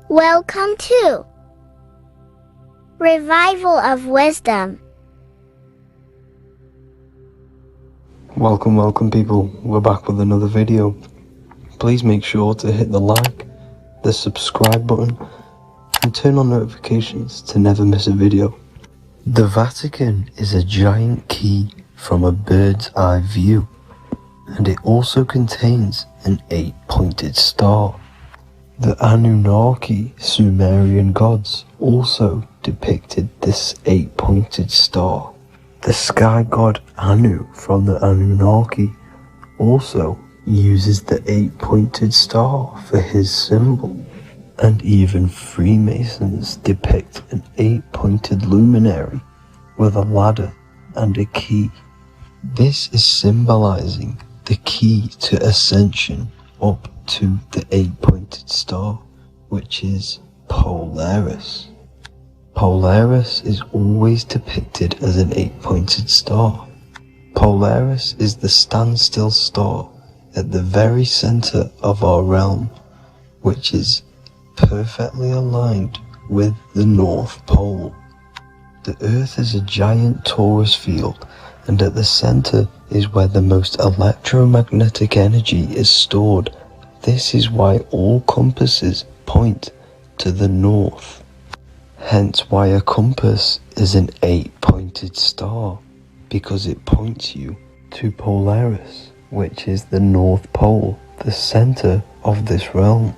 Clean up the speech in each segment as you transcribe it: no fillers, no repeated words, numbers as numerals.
Welcome to Revival of Wisdom. Welcome people, we're back with another video. Please make sure to hit the like, the subscribe button, and turn on notifications to never miss a video. The Vatican is a giant key from a bird's eye view, and it also contains an 8-pointed star. The Anunnaki Sumerian gods also depicted this 8-pointed star. The sky god Anu from the Anunnaki also uses the 8-pointed star for his symbol. And even Freemasons depict an 8-pointed luminary with a ladder and a key. This is symbolizing the key to ascension up to the 8-pointed star, which is Polaris. Polaris is always depicted as an 8-pointed star. Polaris is the standstill star at the very center of our realm, which is perfectly aligned with the North Pole. The Earth is a giant torus field, and at the center is where the most electromagnetic energy is stored. This is why all compasses point to the north. Hence why a compass is an 8-pointed star, because it points you to Polaris, which is the North Pole, the center of this realm.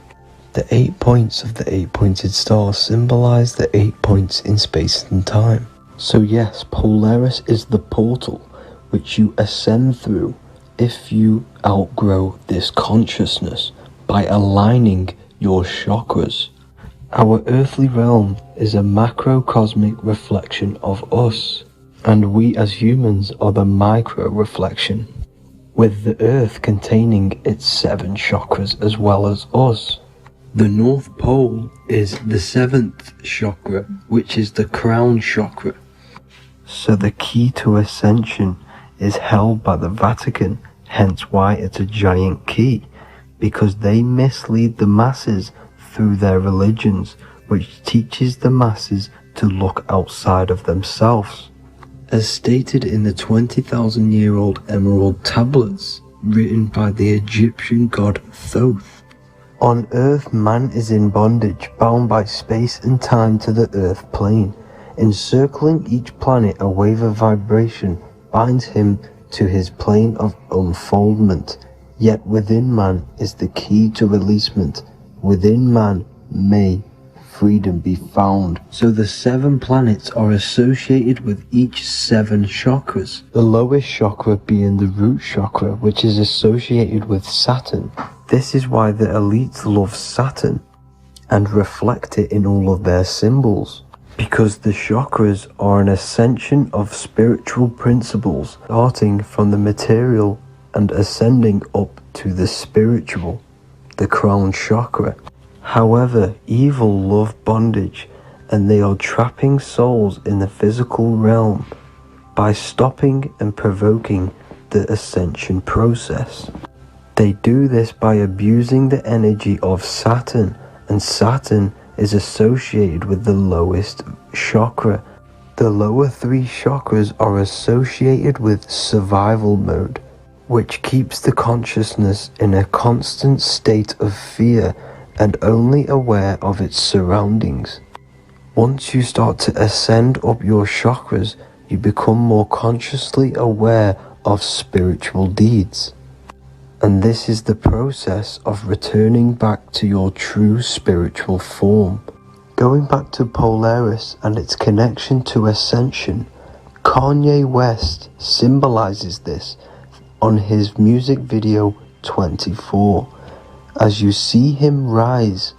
The 8 points of the 8-pointed star symbolize the 8 points in space and time. So yes, Polaris is the portal which you ascend through if you outgrow this consciousness by aligning your chakras. Our earthly realm is a macrocosmic reflection of us, and we as humans are the micro reflection, with the earth containing its 7 chakras as well as us. The North Pole is the 7th chakra, which is the crown chakra. So the key to ascension is held by the Vatican, hence why it's a giant key, because they mislead the masses through their religions, which teaches the masses to look outside of themselves. As stated in the 20,000-year-old emerald tablets written by the Egyptian god Thoth, on Earth man is in bondage, bound by space and time to the Earth plane. Encircling each planet a wave of vibration binds him to his plane of unfoldment. Yet within man is the key to releasement. Within man may freedom be found. So the 7 planets are associated with each 7 chakras. The lowest chakra being the root chakra, which is associated with Saturn. This is why the elites love Saturn and reflect it in all of their symbols, because the chakras are an ascension of spiritual principles, starting from the material and ascending up to the spiritual, the crown chakra. However, evil love bondage, and they are trapping souls in the physical realm by stopping and provoking the ascension process. They do this by abusing the energy of Saturn, and Saturn is associated with the lowest chakra. The lower 3 chakras are associated with survival mode, which keeps the consciousness in a constant state of fear and only aware of its surroundings. Once you start to ascend up your chakras, you become more consciously aware of spiritual deeds. And this is the process of returning back to your true spiritual form. Going back to Polaris and its connection to ascension, Kanye West symbolizes this on his music video 24. As you see him rise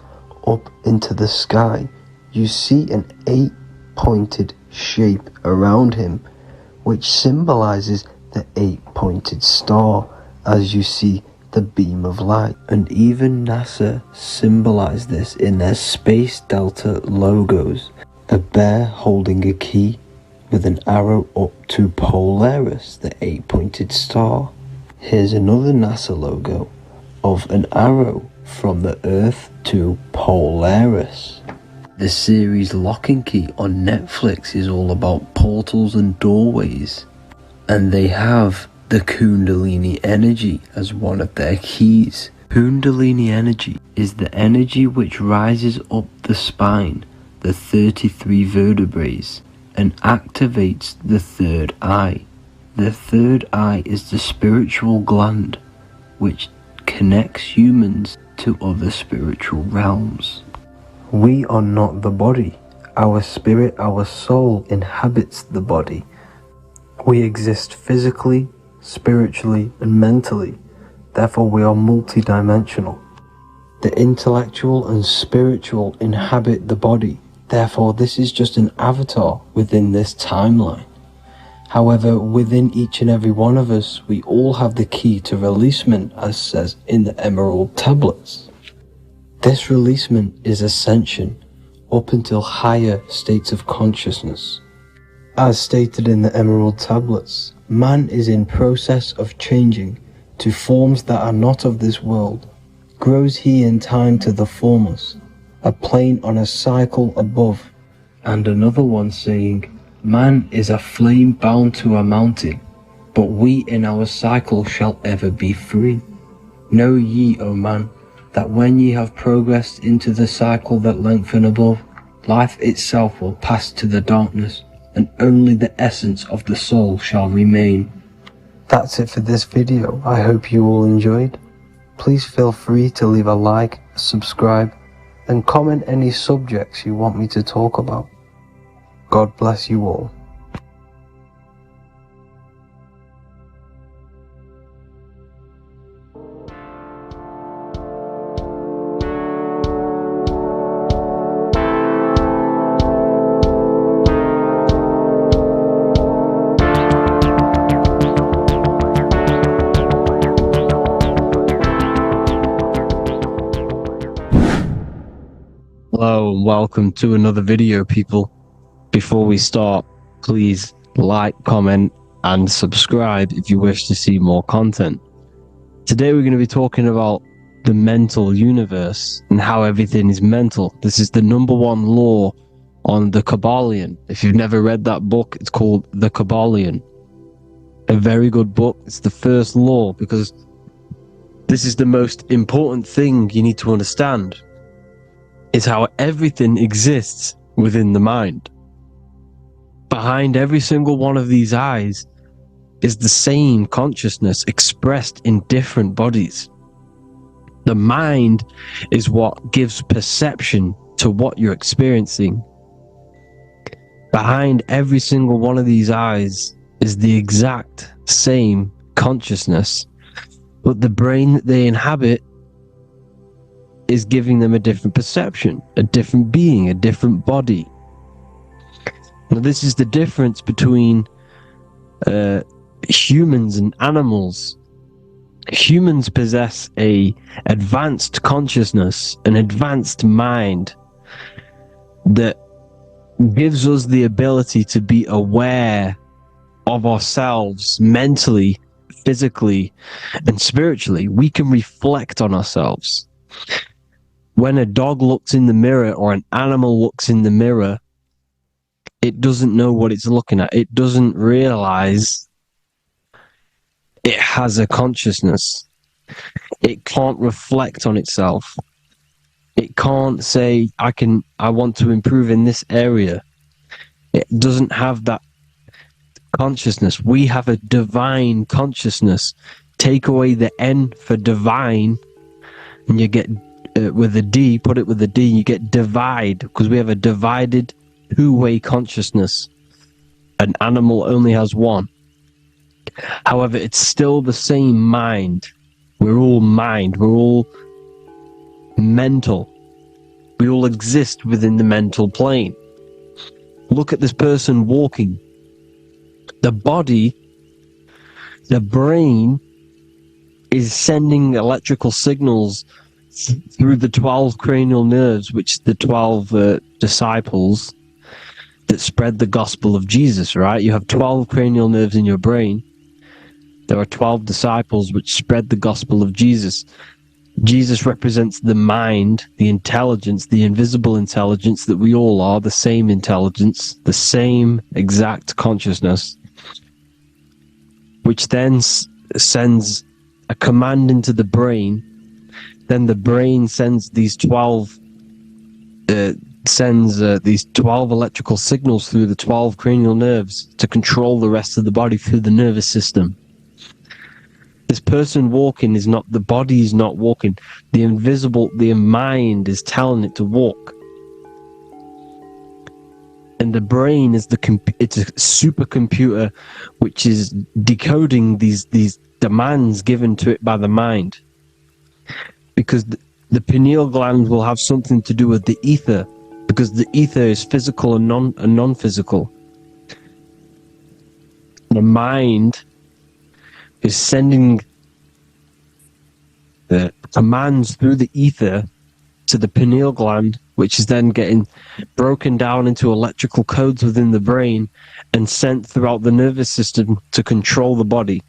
up into the sky, you see an 8-pointed shape around him, which symbolizes the 8-pointed star, as you see the beam of light. And even NASA symbolized this in their Space Delta logos, a bear holding a key with an arrow up to Polaris, the 8-pointed star. Here's another NASA logo of an arrow From the Earth to Polaris. The series Lock and Key on Netflix is all about portals and doorways, and they have the Kundalini energy as one of their keys. Kundalini energy is the energy which rises up the spine, the 33 vertebrae, and activates the third eye. The third eye is the spiritual gland which connects humans to other spiritual realms. We are not the body. Our spirit, our soul inhabits the body. We exist physically, spiritually, and mentally. Therefore, we are multidimensional. The intellectual and spiritual inhabit the body. Therefore, this is just an avatar within this timeline. However, within each and every one of us, we all have the key to releasement, as says in the Emerald Tablets. This releasement is ascension, up until higher states of consciousness. As stated in the Emerald Tablets, man is in process of changing to forms that are not of this world. Grows he in time to the formless, a plane on a cycle above. And another one saying, man is a flame bound to a mountain, but we in our cycle shall ever be free. Know ye, O man, that when ye have progressed into the cycle that lengthen above, life itself will pass to the darkness, and only the essence of the soul shall remain. That's it for this video. I hope you all enjoyed. Please feel free to leave a like, subscribe, and comment any subjects you want me to talk about. God bless you all. Hello and welcome to another video, people. Before we start, please like, comment and subscribe if you wish to see more content. Today we're going to be talking about the mental universe and how everything is mental. This is the #1 law on the Kabbalion. If you've never read that book, it's called The Kabbalion. A very good book. It's the first law because this is the most important thing you need to understand. Is how everything exists within the mind. Behind every single one of these eyes is the same consciousness expressed in different bodies. The mind is what gives perception to what you're experiencing. Behind every single one of these eyes is the exact same consciousness, but the brain that they inhabit is giving them a different perception, a different being, a different body. Now, this is the difference between humans and animals. Humans possess a advanced consciousness, an advanced mind that gives us the ability to be aware of ourselves mentally, physically, and spiritually. We can reflect on ourselves. When a dog looks in the mirror or an animal looks in the mirror, it doesn't know what it's looking at. It doesn't realize it has a consciousness. It can't reflect on itself. It can't say, I want to improve in this area. It doesn't have that consciousness. We have a divine consciousness. Take away the N for divine, and you get with a D, put it with a D, you get divide, because we have a divided two-way consciousness. An animal only has one. However, it's still the same mind. We're all mind. We're all mental. We all exist within the mental plane. Look at this person walking. The body, the brain, is sending electrical signals through the 12 cranial nerves, which the 12 disciples that spread the gospel of Jesus, right? You have 12 cranial nerves in your brain. There are 12 disciples which spread the gospel of Jesus. Jesus represents the mind, the intelligence, the invisible intelligence that we all are, the same intelligence, the same exact consciousness, which then sends a command into the brain. Then the brain sends these 12 electrical signals through the 12 cranial nerves to control the rest of the body through the nervous system. This person walking is not, the body is not walking. The mind is telling it to walk. And the brain is it's a supercomputer which is decoding these demands given to it by the mind. Because the pineal gland will have something to do with the ether, because the ether is physical and non-physical. The mind is sending the commands through the ether to the pineal gland, which is then getting broken down into electrical codes within the brain and sent throughout the nervous system to control the body.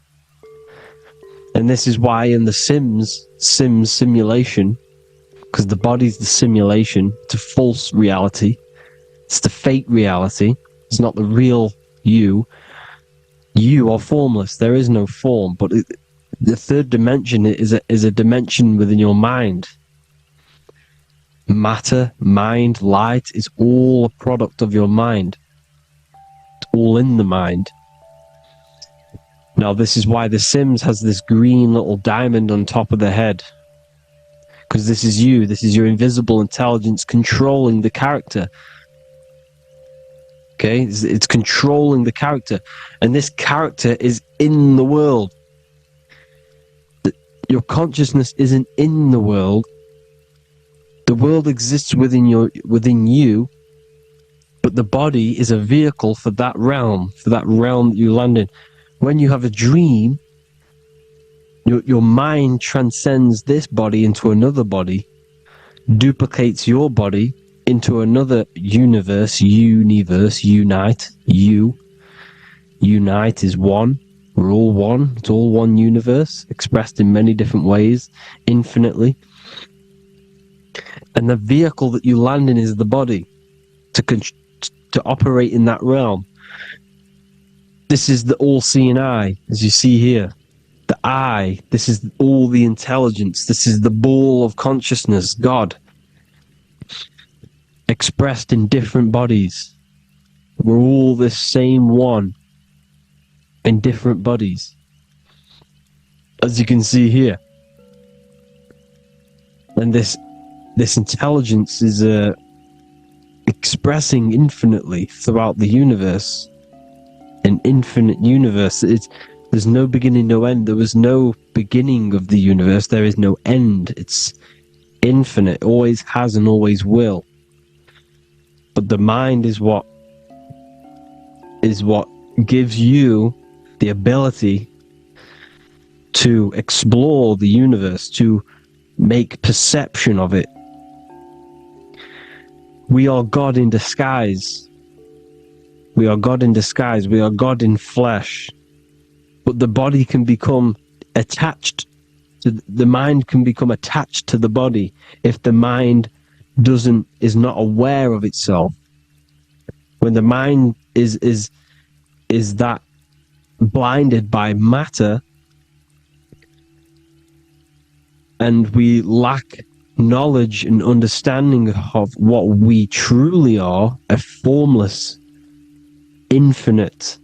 And this is why in the simulation, because the body's the simulation, it's a false reality, it's the fake reality, it's not the real you. You are formless. There is no form, but the third dimension is a dimension within your mind. Matter, mind, light is all a product of your mind. It's all in the mind. Now, this is why the Sims has this green little diamond on top of the head. Because this is you. This is your invisible intelligence controlling the character. Okay, it's controlling the character, and this character is in the world. Your consciousness isn't in the world. The world exists within you, but the body is a vehicle for that realm that you land in. When you have a dream, your mind transcends this body into another body, duplicates your body into another unite. Unite is one. We're all one. It's all one universe, expressed in many different ways, infinitely. And the vehicle that you land in is the body to operate in that realm. This is the all-seeing eye, as you see here. The eye. This is all the intelligence. This is the ball of consciousness, God, expressed in different bodies. We're all this same one in different bodies, as you can see here. And this intelligence is expressing infinitely throughout the universe. An infinite universe. There's no beginning, no end. There was no beginning of the universe. There is no end. It's infinite. Always has and always will. But the mind is what gives you the ability to explore the universe, to make perception of it. We are God in disguise. We are God in disguise. We are God in flesh. But the body can become attached to the mind, can become attached to the body if the mind is not aware of itself. When the mind is that blinded by matter, and we lack knowledge and understanding of what we truly are, a formless, infinite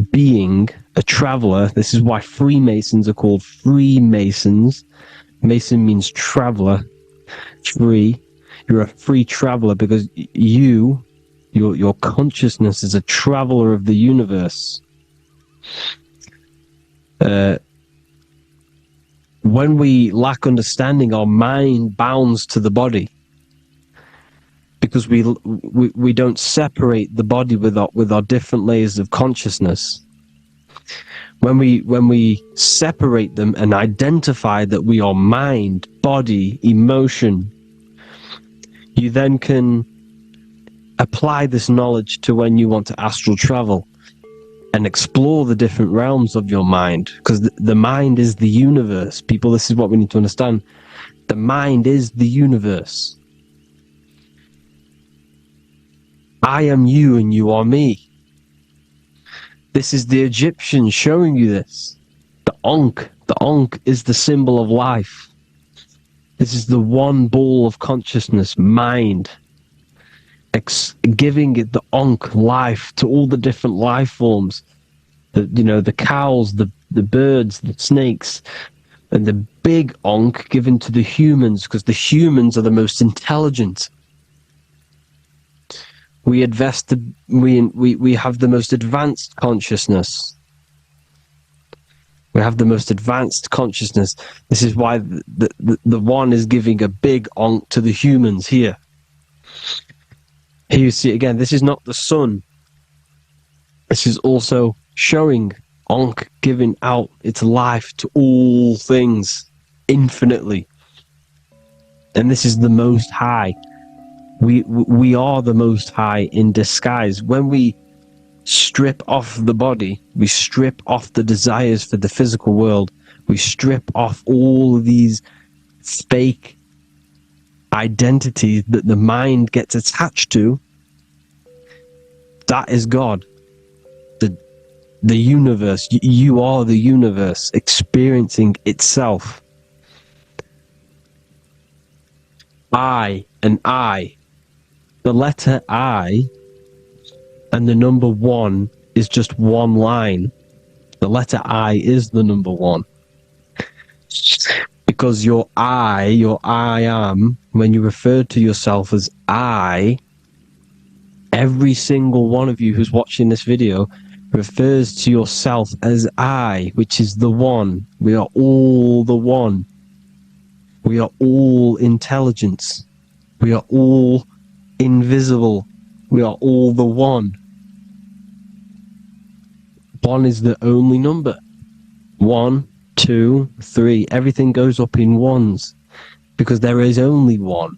being, a traveler. This is why Freemasons are called Freemasons. Mason means traveler. Free. You're a free traveler because your consciousness is a traveler of the universe. When we lack understanding, our mind bounds to the body because we don't separate the body with our different layers of consciousness. When we separate them and identify that we are mind, body, emotion, you then can apply this knowledge to when you want to astral travel and explore the different realms of your mind, because the mind is the universe. People, this is what we need to understand. The mind is the universe. I am you and you are me. This is the Egyptians showing you this. The Ankh. The Ankh is the symbol of life. This is the one ball of consciousness, mind. Giving it the Ankh life to all the different life forms. The cows, the birds, the snakes, and the big Ankh given to the humans, because the humans are the most intelligent. We have the most advanced consciousness. We have the most advanced consciousness. This is why the one is giving a big Ankh to the humans here. Here you see again, this is not the sun. This is also showing Ankh giving out its life to all things infinitely. And this is the Most High. We are the Most High in disguise. When we strip off the body, we strip off the desires for the physical world, we strip off all of these fake identities that the mind gets attached to, that is God. The universe. You are the universe experiencing itself. I and I. The letter I and the number 1 is just one line. The letter I is the number 1. Because your I am, when you refer to yourself as I, every single one of you who's watching this video refers to yourself as I, which is the one. We are all the one. We are all intelligence. We are all invisible. We are all the one. 1 is the only number. 1, 2, 3. Everything goes up in ones because there is only one.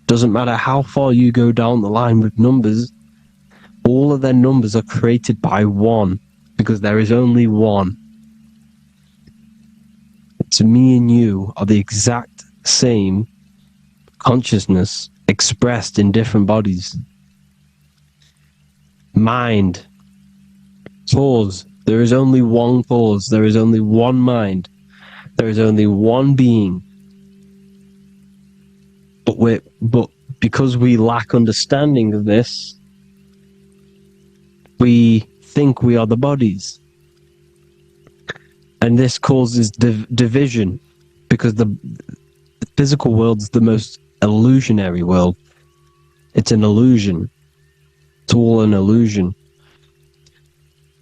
Doesn't matter how far you go down the line with numbers, all of their numbers are created by 1 because there is only one. So me and you are the exact same consciousness expressed in different bodies. Mind. Cause. There is only one cause. There is only one mind. There is only one being. But because we lack understanding of this, we think we are the bodies. And this causes division, because the physical world is the most illusionary world. It's an illusion. It's all an illusion.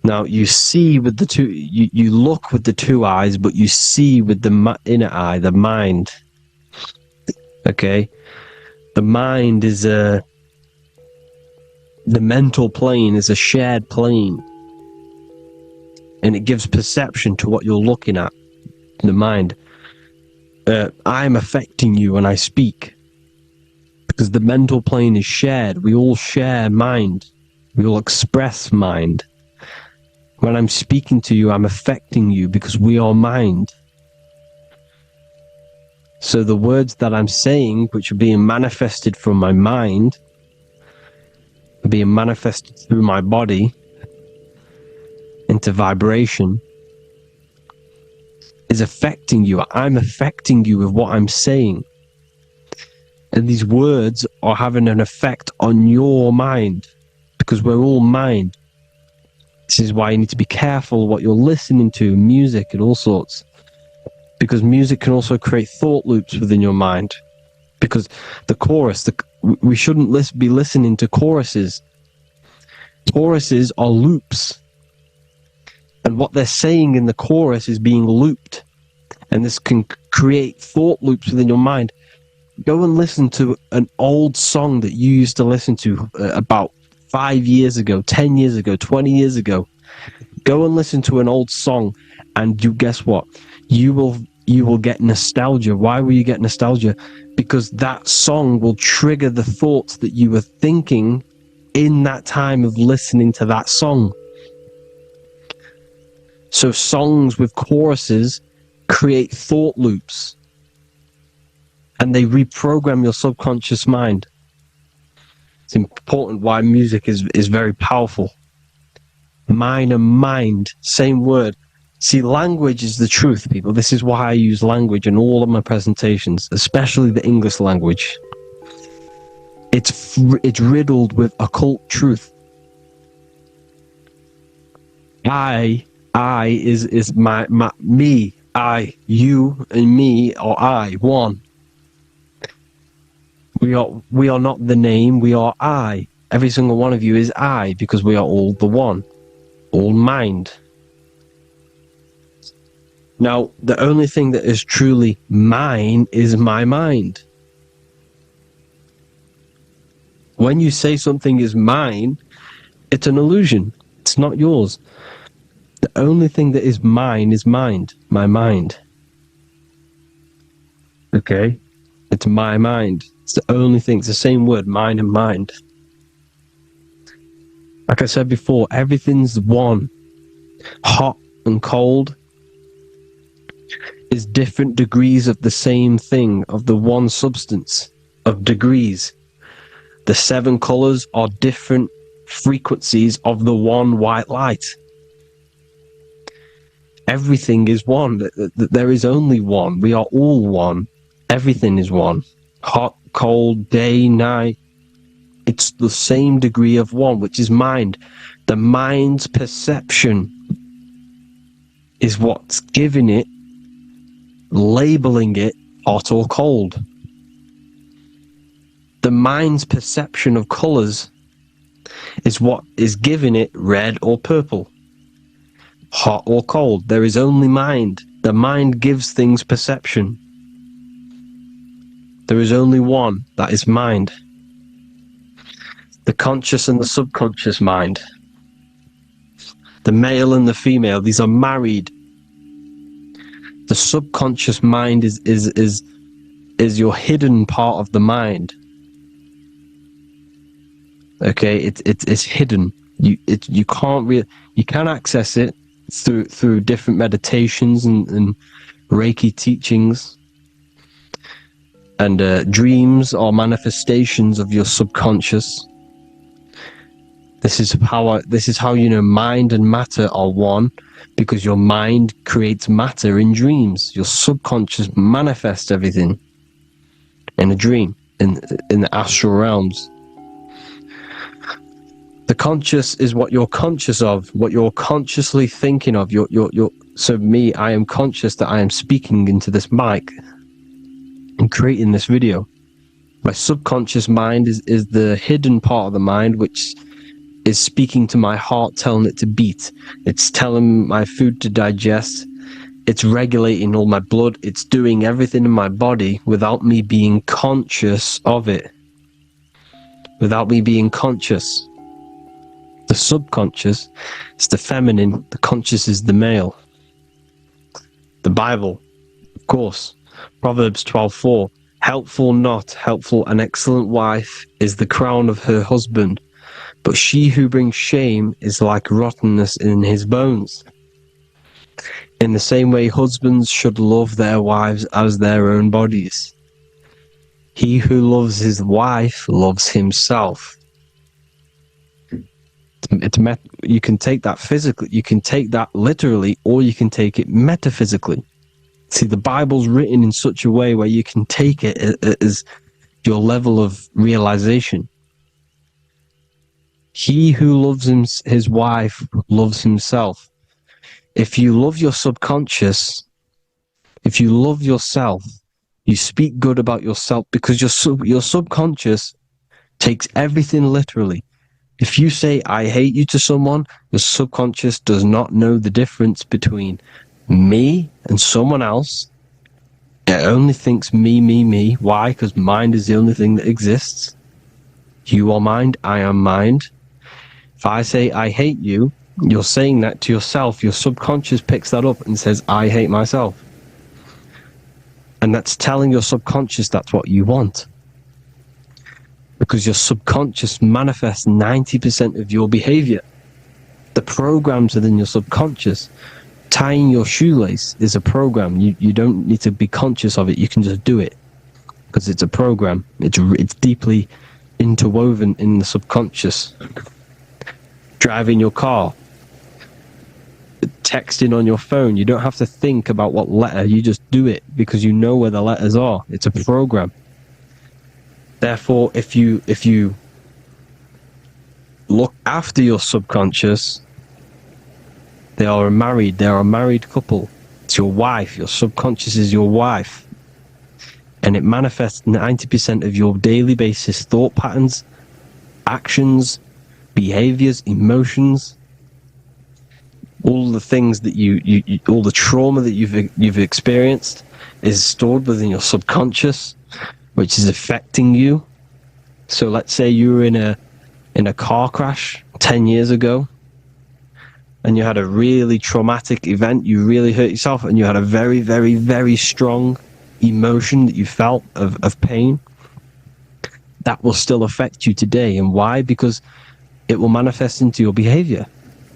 Now you see with the two, you look with the two eyes, but you see with the inner eye, the mind. Okay, the mind is the mental plane is a shared plane, and it gives perception to what you're looking at. The mind. I'm affecting you when I speak, because the mental plane is shared. We all share mind. We all express mind. When I'm speaking to you, I'm affecting you because we are mind. So the words that I'm saying, which are being manifested from my mind, are being manifested through my body into vibration, is affecting you. I'm affecting you with what I'm saying. And these words are having an effect on your mind, because we're all mind. This is why you need to be careful what you're listening to, music and all sorts. Because music can also create thought loops within your mind. Because the chorus, we shouldn't be listening to choruses. Choruses are loops. And what they're saying in the chorus is being looped. And this can create thought loops within your mind. Go and listen to an old song that you used to listen to about 5 years ago, 10 years ago, 20 years ago. Go and listen to an old song, and guess what? You will get nostalgia. Why will you get nostalgia? Because that song will trigger the thoughts that you were thinking in that time of listening to that song. So songs with choruses create thought loops. and they reprogram your subconscious mind. It's important why music is very powerful. Mind and mind, same word. See, language is the truth, people. This is why I use language in all of my presentations, especially the English language. It's riddled with occult truth. I is my me, I, you, and me, or I, one. We are not the name, we are I. Every single one of you is I, because we are all the one. All mind. Now, the only thing that is truly mine is my mind. When you say something is mine, it's an illusion. It's not yours. The only thing that is mine is mind. My mind. Okay? It's my mind. It's the only thing. It's the same word, mind and mind. Like I said before, everything's one. Hot and cold is different degrees of the same thing, of the one substance, of degrees. The 7 colors are different frequencies of the one white light. Everything is one. There is only one. We are all one. Everything is one. Hot, cold, day, night. It's the same degree of one, which is mind. The mind's perception is what's giving it, labeling it hot or cold. The mind's perception of colors is what is giving it red or purple, hot or cold. There is only mind. The mind gives things perception. There is only one, that is mind. The conscious and the subconscious mind. The male and the female, these are married. The subconscious mind is your hidden part of the mind. Okay, it's hidden. You can access it through different meditations and Reiki teachings, and dreams or manifestations of your subconscious. This is how you know mind and matter are one, because your mind creates matter in dreams. Your subconscious manifests everything in a dream, in the astral realms. The conscious is what you're conscious of, what you're consciously thinking of. So me, I am conscious that I am speaking into this mic and creating this video. My subconscious mind is the hidden part of the mind, which is speaking to my heart, telling it to beat. It's telling my food to digest. It's regulating all my blood. It's doing everything in my body without me being conscious of it. Without me being conscious. The subconscious is the feminine. The conscious is the male. The Bible, of course. Proverbs 12:4. Helpful, not helpful, an excellent wife is the crown of her husband, but she who brings shame is like rottenness in his bones. In the same way, husbands should love their wives as their own bodies. He who loves his wife loves himself. You can take that physically, you can take that literally, or you can take it metaphysically. See, the Bible's written in such a way where you can take it as your level of realization. He who loves his wife loves himself. If you love your subconscious, if you love yourself, you speak good about yourself, because your subconscious takes everything literally. If you say, I hate you to someone, your subconscious does not know the difference between me and someone else. It only thinks me, me, me. Why? Because mind is the only thing that exists. You are mind, I am mind. If I say, I hate you, you're saying that to yourself. Your subconscious picks that up and says, I hate myself. And that's telling your subconscious that's what you want. Because your subconscious manifests 90% of your behavior. The programs within your subconscious. Tying your shoelace is a program. You don't need to be conscious of it. You can just do it. because it's a program. It's deeply interwoven in the subconscious. Driving your car, texting on your phone, you don't have to think about what letter, you just do it because you know where the letters are. It's a program. Therefore, if you look after your subconscious, they are a married couple. It's your wife. Your subconscious is your wife, and it manifests 90% of your daily basis thought patterns, actions, behaviors, emotions, all the things that you all the trauma that you've experienced is stored within your subconscious, which is affecting you. So let's say you were in a car crash 10 years ago, and you had a really traumatic event, you really hurt yourself, and you had a very, very, very strong emotion that you felt of pain. That will still affect you today. And why? Because it will manifest into your behavior.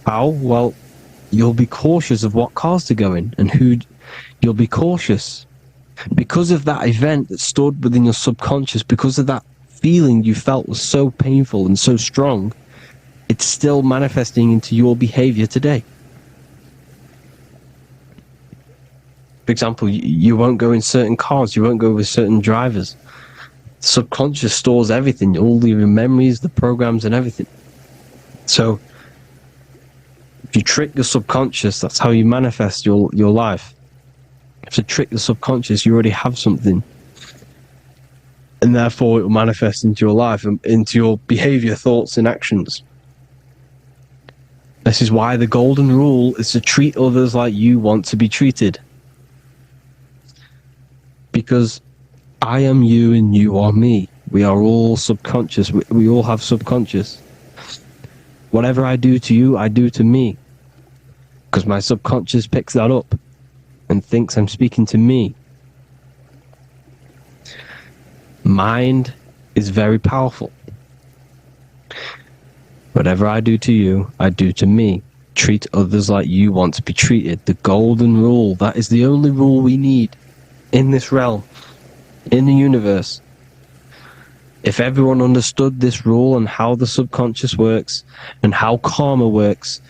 How? Well, you'll be cautious of what cars to go in and who. You'll be cautious because of that event that stored within your subconscious, because of that feeling you felt was so painful and so strong. It's still manifesting into your behavior today. For example, you won't go in certain cars, you won't go with certain drivers. The subconscious stores everything, all your memories, the programs and everything. So if you trick the subconscious, that's how you manifest your life. If you trick the subconscious, you already have something. And therefore it will manifest into your life and into your behavior, thoughts and actions. This is why the golden rule is to treat others like you want to be treated. Because I am you and you are me. We are all subconscious. We all have subconscious. Whatever I do to you, I do to me. Because my subconscious picks that up and thinks I'm speaking to me. Mind is very powerful. Whatever I do to you, I do to me. Treat others like you want to be treated. The golden rule. That is the only rule we need in this realm, in the universe. If everyone understood this rule and how the subconscious works and how karma works,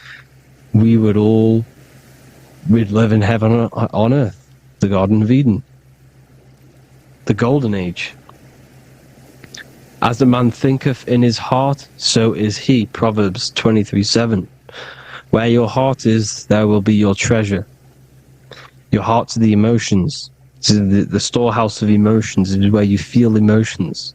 we'd live in heaven on earth, the Garden of Eden, the Golden Age. As the man thinketh in his heart, so is he. Proverbs 23:7. Where your heart is, there will be your treasure. Your heart's the emotions. It's the storehouse of emotions. It is where you feel emotions.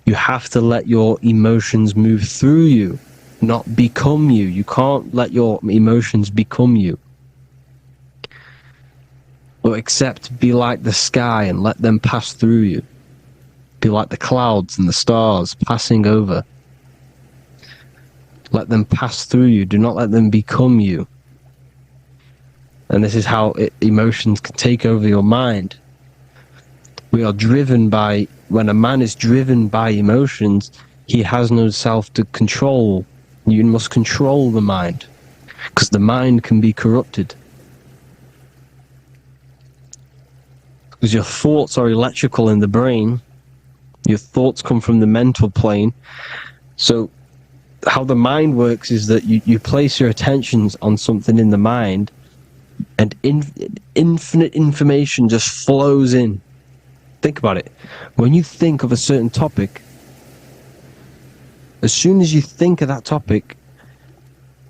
You have to let your emotions move through you, not become you. You can't let your emotions become you. Or except be like the sky and let them pass through you. Be like the clouds and the stars passing over. Let them pass through you. Do not let them become you. And this is how emotions can take over your mind. We are driven by, when a man is driven by emotions, he has no self to control. You must control the mind, because the mind can be corrupted. Because your thoughts are electrical in the brain. Your thoughts come from the mental plane. So how the mind works is that you place your attentions on something in the mind, and infinite information just flows in. Think about it. When you think of a certain topic, as soon as you think of that topic,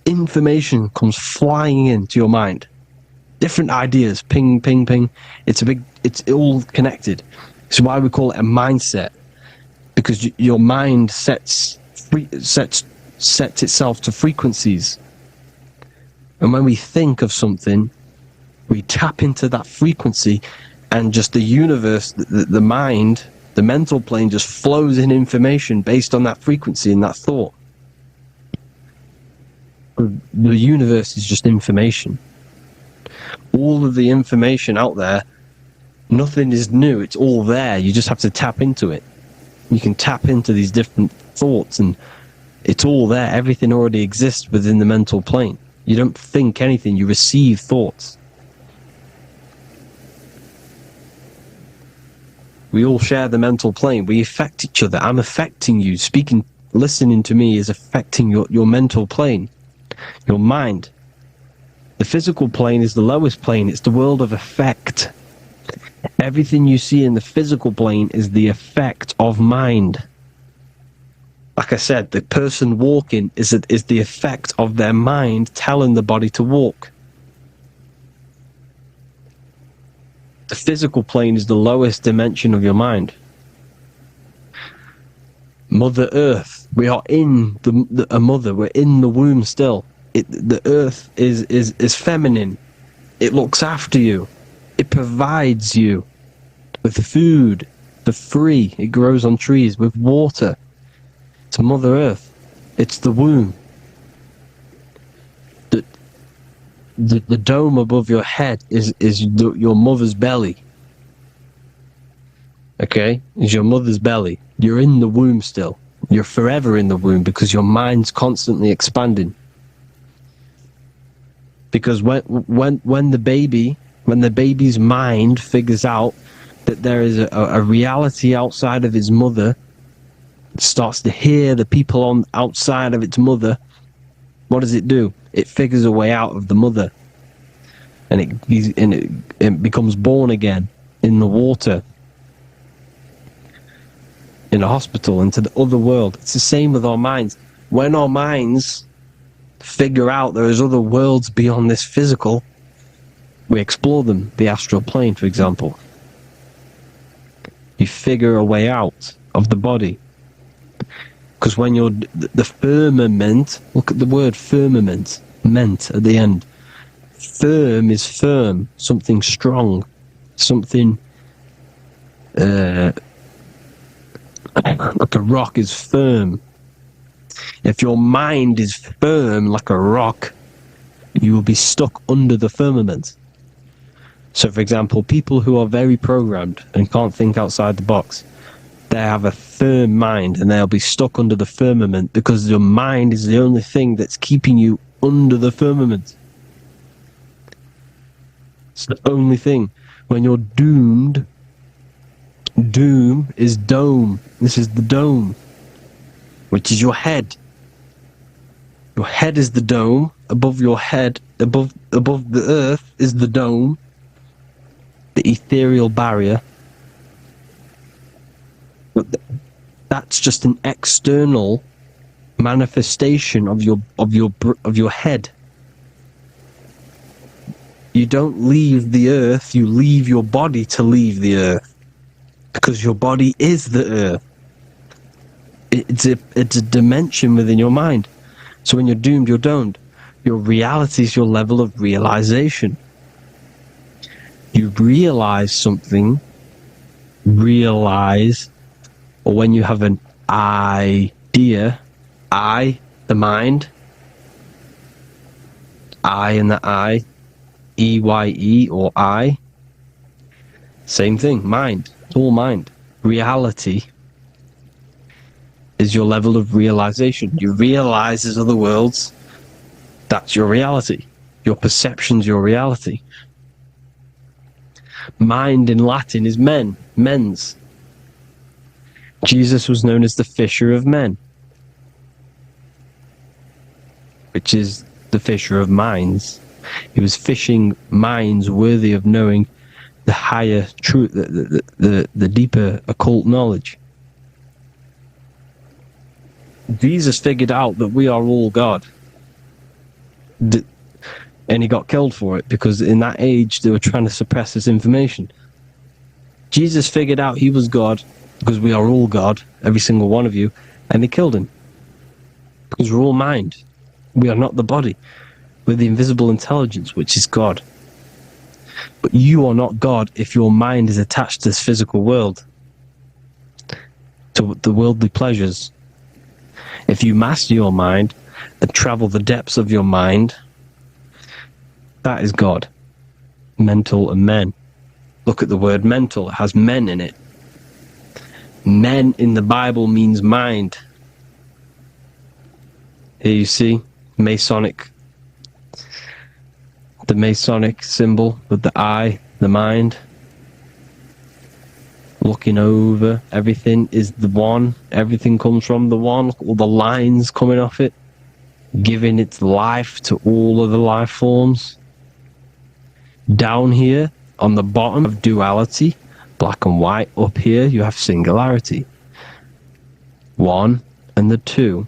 information comes flying into your mind. Different ideas, ping, ping, ping. It's all connected. It's why we call it a mindset, because your mind sets itself to frequencies. And when we think of something, we tap into that frequency, and just the universe, the mind, the mental plane just flows in information based on that frequency and that thought. The universe is just information. All of the information out there, nothing is new. It's all there. You just have to tap into it. You can tap into these different thoughts, and it's all there. Everything already exists within the mental plane. You don't think anything. You receive thoughts. We all share the mental plane. We affect each other. I'm affecting you. Speaking, listening to me is affecting your mental plane, your mind. The physical plane is the lowest plane. It's the world of effect. Everything you see in the physical plane is the effect of mind. Like I said, the person walking is the effect of their mind telling the body to walk. The physical plane is the lowest dimension of your mind. Mother Earth, we are in a mother. We're in the womb still. The Earth is feminine. It looks after you. It provides you with food for free. It grows on trees with water. It's Mother Earth. It's the womb. The dome above your head is your mother's belly. Okay? Is your mother's belly. You're in the womb still. You're forever in the womb because your mind's constantly expanding. Because when the baby's mind figures out that there is a reality outside of its mother, it starts to hear the people on outside of its mother, what does it do? It figures a way out of the mother, and it becomes born again in the water, in a hospital, into the other world. It's the same with our minds. When our minds figure out there is other worlds beyond this physical, we explore them. The astral plane, for example. You figure a way out of the body. Because when you're the firmament, look at the word firmament, meant at the end. Firm is firm, something strong, something like a rock is firm. If your mind is firm like a rock, you will be stuck under the firmament. So, for example, people who are very programmed and can't think outside the box, they have a firm mind and they'll be stuck under the firmament because your mind is the only thing that's keeping you under the firmament. It's the only thing. When you're doomed, doom is dome. This is the dome, which is your head. Your head is the dome. Above your head, above the earth is the dome, the ethereal barrier. But that's just an external manifestation of your head. You don't leave the earth, you leave your body to leave the earth, because your body is the earth. It's a dimension within your mind. So when you're doomed, you're domed. Your reality is your level of realization. You realize something, or when you have an idea, the mind, in the eye, EYE or I, same thing, mind, it's all mind. Reality is your level of realization. You realize there's other worlds, that's your reality. Your perception's your reality. Mind in Latin is mens. Jesus was known as the fisher of men, which is the fisher of minds. He was fishing minds worthy of knowing the higher truth, the deeper occult knowledge. Jesus figured out that we are all God. And he got killed for it, because in that age they were trying to suppress this information. Jesus figured out he was God, because we are all God, every single one of you, and they killed him. Because we're all mind. We are not the body. We're the invisible intelligence, which is God. But you are not God if your mind is attached to this physical world, to the worldly pleasures. If you master your mind and travel the depths of your mind, that is God. Mental and men. Look at the word mental. It has men in it. Men in the Bible means mind. Here you see the Masonic symbol with the eye, the mind. looking over everything, is the one. Everything comes from the one. All the lines coming off it, giving its life to all of the life forms. Down here, on the bottom of duality, black and white. Up here, you have singularity. One and the two.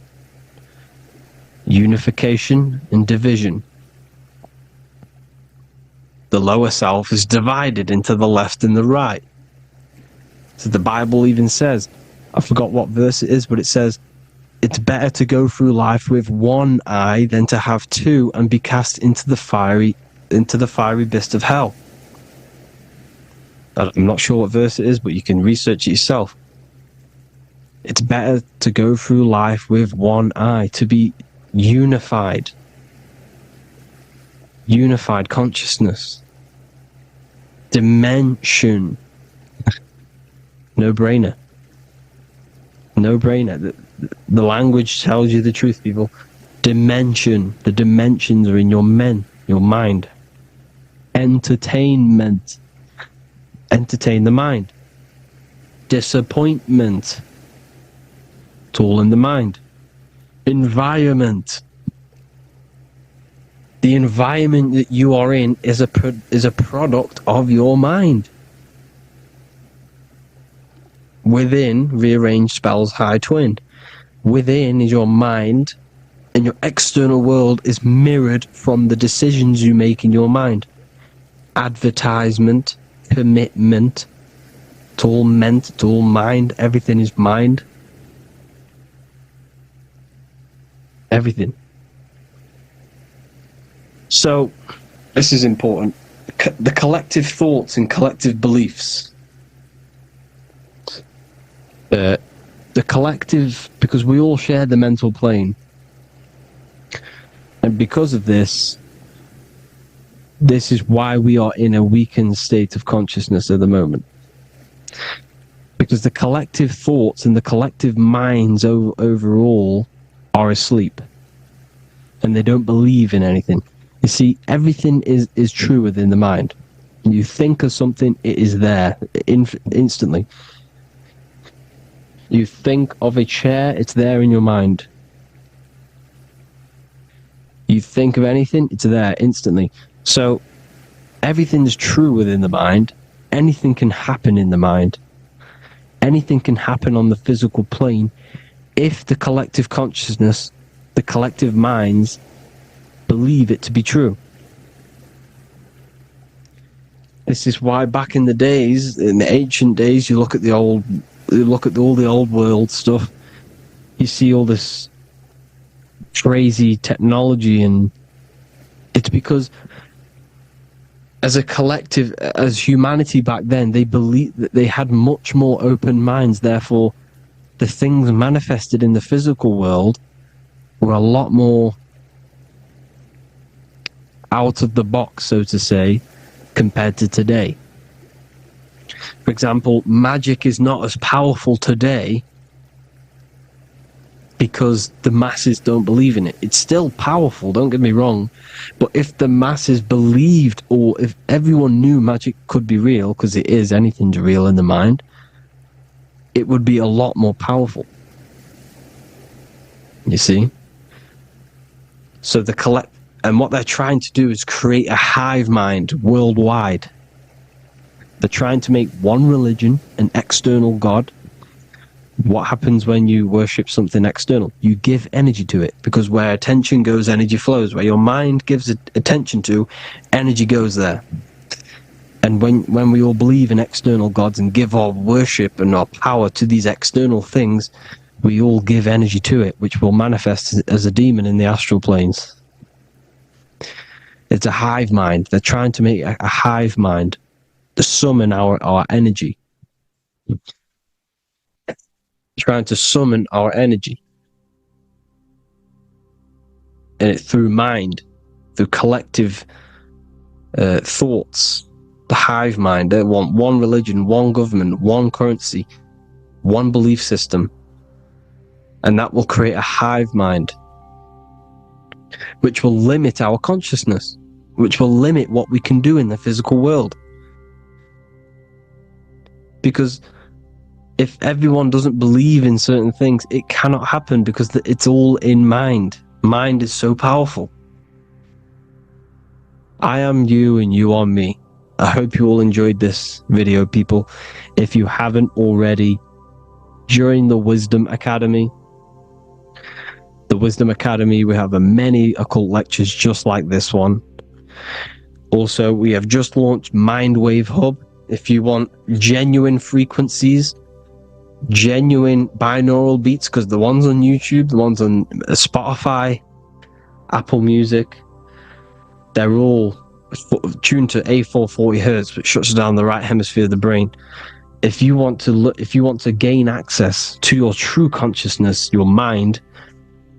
Unification and division. The lower self is divided into the left and the right. So the Bible even says, I forgot what verse it is, but it says, it's better to go through life with one eye than to have two and be cast into the fiery abyss of hell. I'm not sure what verse it is, but you can research it yourself. It's better to go through life with one eye, to be unified. Unified consciousness. Dimension. No-brainer. No-brainer. The language tells you the truth, people. Dimension. The dimensions are in your mind. Entertainment. Entertain the mind. Disappointment. It's all in the mind. Environment. The environment that you are in is a product of your mind. Within, rearranged spells high twin. Within is your mind, and your external world is mirrored from the decisions you make in your mind. Advertisement, commitment, it's all meant, it's all mind, everything is mind. Everything. So, this is important. The collective thoughts and collective beliefs. The collective, because we all share the mental plane. And because of this is why we are in a weakened state of consciousness at the moment. Because the collective thoughts and the collective minds overall are asleep. And they don't believe in anything. You see, everything is true within the mind. You think of something, it is there instantly. You think of a chair, it's there in your mind. You think of anything, it's there instantly. So, everything is true within the mind. Anything can happen in the mind. Anything can happen on the physical plane if the collective consciousness, the collective minds, believe it to be true. This is why back in the days, in the ancient days, you look at all the old world stuff, you see all this crazy technology, and it's because as a collective, as humanity back then, they believed that they had much more open minds. Therefore, the things manifested in the physical world were a lot more out of the box, so to say, compared to today. For example, magic is not as powerful today because the masses don't believe in it. It's still powerful, don't get me wrong, but if the masses believed, or if everyone knew magic could be real, because it is, anything's real in the mind, it would be a lot more powerful. You see? So and what they're trying to do is create a hive mind worldwide. They're trying to make one religion, an external god. What happens when you worship something external? You give energy to it, because where attention goes, energy flows. Where your mind gives attention to, energy goes there. And when we all believe in external gods and give our worship and our power to these external things, we all give energy to it, which will manifest as a demon in the astral planes. It's a hive mind. They're trying to make a hive mind to summon our energy. Trying to summon our energy. And it through mind, through collective thoughts. The hive mind. They want one religion, one government, one currency, one belief system. And that will create a hive mind, which will limit our consciousness, which will limit what we can do in the physical world. Because if everyone doesn't believe in certain things, it cannot happen because it's all in mind. Mind is so powerful. I am you and you are me. I hope you all enjoyed this video, people. If you haven't already, join the Wisdom Academy. The Wisdom Academy, we have many occult lectures just like this one. Also, we have just launched Mindwave Hub. If you want genuine frequencies, genuine binaural beats, because the ones on YouTube, the ones on Spotify, Apple Music, they're all tuned to A440 hertz, which shuts down the right hemisphere of the brain. If you want to gain access to your true consciousness, your mind,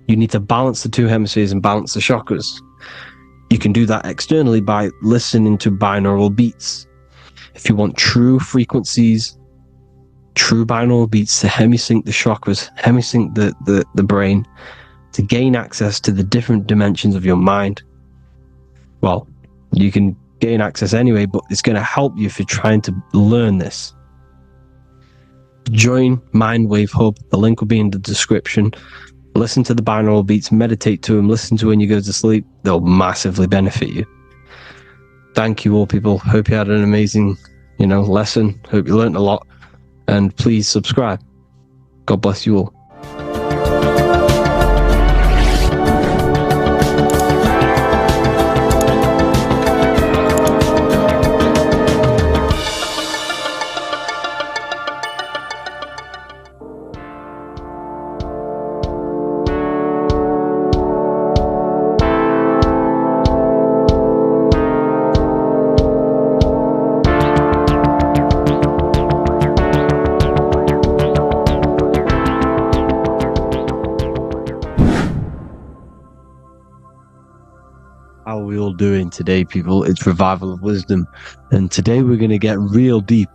you need to balance the two hemispheres and balance the chakras. You can do that externally by listening to binaural beats. If you want true frequencies, true binaural beats to hemisync the chakras, hemisync the brain, to gain access to the different dimensions of your mind, well, you can gain access anyway, but it's going to help you if you're trying to learn this. Join Mindwave Hub. The link will be in the description. Listen to the binaural beats, meditate to them, listen to when you go to sleep. They'll massively benefit you. Thank you all, people. Hope you had an amazing, lesson. Hope you learned a lot. And please subscribe. God bless you all. How are we all doing today, people? It's Revival of Wisdom, and today we're going to get real deep.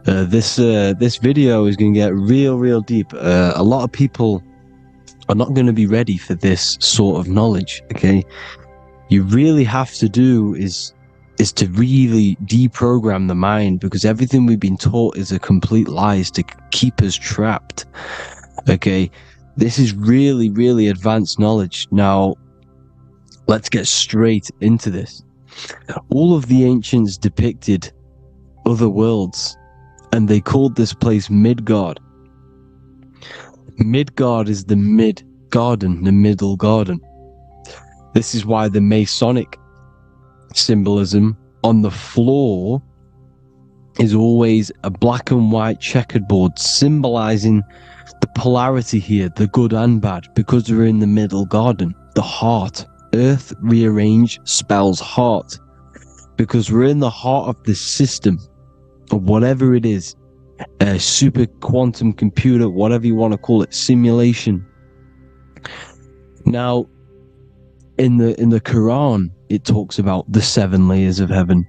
This video is going to get real deep. A lot of people are not going to be ready for this sort of knowledge. Okay, you really have to do is to really deprogram the mind, because everything we've been taught is a complete lie, is to keep us trapped. Okay, this is really advanced knowledge. Now, let's get straight into this. All of the ancients depicted other worlds, and they called this place Midgard. Midgard is the mid-garden, the middle garden. This is why the Masonic symbolism on the floor is always a black and white checkered board, symbolizing the polarity here, the good and bad, because we're in the middle garden, the heart. Earth rearranged spells heart, because we're in the heart of this system, or whatever it is, a super quantum computer, whatever you want to call it, simulation. Now, in the Quran, it talks about the 7 layers of heaven.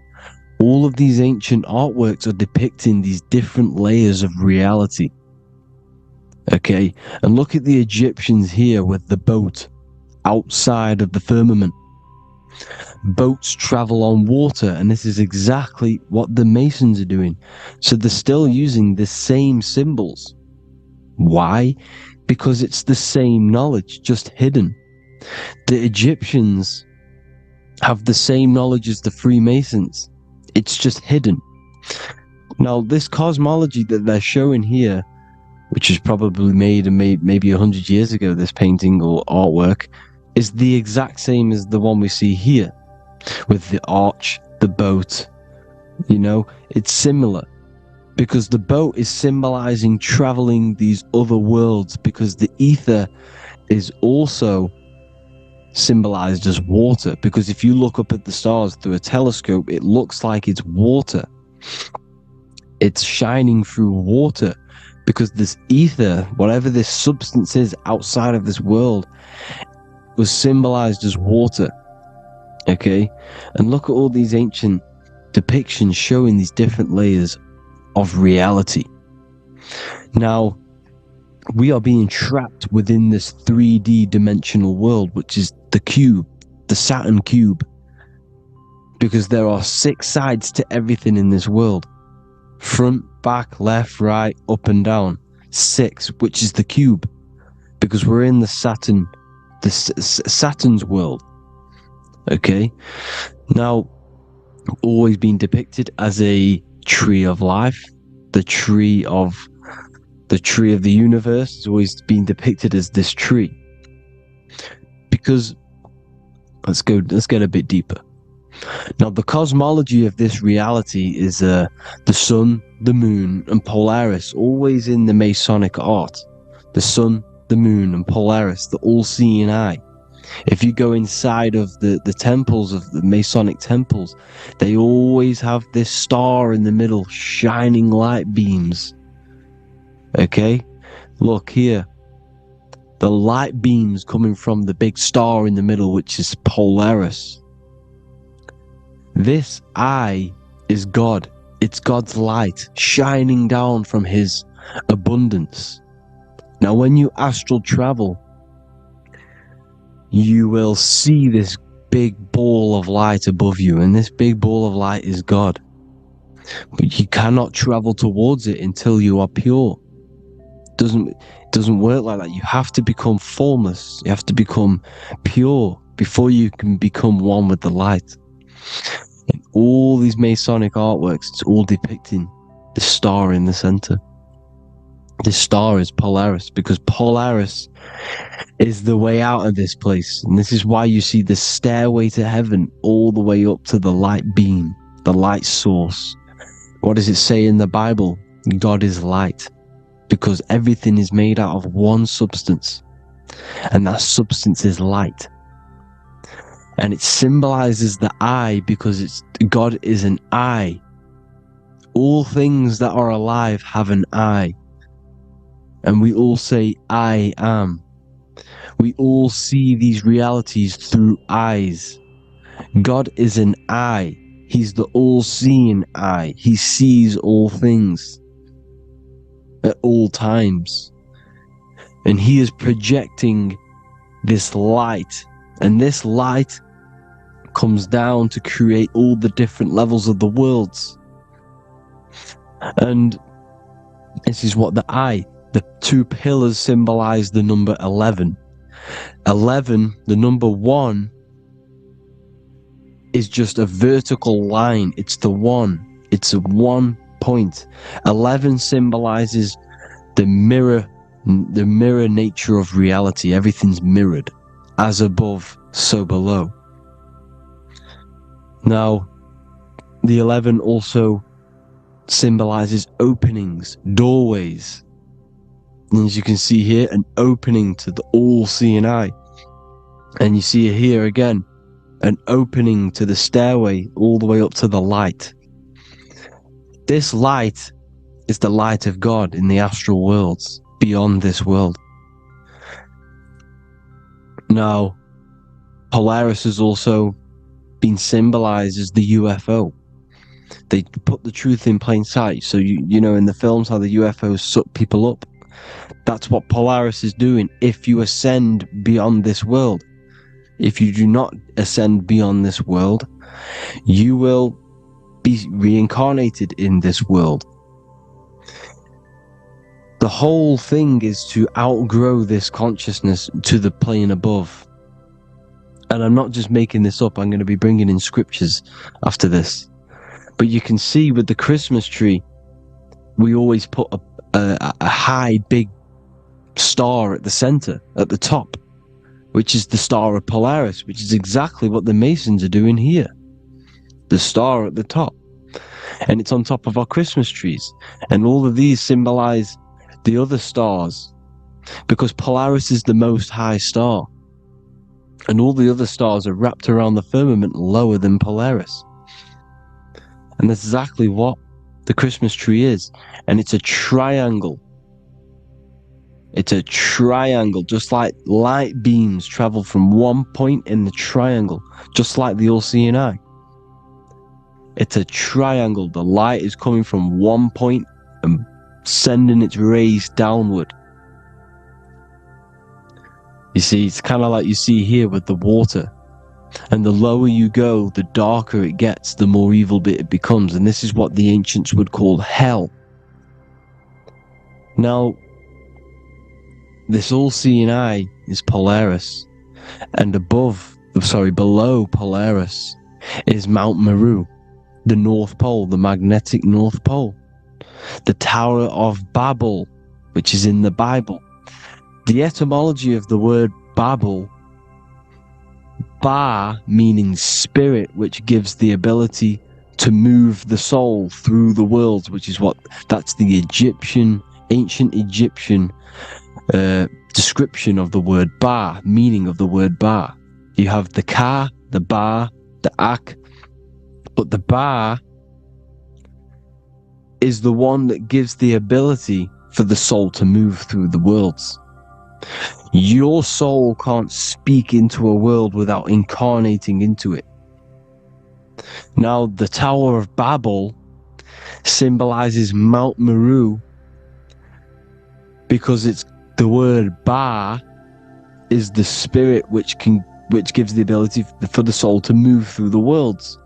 All of these ancient artworks are depicting these different layers of reality. Okay, and look at the Egyptians here with the boat outside of the firmament. Boats travel on water, and this is exactly what the Masons are doing. So they're still using the same symbols. Why? Because it's the same knowledge, just hidden. The Egyptians have the same knowledge as the Freemasons. It's just hidden. Now, this cosmology that they're showing here, which is probably made maybe 100 years ago, this painting or artwork, is the exact same as the one we see here, with the arch, the boat. It's similar, because the boat is symbolizing traveling these other worlds, because the ether is also symbolized as water, because if you look up at the stars through a telescope, it looks like it's water. It's shining through water, because this ether, whatever this substance is outside of this world, was symbolized as water. Okay, and look at all these ancient depictions showing these different layers of reality. Now, we are being trapped within this 3D dimensional world, which is the cube, the Saturn cube, because there are 6 sides to everything in this world: front, back, left, right, up and down. 6, which is the cube, because we're in the Saturn's world. Okay, now always been depicted as a tree of life, the tree of the universe has always been depicted as this tree. Because let's get a bit deeper. Now, the cosmology of this reality is the sun, the moon, and Polaris, always in the Masonic art. The sun, the moon, and Polaris, the all-seeing eye. If you go inside of the temples, of the Masonic temples, they always have this star in the middle, shining light beams. Okay? Look here. The light beams coming from the big star in the middle, which is Polaris. This eye is God. It's God's light shining down from his abundance. Now, when you astral travel, you will see this big ball of light above you, and this big ball of light is God. But you cannot travel towards it until you are pure. It doesn't work like that. You have to become formless. You have to become pure before you can become one with the light. In all these Masonic artworks, it's all depicting the star in the center. This star is Polaris, because Polaris is the way out of this place. And this is why you see the stairway to heaven all the way up to the light beam, the light source. What does it say in the Bible? God is light, because everything is made out of one substance, and that substance is light. And it symbolizes the eye, because God is an eye. All things that are alive have an eye. And we all say, I am. We all see these realities through eyes. God is an eye. He's the all-seeing eye. He sees all things at all times. And he is projecting this light. And this light comes down to create all the different levels of the worlds. And this is what the eye, the two pillars symbolize the number 11. 11, the number 1, is just a vertical line. It's the 1. It's a 1 point. 11 symbolizes the mirror nature of reality. Everything's mirrored. As above, so below. Now, the 11 also symbolizes openings, doorways. And as you can see here, an opening to the all-seeing eye. And you see here again, an opening to the stairway all the way up to the light. This light is the light of God in the astral worlds, beyond this world. Now, Polaris has also been symbolized as the UFO. They put the truth in plain sight. So you know in the films how the UFOs suck people up. That's what Polaris is doing. If you ascend beyond this world, if you do not ascend beyond this world, you will be reincarnated in this world. The whole thing is to outgrow this consciousness to the plane above. And I'm not just making this up. I'm going to be bringing in scriptures after this. But you can see with the Christmas tree, we always put a high, big star at the center, at the top, which is the star of Polaris, which is exactly what the Masons are doing here. The star at the top. And it's on top of our Christmas trees. And all of these symbolize the other stars, because Polaris is the most high star. And all the other stars are wrapped around the firmament lower than Polaris. And that's exactly what the Christmas tree is. And it's a triangle. It's a triangle, just like light beams travel from one point in the triangle, just like the all-seeing eye. It's a triangle. The light is coming from one point and sending its rays downward. You see, it's kind of like you see here with the water. And the lower you go, the darker it gets, the more evil it becomes. And this is what the ancients would call hell. Now, this all-seeing eye is Polaris, and below Polaris is Mount Meru, the North Pole, the magnetic North Pole, the Tower of Babel, which is in the Bible. The etymology of the word Babel, Ba meaning spirit, which gives the ability to move the soul through the worlds, that's the ancient Egyptian description of the word Ba, meaning of the word Ba. You have the Ka, the Ba, the Ak, but the Ba is the one that gives the ability for the soul to move through the worlds. Your soul can't speak into a world without incarnating into it. Now, the Tower of Babel symbolizes Mount Meru because it's the word Ba is the spirit which gives the ability for the soul to move through the worlds.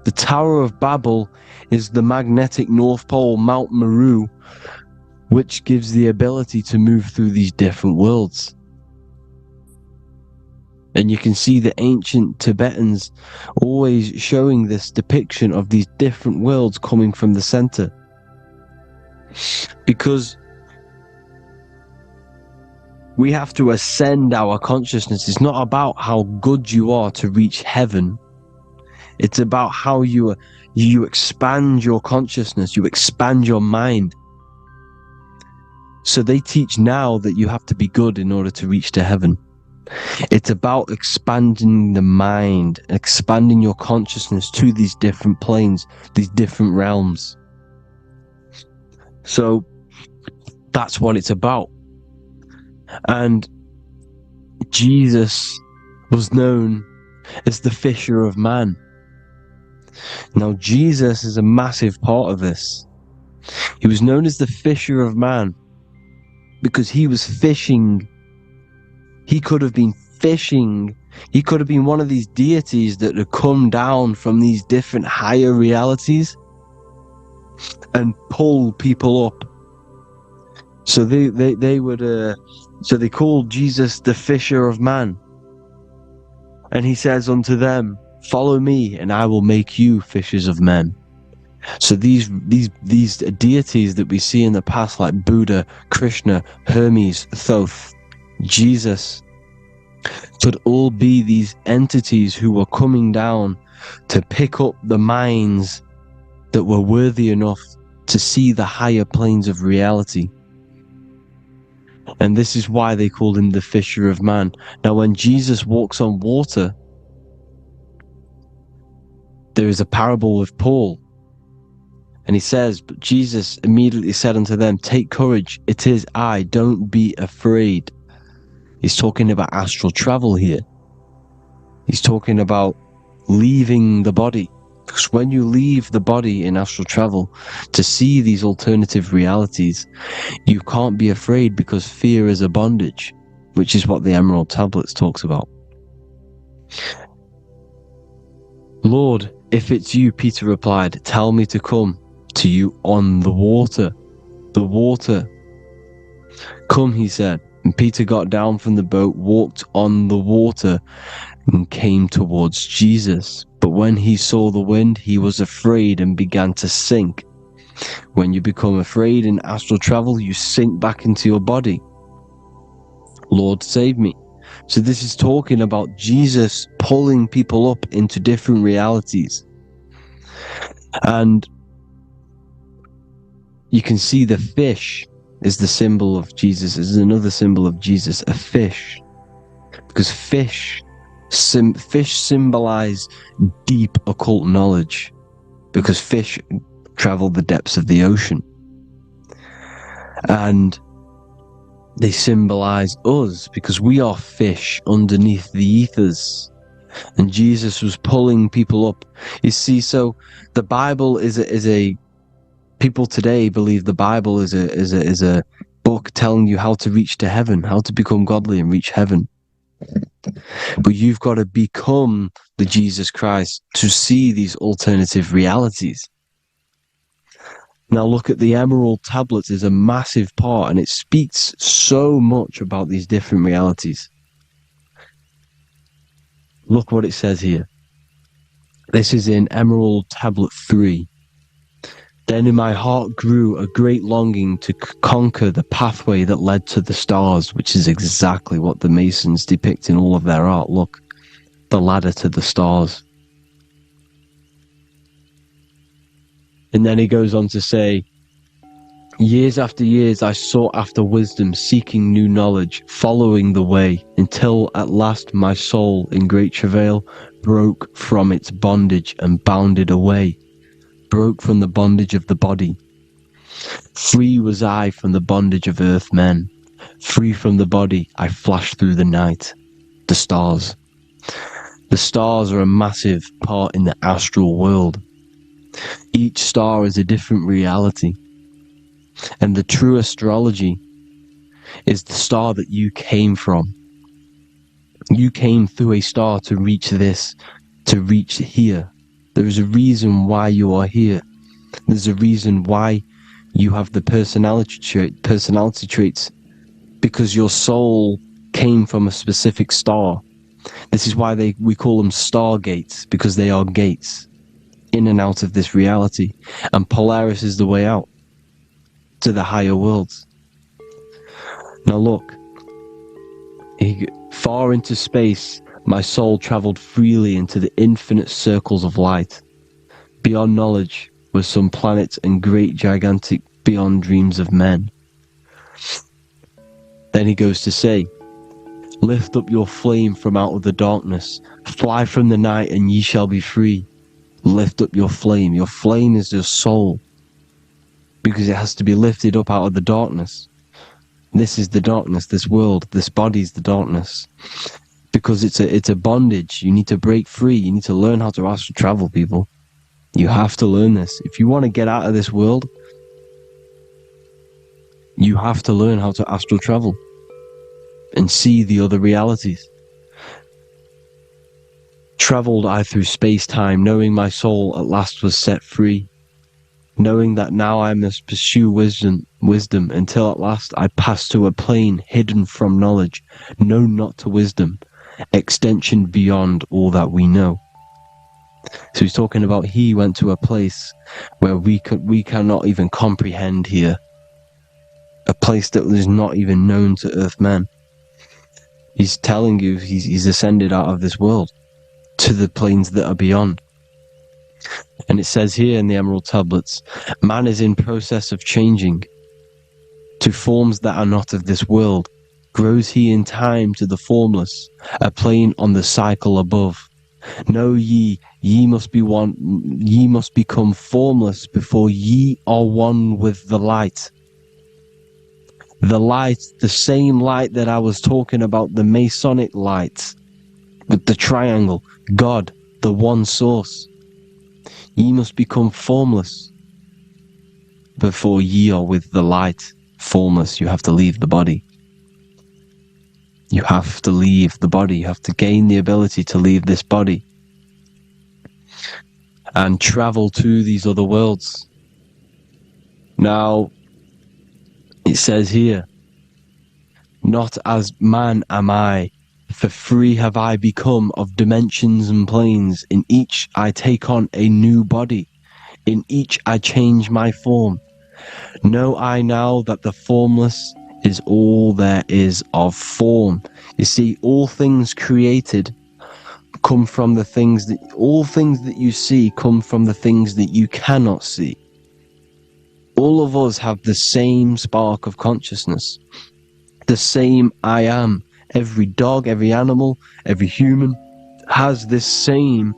The Tower of Babel is the magnetic North Pole, Mount Meru, which gives the ability to move through these different worlds. And you can see the ancient Tibetans always showing this depiction of these different worlds coming from the center. Because we have to ascend our consciousness. It's not about how good you are to reach heaven. It's about how you expand your consciousness, you expand your mind. So they teach now that you have to be good in order to reach to heaven. It's about expanding the mind, expanding your consciousness to these different planes, these different realms. So that's what it's about. And Jesus was known as the fisher of man. Now, Jesus is a massive part of this. He was known as the fisher of man because he was fishing. He could have been fishing. He could have been one of these deities that had come down from these different higher realities and pull people up. So so they called Jesus the fisher of man. And he says unto them, follow me and I will make you fishers of men. So these deities that we see in the past, like Buddha, Krishna, Hermes, Thoth, Jesus, could all be these entities who were coming down to pick up the minds that were worthy enough to see the higher planes of reality. And this is why they called him the fisher of man. Now, when Jesus walks on water, there is a parable with Paul. And he says, but Jesus immediately said unto them, take courage, it is I, don't be afraid. He's talking about astral travel here. He's talking about leaving the body. Because when you leave the body in astral travel to see these alternative realities, you can't be afraid because fear is a bondage, which is what the Emerald Tablets talks about. Lord, if it's you, Peter replied, tell me to come to you on the water. The water. Come, he said. And Peter got down from the boat, walked on the water, and came towards Jesus. But when he saw the wind, he was afraid and began to sink. When you become afraid in astral travel, you sink back into your body. Lord, save me. So this is talking about Jesus pulling people up into different realities. And you can see the fish is the symbol of Jesus. This is another symbol of Jesus, a fish. Because fish symbolize deep occult knowledge. Because fish travel the depths of the ocean. And they symbolize us because we are fish underneath the ethers. And Jesus was pulling people up. You see, so the Bible is a people today believe the Bible is a book telling you how to reach to heaven, how to become godly and reach heaven. But you've got to become the Jesus Christ to see these alternative realities. Now look at the emerald tablets is a massive part, and it speaks so much about these different realities. Look what it says here. This is in Emerald Tablet 3. Then in my heart grew a great longing to conquer the pathway that led to the stars, which is exactly what the Masons depict in all of their art. Look, the ladder to the stars. And then he goes on to say, years after years I sought after wisdom, seeking new knowledge, following the way, until at last my soul in great travail broke from its bondage and bounded away, broke from the bondage of the body. Free was I from the bondage of earth men, free from the body I flashed through the night. The stars. The stars are a massive part in the astral world. Each star is a different reality. And the true astrology is the star that you came from. You came through a star to reach this, to reach here. There is a reason why you are here. There's a reason why you have the personality traits, because your soul came from a specific star. This is why we call them stargates, because they are gates in and out of this reality. And Polaris is the way out to the higher worlds. Now look, far into space, my soul traveled freely into the infinite circles of light. Beyond knowledge were some planets and great gigantic beyond dreams of men. Then he goes to say, lift up your flame from out of the darkness, fly from the night and ye shall be free. Lift up your flame. Your flame is your soul, because it has to be lifted up out of the darkness. This is the darkness, this world, this body is the darkness. Because it's a bondage. You need to break free. You need to learn how to astral travel, people. You have to learn this. If you want to get out of this world, you have to learn how to astral travel and see the other realities. Traveled I through space-time, knowing my soul at last was set free, knowing that now I must pursue wisdom until at last I pass to a plane hidden from knowledge, known not to wisdom, extension beyond all that we know. So he's talking about he went to a place where we cannot even comprehend here, a place that is not even known to earthmen. He's telling you he's ascended out of this world to the planes that are beyond. And it says here in the Emerald Tablets, man is in process of changing to forms that are not of this world. Grows he in time to the formless, a plane on the cycle above. Know ye must be one, ye must become formless before ye are one with the light. The light, the same light that I was talking about, the Masonic light, with the triangle, God, the one source. Ye must become formless before ye are with the light. Formless, you have to leave the body. You have to leave the body. You have to gain the ability to leave this body and travel to these other worlds. Now, it says here, not as man am I, for free have I become of dimensions and planes. In each I take on a new body. In each I change my form. Know I now that the formless is all there is of form. You see, all things created come from the things that, all things that you see come from the things that you cannot see. All of us have the same spark of consciousness. The same I am. Every dog, every animal, every human has this same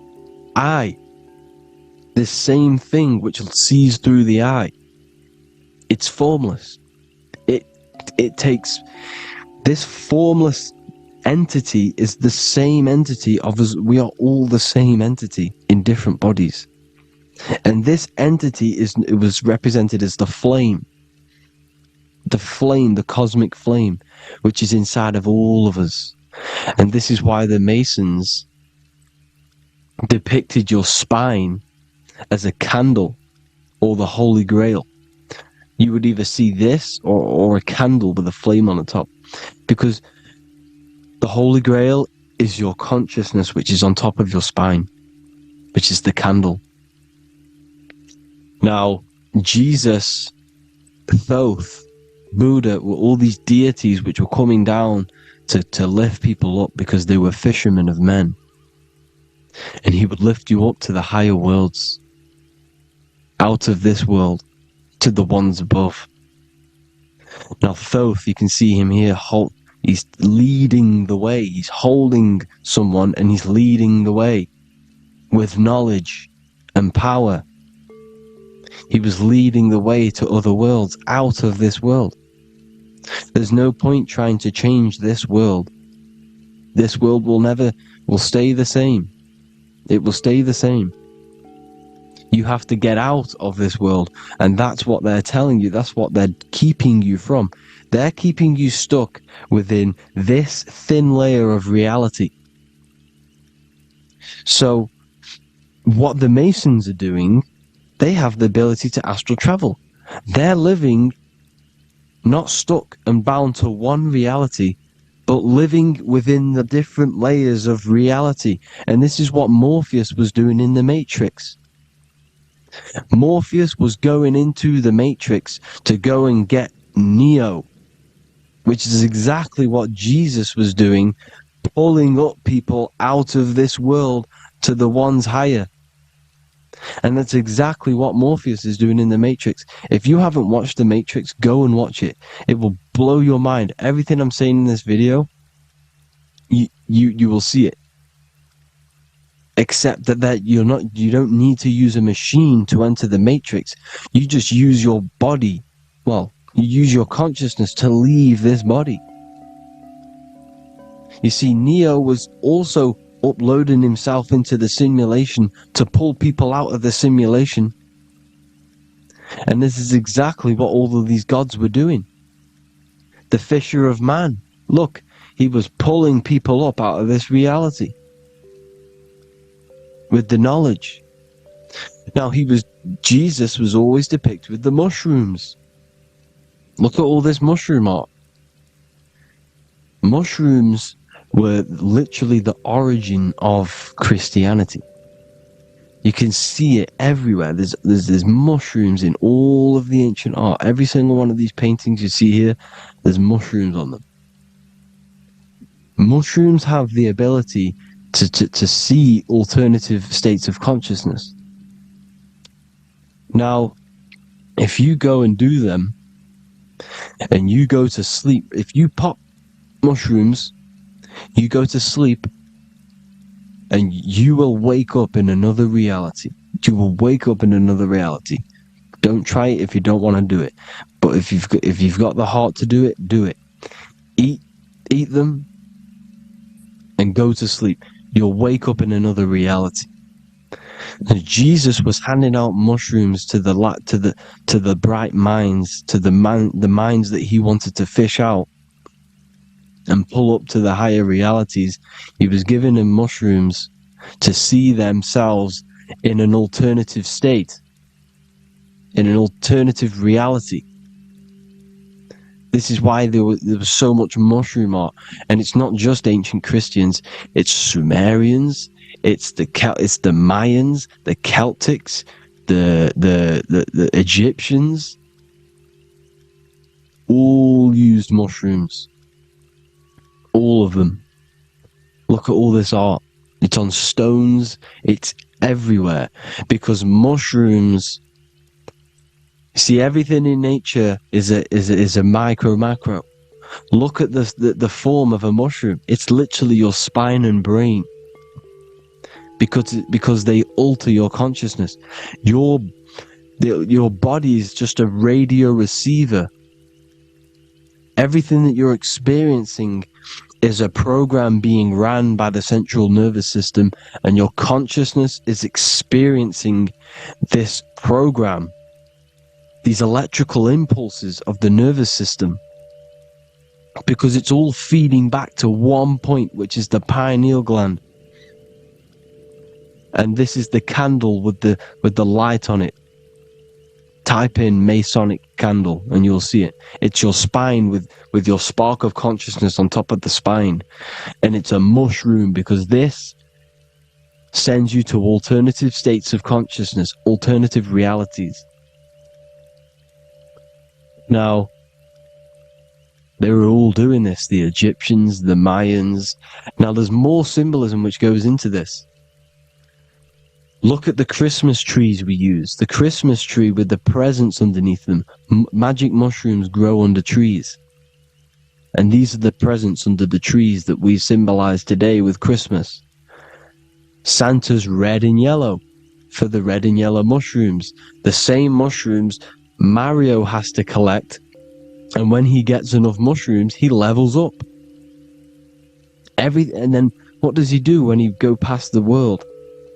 I. This same thing which sees through the eye. It's formless. It takes this formless entity is the same entity of us. We are all the same entity in different bodies. And this entity was represented as the flame. The flame, the cosmic flame, which is inside of all of us. And this is why the Masons depicted your spine as a candle or the Holy Grail. you would either see this or a candle with a flame on the top. Because the Holy Grail is your consciousness, which is on top of your spine, which is the candle. Now, Jesus, Thoth, Buddha were all these deities which were coming down to lift people up because they were fishermen of men. And he would lift you up to the higher worlds, out of this world, to the ones above. Now Thoth, you can see him here, he's leading the way. He's holding someone and he's leading the way with knowledge and power. He was leading the way to other worlds, out of this world. There's no point trying to change this world. This world will stay the same. It will stay the same. You have to get out of this world, and that's what they're telling you. That's what they're keeping you from. They're keeping you stuck within this thin layer of reality. So, what the Masons are doing, they have the ability to astral travel. They're living not stuck and bound to one reality, but living within the different layers of reality. And this is what Morpheus was doing in the Matrix. Morpheus was going into the Matrix to go and get Neo, which is exactly what Jesus was doing, pulling up people out of this world to the ones higher. And that's exactly what Morpheus is doing in the Matrix. If you haven't watched the Matrix, go and watch it. It will blow your mind. Everything I'm saying in this video, you will see it. Except that you don't need to use a machine to enter the Matrix. You just use your body. Well, you use your consciousness to leave this body. You see, Neo was also uploading himself into the simulation to pull people out of the simulation. And this is exactly what all of these gods were doing. The fisher of man. Look, he was pulling people up out of this reality with the knowledge. Now Jesus was always depicted with the mushrooms. Look at all this mushroom art. Mushrooms were literally the origin of Christianity. You can see it everywhere. There's mushrooms in all of the ancient art. Every single one of these paintings you see here, there's mushrooms on them. Mushrooms have the ability to see alternative states of consciousness. Now, if you go and do them, and you go to sleep, if you pop mushrooms, you go to sleep, and you will wake up in another reality. You will wake up in another reality. Don't try it if you don't want to do it. But if you've got the heart to do it, do it. Eat them, and go to sleep. You'll wake up in another reality. And Jesus was handing out mushrooms to the bright minds, to the minds that he wanted to fish out and pull up to the higher realities. He was giving them mushrooms to see themselves in an alternative state, in an alternative reality. This is why there was so much mushroom art. And it's not just ancient Christians, it's Sumerians, it's the Mayans, the Celtics, the Egyptians, all used mushrooms. All of them. Look at all this art. It's on stones. It's everywhere. Because mushrooms, see, everything in nature is a macro. Look at the form of a mushroom. It's literally your spine and brain. Because they alter your consciousness. Your body is just a radio receiver. Everything that you're experiencing is a program being ran by the central nervous system, and your consciousness is experiencing this program, these electrical impulses of the nervous system, because it's all feeding back to one point, which is the pineal gland. And this is the candle with the light on it. Type in Masonic candle and you'll see it. It's your spine with your spark of consciousness on top of the spine. And it's a mushroom because this sends you to alternative states of consciousness, alternative realities. Now, they were all doing this, the Egyptians, the Mayans. Now, there's more symbolism which goes into this. Look at the Christmas trees we use. The Christmas tree with the presents underneath them. Magic mushrooms grow under trees. And these are the presents under the trees that we symbolize today with Christmas. Santa's red and yellow for the red and yellow mushrooms. The same mushrooms Mario has to collect. And when he gets enough mushrooms, he levels up. And then what does he do when he go past the world?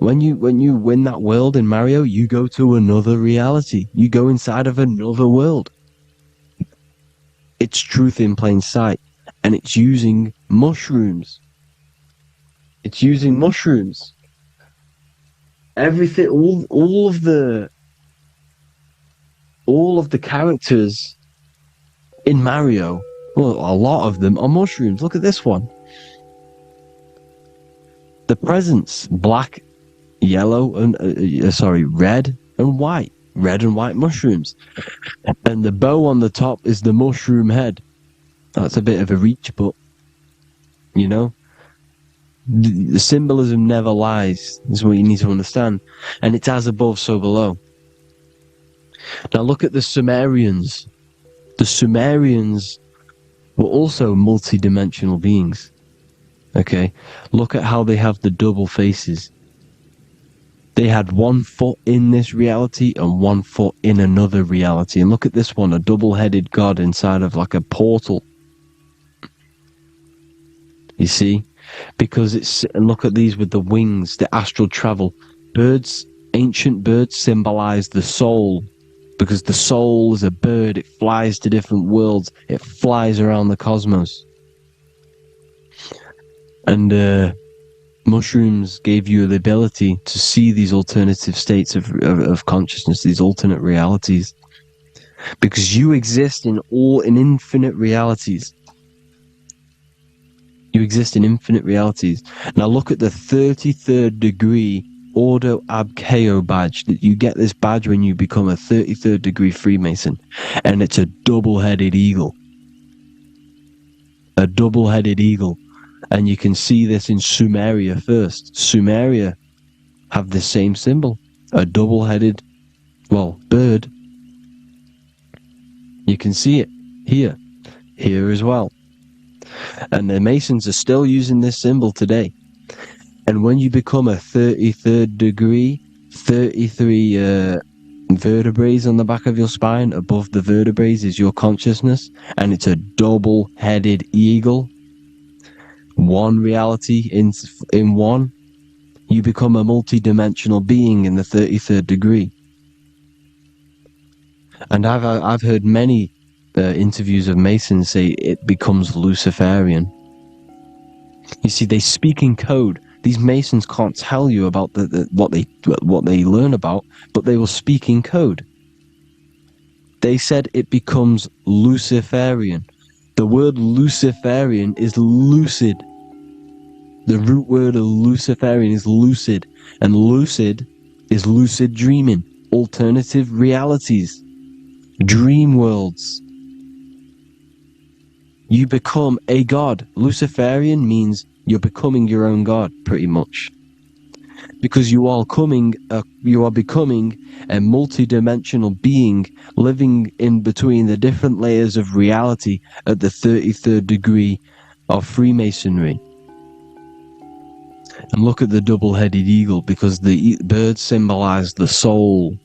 When you win that world in Mario, you go to another reality. You go inside of another world. It's truth in plain sight. And it's using mushrooms. It's using mushrooms. Everything, all of the characters in Mario, well, a lot of them are mushrooms. Look at this one. The presents, black, yellow, and red and white. Red and white mushrooms. And the bow on the top is the mushroom head. That's a bit of a reach, but, you know, the symbolism never lies. This is what you need to understand. And it's as above, so below. Now look at the Sumerians. The Sumerians were also multi-dimensional beings. Okay, look at how they have the double faces. They had 1 foot in this reality and 1 foot in another reality. And look at this one, a double-headed god inside of like a portal. You see? Because it's, and look at these with the wings, the astral travel. Birds, ancient birds symbolize the soul. Because the soul is a bird, it flies to different worlds. It flies around the cosmos. And mushrooms gave you the ability to see these alternative states of consciousness, these alternate realities. Because you exist in infinite realities. You exist in infinite realities. Now look at the 33rd degree Ordo Ab Chao badge. That you get this badge when you become a 33rd degree Freemason. And it's a double-headed eagle. A double-headed eagle. And you can see this in Sumeria first. Sumeria have the same symbol. A double-headed, bird. You can see it here. Here as well. And the Masons are still using this symbol today. And when you become a 33rd degree, 33 vertebrae on the back of your spine, above the vertebrae is your consciousness, and it's a double-headed eagle. One reality in one, you become a multi-dimensional being in the 33rd degree. And I've heard many interviews of Masons say it becomes Luciferian. You see, they speak in code. These Masons can't tell you about what they learn about, but they will speak in code. They said it becomes Luciferian. The word Luciferian is lucid. The root word of Luciferian is lucid, and lucid is lucid dreaming, alternative realities, dream worlds. You become a god. Luciferian means you're becoming your own god, pretty much. Because you are becoming a multi-dimensional being living in between the different layers of reality at the 33rd degree of Freemasonry. And look at the double-headed eagle, because the birds symbolize the soul.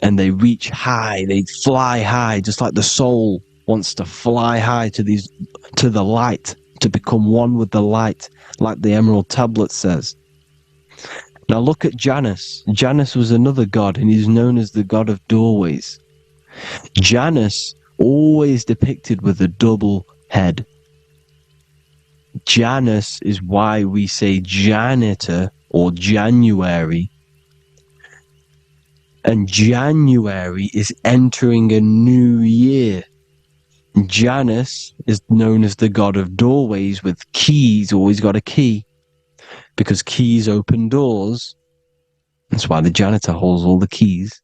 And they reach high, they fly high, just like the soul wants to fly high to the light, to become one with the light, like the Emerald Tablet says. Now look at Janus. Janus was another god, and he's known as the god of doorways. Janus always depicted with a double head. Janus is why we say janitor or January. And January is entering a new year. Janus is known as the god of doorways with keys, always got a key. Because keys open doors. That's why the janitor holds all the keys.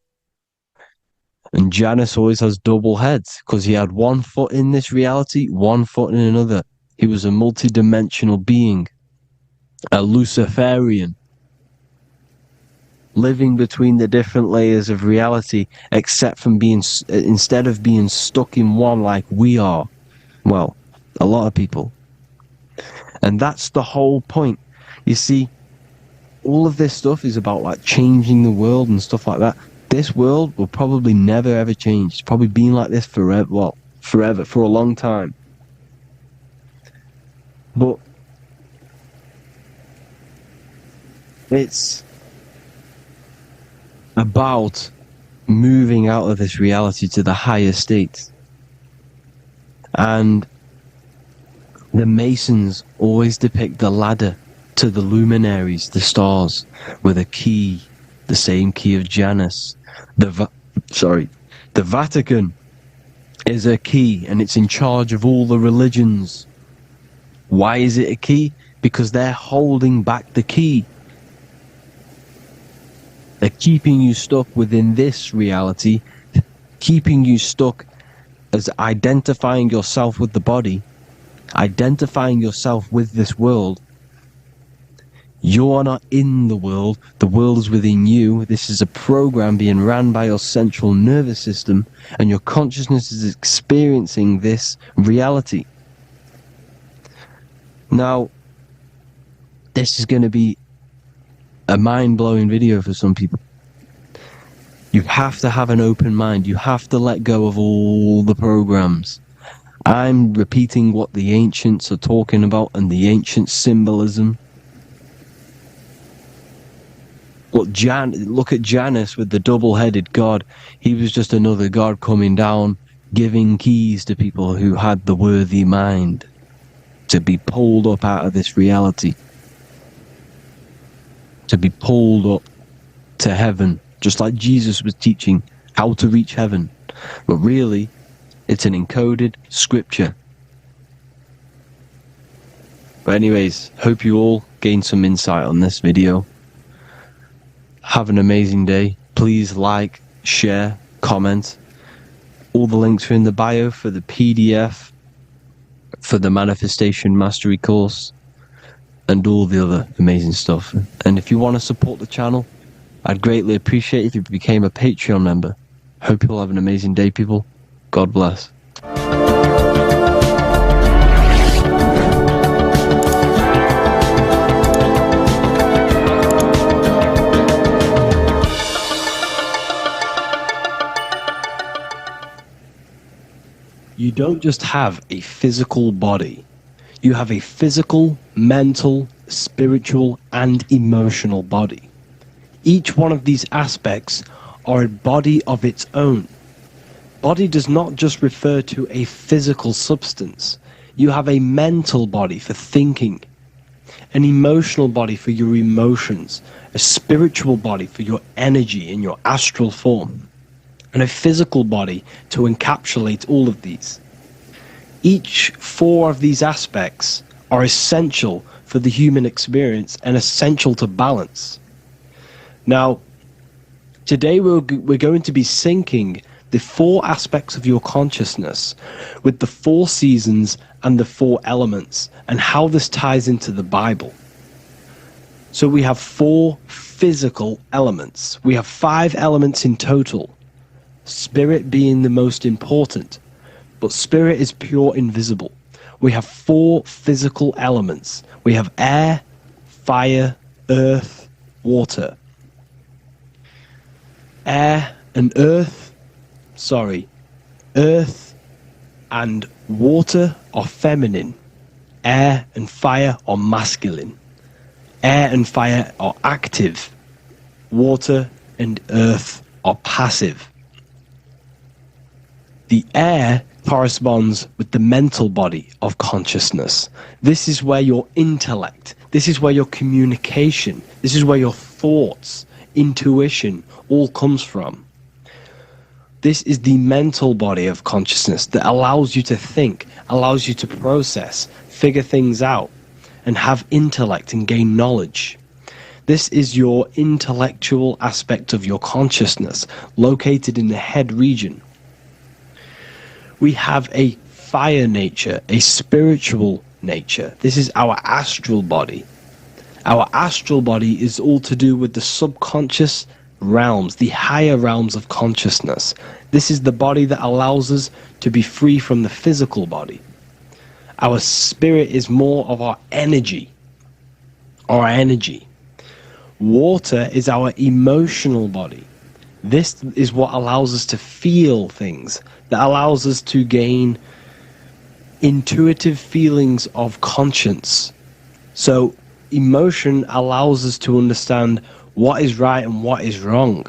And Janus always has double heads, because he had one foot in this reality, one foot in another. He was a multi-dimensional being. A Luciferian. Living between the different layers of reality, except from instead of being stuck in one like we are. Well, a lot of people. And that's the whole point. You see, all of this stuff is about like changing the world and stuff like that. This world will probably never ever change. It's probably been like this forever. Well, forever, for a long time. But it's about moving out of this reality to the higher states. And the Masons always depict the ladder to the luminaries, the stars, with a key, the same key of Janus. The Vatican is a key, and it's in charge of all the religions. Why is it a key? Because they're holding back the key. They're keeping you stuck within this reality, keeping you stuck as identifying yourself with the body, identifying yourself with this world. You are not in the world is within you. This is a program being ran by your central nervous system, and your consciousness is experiencing this reality. Now, this is going to be a mind-blowing video for some people. You have to have an open mind. You have to let go of all the programs. I'm repeating what the ancients are talking about and the ancient symbolism. Look at Janus with the double-headed god. He was just another god coming down, giving keys to people who had the worthy mind to be pulled up out of this reality, to be pulled up to heaven, just like Jesus was teaching how to reach heaven. But really, it's an encoded scripture. But anyways, hope you all gained some insight on this video. Have an amazing day. Please like, share, comment. All the links are in the bio for the PDF, for the Manifestation Mastery course, and all the other amazing stuff. And if you want to support the channel, I'd greatly appreciate if you became a Patreon member. Hope you'll have an amazing day, people. God bless. You don't just have a physical body. You have a physical, mental, spiritual, and emotional body. Each one of these aspects are a body of its own. Body does not just refer to a physical substance. You have a mental body for thinking, an emotional body for your emotions, a spiritual body for your energy in your astral form, and a physical body to encapsulate all of these. Each four of these aspects are essential for the human experience and essential to balance. Now, today we're going to be syncing the four aspects of your consciousness with the four seasons and the four elements, and how this ties into the Bible. So we have four physical elements. We have 5 elements in total, spirit being the most important, but spirit is pure invisible. We have 4 physical elements. We have air, fire, earth, water. Earth and water are feminine. Air and fire are masculine. Air and fire are active. Water and earth are passive. The air corresponds with the mental body of consciousness. This is where your intellect, this is where your communication, this is where your thoughts intuition all comes from. This is the mental body of consciousness that allows you to think, allows you to process, figure things out, and have intellect and gain knowledge. This is your intellectual aspect of your consciousness, located in the head region. We have a fire nature, a spiritual nature. This is our astral body. Our astral body is all to do with the subconscious realms, the higher realms of consciousness. This is the body that allows us to be free from the physical body. Our spirit is more of our energy. Water is our emotional body. This is what allows us to feel things, that allows us to gain intuitive feelings of conscience. So emotion allows us to understand what is right and what is wrong.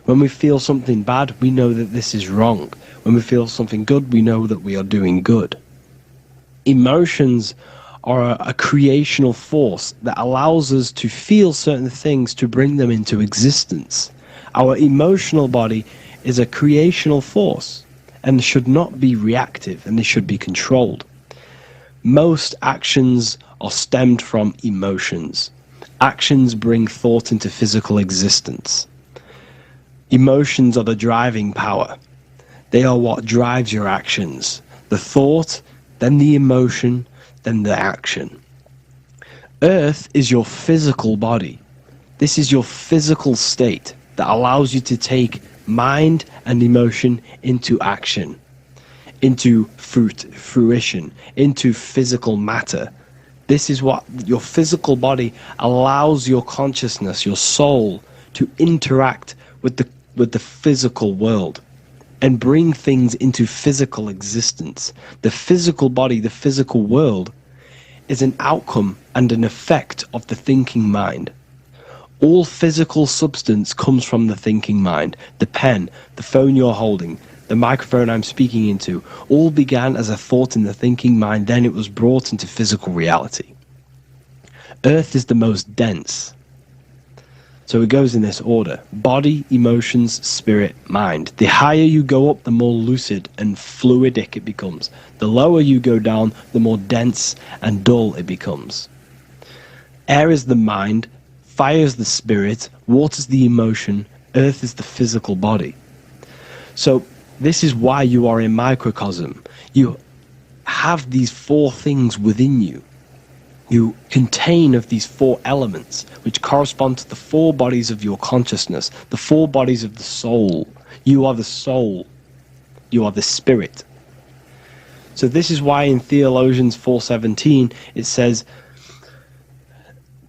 When we feel something bad, we know that this is wrong. When we feel something good, we know that we are doing good. Emotions are a creational force that allows us to feel certain things to bring them into existence. Our emotional body is a creational force and should not be reactive, and they should be controlled. Most actions are stemmed from emotions. Actions bring thought into physical existence. Emotions are the driving power. They are what drives your actions. The thought, then the emotion, then the action. Earth is your physical body. This is your physical state that allows you to take mind and emotion into action, into fruition, into physical matter. This is what your physical body allows your consciousness, your soul, to interact with the physical world and bring things into physical existence. The physical body, the physical world, is an outcome and an effect of the thinking mind. All physical substance comes from the thinking mind. The pen, the phone you're holding, the microphone I'm speaking into, all began as a thought in the thinking mind, then it was brought into physical reality. Earth is the most dense. So it goes in this order: body, emotions, spirit, mind. The higher you go up, the more lucid and fluidic it becomes. The lower you go down, the more dense and dull it becomes. Air is the mind, fire is the spirit, water is the emotion, earth is the physical body. So this is why you are a microcosm. You have these four things within you. You contain of these four elements, which correspond to the four bodies of your consciousness, the four bodies of the soul. You are the soul. You are the spirit. So this is why in Theologians 4:17 it says,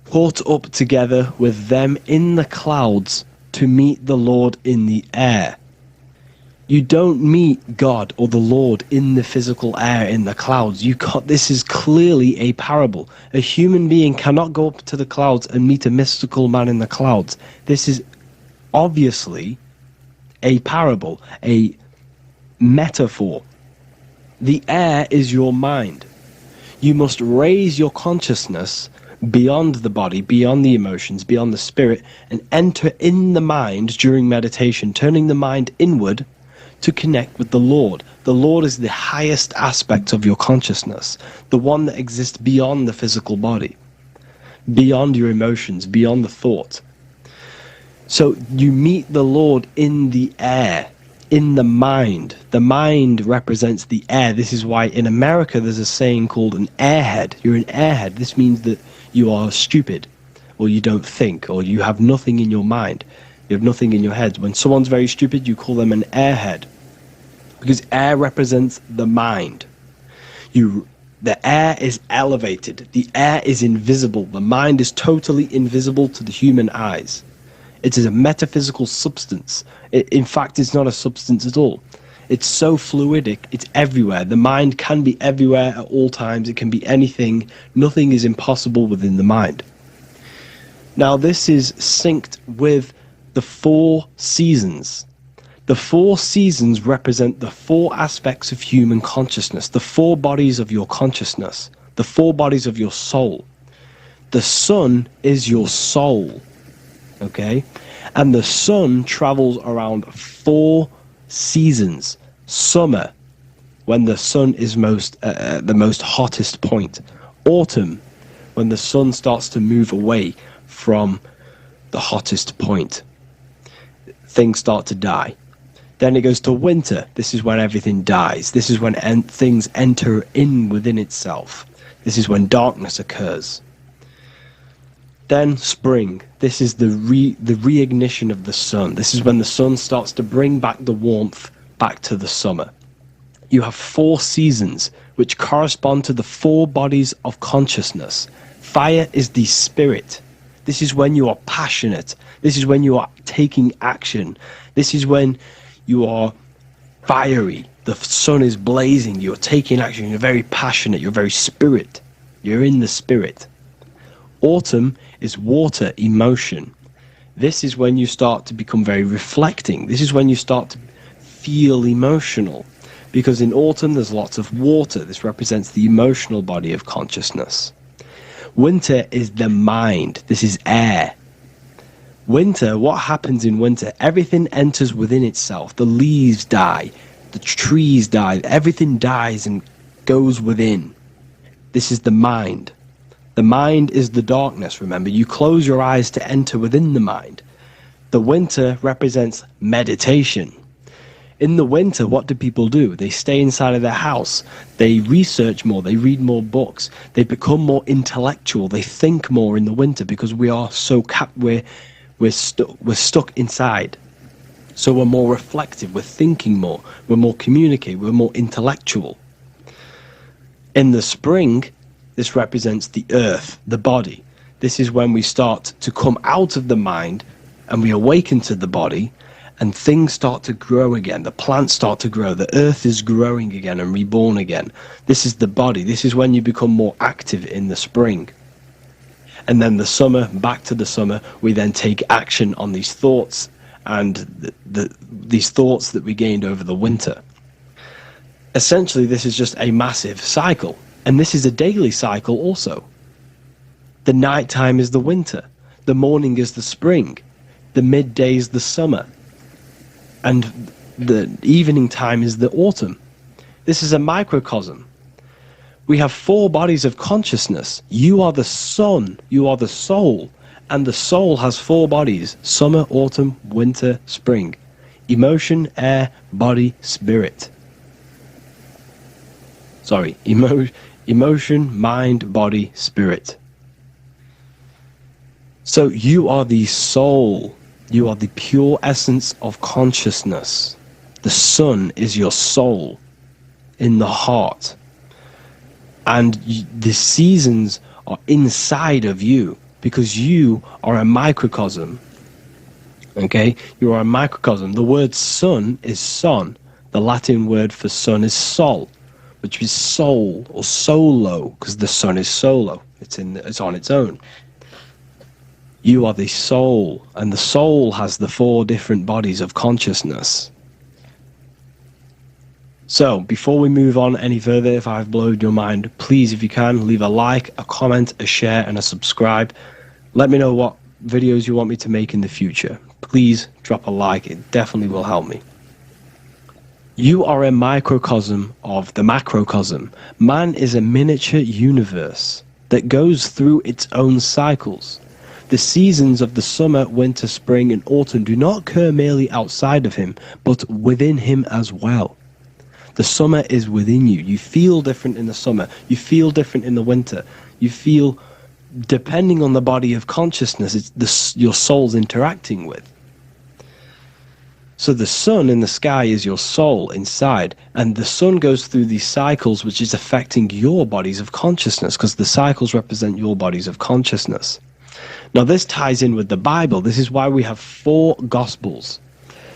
"Caught up together with them in the clouds to meet the Lord in the air." You don't meet God or the Lord in the physical air, in the clouds. This is clearly a parable. A human being cannot go up to the clouds and meet a mystical man in the clouds. This is obviously a parable, a metaphor. The air is your mind. You must raise your consciousness beyond the body, beyond the emotions, beyond the spirit, and enter in the mind during meditation, turning the mind inward to connect with the Lord. The Lord is the highest aspect of your consciousness, the one that exists beyond the physical body, beyond your emotions, beyond the thought. So you meet the Lord in the air, in the mind. The mind represents the air. This is why in America there's a saying called an airhead. You're an airhead. This means that you are stupid, or you don't think, or you have nothing in your mind. You have nothing in your head. When someone's very stupid, you call them an airhead, because air represents the mind. The air is elevated. The air is invisible. The mind is totally invisible to the human eyes. It is a metaphysical substance. In fact, it's not a substance at all. It's so fluidic. It's everywhere. The mind can be everywhere at all times. It can be anything. Nothing is impossible within the mind. Now, this is synced with the 4 seasons. The 4 seasons represent the 4 aspects of human consciousness, the 4 bodies of your consciousness, the 4 bodies of your soul. The sun is your soul. Okay? And the sun travels around 4 seasons. Summer, when the sun is the most hottest point. Autumn, when the sun starts to move away from the hottest point. Things start to die. Then it goes to winter. This is when everything dies. This is when things enter in within itself. This is when darkness occurs. Then spring. This is the reignition of the sun. This is when the sun starts to bring back the warmth back to the summer. You have 4 seasons which correspond to the 4 bodies of consciousness. Fire is the spirit. This is when you are passionate. This is when you are taking action. This is when you are fiery. The sun is blazing. You're taking action. You're very passionate. You're very spirit. You're in the spirit. Autumn is water, emotion. This is when you start to become very reflecting. This is when you start to feel emotional. Because in autumn there's lots of water. This represents the emotional body of consciousness. Winter is the mind. This is air. Winter, what happens in winter? Everything enters within itself. The leaves die. The trees die. Everything dies and goes within. This is the mind. The mind is the darkness, remember. You close your eyes to enter within the mind. The winter represents meditation. In the winter, what do people do? They stay inside of their house. They research more. They read more books. They become more intellectual. They think more in the winter because we are so we're stuck inside. So we're more reflective. We're thinking more. We're more communicative. We're more intellectual. In the spring, this represents the earth, the body. This is when we start to come out of the mind and we awaken to the body. And things start to grow again. The plants start to grow. The earth is growing again and reborn again. This is the body. This is when you become more active in the spring. And then the summer, back to the summer, we then take action on these thoughts and these thoughts that we gained over the winter. Essentially, this is just a massive cycle. And this is a daily cycle also. The night time is the winter. The morning is the spring. The midday is the summer. And the evening time is the autumn. This is a microcosm. We have 4 bodies of consciousness. You are the sun, you are the soul, and the soul has 4 bodies: summer, autumn, winter, spring. Emotion, air, body, spirit. Sorry, emotion, mind, body, spirit. So you are the soul. You are the pure essence of consciousness. The sun is your soul in the heart. And the seasons are inside of you because you are a microcosm. Okay? You are a microcosm. The word sun is son. The Latin word for sun is sol, which is soul or solo, because the sun is solo. It's on its own. You are the soul, and the soul has the 4 different bodies of consciousness. So, before we move on any further, if I've blown your mind, please, if you can, leave a like, a comment, a share, and a subscribe. Let me know what videos you want me to make in the future. Please drop a like, it definitely will help me. You are a microcosm of the macrocosm. Man is a miniature universe that goes through its own cycles. The seasons of the summer, winter, spring, and autumn do not occur merely outside of him, but within him as well. The summer is within you. You feel different in the summer. You feel different in the winter. You feel, depending on the body of consciousness, it's your soul's interacting with. So the sun in the sky is your soul inside, and the sun goes through these cycles which is affecting your bodies of consciousness, because the cycles represent your bodies of consciousness. Now this ties in with the Bible. This is why we have 4 Gospels.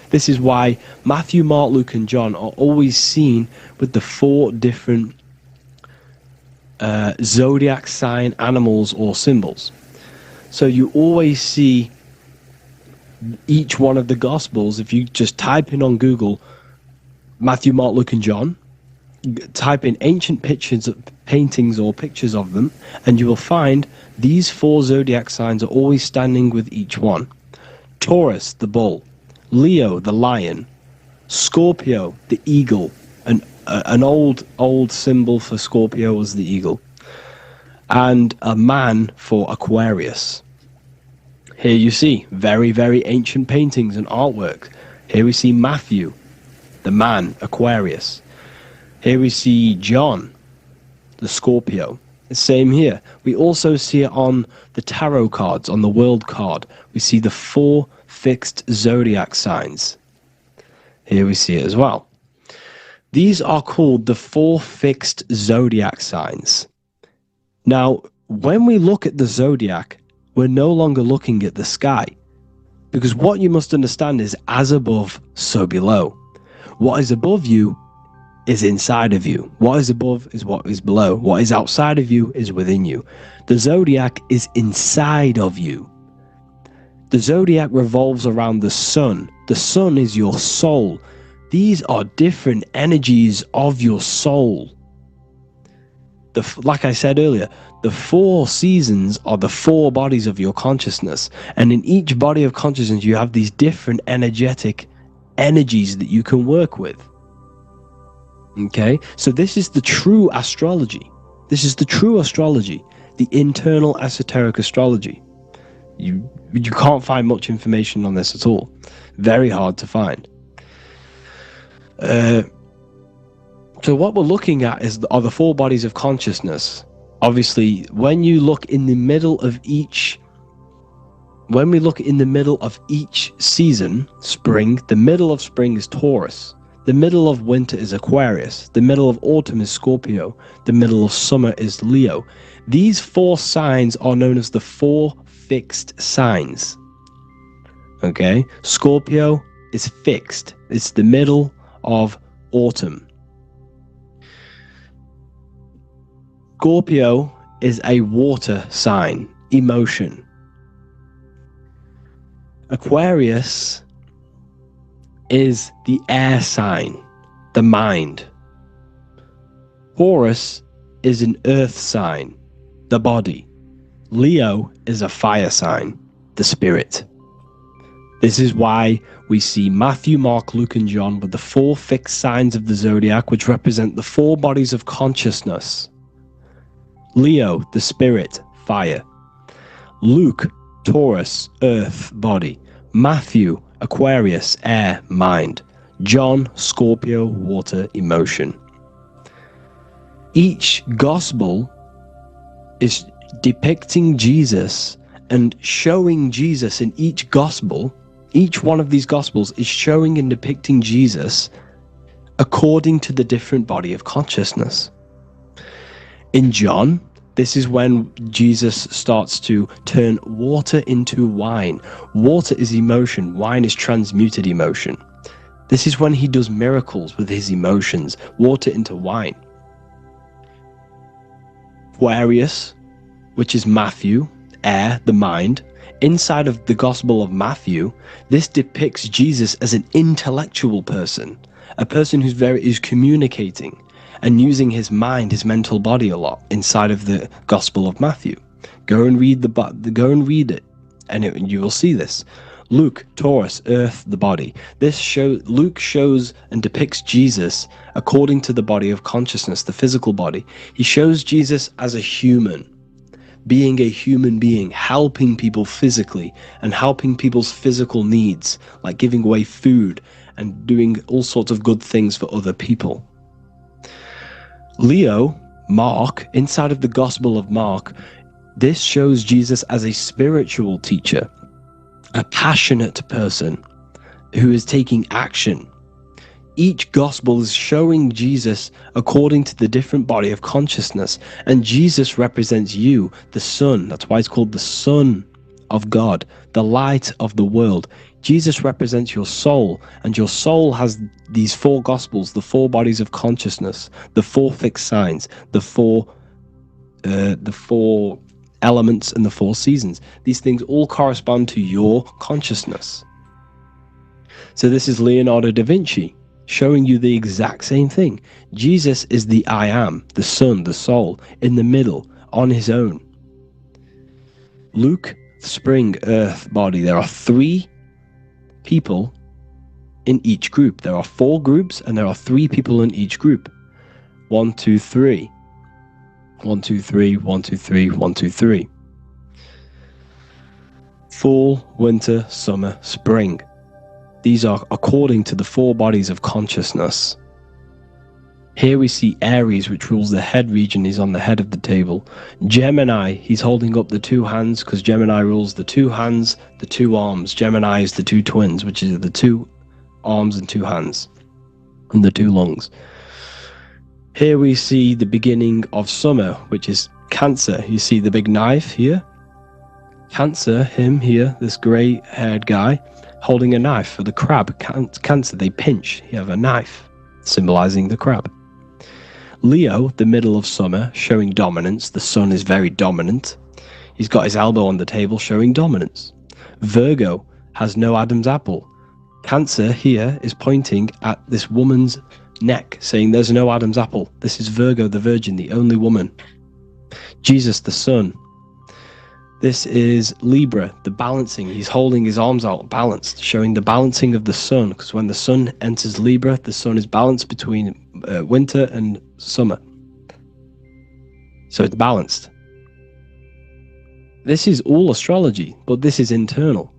This is why Matthew, Mark, Luke, and John are always seen with the 4 different zodiac sign animals or symbols. So you always see each one of the Gospels. If you just type in on Google Matthew, Mark, Luke, and John, type in ancient pictures, paintings or pictures of them, and you will find these 4 zodiac signs are always standing with each one. Taurus, the bull. Leo, the lion. Scorpio, the eagle. An old symbol for Scorpio was the eagle. And a man for Aquarius. Here you see very, very ancient paintings and artwork. Here we see Matthew, the man, Aquarius. Here we see John, the Scorpio. The same here. We also see it on the tarot cards, on the world card. We see the 4 fixed zodiac signs. Here we see it as well. These are called the 4 fixed zodiac signs. Now, when we look at the zodiac, we're no longer looking at the sky. Because what you must understand is, as above, so below. What is above you is inside of you. What is above is what is below. What is outside of you is within you. The zodiac is inside of you. The zodiac revolves around the sun. The sun is your soul. These are different energies of your soul. Like I said earlier, the 4 seasons are the 4 bodies of your consciousness. And in each body of consciousness, you have these different energetic energies that you can work with. Okay, so this is the true astrology. This is the true astrology, the internal esoteric astrology. You can't find much information on this at all. Very hard to find. So what we're looking at are the 4 bodies of consciousness. Obviously, when you look in the middle of each, when we look in the middle of each season, spring, the middle of spring is Taurus. The middle of winter is Aquarius. The middle of autumn is Scorpio. The middle of summer is Leo. These 4 signs are known as the 4 fixed signs. Okay? Scorpio is fixed. It's the middle of autumn. Scorpio is a water sign, emotion. Aquarius is the air sign, the mind. Taurus is an earth sign, the body. Leo is a fire sign, the spirit. This is why we see Matthew, Mark, Luke, and John with the 4 fixed signs of the zodiac, which represent the 4 bodies of consciousness. Leo, the spirit, fire. Luke, Taurus, earth, body. Matthew, Aquarius, air, mind. John, Scorpio, water, emotion. Each gospel is depicting Jesus and showing Jesus in each gospel. Each one of these gospels is showing and depicting Jesus according to the different body of consciousness. In John, this is when Jesus starts to turn water into wine. Water is emotion. Wine is transmuted emotion. This is when he does miracles with his emotions. Water into wine. Aquarius, which is Matthew, air, the mind. Inside of the Gospel of Matthew, this depicts Jesus as an intellectual person. A person who's communicating and using his mind, his mental body a lot inside of the Gospel of Matthew. Go and read it, and you will see this. Luke, Taurus, earth, the body. Luke shows and depicts Jesus according to the body of consciousness, the physical body. He shows Jesus as a human, being a human being, helping people physically and helping people's physical needs, like giving away food and doing all sorts of good things for other people. Leo, Mark, inside of the Gospel of Mark, this shows Jesus as a spiritual teacher, a passionate person who is taking action. Each gospel is showing Jesus according to the different body of consciousness, and Jesus represents you, the sun. That's why it's called the Son of God, the light of the world. Jesus represents your soul, and your soul has these 4 gospels, the 4 bodies of consciousness, the 4 fixed signs, the four elements, and the 4 seasons. These things all correspond to your consciousness. So this is Leonardo da Vinci showing you the exact same thing. Jesus is the I am, the sun, the soul, in the middle, on his own. Luke, spring, earth, body. There are 3 people in each group. There are 4 groups and there are 3 people in each group. 1, 2, 3. 1, 2, 3, 1, 2, 3, 1, 2, 3. Fall, winter, summer, spring. These are according to the 4 bodies of consciousness. Here we see Aries, which rules the head region. He's on the head of the table. Gemini, he's holding up the 2 hands because Gemini rules the 2 hands, the 2 arms. Gemini is the 2 twins, which is the 2 arms and 2 hands, and the 2 lungs. Here we see the beginning of summer, which is Cancer. You see the big knife here? Cancer, him here, this grey-haired guy, holding a knife for the crab. Cancer, they pinch. You have a knife, symbolizing the crab. Leo, the middle of summer, showing dominance. The sun is very dominant. He's got his elbow on the table, showing dominance. Virgo has no Adam's apple. Cancer here is pointing at this woman's neck, saying there's no Adam's apple. This is Virgo, the virgin, the only woman. Jesus, the sun. This is Libra, the balancing. He's holding his arms out balanced, showing the balancing of the sun, because when the sun enters Libra, the sun is balanced between winter and summer. So it's balanced. This is all astrology, but this is internal.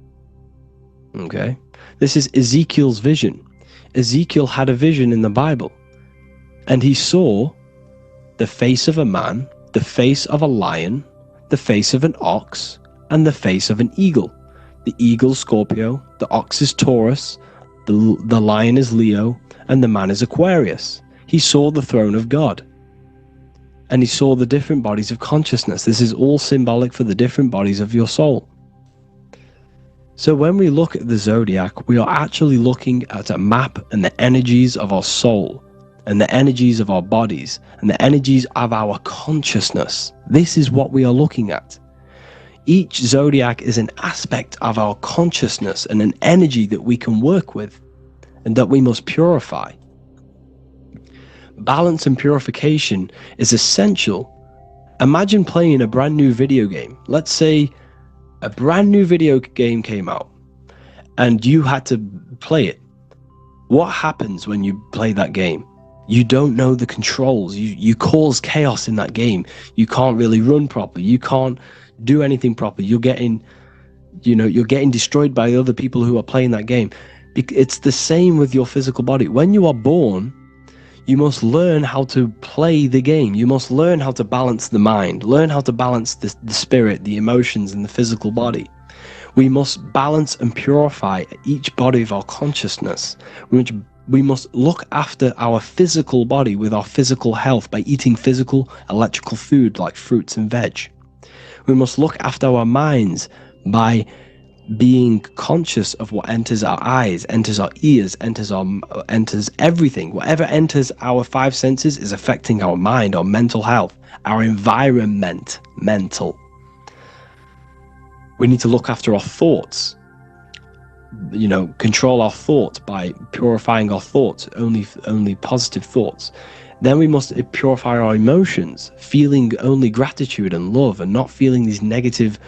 Okay? This is Ezekiel's vision. Ezekiel had a vision in the Bible, and he saw the face of a man, the face of a lion, the face of an ox, and the face of an eagle. The eagle, Scorpio, the ox is Taurus, the lion is Leo, and the man is Aquarius. He saw the throne of God, and he saw the different bodies of consciousness. This is all symbolic for the different bodies of your soul. So when we look at the zodiac, we are actually looking at a map and the energies of our soul, and the energies of our bodies, and the energies of our consciousness. This is what we are looking at. Each zodiac is an aspect of our consciousness and an energy that we can work with and that we must purify. Balance and purification is essential. Imagine playing a brand new video game. Let's say a brand new video game came out and you had to play it. What happens when you play that game? You don't know the controls. You cause chaos in that game. You can't really run properly. You can't do anything properly. You're getting destroyed by other people who are playing that game. It's the same with your physical body. When you are born, you must learn how to play the game. You must learn how to balance the mind, learn how to balance the spirit, the emotions, and the physical body. We must balance and purify each body of our consciousness, which we must look after our physical body with our physical health by eating physical, electrical food like fruits and veg. We must look after our minds by being conscious of what enters our eyes, enters our ears, enters everything. Whatever enters our 5 senses is affecting our mind, our mental health, our environment, mental. We need to look after our thoughts. Control our thoughts by purifying our thoughts, only positive thoughts. Then we must purify our emotions, feeling only gratitude and love and not feeling these negative,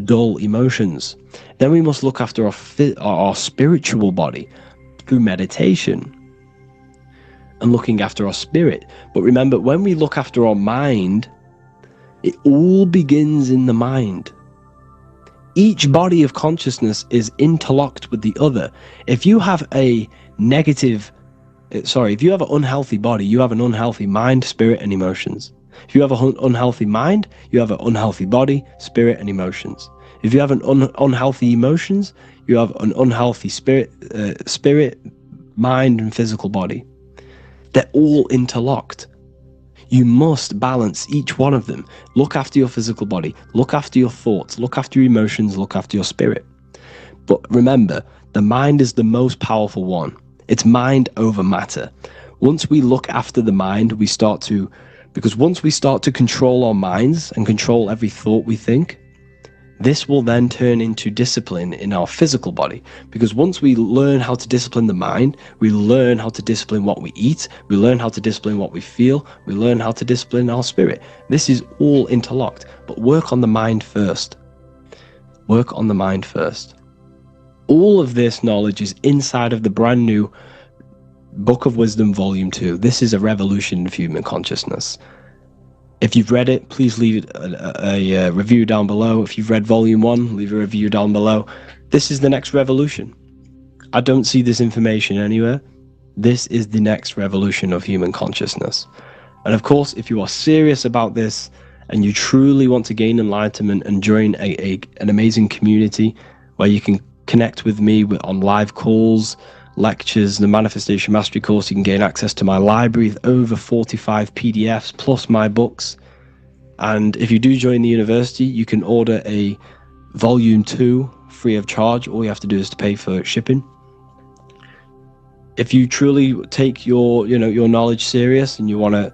dull emotions. Then we must look after our spiritual body through meditation and looking after our spirit. But remember, when we look after our mind, it all begins in the mind. Each body of consciousness is interlocked with the other. If you have an unhealthy body, you have an unhealthy mind, spirit, and emotions. If you have an unhealthy mind, you have an unhealthy body, spirit, and emotions. If you have an unhealthy emotions, you have an unhealthy spirit, mind, and physical body. They're all interlocked. You must balance each one of them. Look after your physical body, look after your thoughts, look after your emotions, look after your spirit. But remember, the mind is the most powerful one. It's mind over matter. Once we look after the mind, once we start to control our minds and control every thought we think, this will then turn into discipline in our physical body. Because once we learn how to discipline the mind, we learn how to discipline what we eat, we learn how to discipline what we feel, we learn how to discipline our spirit. This is all interlocked, but work on the mind first. Work on the mind first. All of this knowledge is inside of the brand new Book of Wisdom Volume 2. This is a revolution of human consciousness. If you've read it, please leave a review down below. If you've read Volume 1, leave a review down below. This is the next revolution. I don't see this information anywhere. This is the next revolution of human consciousness. And of course, if you are serious about this and you truly want to gain enlightenment and join an amazing community where you can connect with me on live calls, lectures, the Manifestation Mastery course, you can gain access to my library with over 45 PDFs plus my books. And if you do join the university, you can order a Volume 2 free of charge. All you have to do is to pay for shipping. If you truly take your knowledge serious and you want to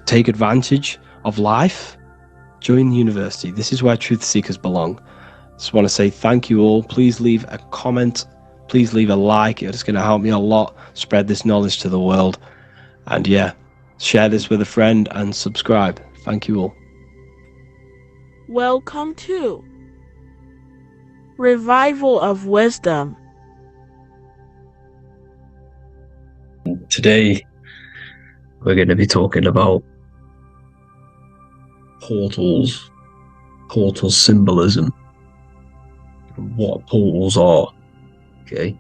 take advantage of life, join the university. This is where truth seekers belong. Just want to say thank you all. Please leave a comment. Please leave a like. It's going to help me a lot spread this knowledge to the world. And yeah, share this with a friend and subscribe. Thank you all. Welcome to Revival of Wisdom. Today, we're going to be talking about portals, portal symbolism, what portals are, okay,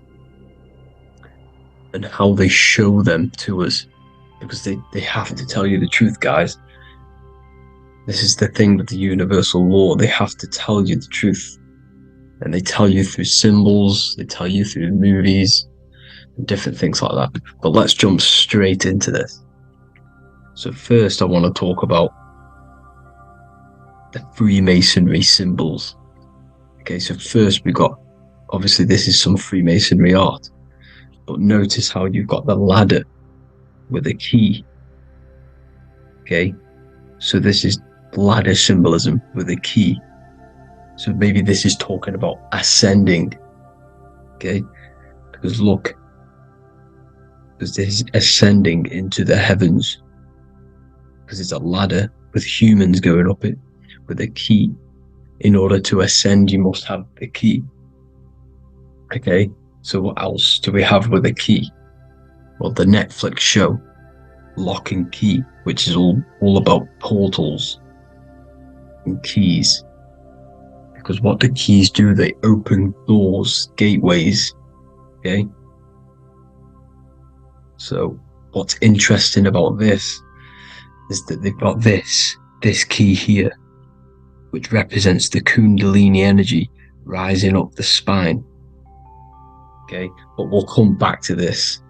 and how they show them to us, because they have to tell you the truth, guys. This is the thing with the universal law. They have to tell you the truth, and they tell you through symbols, they tell you through movies, different things like that. But let's jump straight into this. So first I want to talk about the Freemasonry symbols. Okay, so first we got, obviously this is some Freemasonry art, but notice how you've got the ladder with a key. Okay, so this is ladder symbolism with a key. So maybe this is talking about ascending. Okay, because look, because this is ascending into the heavens, because it's a ladder with humans going up it with a key. In order to ascend, you must have the key. Okay, so what else do we have with a key? Well, the Netflix show Lock and Key, which is all about portals and keys, because what the keys do, they open doors, gateways. Okay, so what's interesting about this is that they've got this key here, which represents the Kundalini energy rising up the spine. Okay, but we'll come back to this.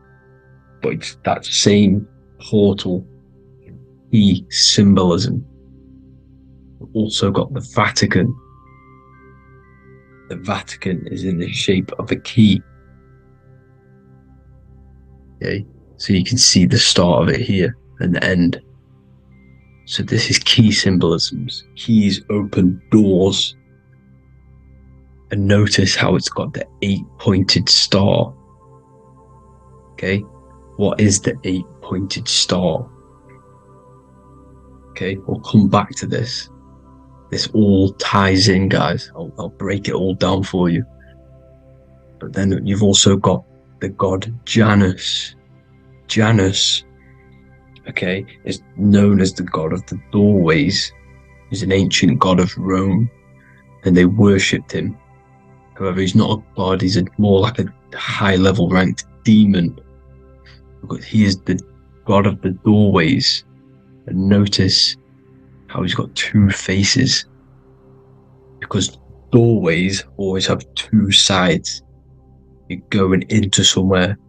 But it's that same portal key symbolism. We've also got the Vatican. The Vatican is in the shape of a key. Okay, so you can see the start of it here and the end. So this is key symbolisms. Keys open doors. And notice how it's got the 8-pointed star. Okay, what is the 8-pointed star? Okay, we'll come back to this. This all ties in, guys. I'll break it all down for you. But then you've also got the god Janus. Janus, okay, is known as the god of the doorways. He's an ancient god of Rome, and they worshipped him. However, he's not a god, he's more like a high-level ranked demon. Because he is the god of the doorways. And notice how he's got two faces. Because doorways always have two sides. You're going into somewhere,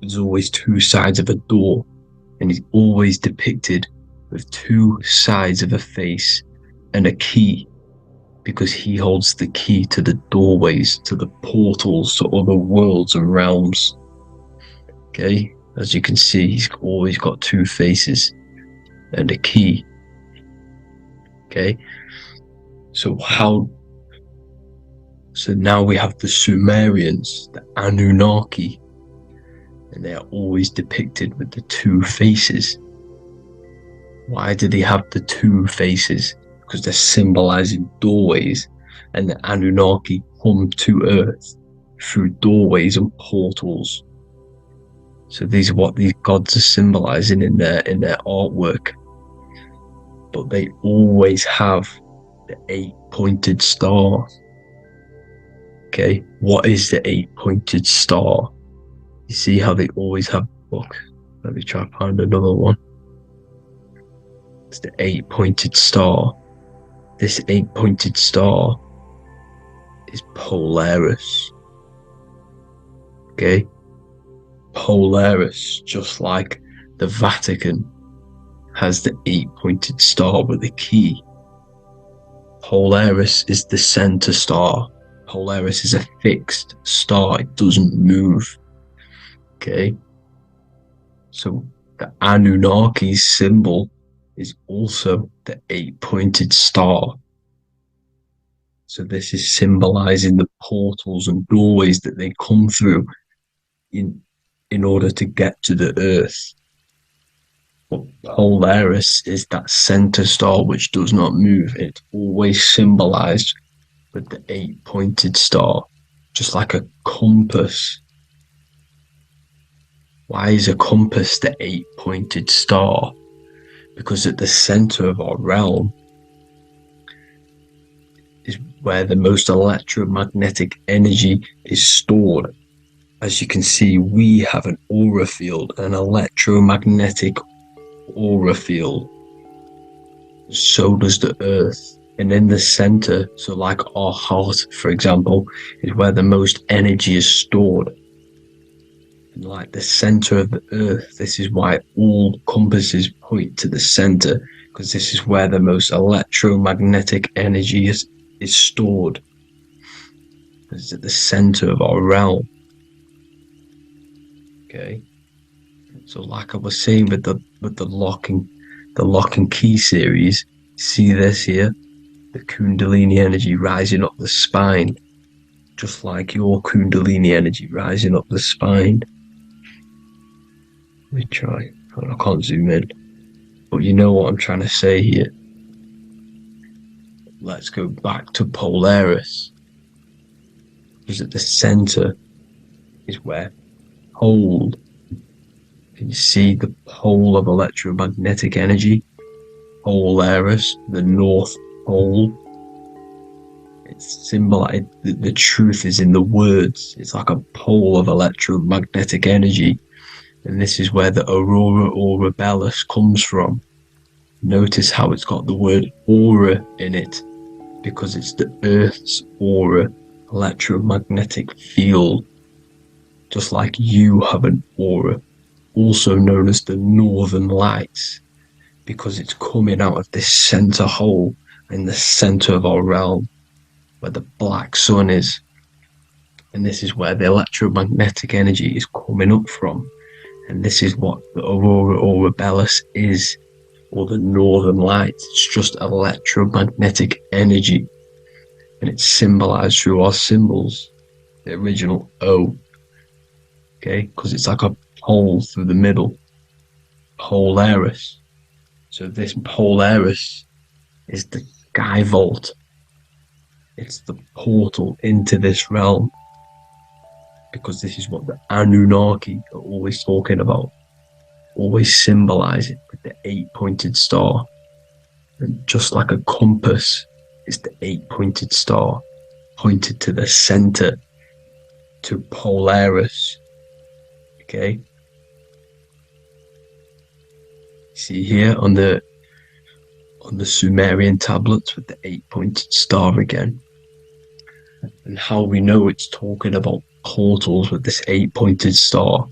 there's always two sides of a door. And he's always depicted with two sides of a face and a key. Because he holds the key to the doorways, to the portals, to other worlds and realms. Okay, as you can see, he's always got two faces and a key. Okay, so now we have the Sumerians, the Anunnaki, and they are always depicted with the two faces. Why do they have the two faces? Because they're symbolizing doorways, and the Anunnaki come to Earth through doorways and portals. So these are what these gods are symbolizing in their artwork. But they always have the 8-pointed star. Okay, what is the 8-pointed star? You see how they always have, look, let me try to find another one. It's the 8-pointed star. This 8-pointed star is Polaris. Okay, Polaris, just like the Vatican has the 8-pointed star with the key. Polaris is the center star. Polaris is a fixed star, it doesn't move. Okay, so the Anunnaki's symbol is also the 8-pointed star. So this is symbolizing the portals and doorways that they come through in order to get to the earth. But Polaris is that center star which does not move. It's always symbolized with the 8-pointed star, just like a compass. Why is a compass the 8-pointed star? Because at the center of our realm is where the most electromagnetic energy is stored. As you can see, we have an aura field, an electromagnetic aura field. So does the earth. And in the center, so like our heart, for example, is where the most energy is stored. And like the center of the earth, this is why all compasses point to the center, because this is where the most electromagnetic energy is stored. It's at the center of our realm. Okay. So like I was saying with the lock and key series, see this here? The Kundalini energy rising up the spine, just like your Kundalini energy rising up the spine. Let me try. I can't zoom in, but you know what I'm trying to say here. Let's go back to Polaris, because at the center is where hold. Can you see the pole of electromagnetic energy? Polaris, the North Pole. It's symbolized. The truth is in the words. It's like a pole of electromagnetic energy. And this is where the aurora borealis comes from. Notice how it's got the word aura in it, because it's the Earth's aura, electromagnetic field. Just like you have an aura, also known as the Northern Lights, because it's coming out of this center hole in the center of our realm, where the black sun is. And this is where the electromagnetic energy is coming up from. And this is what the aurora borealis is, or the Northern Lights. It's just electromagnetic energy. And it's symbolized through our symbols, the original O. Okay, because it's like a hole through the middle. Polaris. So this Polaris is the sky vault. It's the portal into this realm. Because this is what the Anunnaki are always talking about. Always symbolize it with the 8-pointed star. And just like a compass is the 8-pointed star, pointed to the center, to Polaris. Okay. See here on the Sumerian tablets with the 8-pointed star again. And how we know it's talking about portals with this 8-pointed star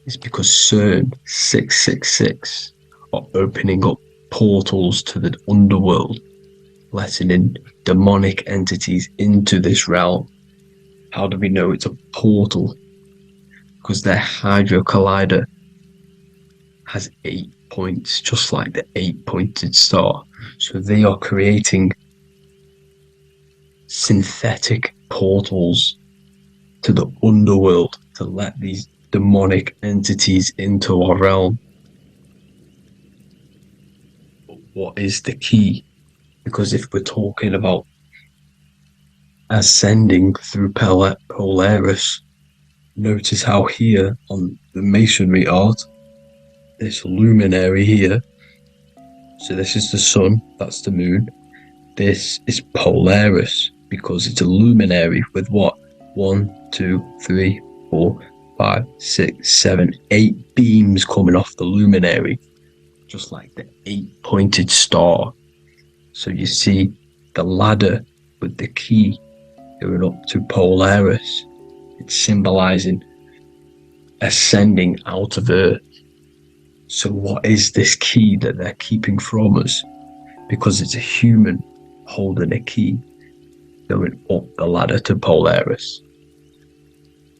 is because CERN 666 are opening up portals to the underworld, letting in demonic entities into this realm. How do we know it's a portal? Because their Hydro Collider has 8 points, just like the 8-pointed star. So they are creating synthetic portals to the underworld to let these demonic entities into our realm. But what is the key? Because if we're talking about ascending through Polaris. Notice how here on the masonry art, this luminary here, so this is the sun, that's the moon. This is Polaris because it's a luminary with what? 1, 2, 3, 4, 5, 6, 7, 8 beams coming off the luminary, just like the 8-pointed star. So you see the ladder with the key going up to Polaris. It's symbolizing ascending out of Earth. So what is this key that they're keeping from us? Because it's a human holding a key going up the ladder to Polaris.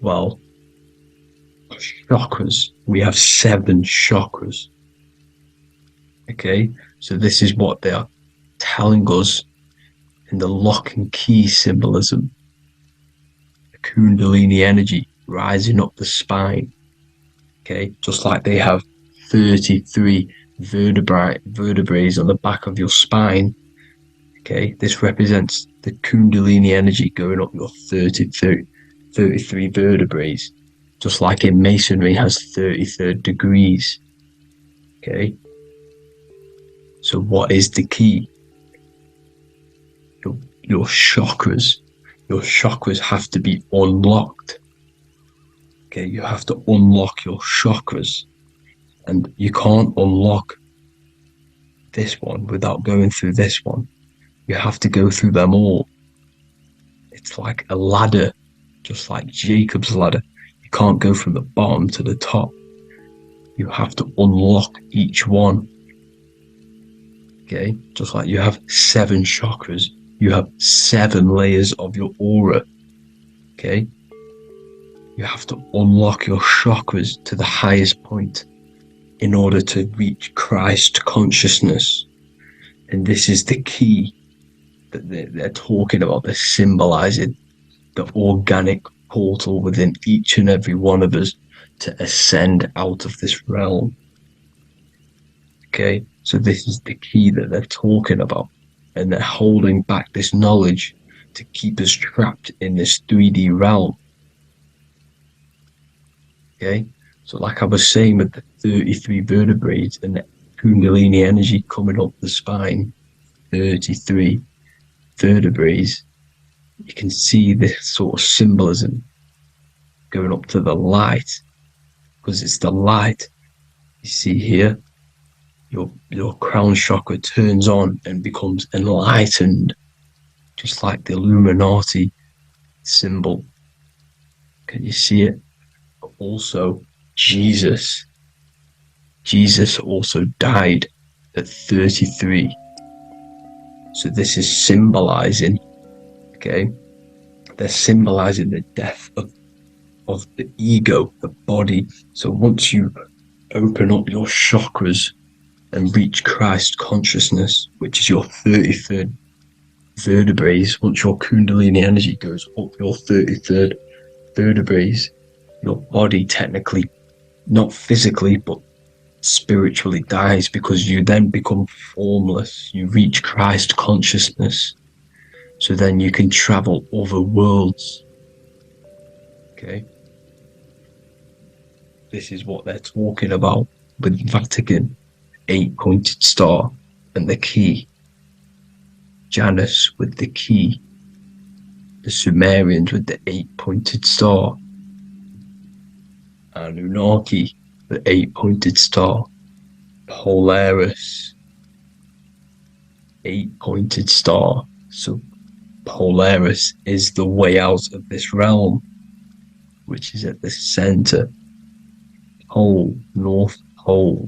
Well, chakras. We have 7 chakras. Okay, so this is what they are telling us in the lock and key symbolism. The Kundalini energy rising up the spine. Okay, just like they have 33 vertebrae on the back of your spine. Okay, this represents the Kundalini energy going up your 33 vertebrae, just like in Masonry has 33rd degrees. Okay, so what is the key? Your chakras. Your chakras have to be unlocked. Okay, you have to unlock your chakras, and you can't unlock this one without going through this one. You have to go through them all. It's like a ladder, just like Jacob's ladder. You can't go from the bottom to the top. You have to unlock each one. Okay, just like you have 7 chakras, you have 7 layers of your aura. Okay, you have to unlock your chakras to the highest point in order to reach Christ consciousness. And this is the key that they're talking about. They're symbolizing the organic portal within each and every one of us to ascend out of this realm. Okay, so this is the key that they're talking about, and they're holding back this knowledge to keep us trapped in this 3D realm. Okay, so like I was saying with the 33 vertebrae and the Kundalini energy coming up the spine, 33 vertebrae, you can see this sort of symbolism going up to the light, because it's the light. You see here, your crown chakra turns on and becomes enlightened, just like the Illuminati symbol. Can you see it? But also Jesus also died at 33. So this is symbolizing, okay, they're symbolizing the death of the ego, the body. So once you open up your chakras and reach Christ consciousness, which is your 33rd vertebrae, once your Kundalini energy goes up your 33rd vertebrae, your body technically, not physically, but spiritually dies, because you then become formless. You reach Christ consciousness. So then you can travel other worlds. Okay? This is what they're talking about with Vatican, 8-pointed star, and the key. Janus with the key. The Sumerians with the 8-pointed star. Anunnaki, the 8-pointed star. Polaris, 8-pointed star. So Polaris is the way out of this realm, which is at the center. Pole, North Pole.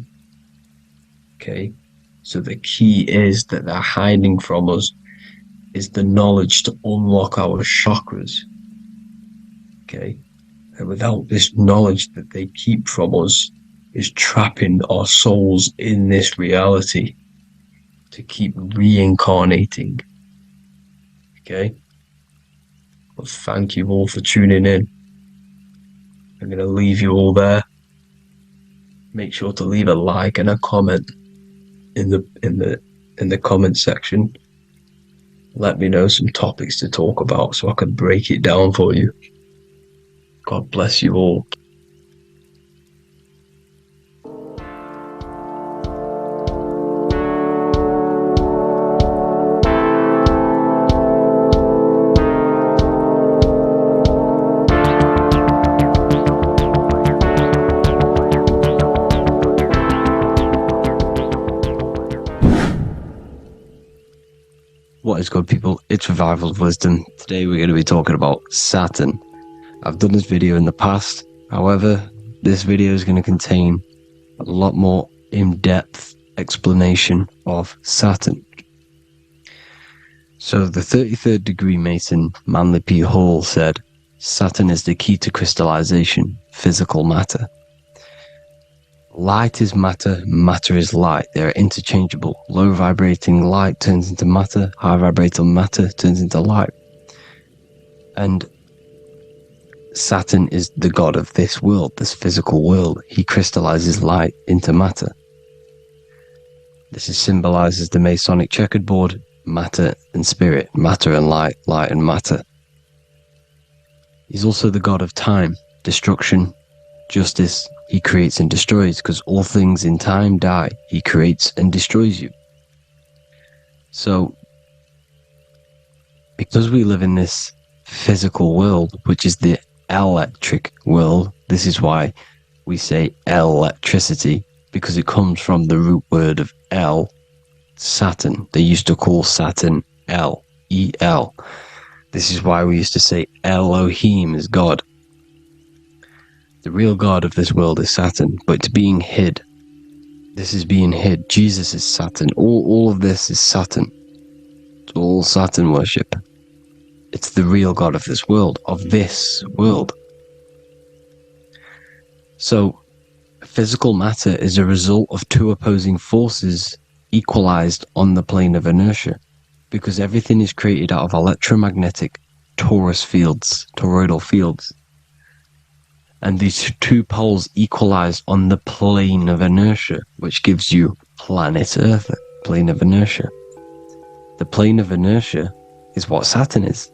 Okay, so the key is that they're hiding from us is the knowledge to unlock our chakras. Okay, and without this knowledge that they keep from us is trapping our souls in this reality to keep reincarnating. Okay, well, thank you all for tuning in. I'm going to leave you all there. Make sure to leave a like and a comment in the comment section. let me know some topics to talk about so I can break it down for you. God bless you all. What is good, people? It's Revival of Wisdom. Today we're going to be talking about Saturn. I've done this video in the past. However, this video is going to contain a lot more in-depth explanation of Saturn. So the 33rd degree Mason Manly P. Hall said, Saturn is the key to crystallization, physical matter. Light is matter, matter is light. They are interchangeable. Low vibrating light turns into matter, high vibrating matter turns into light. And Saturn is the god of this world, this physical world. He crystallizes light into matter. This is symbolized as the Masonic checkerboard, matter and spirit, matter and light, light and matter. He's also the god of time, destruction, justice. He creates and destroys, because all things in time die. He creates and destroys you. So, because we live in this physical world, which is the electric world, this is why we say electricity, because it comes from the root word of El, Saturn. They used to call Saturn El, E-L. This is why we used to say Elohim is God. The real god of this world is Saturn, but it's being hid. This is being hid. Jesus is Saturn. All of this is Saturn. It's all Saturn worship. It's the real god of this world, So, physical matter is a result of two opposing forces equalized on the plane of inertia, because everything is created out of electromagnetic toroidal fields. And these two poles equalize on the plane of inertia, which gives you planet Earth, plane of inertia. The plane of inertia is what Saturn is.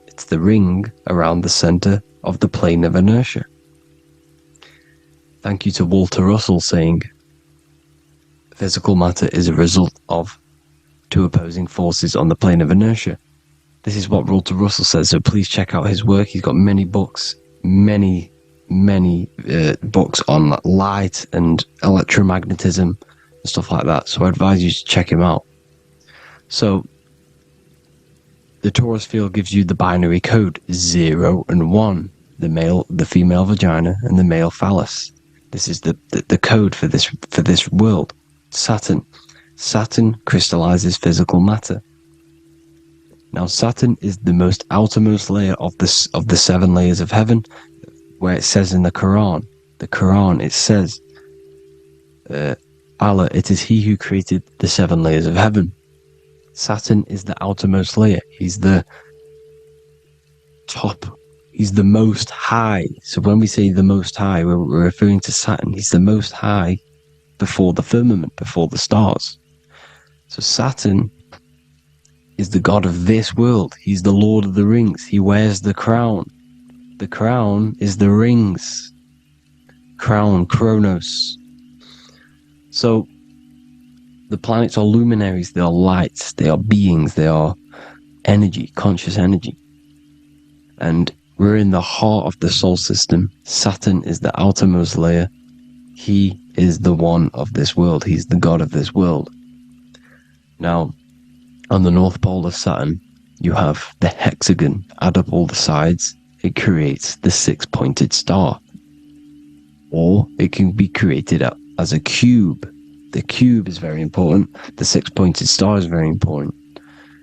It's the ring around the center of the plane of inertia. Thank you to Walter Russell saying, physical matter is a result of two opposing forces on the plane of inertia. This is what Walter Russell says, so please check out his work. He's got many books, many books on light and electromagnetism and stuff like that, so I advise you to check him out. So the torus field gives you the binary code 0 and 1, the female vagina and the male phallus. This is the code for this world. Saturn crystallizes physical matter. Now Saturn is the most outermost layer of the 7 layers of heaven, where it says in the Quran, it says, Allah, it is He who created the 7 layers of heaven. Saturn is the outermost layer. He's the top. He's the most high. So when we say the most high, we're referring to Saturn. He's the most high before the firmament, before the stars. So Saturn is the god of this world. He's the Lord of the Rings. He wears the crown. The crown is the rings. Crown, Kronos. So, the planets are luminaries, they are lights, they are beings, they are energy, conscious energy. And we're in the heart of the solar system. Saturn is the outermost layer. He is the one of this world. He's the god of this world. Now, on the North Pole of Saturn, you have the hexagon. Add up all the sides. It creates the 6-pointed star. Or it can be created as a cube. The cube is very important. The 6-pointed star is very important.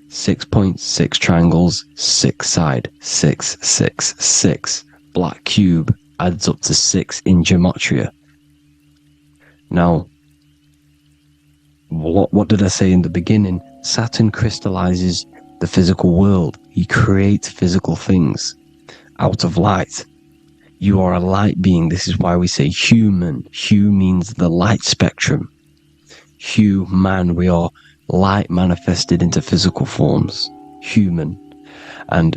6 points, 6 triangles, 6 side, 6, 6, 6. Black cube adds up to 6 in gematria. Now, what did I say in the beginning? Saturn crystallizes the physical world. He creates physical things out of light. You are a light being. This is why we say human. Hue means the light spectrum. Hue, man, we are light manifested into physical forms. human, and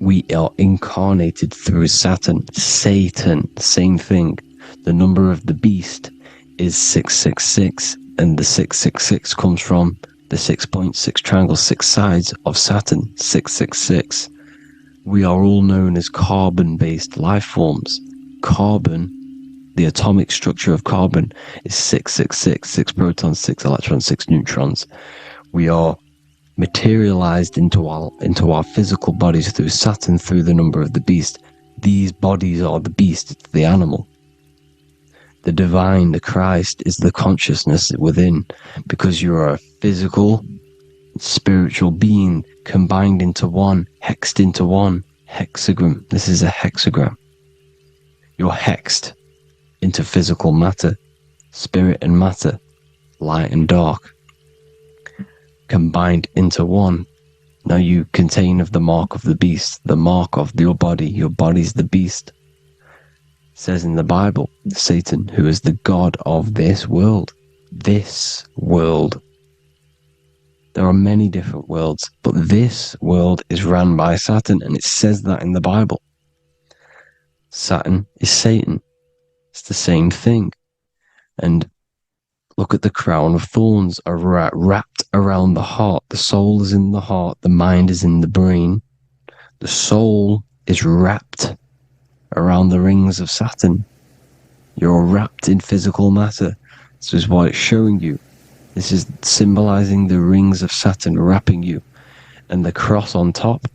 we are incarnated through Saturn. Satan, same thing. The number of the beast is 666, and the 666 comes from the 6.6 triangle, 6 sides of Saturn, 666. We are all known as carbon-based life forms. Carbon, the atomic structure of carbon, is 666, 6 protons, 6 electrons, 6 neutrons. We are materialized into our physical bodies through Saturn, through the number of the beast. These bodies are the beast, it's the animal. The divine, the Christ, is the consciousness within, because you are a physical, spiritual being combined into one, hexed into one. Hexagram. This is a hexagram. You're hexed into physical matter, spirit and matter, light and dark, combined into one. Now you contain of the mark of the beast, the mark of your body. Your body's the beast. It says in the Bible, Satan, who is the god of this world. This world. There are many different worlds, but this world is run by Saturn, and it says that in the Bible. Saturn is Satan. It's the same thing. And look at the crown of thorns are wrapped around the heart. The soul is in the heart. The mind is in the brain. The soul is wrapped around the rings of Saturn. You're wrapped in physical matter. This is what it's showing you. This is symbolizing the rings of Saturn wrapping you. And the cross on top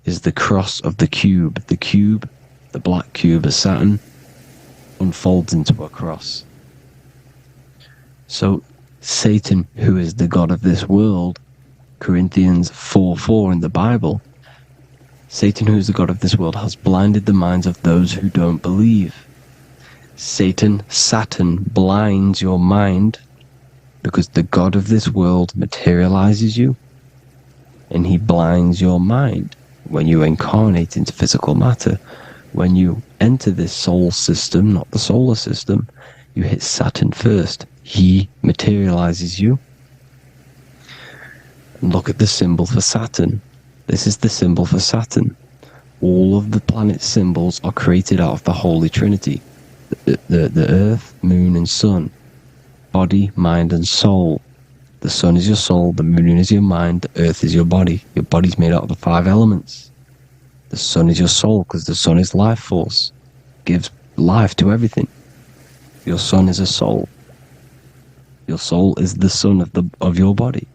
is the cross of the cube. The cube, the black cube of Saturn, unfolds into a cross. So Satan, who is the god of this world, Corinthians 4:4 in the Bible, Satan, who is the god of this world, has blinded the minds of those who don't believe. Saturn blinds your mind, because the god of this world materializes you, and he blinds your mind when you incarnate into physical matter. When you enter this soul system, not the solar system, you hit Saturn first. He materializes you. And look at the symbol for Saturn. This is the symbol for Saturn. All of the planet symbols are created out of the Holy Trinity. The Earth, Moon, and Sun. Body, mind, and soul. The sun is your soul, the moon is your mind, the earth is your body. Your body's made out of the 5 elements. The sun is your soul, because the sun is life force. Gives life to everything. Your sun is a soul. Your soul is the sun of your body.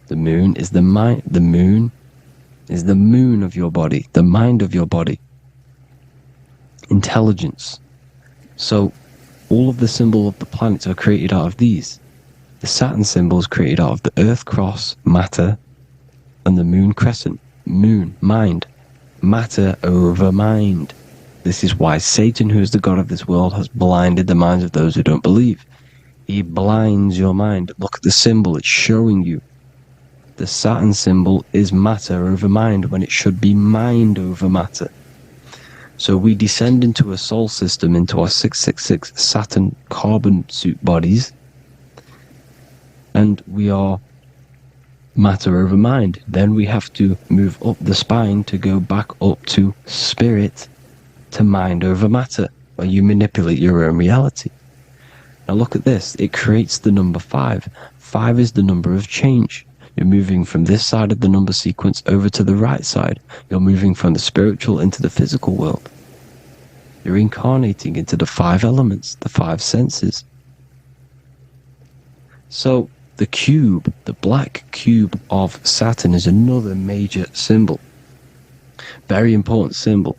The moon is the mind. The moon is the moon of your body, the mind of your body. Intelligence. So all of the symbol of the planets are created out of these. The Saturn symbol is created out of the Earth cross, matter, and the moon crescent, moon, mind. Matter over mind. This is why Satan, who is the god of this world, has blinded the minds of those who don't believe. He blinds your mind. Look at the symbol, it's showing you. The Saturn symbol is matter over mind, when it should be mind over matter. So we descend into a soul system, into our 666 Saturn carbon suit bodies, and we are matter over mind. Then we have to move up the spine to go back up to spirit, to mind over matter, where you manipulate your own reality. Now look at this. It creates the number 5. 5 is the number of change. You're moving from this side of the number sequence over to the right side. You're moving from the spiritual into the physical world. You're incarnating into the 5 elements, the 5 senses. So the cube, the black cube of Saturn, is another major symbol. Very important symbol.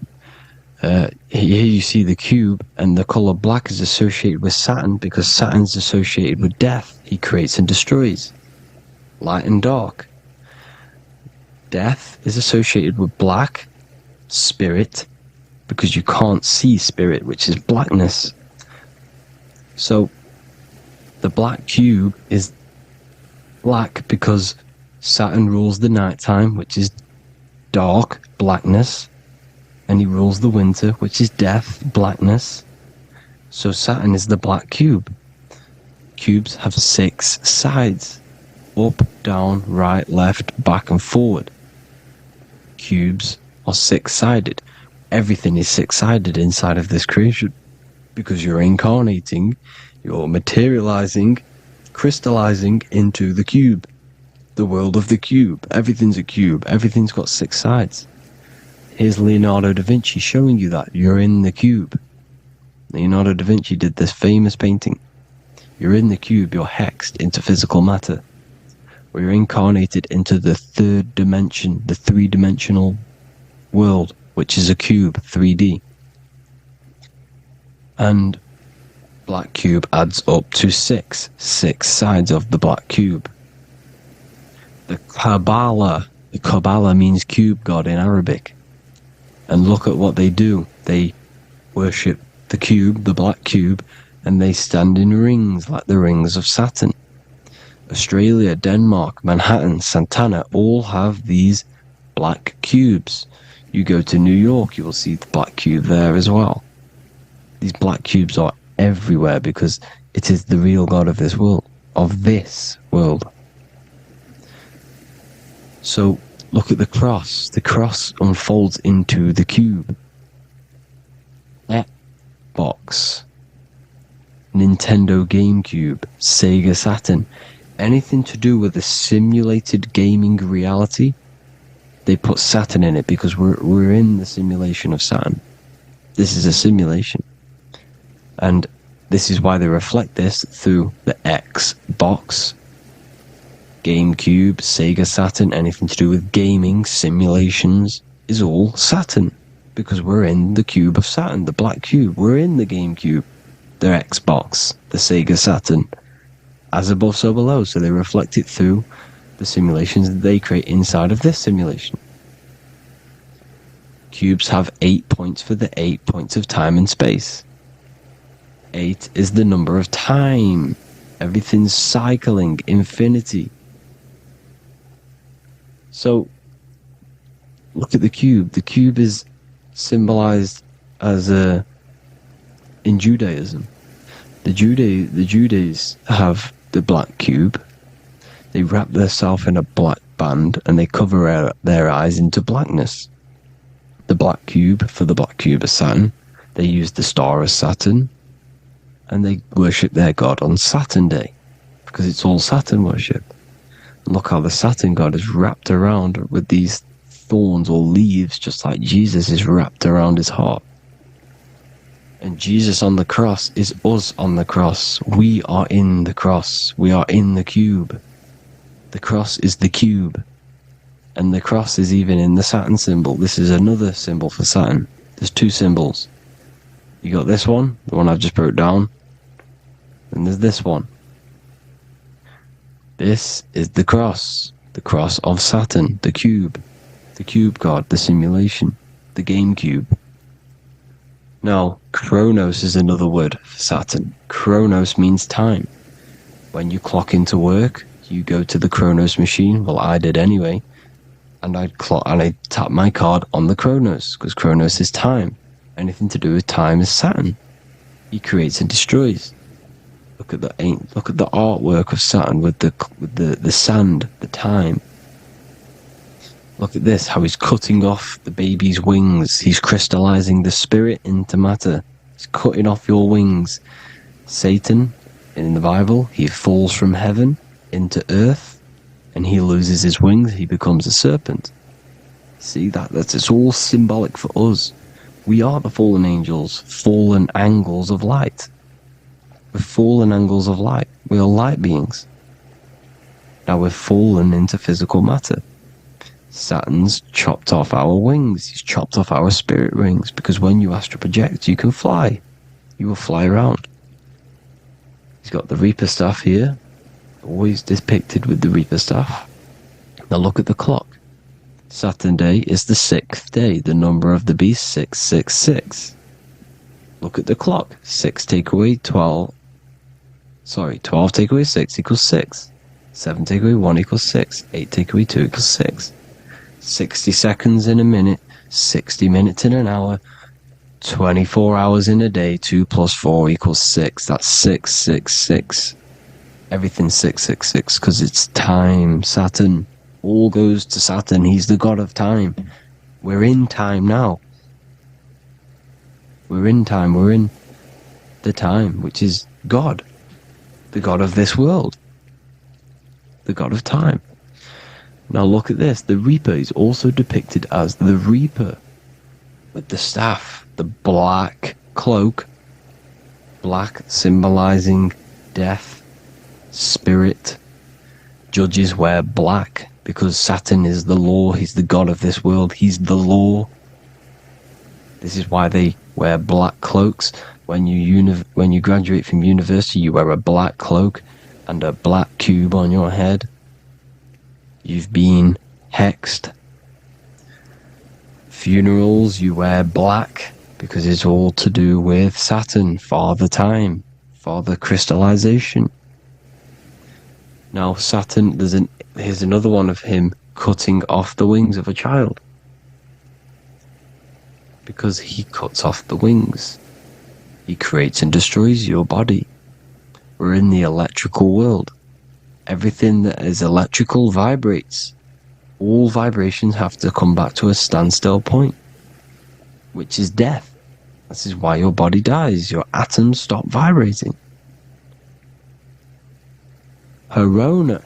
Here you see the cube, and the color black is associated with Saturn, because Saturn's associated with death. He creates and destroys. Light and dark. Death is associated with black, spirit, because you can't see spirit, which is blackness. So the black cube is black because Saturn rules the nighttime, which is dark, blackness, and he rules the winter, which is death, blackness. So Saturn is the black cube. Cubes have 6 sides. up, down, right, left, back and forward. Cubes are six-sided. Everything is six-sided inside of this creation because you're incarnating, you're materializing, crystallizing into the cube, the world of the cube. Everything's a cube. Everything's got six sides. Here's Leonardo da Vinci showing you that you're in the cube. Leonardo da Vinci did this famous painting. You're in the cube, you're hexed into physical matter, where you're incarnated into the third dimension, the three-dimensional world, which is a cube, 3D. And black cube adds up to six sides of the black cube. The Kabbalah means cube god in Arabic. And look at what they do. They worship the cube, the black cube, and they stand in rings like the rings of Saturn. Australia, Denmark, Manhattan, Santana all have these black cubes. You go to New York, you will see the black cube there as well. These black cubes are everywhere because it is the real God of this world. So look at the cross. The cross unfolds into the cube. Xbox, Nintendo GameCube, Sega Saturn, anything to do with a simulated gaming reality, they put Saturn in it because we're in the simulation of Saturn. This is a simulation. And this is why they reflect this through the Xbox, GameCube, Sega Saturn, anything to do with gaming, simulations, is all Saturn. Because we're in the cube of Saturn, the black cube. We're in the GameCube, the Xbox, the Sega Saturn. As above, so below. So they reflect it through the simulations that they create inside of this simulation. Cubes have 8 points for the 8 points of time and space. 8 is the number of time. Everything's cycling, infinity. So, look at the cube. The cube is symbolized as in Judaism. The Judays have the black cube. They wrap themselves in a black band and they cover their eyes into blackness. The black cube, for the black cube of Saturn, they use the star of Saturn and they worship their god on Saturn Day because it's all Saturn worship. And look how the Saturn god is wrapped around with these thorns or leaves, just like Jesus is wrapped around his heart. And Jesus on the cross is us on the cross. We are in the cross. We are in the cube. The cross is the cube. And the cross is even in the Saturn symbol. This is another symbol for Saturn. There's two symbols. You got this one, the one I've just broke down. And there's this one. This is the cross of Saturn, the cube god, the simulation, the game cube. Now, Chronos is another word for Saturn. Chronos means time. When you clock into work, you go to the Chronos machine. Well, I did anyway. And I'd tap my card on the Chronos, because Chronos is time. Anything to do with time is Saturn. He creates and destroys. Look at the artwork of Saturn with the sand, the time. Look at this, how he's cutting off the baby's wings. He's crystallizing the spirit into matter. He's cutting off your wings. Satan, in the Bible, he falls from heaven into earth, and he loses his wings. He becomes a serpent. See, it's all symbolic for us. We are the fallen angels, fallen angles of light. We're fallen angles of light. We are light beings. Now we're fallen into physical matter. Saturn's chopped off our wings. He's chopped off our spirit wings, because when you astral project, you can fly. You will fly around. He's got the Reaper staff here, always depicted with the Reaper staff. Now look at the clock. Saturn Day is the 6th day, the number of the beast, 666. Look at the clock. 6 take away 12. 12 take away 6 equals 6. 7 take away 1 equals 6. 8 take away 2 equals 6. 60 seconds in a minute, 60 minutes in an hour, 24 hours in a day, 2 plus 4 equals 6. That's 666. Everything's 666 because it's time. Saturn. All goes to Saturn. He's the god of time. We're in time now. We're in time. We're in the time, which is God. The god of this world. The god of time. Now look at this. The Reaper is also depicted as the Reaper. With the staff. The black cloak. Black symbolizing death. Spirit. Judges wear black because Saturn is the law. He's the god of this world. He's the law. This is why they wear black cloaks. When you graduate from university, you wear a black cloak and a black cube on your head. You've been hexed. Funerals, you wear black because it's all to do with Saturn, Father Time, Father Crystallization. Now Saturn, here's another one of him cutting off the wings of a child. Because he cuts off the wings. He creates and destroys your body. We're in the electrical world. Everything that is electrical vibrates. All vibrations have to come back to a standstill point, which is death. This is why your body dies. Your atoms stop vibrating. Corona.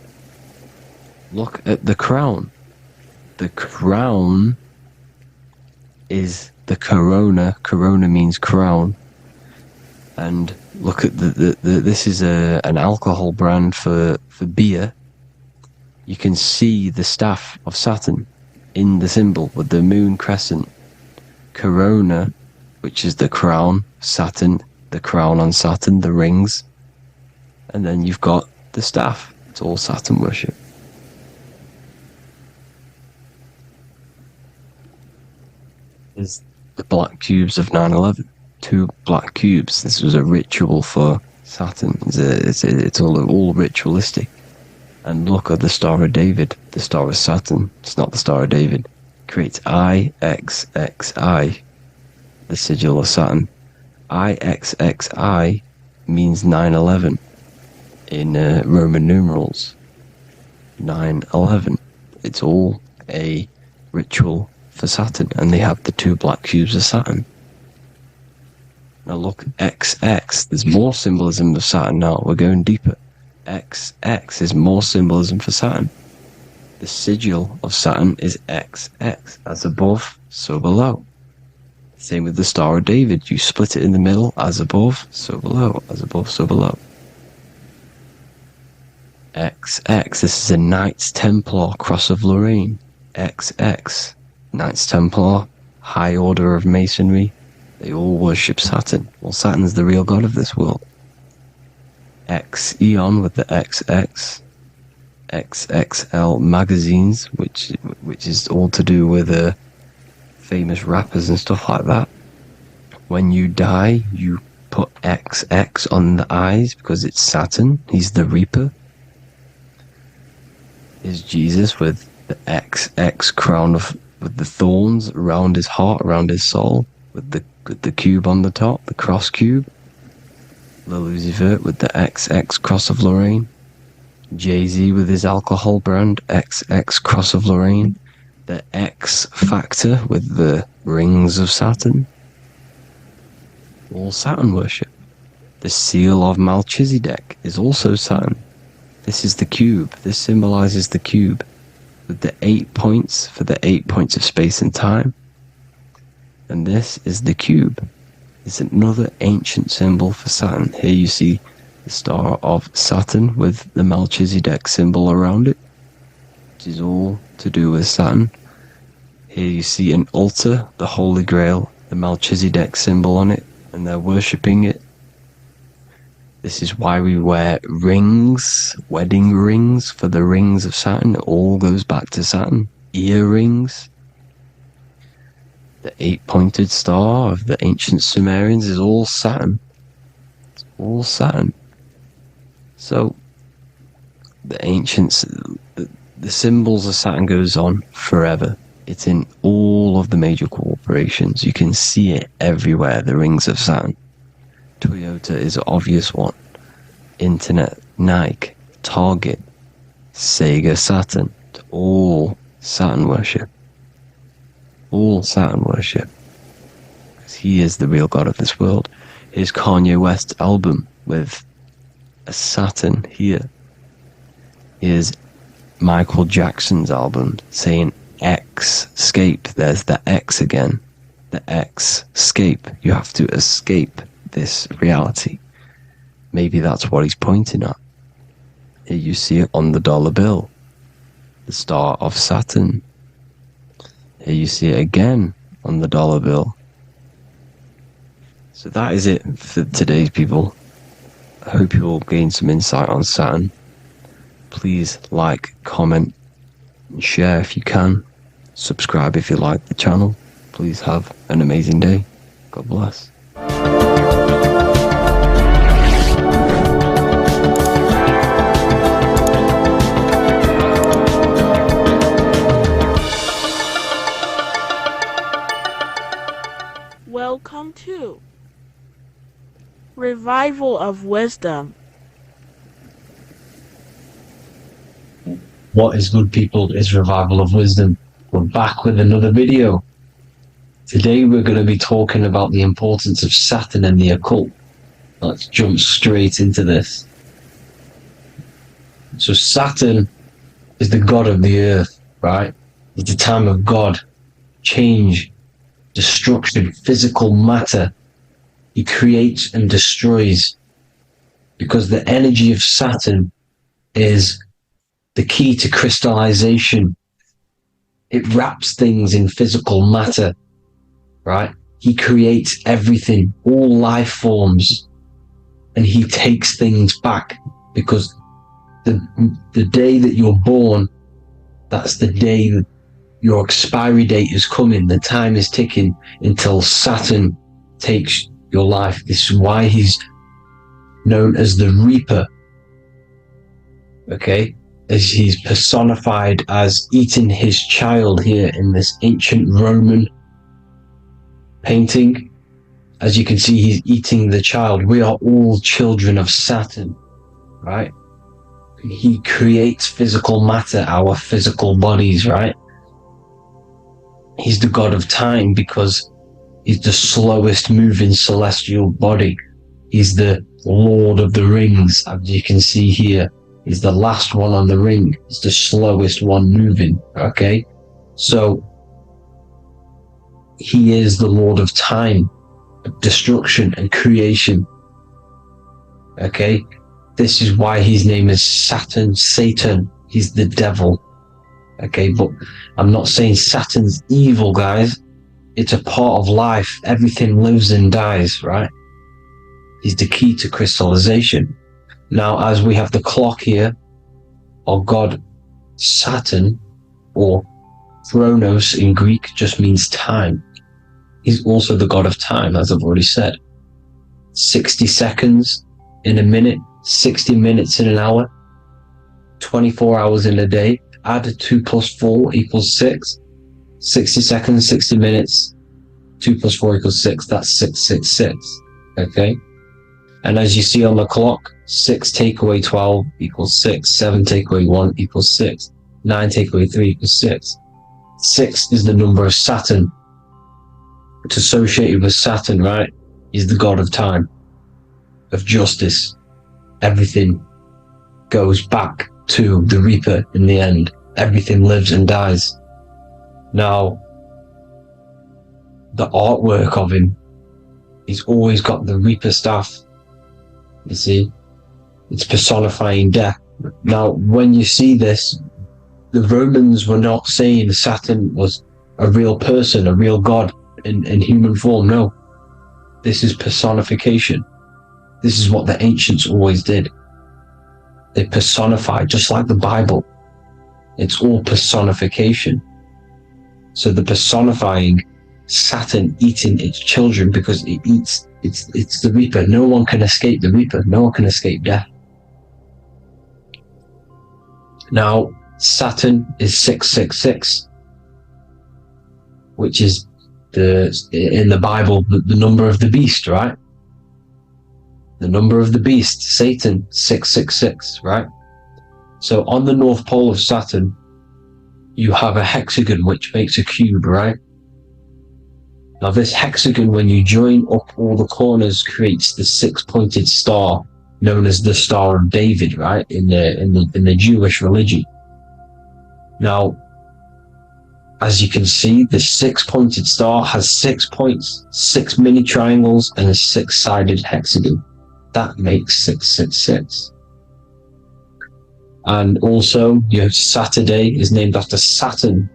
Look at the crown. The crown is the corona. Corona means crown. And look at this is an alcohol brand for beer. You can see the staff of Saturn in the symbol with the moon crescent. Corona, which is the crown. Saturn, the crown on Saturn, the rings. And then you've got the staff. It's all Saturn worship. Is the black cubes of 9/11. 2 black cubes. This was a ritual for Saturn. It's all ritualistic. And look at the Star of David, the Star of Saturn. It's not the Star of David. Creates IXXI, the sigil of Saturn. IXXI means 9/11 in Roman numerals. 9/11. It's all a ritual for Saturn, and they have the 2 black cubes of Saturn. Now look, XX, there's more symbolism of Saturn now. We're going deeper. XX is more symbolism for Saturn. The sigil of Saturn is XX, as above, so below. Same with the Star of David. You split it in the middle, as above, so below, as above, so below. XX, this is a Knights Templar Cross of Lorraine. XX, Knights Templar, High Order of Masonry. They all worship Saturn. Well, Saturn's the real god of this world. X Eon with the XX. XXL magazines, which is all to do with famous rappers and stuff like that. When you die, you put XX on the eyes because it's Saturn. He's the Reaper. Is Jesus with the XX crown with the thorns around his heart, around his soul, with the cube on the top, the cross cube. The Lucifer with the XX Cross of Lorraine. Jay-Z with his alcohol brand, XX Cross of Lorraine. The X Factor with the rings of Saturn. All Saturn worship. The seal of Melchizedek is also Saturn. This is the cube. This symbolizes the cube with the 8 points for the 8 points of space and time. And this is the cube. It's another ancient symbol for Saturn. Here you see the star of Saturn with the Melchizedek symbol around it, which is all to do with Saturn. Here you see an altar, the Holy Grail, the Melchizedek symbol on it, and they're worshipping it. This is why we wear rings, wedding rings for the rings of Saturn. It all goes back to Saturn. Earrings. The 8-pointed star of the ancient Sumerians is all Saturn. It's all Saturn. So, the ancients, the symbols of Saturn goes on forever. It's in all of the major corporations. You can see it everywhere, the rings of Saturn. Toyota is an obvious one. Internet Nike, Target, Sega, Saturn. All Saturn worship. All Saturn worship. Because he is the real god of this world. Here's Kanye West's album with a Saturn here. Here's Michael Jackson's album saying escape. There's the X again. The X, escape. You have to escape this reality. Maybe that's what he's pointing at. Here you see it on the dollar bill. The star of Saturn. Here you see it again on the dollar bill. So that is it for today's people. I hope you all gain some insight on Saturn. Please like, comment, and share if you can. Subscribe if you like the channel. Please have an amazing day. God bless. Welcome to Revival of Wisdom. What is good, people? Is Revival of Wisdom. We're back with another video. Today we're going to be talking about the importance of Saturn and the occult. Let's jump straight into this. So Saturn is the god of the earth, right? It's the time of God, change, destruction, physical matter. He creates and destroys, because the energy of Saturn is the key to crystallization. It wraps things in physical matter, right? He creates everything, all life forms, and he takes things back, because the day that you're born, that's the day that your expiry date is coming. The time is ticking until Saturn takes your life. This is why he's known as the Reaper. Okay? As he's personified as eating his child here in this ancient Roman painting. As you can see, he's eating the child. We are all children of Saturn, right? He creates physical matter, our physical bodies, right? He's the god of time because he's the slowest moving celestial body. He's the Lord of the Rings, as you can see here. He's the last one on the ring. He's the slowest one moving, okay? So, he is the Lord of time, destruction and creation, okay? This is why his name is Saturn, Satan. He's the devil, okay? But I'm not saying Saturn's evil, guys. It's a part of life. Everything lives and dies, right? He's the key to crystallization. Now, as we have the clock here, our god Saturn, or Chronos in Greek, just means time. He's also the god of time, as I've already said. 60 seconds in a minute, 60 minutes in an hour, 24 hours in a day. Add 2 plus 4 equals 6. 60 seconds, 60 minutes, 2 plus 4 equals 6. That's 666, okay? And as you see on the clock, 6 take away 12 equals 6. 7 take away 1 equals 6. 9 take away 3 equals 6. 6 is the number of Saturn. It's associated with Saturn, right? He's the god of time, of justice. Everything goes back to the Reaper in the end. Everything lives and dies. Now, the artwork of him, he's always got the Reaper staff. You see, it's personifying death. Now, when you see this, the Romans were not saying Saturn was a real person, a real god in human form. No, this is personification. This is what the ancients always did. They personified, just like the Bible. It's all personification. So the personifying Saturn eating its children because it eats, it's the Reaper. No one can escape the Reaper. No one can escape death. Now, Saturn is 666, which is in the Bible, the number of the beast, right? the number of the beast, Satan, 666, right? So on the North Pole of Saturn, you have a hexagon which makes a cube, right? Now this hexagon, when you join up all the corners, creates the six-pointed star known as the Star of David, right? In the Jewish religion. Now, as you can see, the six-pointed star has 6 points, 6 mini triangles, and a 6-sided hexagon. That makes 666. And also, you have Saturday is named after Saturn,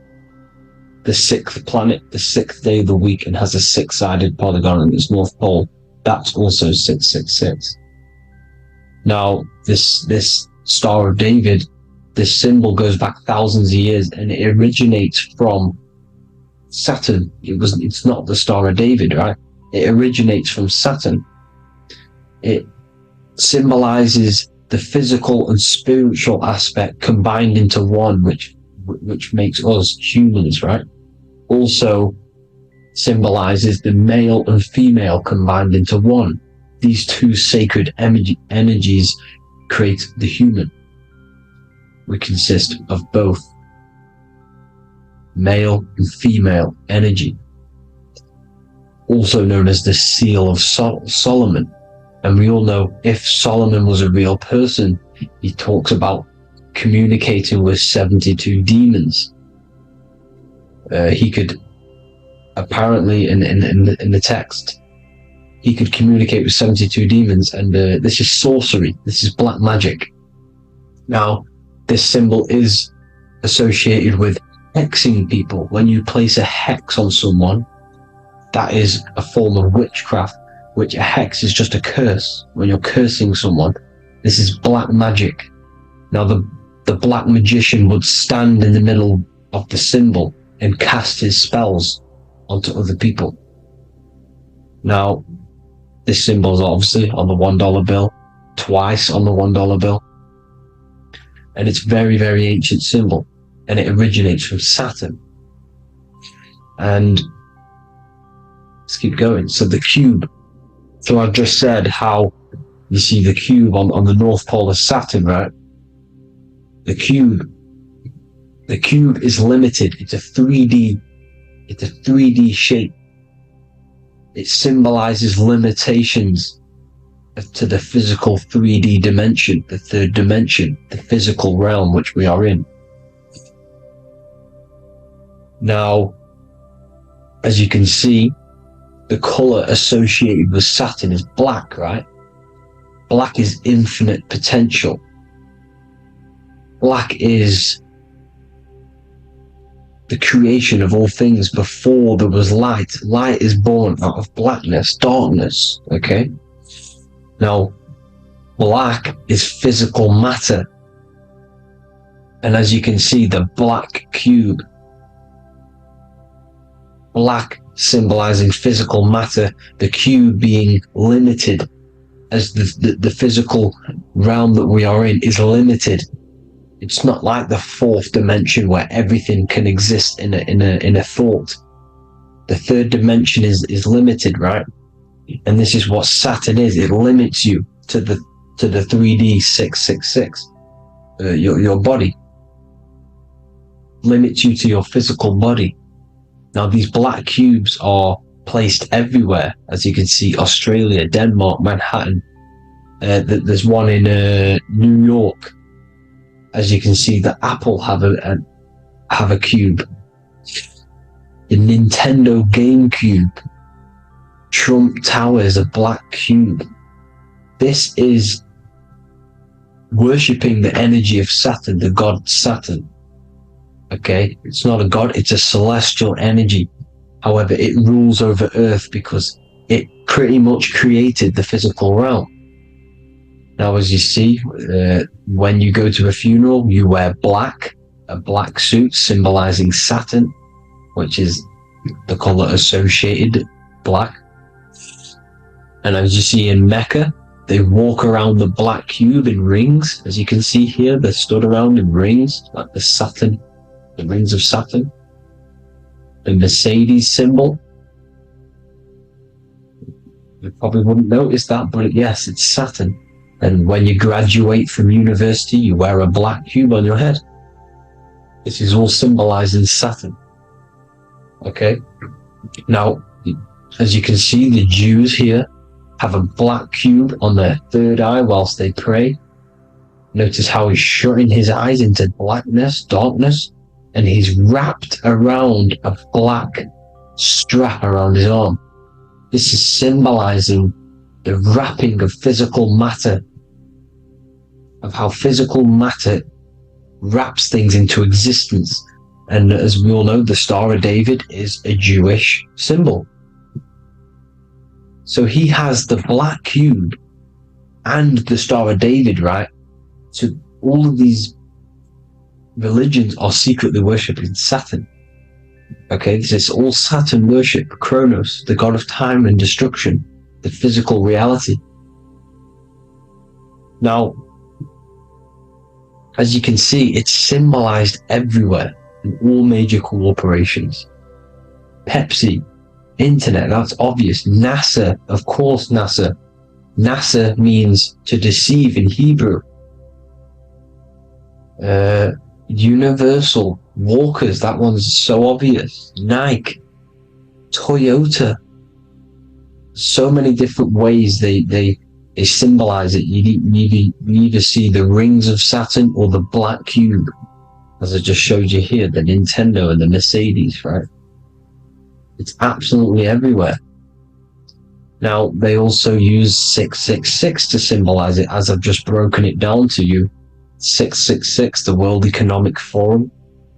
the 6th planet, the 6th day of the week, and has a 6-sided polygon in its north pole. That's also 666. Now, this Star of David, this symbol goes back thousands of years, and it originates from Saturn. It's not the Star of David, right? It originates from Saturn. It symbolizes the physical and spiritual aspect combined into one, which makes us humans, right? Also symbolizes the male and female combined into one. These two sacred energies create the human. We consist of both male and female energy, also known as the Seal of Solomon. And we all know, if Solomon was a real person, he talks about communicating with 72 demons. He could apparently, in the text, he could communicate with 72 demons, and this is sorcery. This is black magic. Now, this symbol is associated with hexing people. When you place a hex on someone, that is a form of witchcraft, which a hex is just a curse. When you're cursing someone, this is black magic. Now, the black magician would stand in the middle of the symbol and cast his spells onto other people. Now, this symbol is obviously on the $1 bill, twice on the $1 bill. And it's very, very ancient symbol, and it originates from Saturn. And let's keep going. So the cube. So I've just said how you see the cube on the North Pole of Saturn, right? The cube is limited. It's a 3D shape. It symbolizes limitations to the physical 3D dimension, the third dimension, the physical realm which we are in. Now, as you can see, the color associated with Saturn is black, right? Black is infinite potential. Black is the creation of all things. Before there was light. Light is born out of blackness, darkness, okay? Now, black is physical matter. And as you can see, the black cube, black symbolizing physical matter, the cube being limited, as the physical realm that we are in is limited. It's not like the fourth dimension where everything can exist in a thought. The third dimension is limited, right? And this is what Saturn is. It limits you to the 3D 666. Your body limits you to your physical body. Now, these black cubes are placed everywhere. As you can see, Australia, Denmark, Manhattan. There's one in New York. As you can see, the Apple have a cube. The Nintendo GameCube. Trump Tower is a black cube. This is worshipping the energy of Saturn, the god Saturn. Okay, it's not a god, it's a celestial energy. However, it rules over Earth because it pretty much created the physical realm. Now, as you see, when you go to a funeral, you wear black, a black suit symbolizing Saturn, which is the color associated, black. And as you see in Mecca, they walk around the black cube in rings. As you can see here, they're stood around in rings, like the rings of Saturn. The Mercedes symbol, You probably wouldn't notice that, but yes, it's Saturn. And when you graduate from university, you wear a black cube on your head. This is all symbolizing Saturn. Okay? Now, as you can see, the Jews here have a black cube on their third eye whilst they pray. Notice how he's shutting his eyes into blackness, darkness, and he's wrapped around a black strap around his arm. This is symbolizing the wrapping of physical matter, of how physical matter wraps things into existence. And as we all know, the Star of David is a Jewish symbol. So he has the black cube and the Star of David, right? So all of these religions are secretly worshipping Saturn. Okay, this is all Saturn worship, Kronos, the god of time and destruction, the physical reality. Now, as you can see, it's symbolized everywhere in all major corporations. Pepsi, internet, that's obvious. NASA, of course, NASA. NASA means to deceive in Hebrew. Universal, Walkers, that one's so obvious. Nike, Toyota. So many different ways they symbolize it. You either see the rings of Saturn or the black cube, as I just showed you here, the Nintendo and the Mercedes, right? It's absolutely everywhere. Now, they also use 666 to symbolize it, as I've just broken it down to you. 666, the World Economic Forum.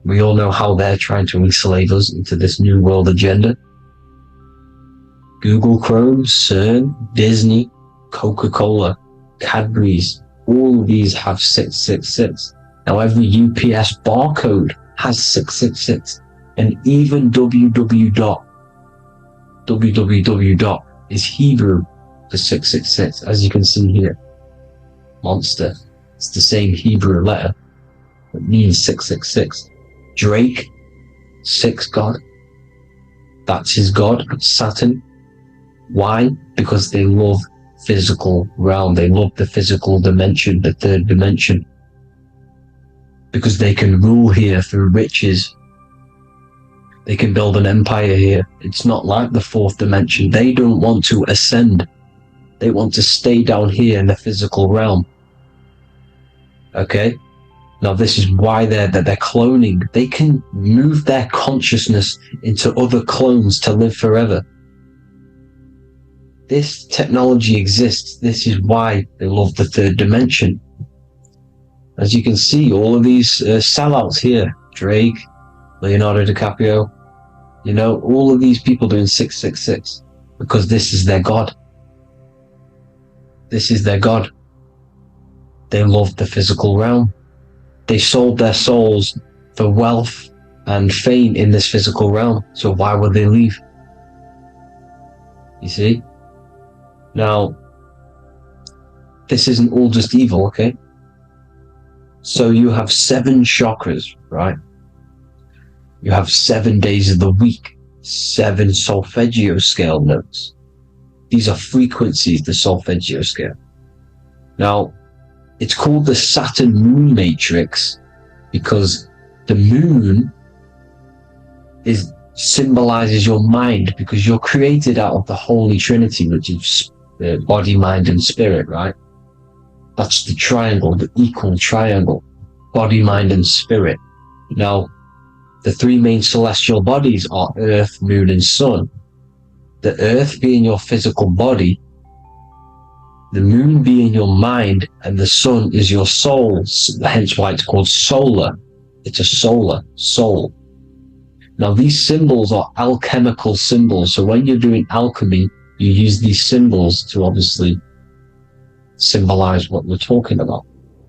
We all know how they're trying to enslave us into this new world agenda. Google Chrome, CERN, Disney, Coca-Cola, Cadbury's, all of these have 666. Now every UPS barcode has 666, and even www. is Hebrew for 666, as you can see here. Monster. It's the same Hebrew letter that means 666. Drake, 6 god. That's his god, Saturn. Why? Because they love physical realm. They love the physical dimension, the third dimension. Because they can rule here through riches. They can build an empire here. It's not like the fourth dimension. They don't want to ascend. They want to stay down here in the physical realm. Okay? Now this is why they're cloning. They can move their consciousness into other clones to live forever. This technology exists. This is why they love the third dimension. As you can see, all of these sellouts here, Drake, Leonardo DiCaprio, you know, all of these people doing 666 because this is their god. This is their god. They love the physical realm. They sold their souls for wealth and fame in this physical realm. So why would they leave? You see? Now, this isn't all just evil, okay? So you have 7 chakras, right? You have 7 days of the week, 7 solfeggio scale notes. These are frequencies, the solfeggio scale. Now, it's called the Saturn Moon Matrix because the moon symbolizes your mind, because you're created out of the Holy Trinity, which is body, mind, and spirit, right? That's the triangle, the equal triangle, body, mind, and spirit. Now, the 3 main celestial bodies are Earth, Moon, and Sun. The Earth being your physical body, the Moon being your mind, and the Sun is your soul, hence why it's called solar. It's a solar soul. Now, these symbols are alchemical symbols, so when you're doing alchemy, you use these symbols to obviously symbolize what we're talking about.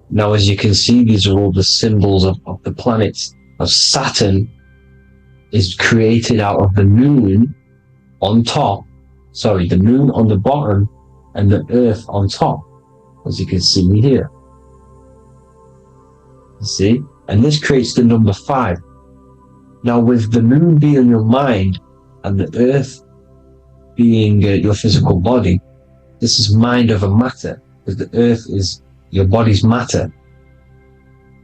Now, as you can see, these are all the symbols of the planets. Saturn is created out of the moon on top, the moon on the bottom and the earth on top, as you can see here. You see? And this creates the number 5. Now, with the moon being your mind and the earth being your physical body, This is mind over matter, because the earth is your body's matter.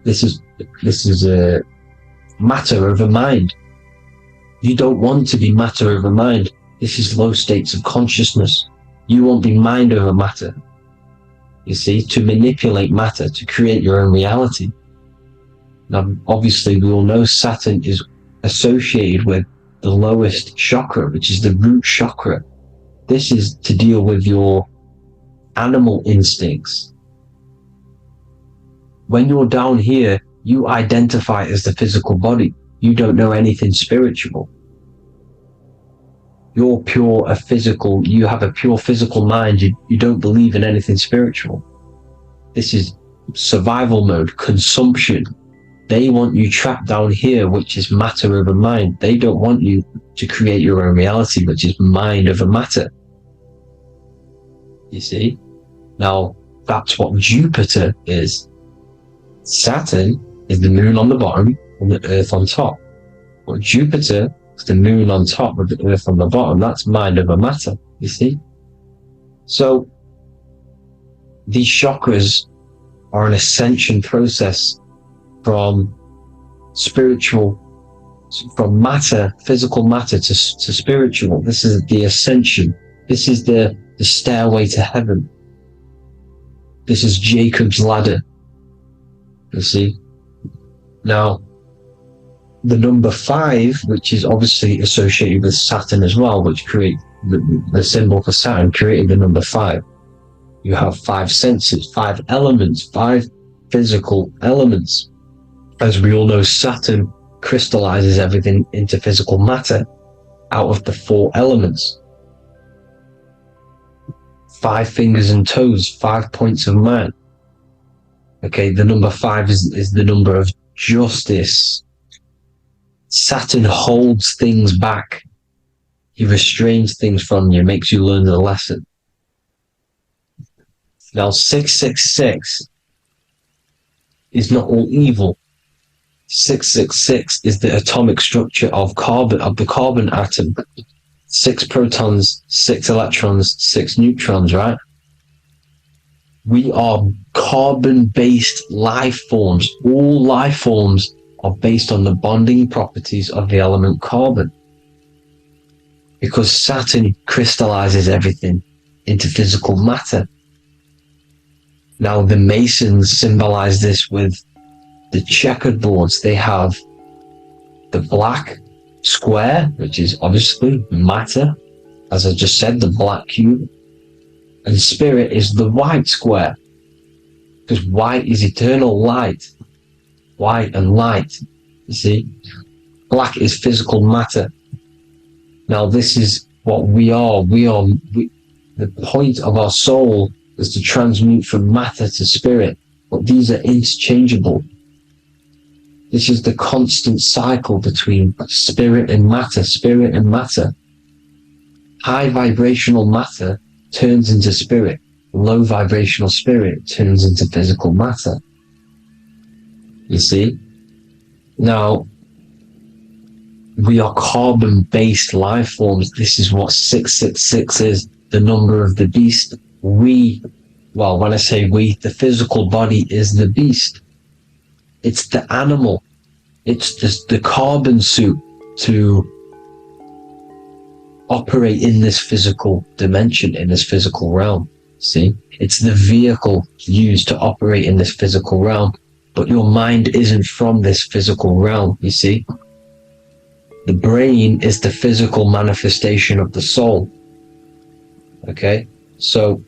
This is a matter over mind. You don't want to be matter over mind. This is low states of consciousness. You won't be mind over matter. You see, to manipulate matter, to create your own reality. Now, obviously, we all know Saturn is associated with the lowest chakra, which is the root chakra. This is to deal with your animal instincts. When you're down here, you identify as the physical body. You don't know anything spiritual. You're pure a physical, you have a pure physical mind. You don't believe in anything spiritual. This is survival mode, consumption. They want you trapped down here, which is matter over mind. They don't want you to create your own reality, which is mind over matter. You see? Now, that's what Jupiter is. Saturn is the moon on the bottom and the earth on top. But Jupiter is the moon on top with the earth on the bottom. That's mind over matter, you see? So, these chakras are an ascension process from spiritual, from matter, physical matter to spiritual. This is the ascension. This is the stairway to heaven. This is Jacob's ladder. You see? Now, the number 5, which is obviously associated with Saturn as well, which create the symbol for Saturn, created the number 5. You have 5 senses, 5 elements, 5 physical elements. As we all know, Saturn crystallizes everything into physical matter out of the 4 elements. 5 fingers and toes, 5 points of man. Okay, the number 5 is the number of justice. Saturn holds things back. He restrains things from you, makes you learn the lesson. Now, 666 is not all evil. 666 is the atomic structure of the carbon atom. 6 protons, 6 electrons, 6 neutrons, right? We are carbon-based life forms. All life forms are based on the bonding properties of the element carbon. Because Saturn crystallizes everything into physical matter. Now, the Masons symbolize this with the checkered boards. They have the black square, which is obviously matter, as I just said, the black cube, and spirit is the white square, because white is eternal light. White and light, you see. Black is physical matter. Now, this is what we are. The point of our soul is to transmute from matter to spirit, but these are interchangeable. This is the constant cycle between spirit and matter, spirit and matter. High vibrational matter turns into spirit. Low vibrational spirit turns into physical matter. You see? Now, we are carbon-based life forms. This is what 666 is, the number of the beast. Well, when I say we, the physical body is the beast. It's the animal. It's the carbon suit to operate in this physical dimension, in this physical realm. See? It's the vehicle used to operate in this physical realm. But your mind isn't from this physical realm, you see? The brain is the physical manifestation of the soul. Okay? So,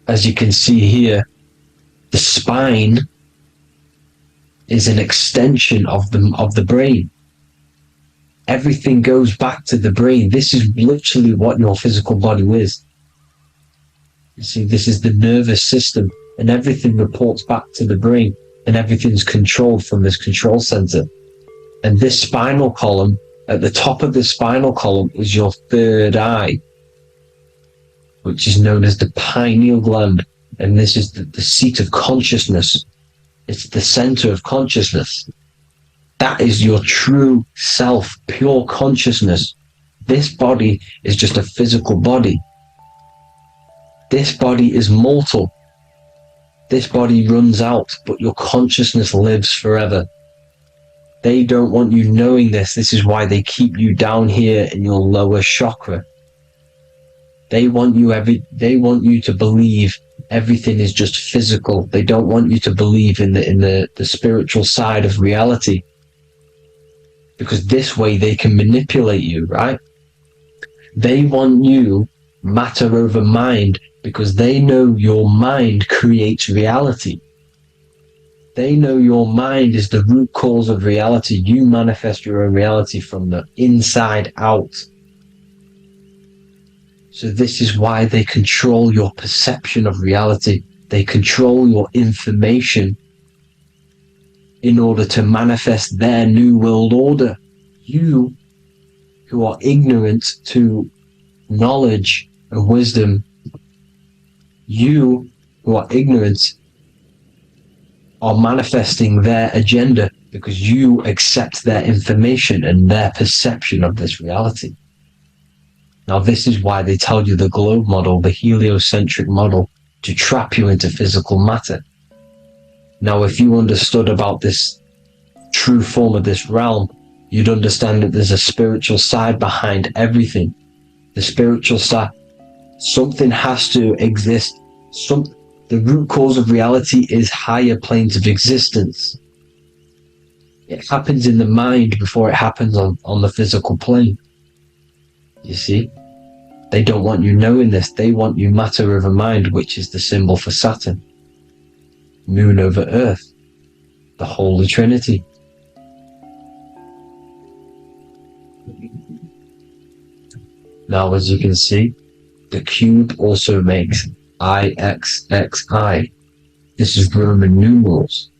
as you can see here, the spine is an extension of the brain. Everything goes back to the brain. This is literally what your physical body is. You see, this is the nervous system, and everything reports back to the brain, and everything's controlled from this control center. And this spinal column, at the top of the spinal column, is your third eye, which is known as the pineal gland. And this is the seat of consciousness. It's the center of consciousness. That is your true self, pure consciousness. This body is just a physical body. This body is mortal. This body runs out, but your consciousness lives forever. They don't want you knowing this. This is why they keep you down here in your lower chakra. They want you to believe everything is just physical. They don't want you to believe in the spiritual side of reality. Because this way they can manipulate you, right? They want you matter over mind because they know your mind creates reality. They know your mind is the root cause of reality. You manifest your own reality from the inside out. So this is why they control your perception of reality. They control your information in order to manifest their new world order. You, who are ignorant to knowledge and wisdom, you who are ignorant are manifesting their agenda because you accept their information and their perception of this reality. Now, this is why they tell you the globe model, the heliocentric model, to trap you into physical matter. Now, if you understood about this true form of this realm, you'd understand that there's a spiritual side behind everything. The spiritual side, something has to exist. The root cause of reality is higher planes of existence. It happens in the mind before it happens on the physical plane. You see? They don't want you knowing this. They want you matter over mind, which is the symbol for Saturn. Moon over Earth. The Holy Trinity. Now, as you can see, the cube also makes IXXI. This is Roman numerals.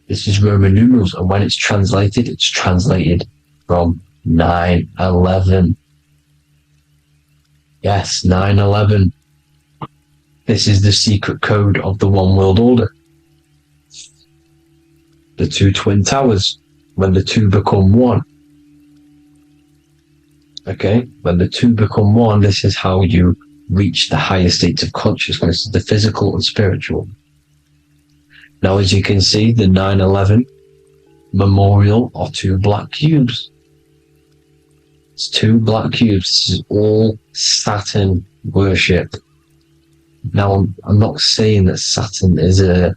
This is Roman numerals, and when it's translated from 9/11. Yes, 9/11. This is the secret code of the One World Order. The two twin towers, when the two become one. Okay, when the two become one, this is how you reach the higher states of consciousness, the physical and spiritual. Now, as you can see, the 9/11 memorial are two black cubes. It's two black cubes. This is all Saturn worship. Now, I'm not saying that Saturn is an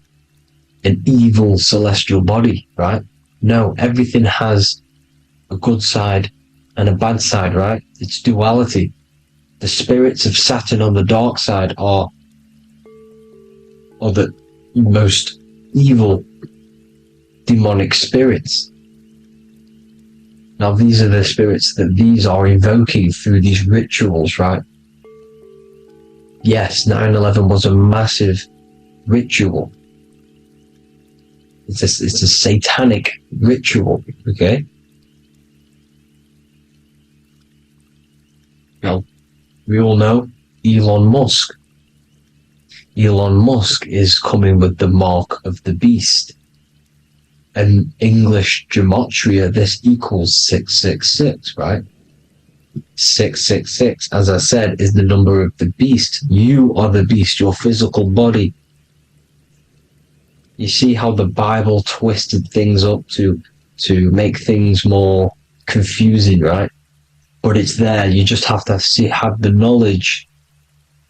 evil celestial body, right? No, everything has a good side and a bad side, right? It's duality. The spirits of Saturn on the dark side are the most evil demonic spirits. Now, these are the spirits that these are invoking through these rituals, right? Yes, 9/11 was a massive ritual. It's a satanic ritual, okay? Now, we all know Elon Musk. Elon Musk is coming with the mark of the beast. And English gematria, this equals 666, right? 666, as I said, is the number of the beast. You are the beast, your physical body. You see how the Bible twisted things up to make things more confusing, right? But it's there. You just have to have the knowledge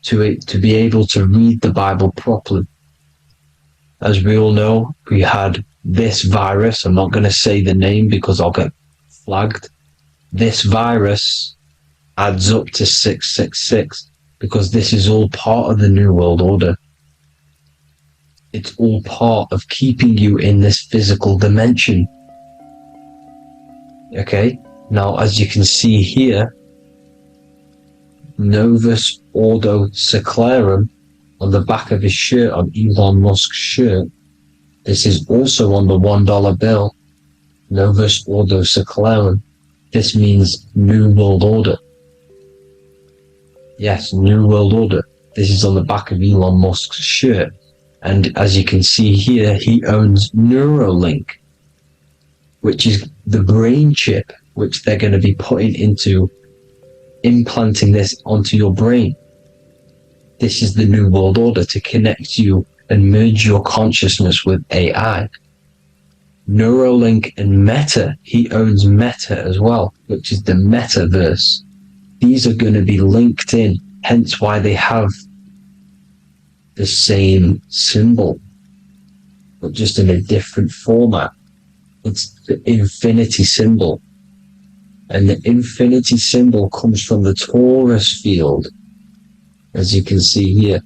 to be able to read the Bible properly. As we all know, we had this virus. I'm not going to say the name because I'll get flagged. This virus adds up to 666 because this is all part of the New World Order. It's all part of keeping you in this physical dimension. Okay? Now, as you can see here, Novus Ordo Secularum on the back of his shirt, on Elon Musk's shirt, this is also on the $1 bill, Novus Ordo Secularum. This means New World Order. Yes, New World Order. This is on the back of Elon Musk's shirt. And as you can see here, he owns Neuralink, which is the brain chip which they're going to be putting into implanting this onto your brain. This is the New World Order, to connect you and merge your consciousness with AI. Neuralink and Meta, he owns Meta as well, which is the metaverse. These are going to be linked in, hence why they have the same symbol, but just in a different format. It's the infinity symbol. And the infinity symbol comes from the Taurus field, as you can see here,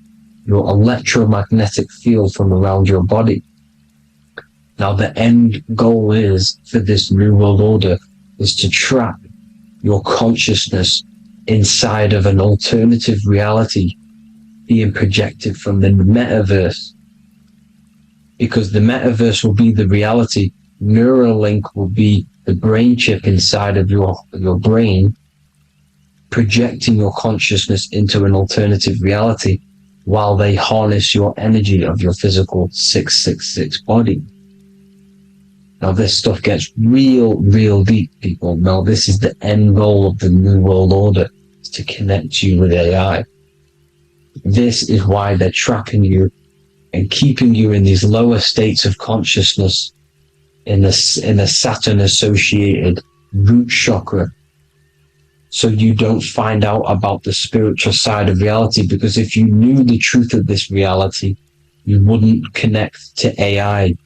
your electromagnetic field from around your body. Now, the end goal is, for this New World Order, is to trap your consciousness inside of an alternative reality being projected from the metaverse. Because the metaverse will be the reality, Neuralink will be the brain chip inside of your brain, projecting your consciousness into an alternative reality while they harness your energy of your physical 666 body. Now, this stuff gets real deep, people. Now, this is the end goal of the New World Order, is to connect you with AI. This is why they're trapping you and keeping you in these lower states of consciousness in a Saturn-associated root chakra, so you don't find out about the spiritual side of reality. Because if you knew the truth of this reality, you wouldn't connect to AI.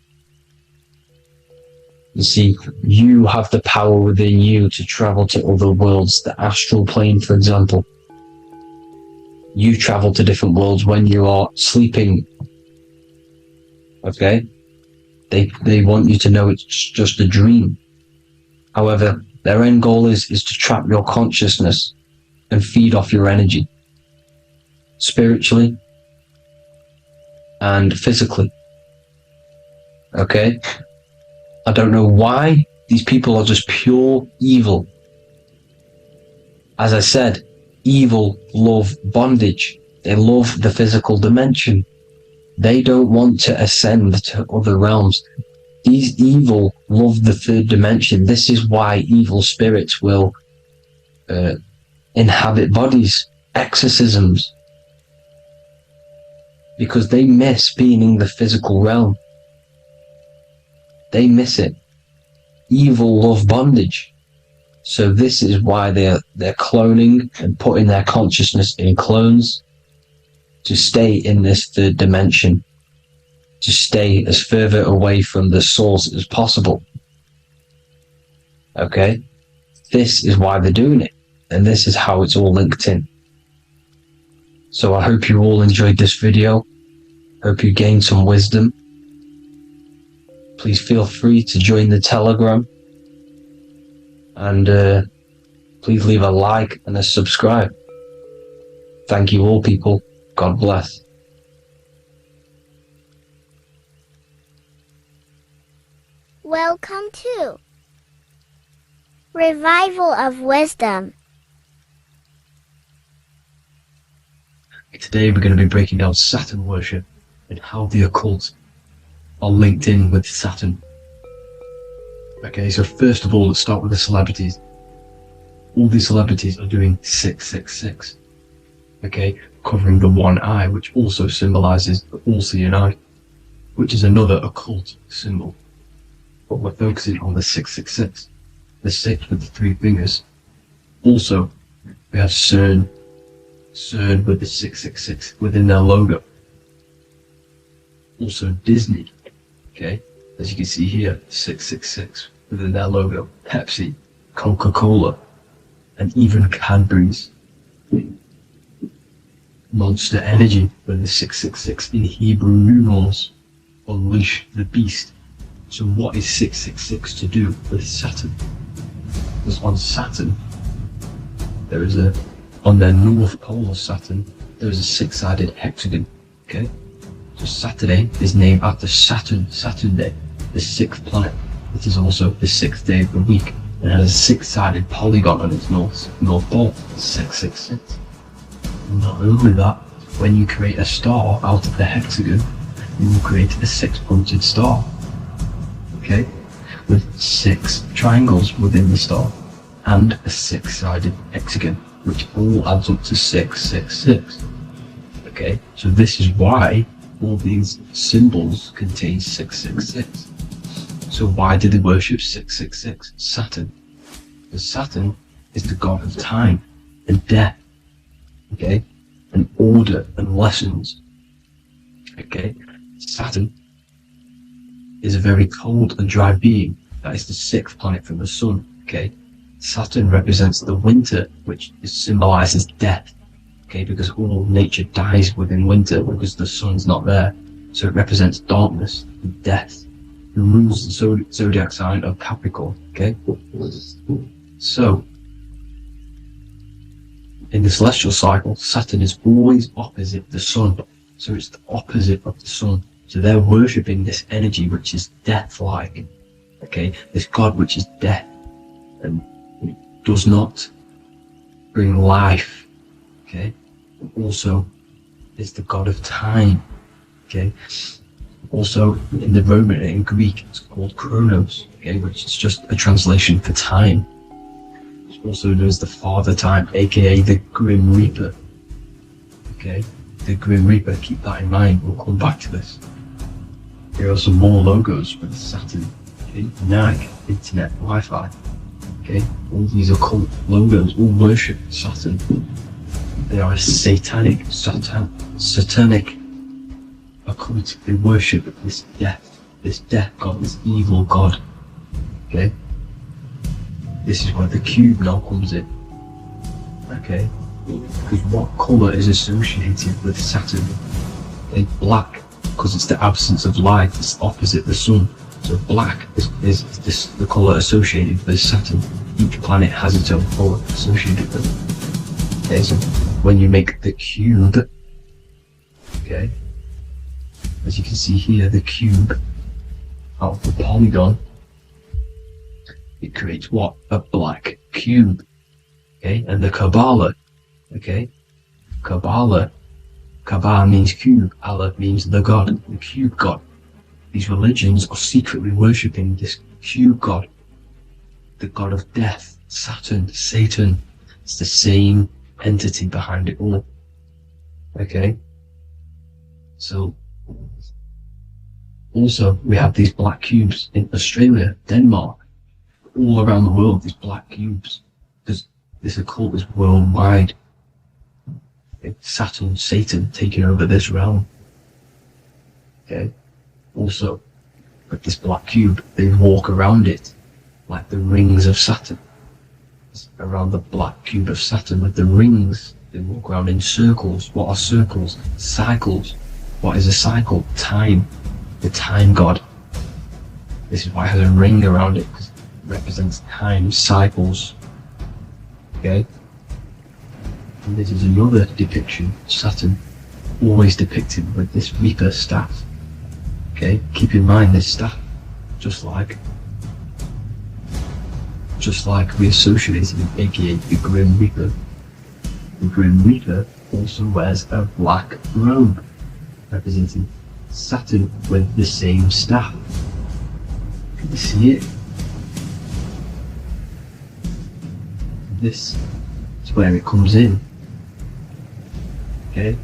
You see, you have the power within you to travel to other worlds, the astral plane, for example. You travel to different worlds when you are sleeping. Okay? They want you to know it's just a dream. However, their end goal is to trap your consciousness and feed off your energy, spiritually and physically. Okay? I don't know why these people are just pure evil. As I said, evil love bondage. They love the physical dimension. They don't want to ascend to other realms. These evil love the third dimension. This is why evil spirits will inhabit bodies, exorcisms, because they miss being in the physical realm. They miss it. Evil love bondage. So this is why they're cloning and putting their consciousness in clones to stay in this third dimension, to stay as further away from the source as possible. Okay? This is why they're doing it. And this is how it's all linked in. So I hope you all enjoyed this video. Hope you gained some wisdom. Please feel free to join the Telegram. And please leave a like and a subscribe. Thank you all, people. God bless. Welcome to Revival of Wisdom. Today we're going to be breaking down Saturn worship and how the occult are linked in with Saturn. Okay, so first of all, let's start with the celebrities. All these celebrities are doing 666. Okay, covering the one eye, which also symbolizes the all-seeing eye, which is another occult symbol. But we're focusing on the 666, the 6 with the 3 fingers. Also, we have CERN with the 666 within their logo. Also Disney, okay, as you can see here, 666 within their logo. Pepsi, Coca-Cola, and even Cadbury's. Monster Energy with the 666 in Hebrew numerals. Unleash the beast. So what is 666 to do with Saturn? Because on Saturn, there is on their north pole of Saturn, there is a 6-sided hexagon. Okay, so Saturday is named after Saturn Day, the 6th planet. It is also the 6th day of the week, and has a 6-sided polygon on its north pole, 666. Not only that, when you create a star out of the hexagon, you will create a 6-pointed star. Okay, with 6 triangles within the star, and a 6-sided hexagon, which all adds up to 666. Okay, so this is why all these symbols contain 666. So why do they worship 666? Saturn. Because Saturn is the god of time and death, okay, and order and lessons. Okay, Saturn is a very cold and dry being. That is the 6th planet from the sun. Okay, Saturn represents the winter, which symbolizes death. Okay, because all nature dies within winter because the sun's not there. So it represents darkness and death. It rules the zodiac sign of Capricorn. Okay, so in the celestial cycle, Saturn is always opposite the sun. So it's the opposite of the sun. So they're worshipping this energy which is death-like. Okay, this god which is death and does not bring life. Okay, also is the god of time. Okay, also in the Roman and in Greek it's called Chronos. Okay, which is just a translation for time. It's also known as the Father Time, aka the Grim Reaper. Okay, the Grim Reaper. Keep that in mind. We'll come back to this. Here are some more logos with Saturn. Okay, NAG, Internet, Wi-Fi. Okay, all these occult logos all worship Saturn. They are a satanic occult. They worship this death god, this evil god. Okay, this is where the cube now comes in. Okay, because what colour is associated with Saturn? Okay, black, because it's the absence of light. It's opposite the sun. So black is the colour associated with Saturn. Each planet has its own colour associated with it. Okay, so when you make the cube, okay, as you can see here, the cube out of the polygon, it creates what? A black cube. Okay, and the Kabbalah, okay, Kabbalah means cube, Allah means the god, the cube god. These religions are secretly worshipping this cube god, the god of death, Saturn, Satan. It's the same entity behind it all. Okay, so also we have these black cubes in Australia, Denmark, all around the world, these black cubes, because this occult is worldwide. Okay? Saturn, Satan taking over this realm. Okay, also with this black cube, they walk around it like the rings of Saturn. Around the black cube of Saturn with the rings, they walk around in circles. What are circles? Cycles. What is a cycle? Time. The time god. This is why it has a ring around it, because it represents time, cycles. Okay, and this is another depiction. Saturn, always depicted with this Reaper staff. Okay, keep in mind this staff, just like we associated with aka the Grim Reaper. The Grim Reaper also wears a black robe, representing Saturn with the same staff. Can you see it? This is where it comes in. Okay,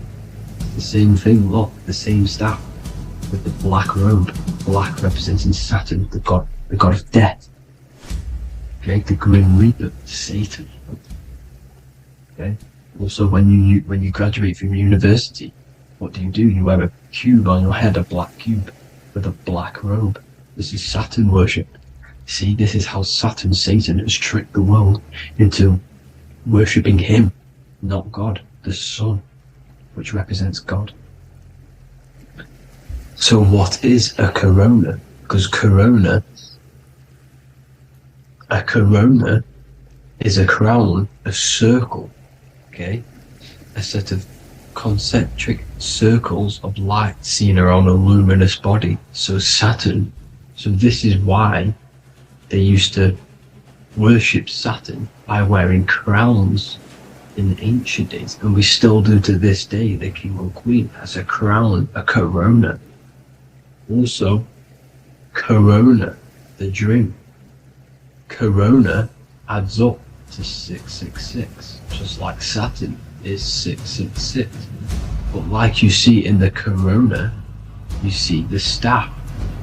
the same thing, look, the same staff with the black robe, black representing Saturn, the god of death. Okay, the Grim Reaper, Satan. Okay, also when you graduate from university, what do? You wear a cube on your head, a black cube with a black robe. This is Saturn worship. See, this is how Saturn, Satan, has tricked the world into worshipping him, not God, the sun, which represents God. So what is a corona? Because a corona is a crown, a circle, okay? A set of concentric circles of light seen around a luminous body. So Saturn, so this is why they used to worship Saturn by wearing crowns in ancient days, and we still do to this day. The king or queen has a crown, a corona. Also, corona, the drink. Corona adds up to 666, just like Saturn is 666. But like you see in the corona, you see the staff.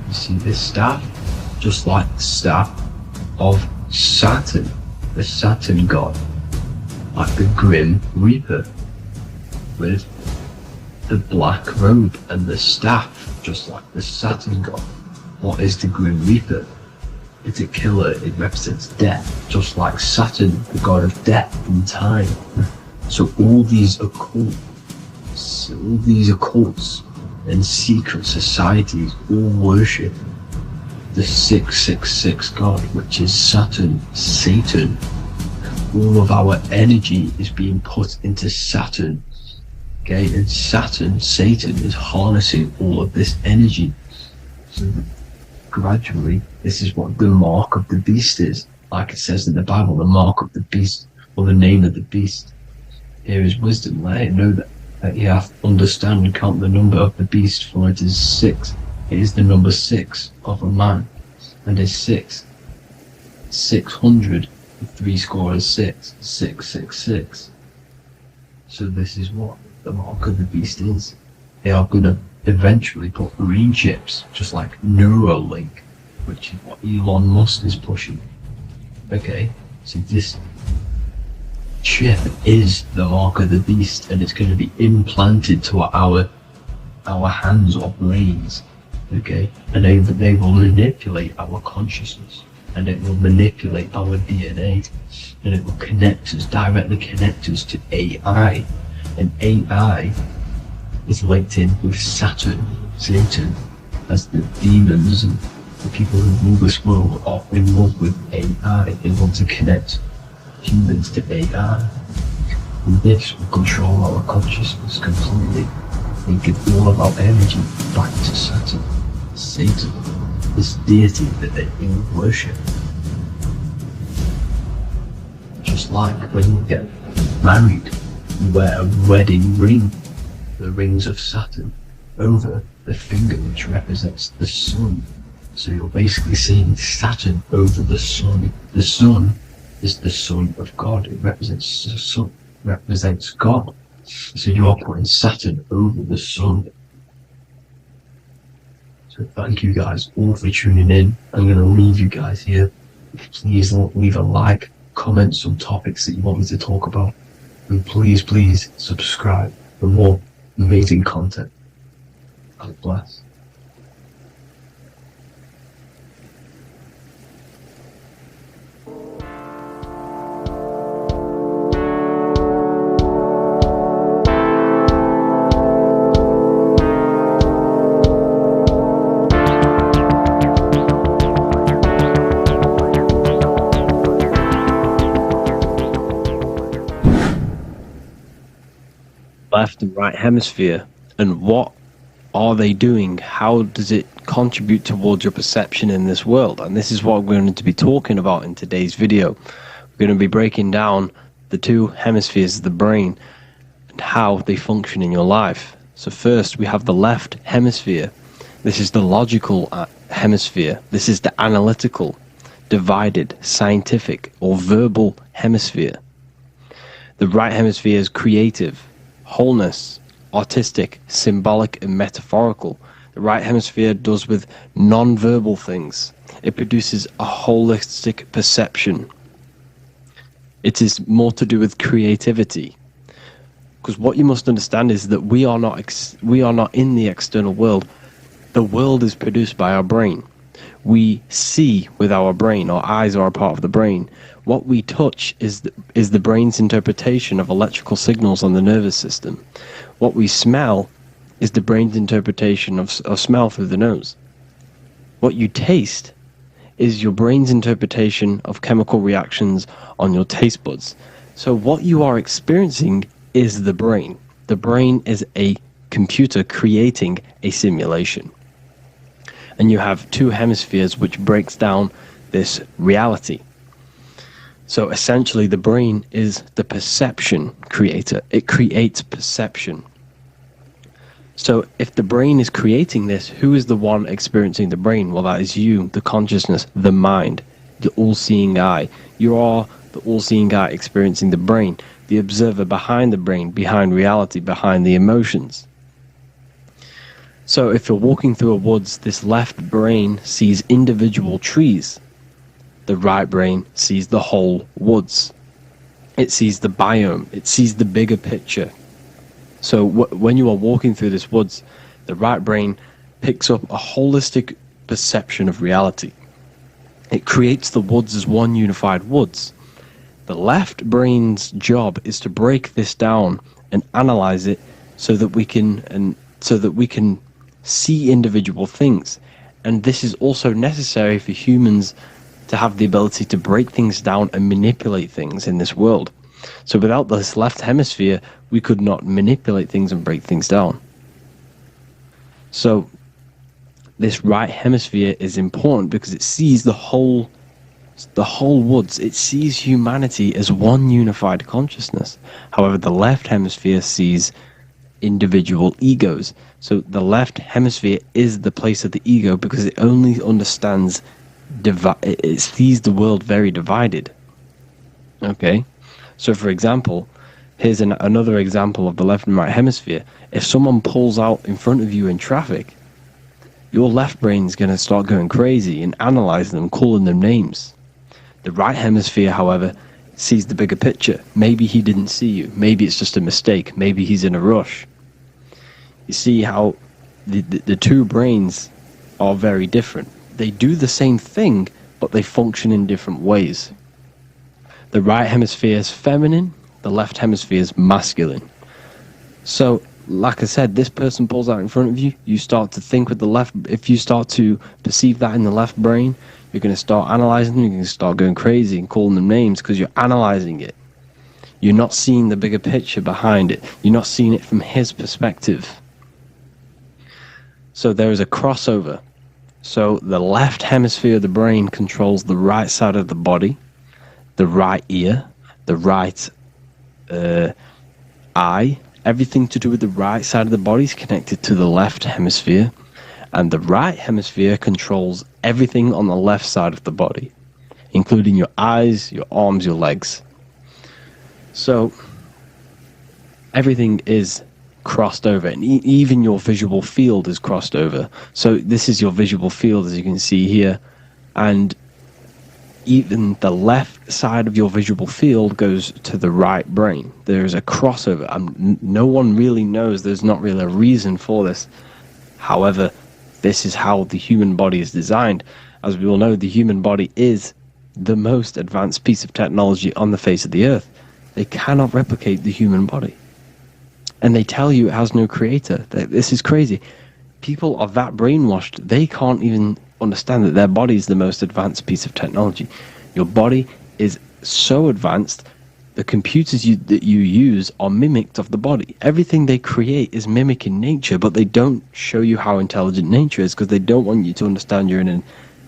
You see this staff, just like the staff of Saturn, the Saturn god, like the Grim Reaper, with the black robe and the staff, just like the Saturn god. What is the Grim Reaper? It's a killer. It represents death, just like Saturn, the god of death and time. So all these occults and secret societies all worship the 666 god, which is Saturn, Satan. All of our energy is being put into Saturn. Okay, and Saturn, Satan, is harnessing all of this energy. So gradually, this is what the mark of the beast is. Like it says in the Bible, the mark of the beast, or the name of the beast. Here is wisdom. Let it know that you have to understand and count the number of the beast, for it is 6. It is the number 6 of a man, and is 6. 600, 666, 666. So this is what the mark of the beast is. They are going to eventually put green chips, just like Neuralink, which is what Elon Musk is pushing. Okay, so this chip is the mark of the beast, and it's going to be implanted to our hands or brains. Okay, and they will manipulate our consciousness, and it will manipulate our DNA, and it will directly connect us to AI, and AI is linked in with Saturn, Satan, as the demons and the people who rule this world are in love with AI. They want to connect humans to AI. And this will control our consciousness completely and give all of our energy back to Saturn, Satan, this deity that they all worship. Just like when you get married, you wear a wedding ring, the rings of Saturn, over the finger, which represents the sun. So you're basically seeing Saturn over the sun. The sun is the son of God. It represents the sun, represents God. So you are putting Saturn over the sun. So thank you guys all for tuning in. I'm going to leave you guys here. Please leave a like, comment some topics that you want me to talk about, and please subscribe for more amazing content. God bless. Left and right hemisphere, and what are they doing? How does it contribute towards your perception in this world? And this is what we're going to be talking about in today's video. We're going to be breaking down the two hemispheres of the brain and how they function in your life. So first we have the left hemisphere. This is the logical hemisphere. This is the analytical, divided, scientific or verbal hemisphere. The right hemisphere is creative, wholeness, artistic, symbolic and metaphorical. The right hemisphere does with non-verbal things. It produces a holistic perception. It is more to do with creativity. Because what you must understand is that we are not in the external world. The world is produced by our brain. We see with our brain. Our eyes are a part of the brain. What we touch is the brain's interpretation of electrical signals on the nervous system. What we smell is the brain's interpretation of smell through the nose. What you taste is your brain's interpretation of chemical reactions on your taste buds. So what you are experiencing is the brain. The brain is a computer creating a simulation. And you have two hemispheres which breaks down this reality. So essentially the brain is the perception creator. It creates perception. So if the brain is creating this, who is the one experiencing the brain? Well, that is you, the consciousness, the mind, the all-seeing eye. You are the all-seeing eye experiencing the brain. the observer behind the brain, behind reality, behind the emotions. So if you're walking through a woods, this left brain sees individual trees. The right brain sees the whole woods. It sees the biome. It sees the bigger picture. So when you are walking through this woods, the right brain picks up a holistic perception of reality. It creates the woods as one unified woods. The left brain's job is to break this down and analyze it so that we can see individual things. And this is also necessary for humans to have the ability to break things down and manipulate things in this world. So without this left hemisphere, we could not manipulate things and break things down. So this right hemisphere is important because it sees the whole woods. It sees humanity as one unified consciousness. However, the left hemisphere sees individual egos. So the left hemisphere is the place of the ego because it only understands it sees the world very divided. Okay, so for example, here's another example of the left and right hemisphere. If someone pulls out in front of you in traffic, your left brain's going to start going crazy and analyzing them, calling them names. The right hemisphere, however, sees the bigger picture. Maybe he didn't see you. Maybe it's just a mistake. Maybe he's in a rush. You see how the two brains are very different. They do the same thing, but they function in different ways. The right hemisphere is feminine, the left hemisphere is masculine. So, like I said, this person pulls out in front of you, you start to think with the left. If you start to perceive that in the left brain, you're going to start analyzing them, you're going to start going crazy and calling them names because you're analyzing it. You're not seeing the bigger picture behind it. You're not seeing it from his perspective. So there is a crossover. So the left hemisphere of the brain controls the right side of the body, the right ear, the right eye. Everything to do with the right side of the body is connected to the left hemisphere. And the right hemisphere controls everything on the left side of the body, including your eyes, your arms, your legs. So everything is crossed over, and even your visual field is crossed over. So this is your visual field, as you can see here, and even the left side of your visual field goes to the right brain. There is a crossover. No one really knows. There's not really a reason for this. However, this is how the human body is designed. As we all know, the human body is the most advanced piece of technology on the face of the earth. They cannot replicate the human body. And they tell you it has no creator. This is crazy. People are that brainwashed, they can't even understand that their body is the most advanced piece of technology. Your body is so advanced, the computers that you use are mimicked of the body. Everything they create is mimicking nature, but they don't show you how intelligent nature is because they don't want you to understand you're in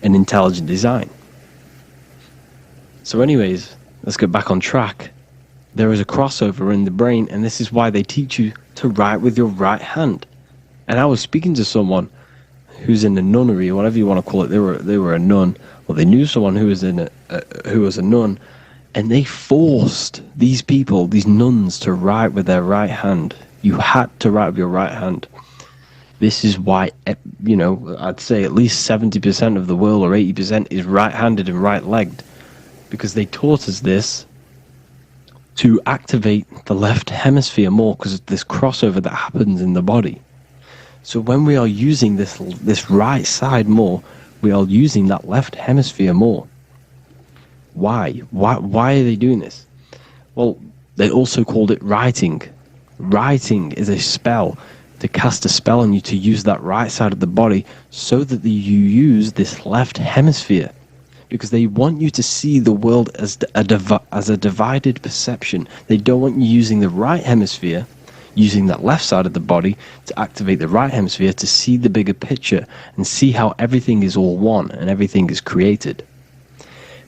an intelligent design. So anyways, let's get back on track. There is a crossover in the brain, and this is why they teach you to write with your right hand. And I was speaking to someone who's in a nunnery, or whatever you want to call it. They were a nun, or they knew someone who was a nun, and they forced these people, these nuns, to write with their right hand. You had to write with your right hand. This is why, I'd say at least 70% of the world, or 80%, is right-handed and right-legged, because they taught us this to activate the left hemisphere more because of this crossover that happens in the body. So when we are using this right side more, we are using that left hemisphere more. Why? Why are they doing this? Well, they also called it writing. Writing is a spell, to cast a spell on you, to use that right side of the body so that you use this left hemisphere. Because they want you to see the world as a divided perception. They don't want you using the right hemisphere, using that left side of the body to activate the right hemisphere to see the bigger picture and see how everything is all one and everything is created.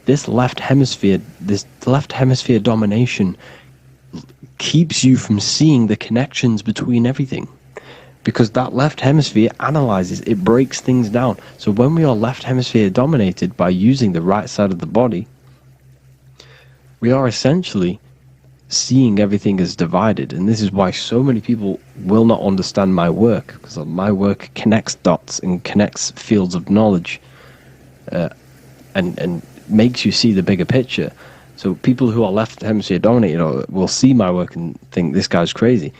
This left hemisphere domination keeps you from seeing the connections between everything. Because that left hemisphere analyzes, it breaks things down. So when we are left hemisphere dominated by using the right side of the body, we are essentially seeing everything as divided. And this is why so many people will not understand my work, because my work connects dots and connects fields of knowledge, and makes you see the bigger picture. So people who are left hemisphere dominated will see my work and think this guy's crazy.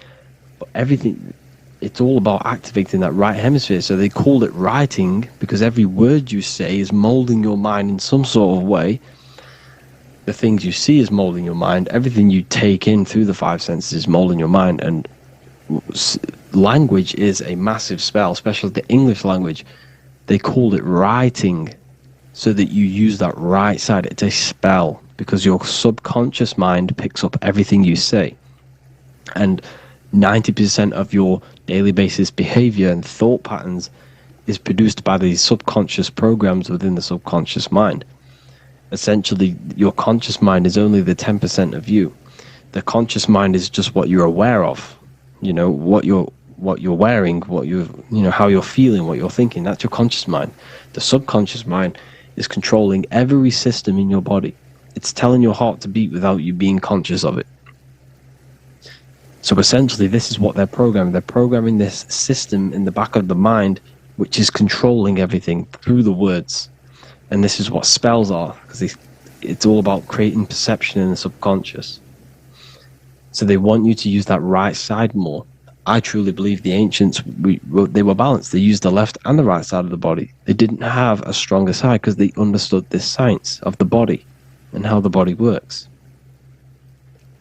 But everything, it's all about activating that right hemisphere. So they called it writing because every word you say is molding your mind in some sort of way. The things you see is molding your mind. Everything you take in through the five senses is molding your mind. And language is a massive spell, especially the English language. They called it writing so that you use that right side. It's a spell because your subconscious mind picks up everything you say. And 90% of your daily basis behavior and thought patterns is produced by these subconscious programs within the subconscious mind. Essentially, your conscious mind is only the 10% of you. The conscious mind is just what you're aware of. You know, what you're wearing, how you're feeling, what you're thinking. That's your conscious mind. The subconscious mind is controlling every system in your body. It's telling your heart to beat without you being conscious of it. So essentially, this is what they're programming. They're programming this system in the back of the mind, which is controlling everything through the words. And this is what spells are, because it's all about creating perception in the subconscious. So they want you to use that right side more. I truly believe the ancients, they were balanced. They used the left and the right side of the body. They didn't have a stronger side because they understood this science of the body and how the body works.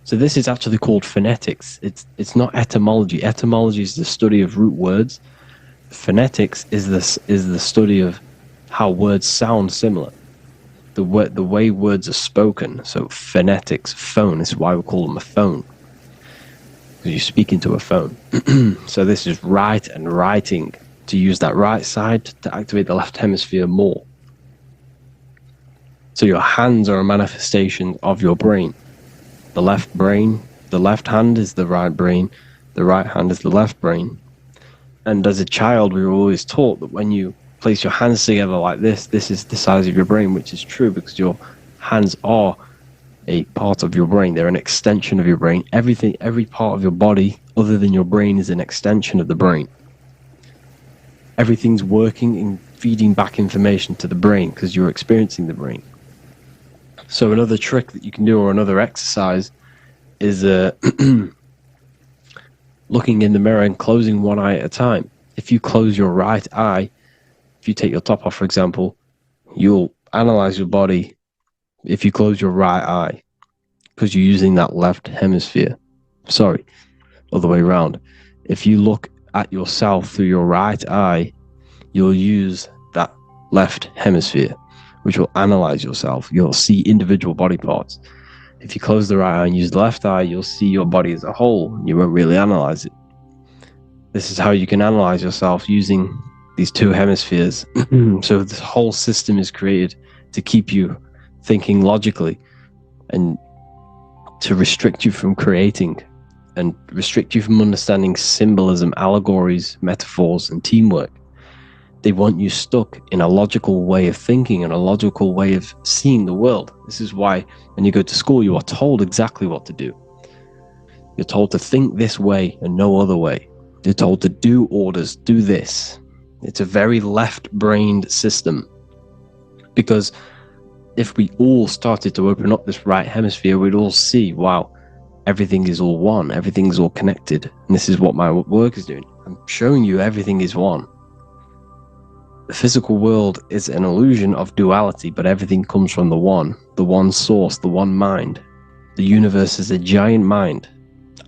So this is actually called phonetics. It's not etymology. Etymology is the study of root words. Phonetics is the study of how words sound similar. The way words are spoken. So phonetics, phone, is why we call them a phone. Because you speak into a phone. So this is write and writing, to use that right side to activate the left hemisphere more. So your hands are a manifestation of your brain. The left hand is the right brain, the right hand is the left brain. And as a child, we were always taught that when you place your hands together like this is the size of your brain, which is true because your hands are a part of your brain. They're an extension of your brain. Every part of your body other than your brain is an extension of the brain. Everything's working and feeding back information to the brain because you're experiencing the brain. So another trick that you can do, or another exercise, is looking in the mirror and closing one eye at a time. If you close your right eye, if you take your top off, for example, you'll analyze your body if you close your right eye, because you're using that left hemisphere. Sorry, other way around. If you look at yourself through your right eye, you'll use that left hemisphere, which will analyze yourself. You'll see individual body parts. If you close the right eye and use the left eye, you'll see your body as a whole. You won't really analyze it. This is how you can analyze yourself using these two hemispheres. So this whole system is created to keep you thinking logically and to restrict you from creating and restrict you from understanding symbolism, allegories, metaphors, and teamwork. They want you stuck in a logical way of thinking and a logical way of seeing the world. This is why when you go to school, you are told exactly what to do. You're told to think this way and no other way. You're told to do orders, do this. It's a very left-brained system. Because if we all started to open up this right hemisphere, we'd all see, wow, everything is all one. Everything's all connected. And this is what my work is doing. I'm showing you everything is one. The physical world is an illusion of duality, but everything comes from the one source, the one mind. The universe is a giant mind.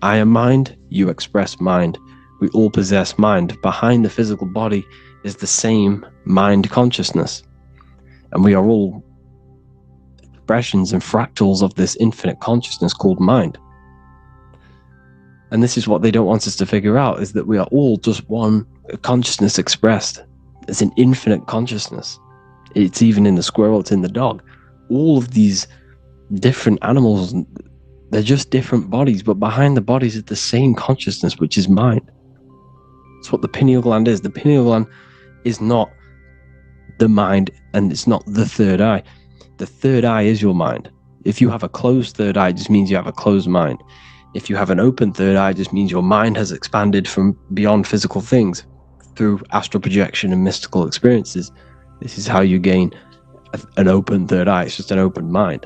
I am mind, you express mind. We all possess mind. Behind the physical body is the same mind consciousness. And we are all expressions and fractals of this infinite consciousness called mind. And this is what they don't want us to figure out, is that we are all just one consciousness expressed. It's an infinite consciousness. It's even in the squirrel, it's in the dog. All of these different animals, they're just different bodies, but behind the bodies is the same consciousness, which is mind. That's what the pineal gland is. The pineal gland is not the mind, and it's not the third eye. The third eye is your mind. If you have a closed third eye, it just means you have a closed mind. If you have an open third eye, it just means your mind has expanded from beyond physical things through astral projection and mystical experiences. This is how you gain an open third eye. It's just an open mind.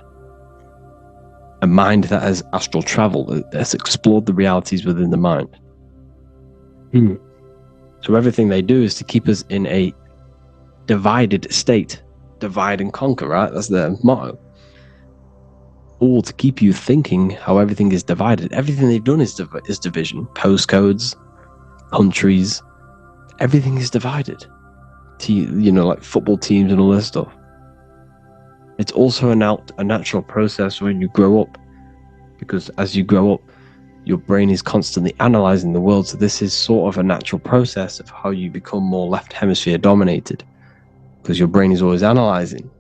A mind that has astral travel, that has explored the realities within the mind. So everything they do is to keep us in a divided state. Divide and conquer, right? That's their motto. All to keep you thinking how everything is divided. Everything they've done is division. Postcodes, countries, everything is divided. Like football teams and all this stuff. It's also a natural process when you grow up, because as you grow up, your brain is constantly analyzing the world. So this is sort of a natural process of how you become more left hemisphere dominated, because your brain is always analyzing.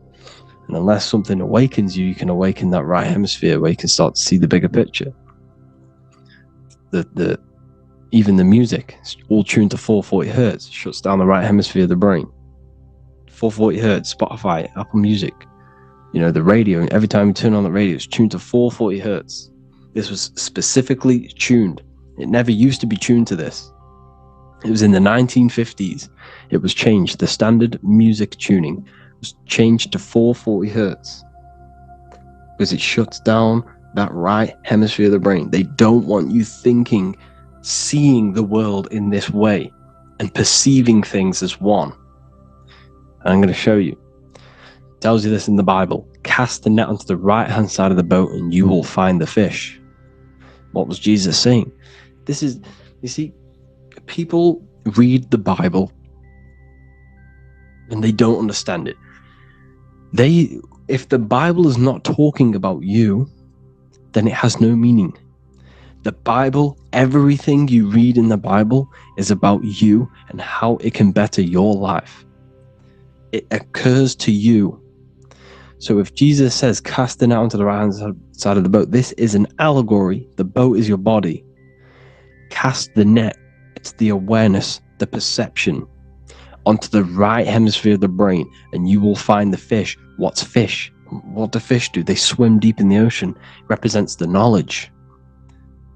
And unless something awakens you, you can awaken that right hemisphere where you can start to see the bigger picture. Even the music, it's all tuned to 440 hertz, shuts down the right hemisphere of the brain. 440 hertz, Spotify, Apple Music, the radio, every time you turn on the radio, it's tuned to 440 hertz. This was specifically tuned. It never used to be tuned to this. It was in the 1950s. It was changed. The standard music tuning was changed to 440 hertz because it shuts down that right hemisphere of the brain. They don't want you thinking, seeing the world in this way and perceiving things as one. And I'm going to show you. It tells you this in the Bible. Cast the net onto the right hand side of the boat and you will find the fish. What was Jesus saying? This is, you see, people read the Bible and they don't understand it. If the Bible is not talking about you, then it has no meaning. The Bible, everything you read in the Bible is about you and how it can better your life. It occurs to you. So if Jesus says, cast the net onto the right hand side of the boat, this is an allegory. The boat is your body. Cast the net, it's the awareness, the perception, onto the right hemisphere of the brain, and you will find the fish. What's fish? What do fish do? They swim deep in the ocean. It represents the knowledge.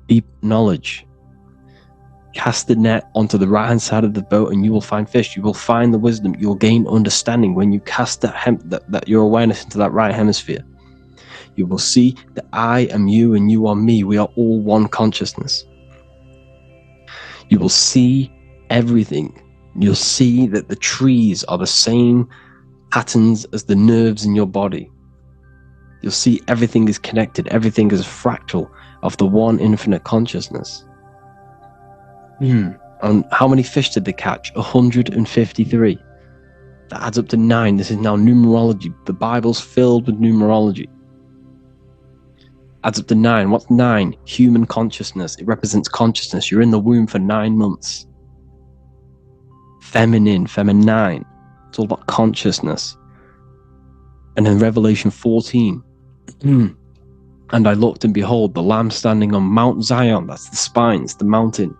Deep knowledge. Cast the net onto the right hand side of the boat and you will find fish. You will find the wisdom. You will gain understanding when you cast that your awareness into that right hemisphere. You will see that I am you and you are me. We are all one consciousness. You will see everything. You'll see that the trees are the same patterns as the nerves in your body. You'll see everything is connected. Everything is a fractal of the one infinite consciousness. And how many fish did they catch? 153. That adds up to 9. This is now numerology. The Bible's filled with numerology. Adds up to 9. What's 9? Human consciousness. It represents consciousness. You're in the womb for 9 months. Feminine. It's all about consciousness. And in Revelation 14, and I looked and behold, the Lamb standing on Mount Zion. That's the spines, the mountain.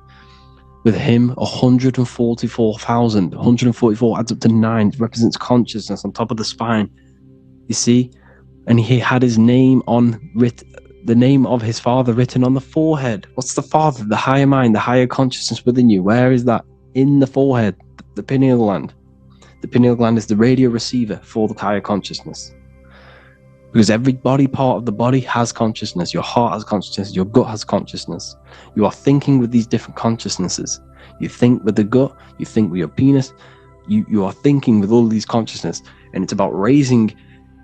With him, 144,000. 144 adds up to 9. It represents consciousness on top of the spine. You see? And he had his name the name of his Father written on the forehead. What's the Father? The higher mind, the higher consciousness within you. Where is that? In the forehead, the pineal gland. The pineal gland is the radio receiver for the higher consciousness. Because every body part of the body has consciousness. Your heart has consciousness. Your gut has consciousness. You are thinking with these different consciousnesses. You think with the gut. You think with your penis. You are thinking with all of these consciousness. And it's about raising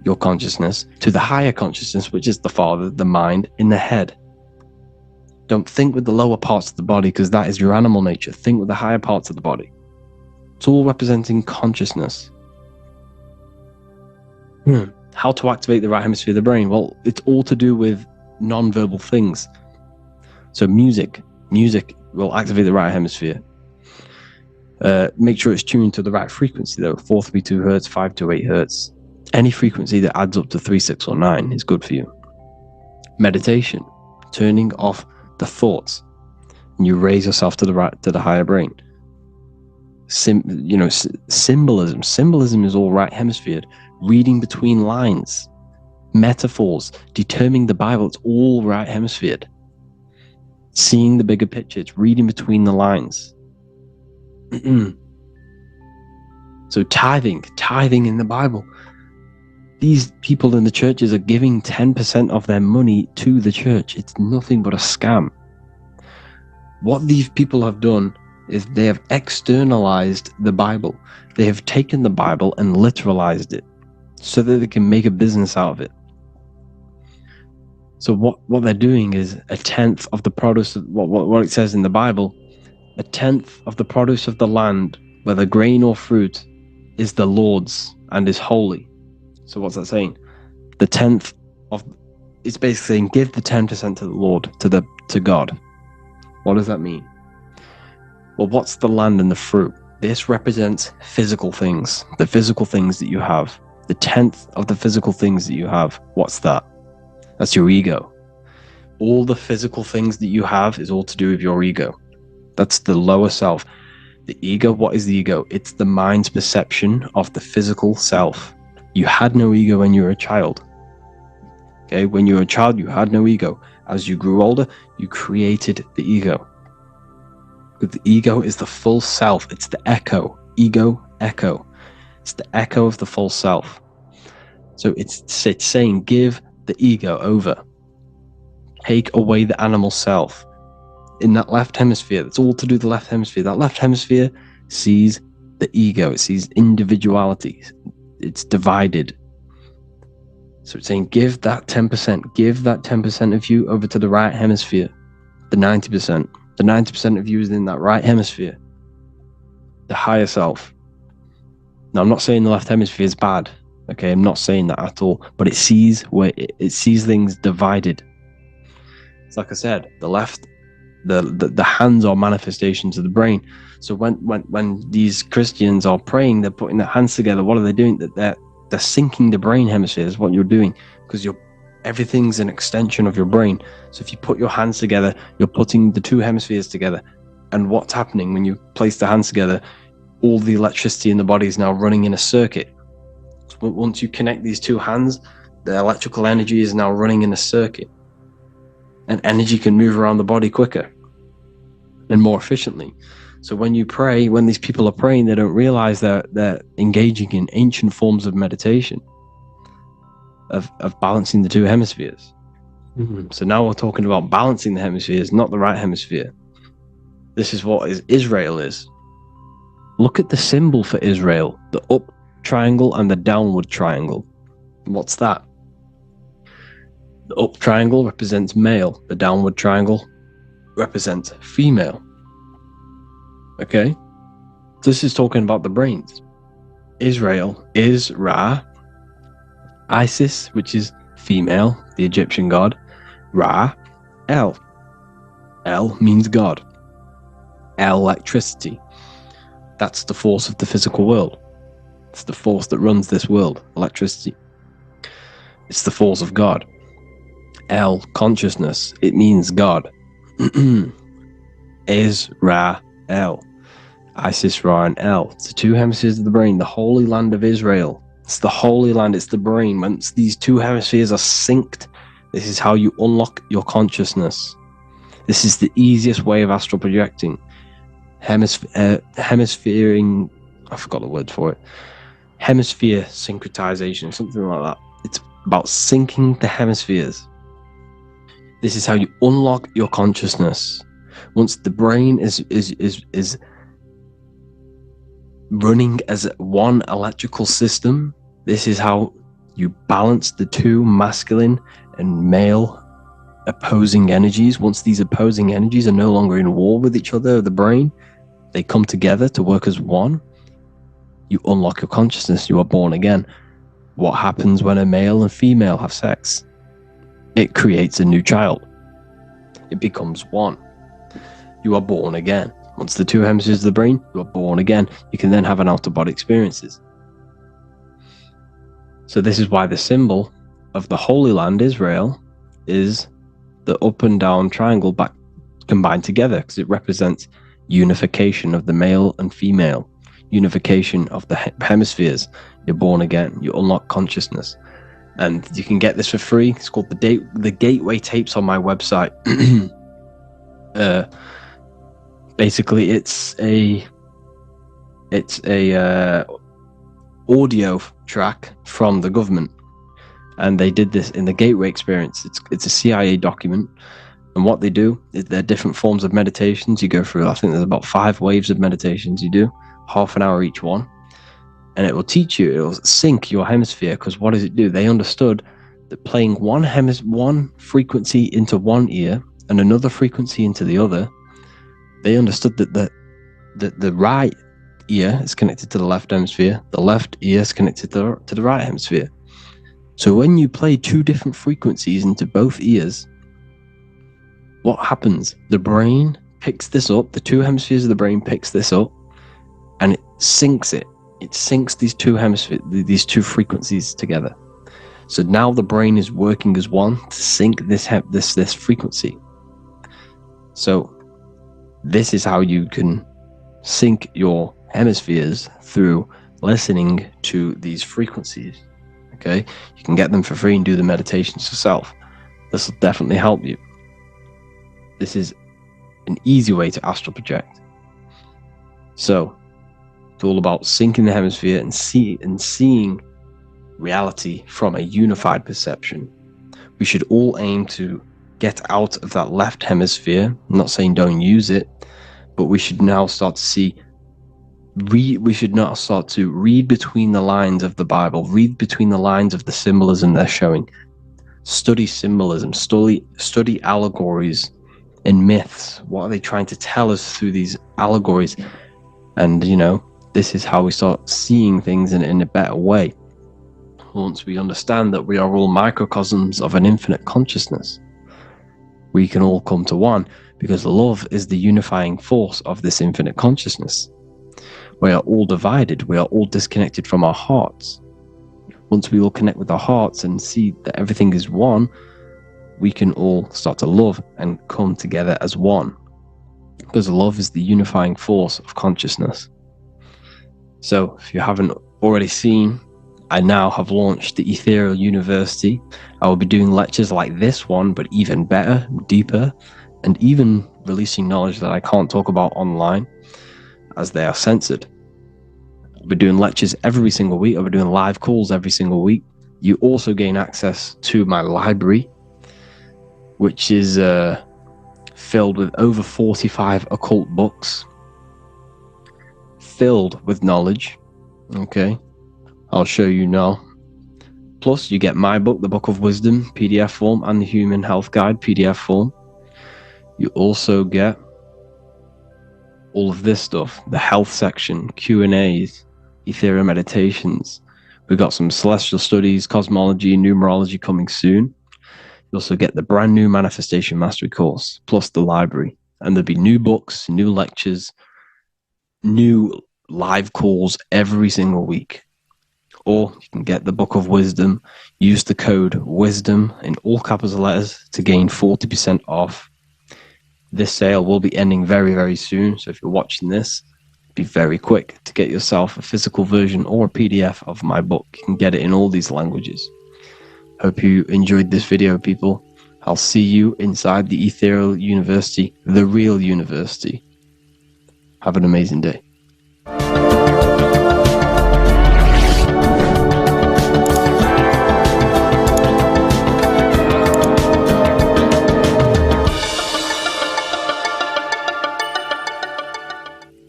your consciousness to the higher consciousness, which is the Father, the mind, in the head. Don't think with the lower parts of the body, because that is your animal nature. Think with the higher parts of the body. It's all representing consciousness. How to activate the right hemisphere of the brain? Well, it's all to do with non-verbal things. So music will activate the right hemisphere. Make sure it's tuned to the right frequency though. 432 hertz, 528 hertz. Any frequency that adds up to 3, 6, or 9 is good for you. Meditation, turning off the thoughts, and you raise yourself to the higher brain. Symbolism. Symbolism is all right hemisphered. Reading between lines. metaphors, determining the Bible. It's all right hemisphered. Seeing the bigger picture, it's reading between the lines. So tithing in the Bible. These people in the churches are giving 10% of their money to the church. It's nothing but a scam. What these people have done is they have externalized the Bible. They have taken the Bible and literalized it so that they can make a business out of it. So what they're doing is a tenth of the produce of what it says in the Bible, a tenth of the produce of the land, whether grain or fruit, is the Lord's and is holy. So what's that saying? The tenth of, it's basically saying give the 10% to the Lord, to God. What does that mean? Well, what's the land and the fruit? This represents physical things, the physical things that you have. The tenth of the physical things that you have, what's that? That's your ego. All the physical things that you have is all to do with your ego. That's the lower self. The ego, what is the ego? It's the mind's perception of the physical self. You had no ego when you were a child. Okay, when you were a child, you had no ego. As you grew older, you created the ego. But the ego is the full self. It's the echo. Ego, echo. It's the echo of the full self. So it's saying give the ego over. Take away the animal self. In that left hemisphere, that's all to do with the left hemisphere. That left hemisphere sees the ego. It sees individuality. It's divided. So it's saying give that 10%. Give that 10% of you over to the right hemisphere. The 90%. The 90% of you is in that right hemisphere. The higher self. Now, I'm not saying the left hemisphere is bad. Okay, I'm not saying that at all. But it sees it sees things divided. It's like I said, the left, the hands are manifestations of the brain. So when these Christians are praying, they're putting their hands together. What are they doing? That they're syncing the brain hemispheres. What you're doing, because everything's an extension of your brain. So if you put your hands together, you're putting the two hemispheres together. And what's happening when you place the hands together? All the electricity in the body is now running in a circuit. So once you connect these two hands, the electrical energy is now running in a circuit. And energy can move around the body quicker and more efficiently. So when you pray, when these people are praying, they don't realize that they're engaging in ancient forms of meditation, of balancing the two hemispheres. So now we're talking about balancing the hemispheres, not the right hemisphere. This is what Israel is. Look at the symbol for Israel, the up triangle and the downward triangle. What's that? The up triangle represents male. The downward triangle represents female. Okay? This is talking about the brains. Israel is Ra. Isis, which is female, the Egyptian god. Ra, El. El means God. El, electricity. That's the force of the physical world. It's the force that runs this world, electricity. It's the force of God. El, consciousness. It means God. Israel. Isis, Ra, and El. It's the two hemispheres of the brain, the holy land of Israel. It's the holy land, it's the brain. Once these two hemispheres are synced, this is how you unlock your consciousness. This is the easiest way of astral projecting. Hemisphering, I forgot the word for it. Hemisphere syncretization, something like that. It's about syncing the hemispheres. This is how you unlock your consciousness. Once the brain is running as one electrical system, this is how you balance the two masculine and male opposing energies. Once these opposing energies are no longer in war with each other, the brain, they come together to work as one. You unlock your consciousness. You are born again. What happens when a male and female have sex? It creates a new child. It becomes one. You are born again. Once the two hemispheres of the brain, you are born again. You can then have an out-of-body experiences. So this is why the symbol of the Holy Land, Israel, is the up and down triangle back combined together, because it represents unification of the male and female, unification of the hemispheres. You're born again. You unlock consciousness. and you can get this for free. It's called the Gateway Tapes on my website. Basically, it's a audio track from the government, and they did this in the Gateway Experience. It's a CIA document, and what they do is there are different forms of meditations you go through. I think there's about 5 waves of meditations you do, half an hour each one, and it will teach you, it will sync your hemisphere. Because what does it do? They understood that playing one frequency into one ear and another frequency into the other, they understood that the right ear is connected to the left hemisphere, the left ear is connected to the right hemisphere. So when you play 2 different frequencies into both ears, what happens? The brain picks this up, the 2 hemispheres of the brain picks this up, and it syncs it. It syncs these 2 hemispheres, these 2 frequencies together. So now the brain is working as one to sync this frequency. So this is how you can sync your hemispheres, through listening to these frequencies. Okay, you can get them for free and do the meditations yourself. This will definitely help you. This is an easy way to astral project. So it's all about syncing the hemisphere and seeing reality from a unified perception. We should all aim to get out of that left hemisphere. I'm not saying don't use it, but we should now start to we should now start to read between the lines of the Bible, read between the lines of the symbolism they're showing. Study symbolism, study allegories and myths. What are they trying to tell us through these allegories? And, this is how we start seeing things in a better way. Once we understand that we are all microcosms of an infinite consciousness, we can all come to one, because love is the unifying force of this infinite consciousness. We are all divided. We are all disconnected from our hearts. Once we all connect with our hearts and see that everything is one, we can all start to love and come together as one. Because love is the unifying force of consciousness. So, if you haven't already seen, I now have launched the Ethereal University. I will be doing lectures like this one, but even better, deeper, and even releasing knowledge that I can't talk about online, as they are censored. I'll be doing lectures every single week. I'll be doing live calls every single week. You also gain access to my library, which is filled with over 45 occult books, filled with knowledge. Okay, I'll show you now. Plus, you get my book, The Book of Wisdom, PDF form, and the Human Health Guide, PDF form. You also get all of this stuff, the health section, Q&As, ethereal meditations. We've got some celestial studies, cosmology, numerology coming soon. You also get the brand new Manifestation Mastery course, plus the library. And there'll be new books, new lectures, new live calls every single week. Or you can get the Book of Wisdom, use the code WISDOM in all capital letters to gain 40% off. This sale will be ending very, very soon. So if you're watching this, be very quick to get yourself a physical version or a PDF of my book. You can get it in all these languages. Hope you enjoyed this video, people. I'll see you inside the Ethereal University, the real university. Have an amazing day.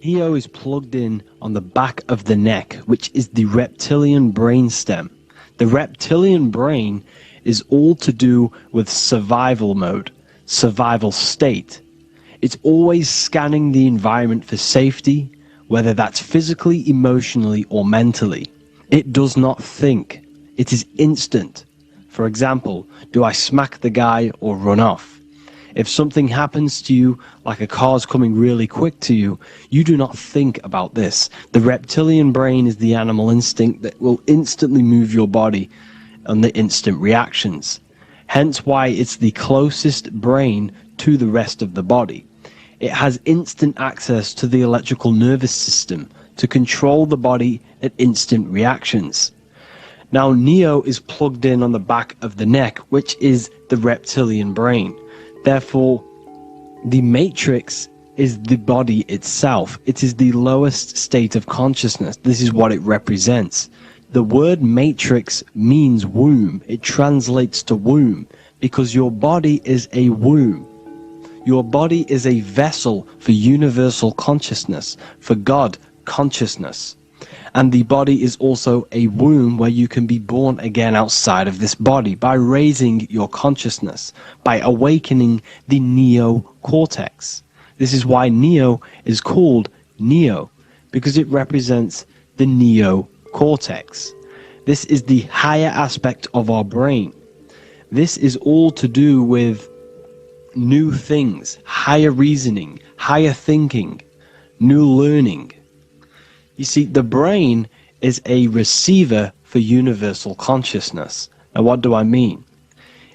Eo is plugged in on the back of the neck, which is the reptilian brainstem. The reptilian brain is all to do with survival mode, survival state. It's always scanning the environment for safety, whether that's physically, emotionally, or mentally. It does not think. It is instant. For example, do I smack the guy or run off? If something happens to you, like a car's coming really quick to you, you do not think about this. The reptilian brain is the animal instinct that will instantly move your body on the instant reactions. Hence why it's the closest brain to the rest of the body. It has instant access to the electrical nervous system to control the body at instant reactions. Now, Neo is plugged in on the back of the neck, which is the reptilian brain. Therefore, the matrix is the body itself. It is the lowest state of consciousness. This is what it represents. The word matrix means womb. It translates to womb because your body is a womb. Your body is a vessel for universal consciousness, for God consciousness. And the body is also a womb where you can be born again outside of this body by raising your consciousness, by awakening the neocortex. This is why Neo is called Neo, because it represents the neocortex. This is the higher aspect of our brain. This is all to do with new things, higher reasoning, higher thinking, new learning. You see, the brain is a receiver for universal consciousness. Now, what do I mean?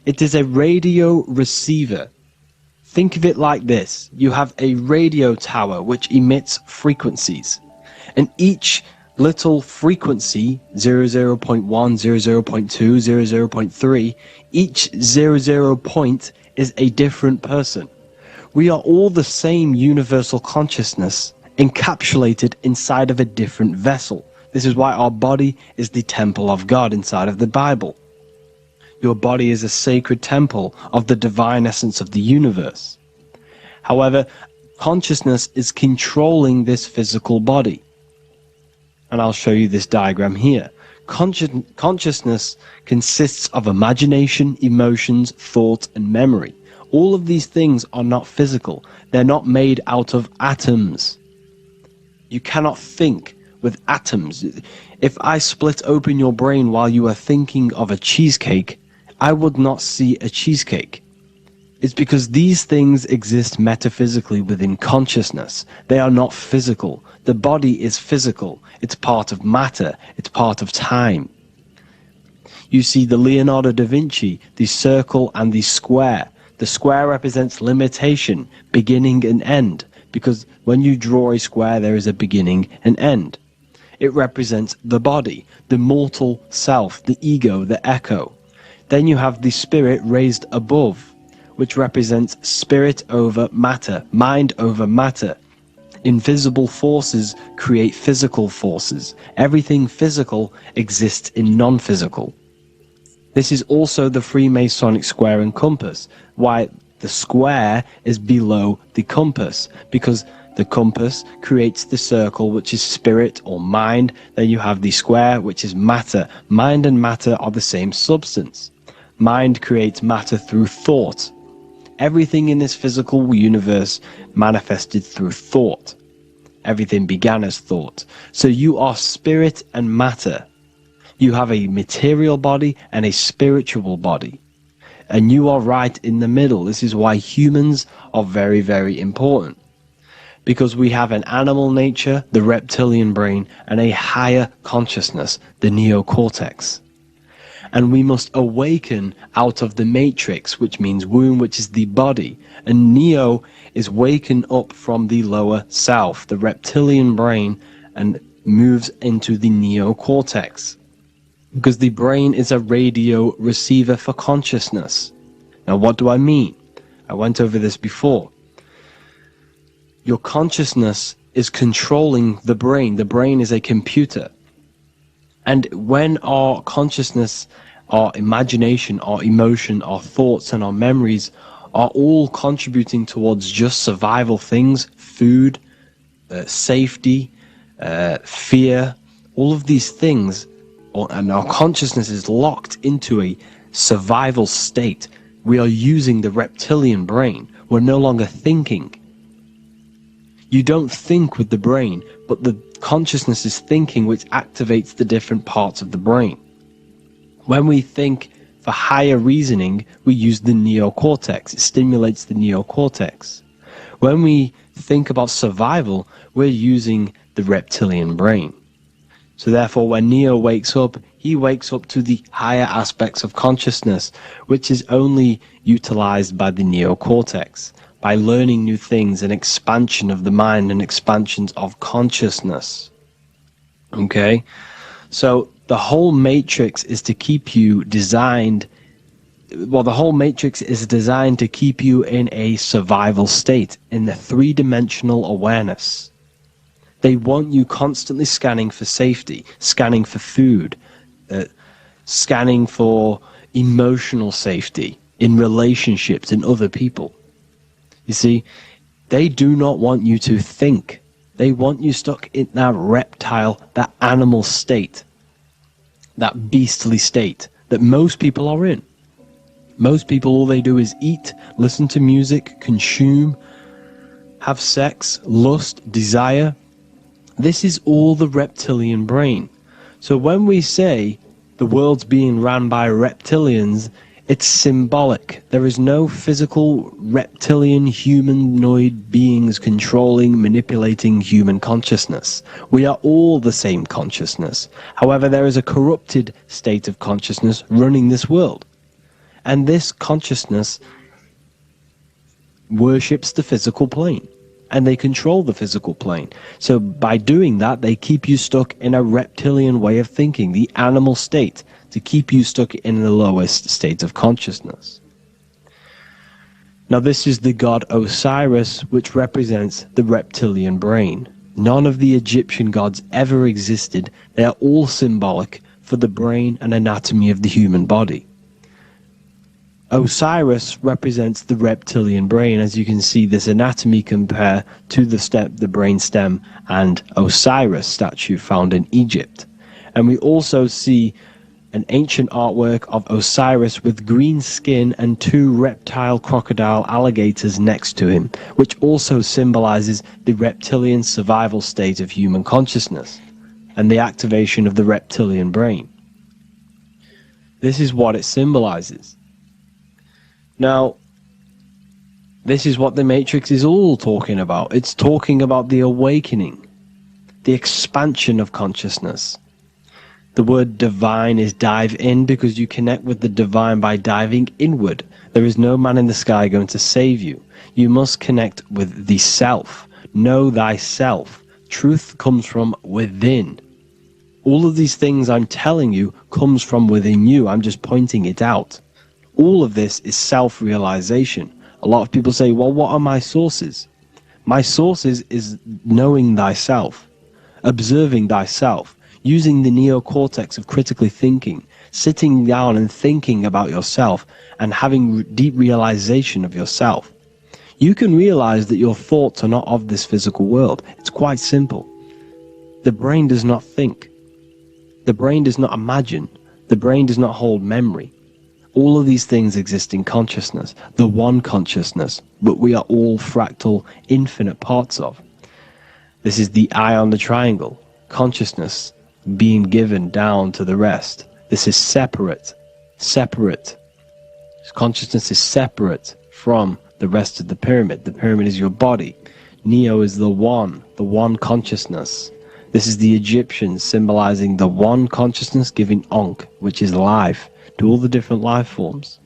It is a radio receiver. Think of it like this. You have a radio tower which emits frequencies. And each little frequency, 00.1, 00.2, 00.3, each 00 point is a different person. We are all the same universal consciousness, encapsulated inside of a different vessel. This is why our body is the temple of God inside of the Bible. Your body is a sacred temple of the divine essence of the universe. However, consciousness is controlling this physical body. And I'll show you this diagram here. Consciousness consists of imagination, emotions, thought, and memory. All of these things are not physical. They're not made out of atoms. You cannot think with atoms. If I split open your brain while you are thinking of a cheesecake, I would not see a cheesecake. It's because these things exist metaphysically within consciousness. They are not physical. The body is physical. It's part of matter. It's part of time. You see the Leonardo da Vinci, the circle and the square. The square represents limitation, beginning and end, because when you draw a square, there is a beginning and end. It represents the body, the mortal self, the ego, the echo. Then you have the spirit raised above, which represents spirit over matter, mind over matter. Invisible forces create physical forces. Everything physical exists in non-physical. This is also the Freemasonic square and compass, why the square is below the compass, because the compass creates the circle, which is spirit or mind. Then you have the square, which is matter. Mind and matter are the same substance. Mind creates matter through thought. Everything in this physical universe manifested through thought. Everything began as thought. So you are spirit and matter. You have a material body and a spiritual body. And you are right in the middle. This is why humans are very, very important. Because we have an animal nature, the reptilian brain, and a higher consciousness, the neocortex. And we must awaken out of the matrix, which means womb, which is the body. And Neo is waken up from the lower self, the reptilian brain, and moves into the neocortex. Because the brain is a radio receiver for consciousness. Now, what do I mean? I went over this before. Your consciousness is controlling the brain. The brain is a computer. And when our consciousness, our imagination, our emotion, our thoughts, and our memories are all contributing towards just survival things, food, safety, fear, all of these things, and our consciousness is locked into a survival state, we are using the reptilian brain. We're no longer thinking. You don't think with the brain, but the consciousness is thinking, which activates the different parts of the brain. When we think for higher reasoning, we use the neocortex. It stimulates the neocortex. When we think about survival, we're using the reptilian brain. So therefore, when Neo wakes up, he wakes up to the higher aspects of consciousness, which is only utilized by the neocortex, by learning new things, and expansion of the mind and expansions of consciousness. Okay? So The whole matrix is to keep you designed. Well, the whole matrix is designed to keep you in a survival state, in the three-dimensional awareness. They want you constantly scanning for safety, scanning for food, scanning for emotional safety in relationships in other people. You see, they do not want you to think. They want you stuck in that reptile, that animal state, that beastly state that most people are in. Most people, all they do is eat, listen to music, consume, have sex, lust, desire. This is all the reptilian brain. So when we say the world's being ran by reptilians, it's symbolic. There is no physical reptilian humanoid beings controlling, manipulating human consciousness. We are all the same consciousness. However, there is a corrupted state of consciousness running this world. And this consciousness worships the physical plane. And they control the physical plane. So by doing that, they keep you stuck in a reptilian way of thinking, the animal state, to keep you stuck in the lowest state of consciousness. Now this is the god Osiris, which represents the reptilian brain. None of the Egyptian gods ever existed. They are all symbolic for the brain and anatomy of the human body. Osiris represents the reptilian brain. As you can see, this anatomy compare to the brain stem and Osiris statue found in Egypt. And we also see an ancient artwork of Osiris with green skin and two reptile crocodile alligators next to him, which also symbolizes the reptilian survival state of human consciousness and the activation of the reptilian brain. This is what it symbolizes. Now, this is what the Matrix is all talking about. It's talking about the awakening, the expansion of consciousness. The word divine is dive in because you connect with the divine by diving inward. There is no man in the sky going to save you. You must connect with the self. Know thyself. Truth comes from within. All of these things I'm telling you comes from within you. I'm just pointing it out. All of this is self-realization. A lot of people say, well, what are my sources? My sources is knowing thyself, observing thyself, using the neocortex of critically thinking, sitting down and thinking about yourself and having deep realization of yourself. You can realize that your thoughts are not of this physical world. It's quite simple. The brain does not think. The brain does not imagine. The brain does not hold memory. All of these things exist in consciousness, the one consciousness, but we are all fractal, infinite parts of. This is the eye on the triangle, consciousness being given down to the rest. This is separate. Consciousness is separate from the rest of the pyramid. The pyramid is your body. Neo is the one consciousness. This is the Egyptians symbolizing the one consciousness giving Ankh, which is life, to all the different life forms.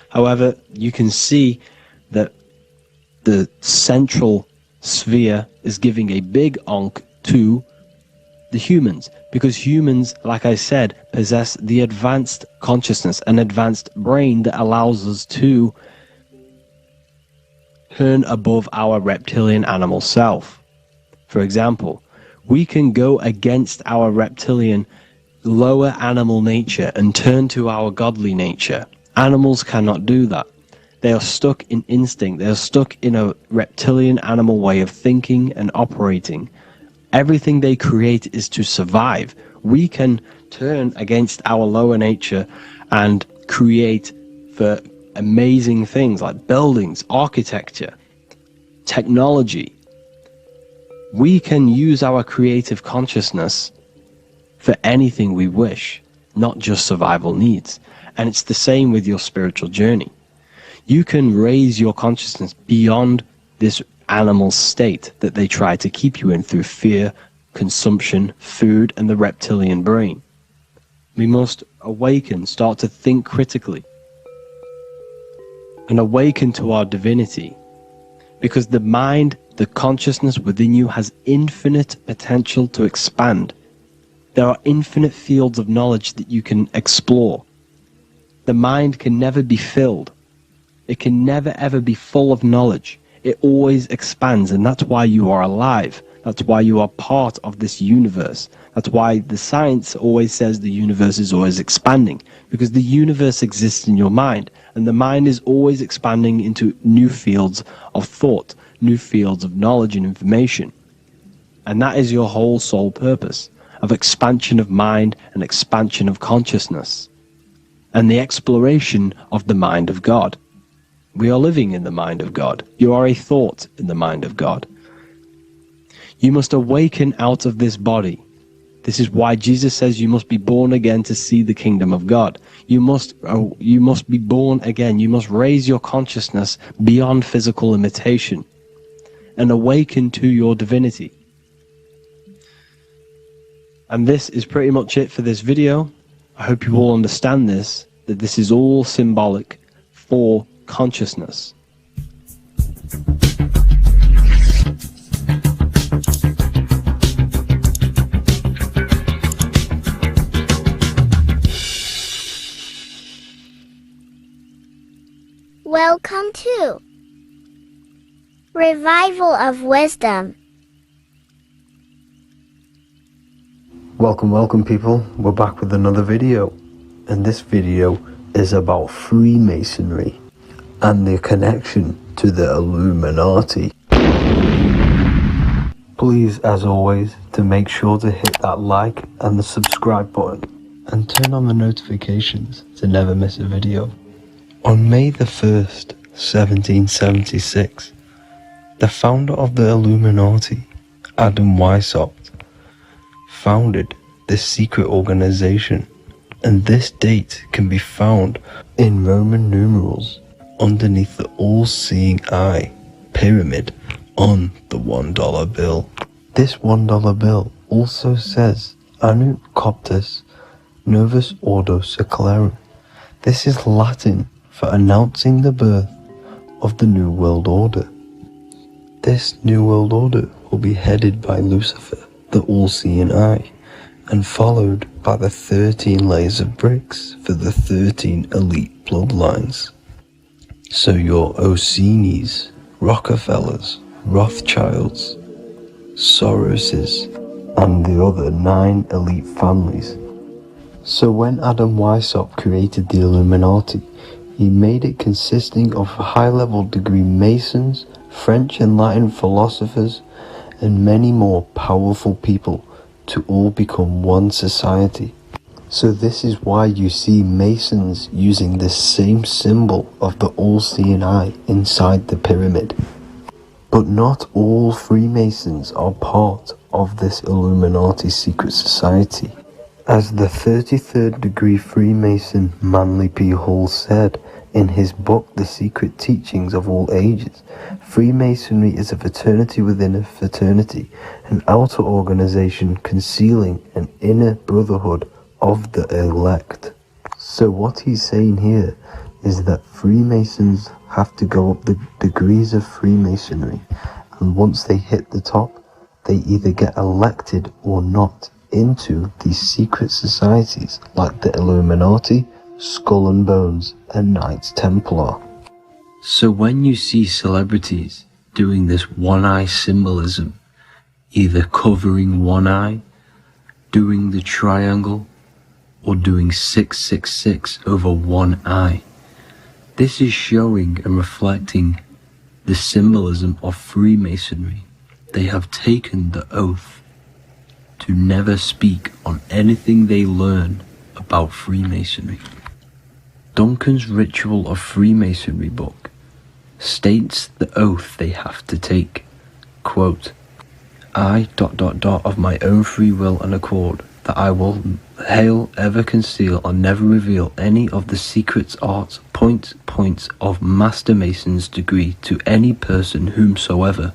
However, you can see that the central sphere is giving a big Ankh to the humans, because humans, like I said, possess the advanced consciousness, an advanced brain that allows us to turn above our reptilian animal self. For example, we can go against our reptilian lower animal nature and turn to our godly nature. Animals cannot do that. They are stuck in instinct. They are stuck in a reptilian animal way of thinking and operating. Everything they create is to survive. We can turn against our lower nature and create for amazing things like buildings, architecture, technology. We can use our creative consciousness for anything we wish, not just survival needs. And it's the same with your spiritual journey. You can raise your consciousness beyond this animal state that they try to keep you in through fear, consumption, food, and the reptilian brain. We must awaken, start to think critically, and awaken to our divinity. Because the mind, the consciousness within you has infinite potential to expand. There are infinite fields of knowledge that you can explore. The mind can never be filled. It can never ever be full of knowledge. It always expands, and that's why you are alive. That's why you are part of this universe. That's why the science always says the universe is always expanding, because the universe exists in your mind, and the mind is always expanding into new fields of thought, new fields of knowledge and information. And that is your whole sole purpose, of expansion of mind and expansion of consciousness, and the exploration of the mind of God. We are living in the mind of God. You are a thought in the mind of God. You must awaken out of this body. This is why Jesus says you must be born again to see the kingdom of God. You must be born again. You must raise your consciousness beyond physical limitation and awaken to your divinity. And this is pretty much it for this video. I hope you all understand this, that this is all symbolic for consciousness. Welcome to Revival of Wisdom. Welcome people, we're back with another video, and this video is about Freemasonry and their connection to the Illuminati. Please, as always, to make sure to hit that like and the subscribe button and turn on the notifications to never miss a video. On May the 1st, 1776, the founder of the Illuminati, Adam Weishaupt, founded this secret organization, and this date can be found in Roman numerals underneath the all-seeing eye pyramid on the $1 bill. This $1 bill also says Anut Coptus Novus Ordo Secularum. This is Latin for announcing the birth of the New World Order. This New World Order will be headed by Lucifer, the all-seeing eye, and followed by the 13 layers of bricks for the 13 elite bloodlines. So your Orsini's, Rockefellers, Rothschilds, Soroses, and the other 9 elite families. So when Adam Weishaupt created the Illuminati, he made it consisting of high-level degree Masons, French and Latin philosophers, and many more powerful people to all become one society. So this is why you see Masons using this same symbol of the all-seeing eye inside the pyramid. But not all Freemasons are part of this Illuminati secret society. As the 33rd degree Freemason Manly P. Hall said in his book The Secret Teachings of All Ages, Freemasonry is a fraternity within a fraternity, an outer organization concealing an inner brotherhood of the elect. So what he's saying here is that Freemasons have to go up the degrees of Freemasonry, and once they hit the top, they either get elected or not into these secret societies like the Illuminati, Skull and Bones, and Knights Templar. So when you see celebrities doing this one-eye symbolism, either covering one eye, doing the triangle, or doing 666 over one eye, this is showing and reflecting the symbolism of Freemasonry. They have taken the oath to never speak on anything they learn about Freemasonry. Duncan's Ritual of Freemasonry book states the oath they have to take. Quote, I ... of my own free will and accord, that I will hail, ever conceal, and never reveal any of the secrets, arts, points of Master Mason's degree to any person whomsoever.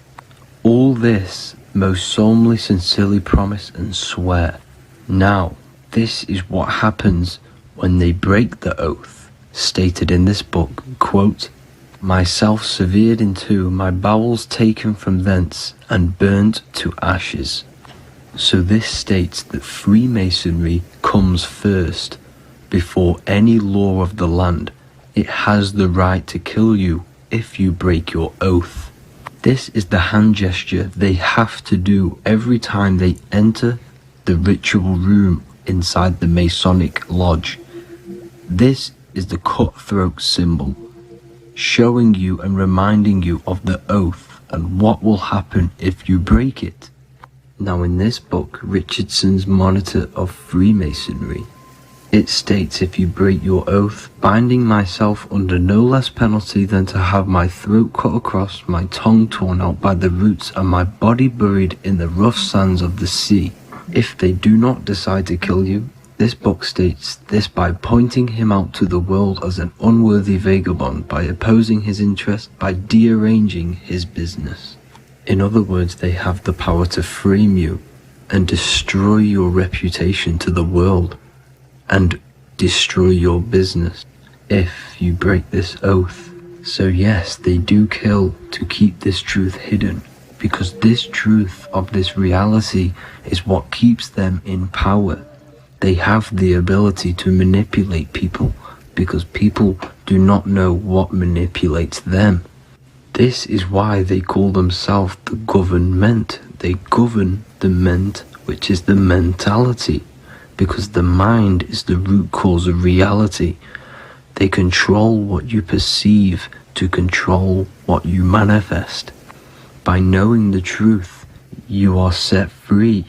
All this most solemnly, sincerely promise and swear. Now, this is what happens when they break the oath, stated in this book, quote, myself severed in two, my bowels taken from thence, and burnt to ashes. So this states that Freemasonry comes first. Before any law of the land, it has the right to kill you if you break your oath. This is the hand gesture they have to do every time they enter the ritual room inside the Masonic lodge. This is the cutthroat symbol, showing you and reminding you of the oath and what will happen if you break it. Now in this book, Richardson's Monitor of Freemasonry, it states, if you break your oath, binding myself under no less penalty than to have my throat cut across, my tongue torn out by the roots, and my body buried in the rough sands of the sea. If they do not decide to kill you, this book states this by pointing him out to the world as an unworthy vagabond, by opposing his interest, by dearranging his business. In other words, they have the power to frame you and destroy your reputation to the world, and destroy your business if you break this oath. So yes, they do kill to keep this truth hidden, because this truth of this reality is what keeps them in power. They have the ability to manipulate people, because people do not know what manipulates them. This is why they call themselves the government. They govern the ment, which is the mentality, because the mind is the root cause of reality. They control what you perceive to control what you manifest. By knowing the truth, you are set free,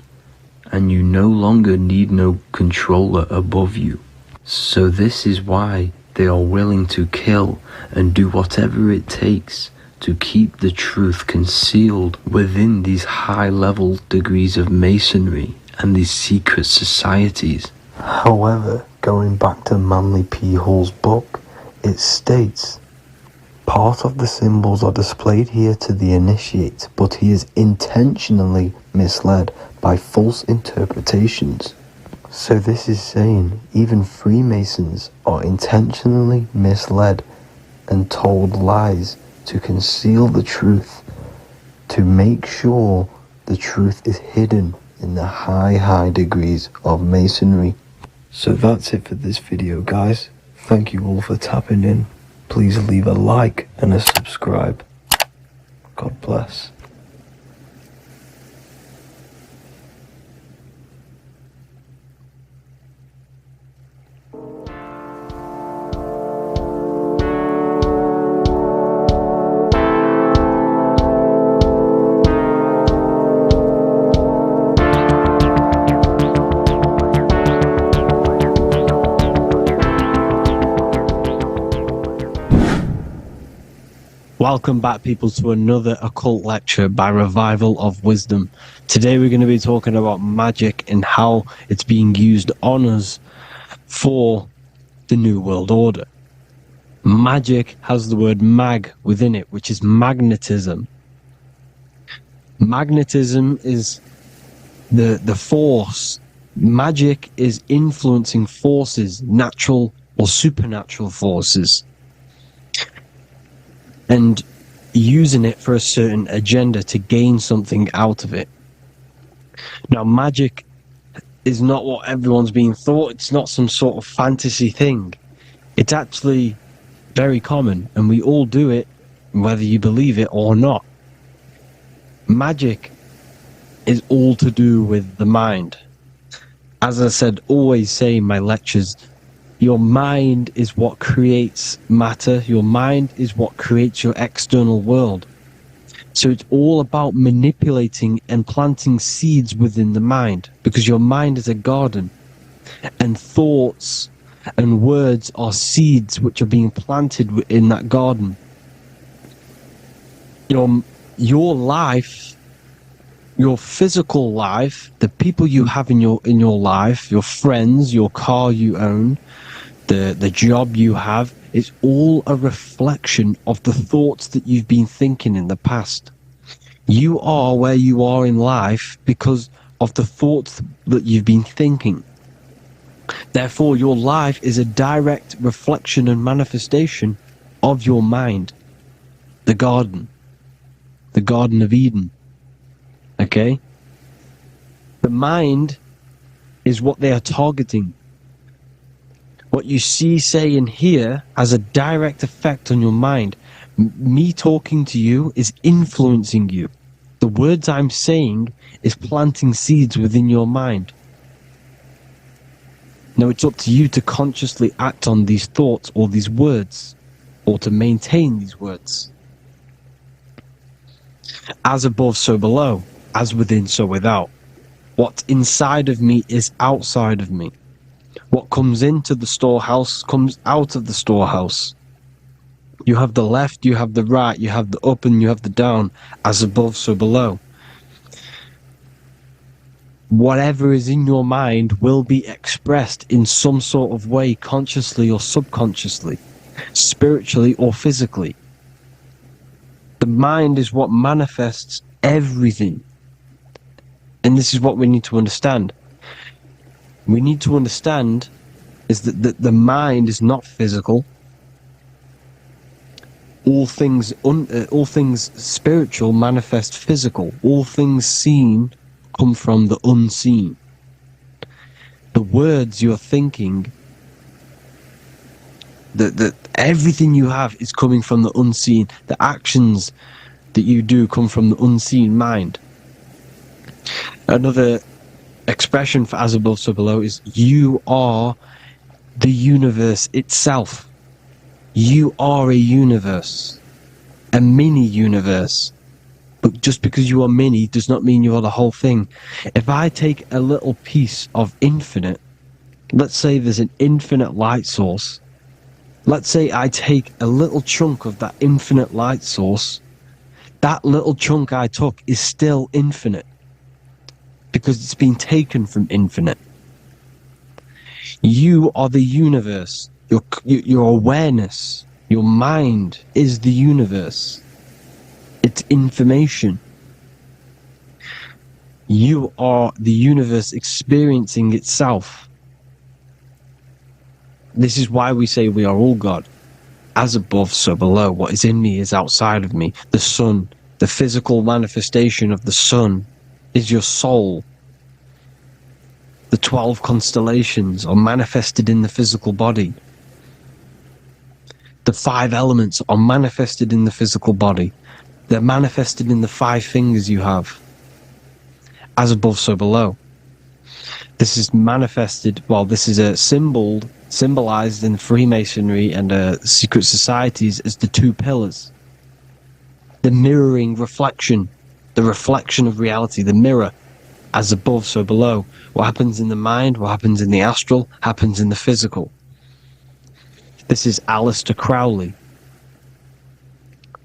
and you no longer need no controller above you. So this is why they are willing to kill and do whatever it takes to keep the truth concealed within these high-level degrees of masonry and these secret societies. However, going back to Manly P. Hall's book, it states, part of the symbols are displayed here to the initiate, but he is intentionally misled by false interpretations. So this is saying even Freemasons are intentionally misled and told lies to conceal the truth, to make sure the truth is hidden in the high degrees of masonry. So that's it for this video, guys. Thank you all for tapping in. Please leave a like and a subscribe. God bless. Welcome back, people, to another occult lecture by Revival of Wisdom. Today we're going to be talking about magic and how it's being used on us for the New World Order. Magic has the word mag within it, which is magnetism. Magnetism is the force. Magic is influencing forces, natural or supernatural forces, and using it for a certain agenda to gain something out of it. Now, magic is not what everyone's being thought. It's not some sort of fantasy thing. It's actually very common, and we all do it, whether you believe it or not. Magic is all to do with the mind. As I said, always say in my lectures, your mind is what creates matter. Your mind is what creates your external world. So it's all about manipulating and planting seeds within the mind, because your mind is a garden, and thoughts and words are seeds which are being planted in that garden. Your life, your physical life, the people you have in your life, your friends, your car you own, the job you have, is all a reflection of the thoughts that you've been thinking in the past. You are where you are in life because of the thoughts that you've been thinking. Therefore, your life is a direct reflection and manifestation of your mind. The Garden of Eden. Okay? The mind is what they are targeting. What you see, say, and hear has a direct effect on your mind. Me talking to you is influencing you. The words I'm saying is planting seeds within your mind. Now it's up to you to consciously act on these thoughts or these words, or to maintain these words. As above, so below. As within, so without. What's inside of me is outside of me. What comes into the storehouse comes out of the storehouse. You have the left, you have the right, you have the up and you have the down. As above, so below. Whatever is in your mind will be expressed in some sort of way, consciously or subconsciously, spiritually or physically. The mind is what manifests everything. And this is what we need to understand. We need to understand is that the mind is not physical. All things spiritual manifest physical. All things seen come from the unseen. The words you're thinking, that everything you have is coming from the unseen. The actions that you do come from the unseen mind. Another expression for as above, so below is you are the universe itself. You are a universe, a mini universe. But just because you are mini does not mean you are the whole thing. If I take a little piece of infinite, let's say there's an infinite light source. Let's say I take a little chunk of that infinite light source. That little chunk I took is still infinite because it's been taken from infinite. You are the universe. Your awareness, your mind is the universe. It's information. You are the universe experiencing itself. This is why we say we are all God. As above, so below. What is in me is outside of me. The sun, the physical manifestation of the sun, is your soul. The 12 constellations are manifested in the physical body. The 5 elements are manifested in the physical body. They're manifested in the 5 fingers you have. As above, so below. This is manifested, this is a symbolized in Freemasonry and secret societies as the 2 pillars. The mirroring reflection, the reflection of reality, the mirror. As above, so below. What happens in the mind, what happens in the astral, happens in the physical. This is Aleister Crowley.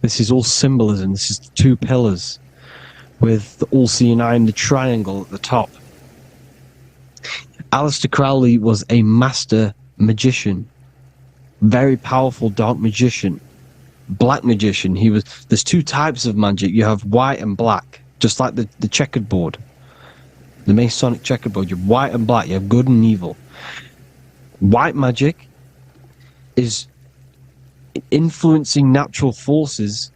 This is all symbolism. This is the 2 pillars with the all-seeing eye and the triangle at the top. Aleister Crowley was a master magician, very powerful dark magician, black magician. There's 2 types of magic. You have white and black, just like the checkered board, the Masonic checkerboard. You have white and black. You have good and evil. White magic is influencing natural forces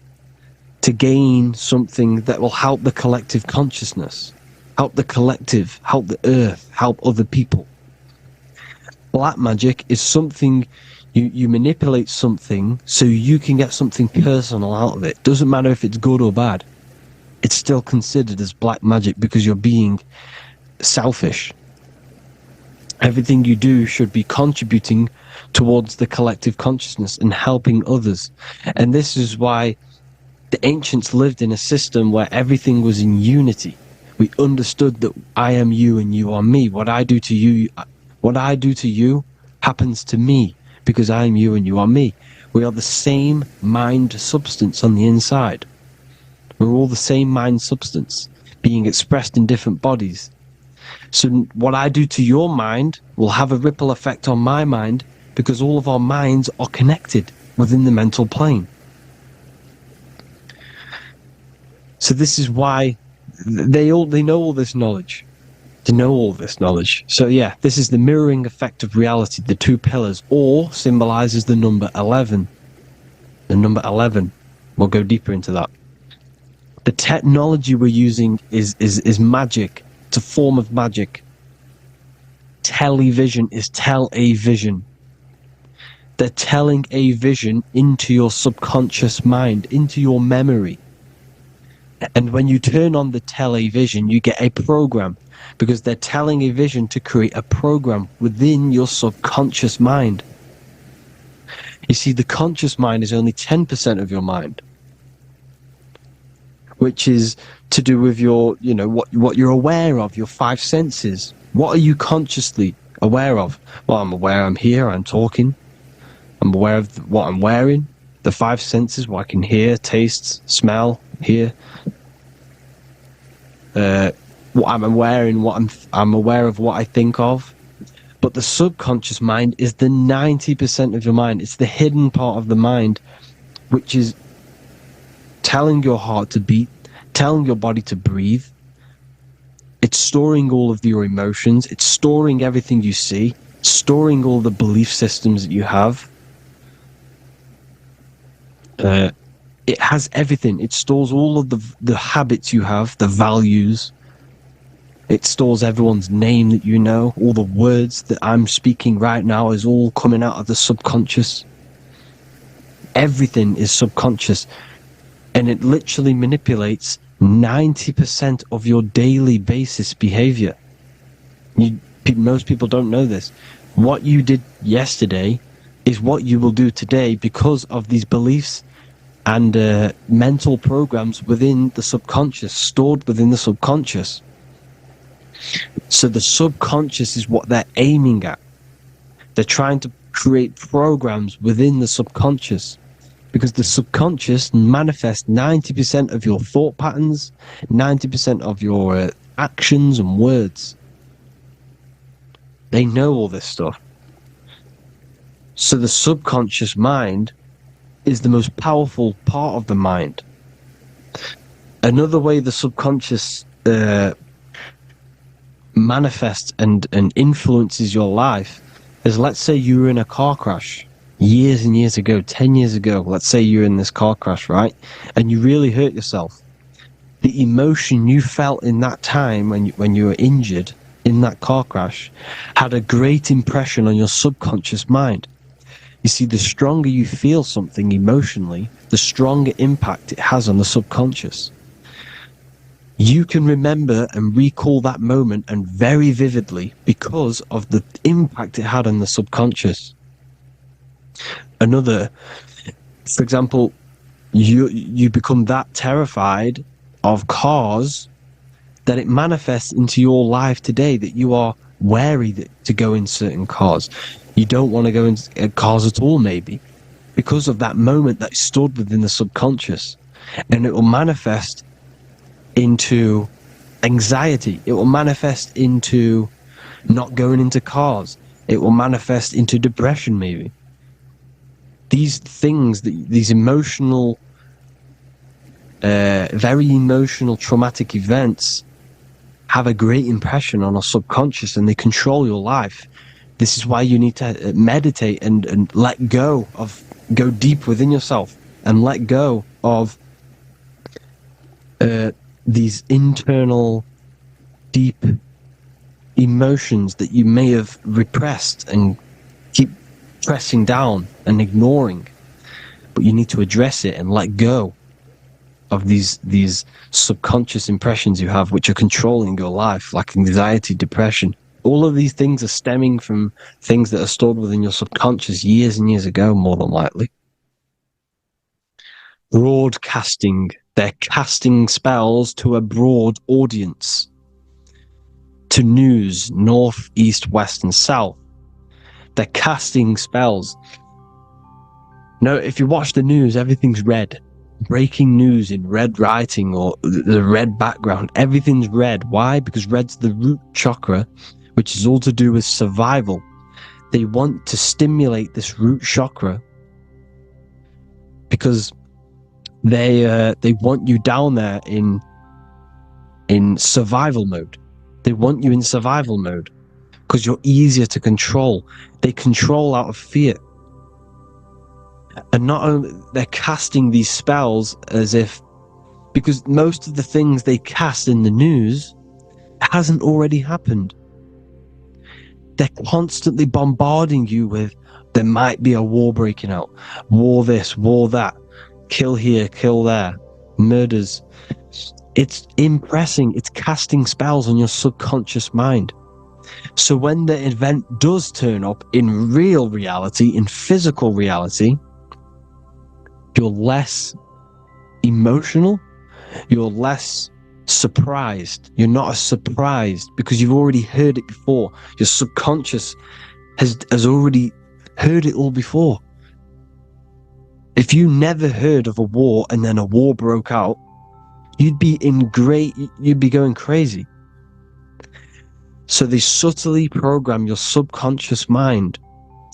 to gain something that will help the collective consciousness, help the collective, help the earth, help other people. Black magic is something you manipulate something so you can get something personal out of it. Doesn't matter if it's good or bad. It's still considered as black magic because you're being selfish. Everything you do should be contributing towards the collective consciousness and helping others. And this is why the ancients lived in a system where everything was in unity. We understood that I am you and you are me. What I do to you happens to me because I am you and you are me. We are the same mind substance on the inside. We're all the same mind substance being expressed in different bodies. So what I do to your mind will have a ripple effect on my mind because all of our minds are connected within the mental plane. So this is why they know all this knowledge. They know all this knowledge. So yeah, this is the mirroring effect of reality, the 2 pillars, or symbolizes the number 11. The number 11. We'll go deeper into that. The technology we're using is magic It's a form of magic. Television is tell a vision. They're telling a vision into your subconscious mind, into your memory. And when you turn on the television, you get a program, because they're telling a vision to create a program within your subconscious mind. You see, the conscious mind is only 10% of your mind, which is to do with your, what you're aware of, your five senses. What are you consciously aware of? Well, I'm aware I'm here, I'm talking. I'm aware of what I'm wearing, the five senses, what I can hear, taste, smell, hear. What I'm wearing, I'm aware of what I think of. But the subconscious mind is the 90% of your mind. It's the hidden part of the mind, which is telling your heart to beat, telling your body to breathe. It's storing all of your emotions. It's storing everything you see, storing all the belief systems that you have. It has everything. It stores all of the habits you have, the values. It stores everyone's name that you know. All the words that I'm speaking right now is all coming out of the subconscious. Everything is subconscious. And it literally manipulates 90% of your daily basis behavior. Most people don't know this. What you did yesterday is what you will do today because of these beliefs and mental programs within the subconscious, stored within the subconscious. So the subconscious is what they're aiming at. They're trying to create programs within the subconscious, because the subconscious manifests 90% of your thought patterns, 90% of your actions and words. They know all this stuff. So the subconscious mind is the most powerful part of the mind. Another way the subconscious manifests and influences your life is, let's say you were in a car crash years and years ago, 10 years ago. Let's say you're in this car crash, right? And you really hurt yourself. The emotion you felt in that time when you were injured in that car crash had a great impression on your subconscious mind. You see, the stronger you feel something emotionally, the stronger impact it has on the subconscious. You can remember and recall that moment, and very vividly, because of the impact it had on the subconscious. Another, for example, you become that terrified of cars that it manifests into your life today, that you are wary to go in certain cars. You don't want to go in cars at all, maybe, because of that moment that's stored within the subconscious. And it will manifest into anxiety. It will manifest into not going into cars. It will manifest into depression, maybe. These things, these emotional, very emotional, traumatic events have a great impression on our subconscious, and they control your life. This is why you need to meditate and let go go deep within yourself and let go of these internal, deep emotions that you may have repressed and keep pressing down and ignoring. But you need to address it and let go of these subconscious impressions you have, which are controlling your life, like anxiety, depression. All of these things are stemming from things that are stored within your subconscious years and years ago, more than likely. Broadcasting. They're casting spells to a broad audience, to news, north, east, west, and south. They're casting spells. No, if you watch the news, everything's red. Breaking news in red writing or the red background, everything's red. Why? Because red's the root chakra, which is all to do with survival. They want to stimulate this root chakra because they want you down there in survival mode. They want you in survival mode because you're easier to control. They control out of fear. And not only they're casting these spells as if, because most of the things they cast in the news hasn't already happened. They're constantly bombarding you with, there might be a war breaking out, war this, war that, kill here, kill there, murders. It's impressing, it's casting spells on your subconscious mind. So when the event does turn up in real reality, in physical reality, you're less emotional, you're less surprised. You're not as surprised because you've already heard it before. Your subconscious has already heard it all before. If you never heard of a war and then a war broke out, you'd be going crazy. So they subtly program your subconscious mind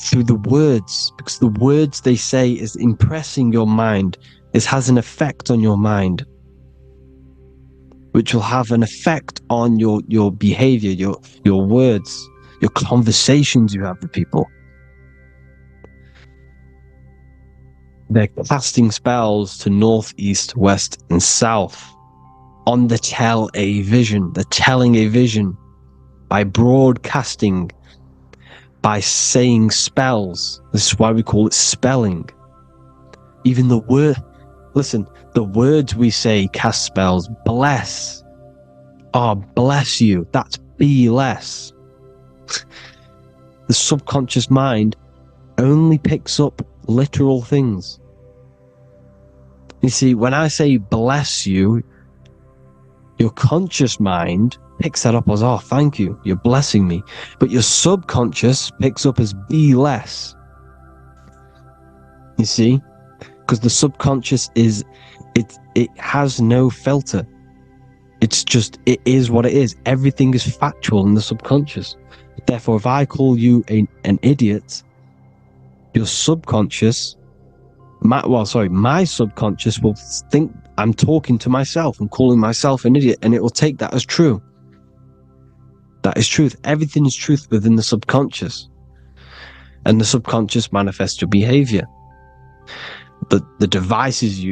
through the words, because the words they say is impressing your mind. It has an effect on your mind, which will have an effect on your behavior, your words, your conversations you have with people. They're casting spells to north, east, west, and south on the telling a vision by broadcasting, by saying spells. This is why we call it spelling. Even the words we say cast spells. Bless. Bless you. That's be less. The subconscious mind only picks up literal things. You see, when I say bless you, your conscious mind picks that up as, oh, thank you, you're blessing me. But your subconscious picks up as be less. You see? Because the subconscious it has no filter. It's just, it is what it is. Everything is factual in the subconscious. Therefore, if I call you an idiot, your subconscious, my subconscious will think I'm talking to myself and calling myself an idiot, and it will take that as true. That is truth. Everything is truth within the subconscious. And the subconscious manifests your behavior. The devices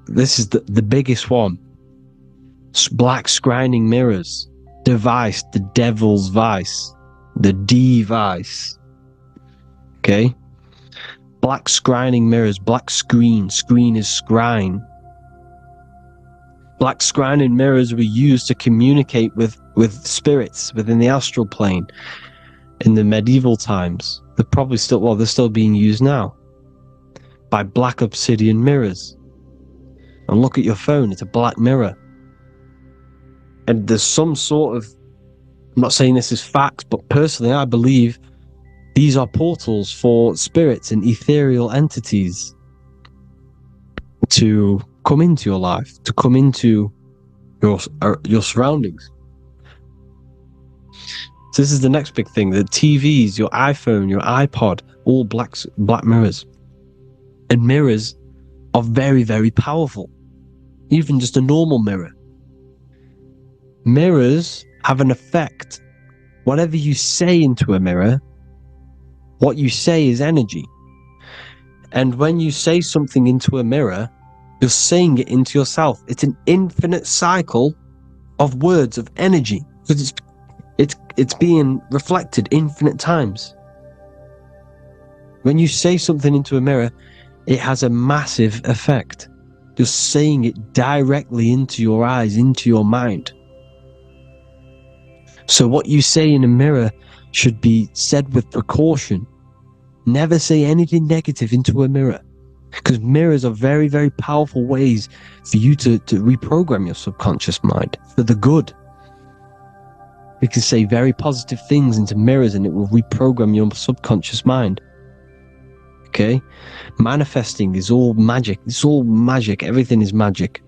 this is the biggest one. Black scrying mirrors. Device, the devil's vice. The device. Okay? Black scrying mirrors, black screen is scrying. Black scrying mirrors were used to communicate with spirits within the astral plane in the medieval times. They're still being used now by black obsidian mirrors. And look at your phone, it's a black mirror. And there's some sort of, I'm not saying this is fact, but personally I believe these are portals for spirits and ethereal entities to come into your life, to come into your surroundings. So this is the next big thing. The TVs, your iPhone, your iPod, all black mirrors. And mirrors are very, very powerful. Even just a normal mirror. Mirrors have an effect. Whatever you say into a mirror, what you say is energy. And when you say something into a mirror, you're saying it into yourself. It's an infinite cycle of words, of energy. Because it's being reflected infinite times. When you say something into a mirror, it has a massive effect. You're saying it directly into your eyes, into your mind. So what you say in a mirror should be said with precaution. Never say anything negative into a mirror. Because mirrors are very, very powerful ways for you to reprogram your subconscious mind for the good. You can say very positive things into mirrors and it will reprogram your subconscious mind. Okay? Manifesting is all magic. It's all magic. Everything is magic.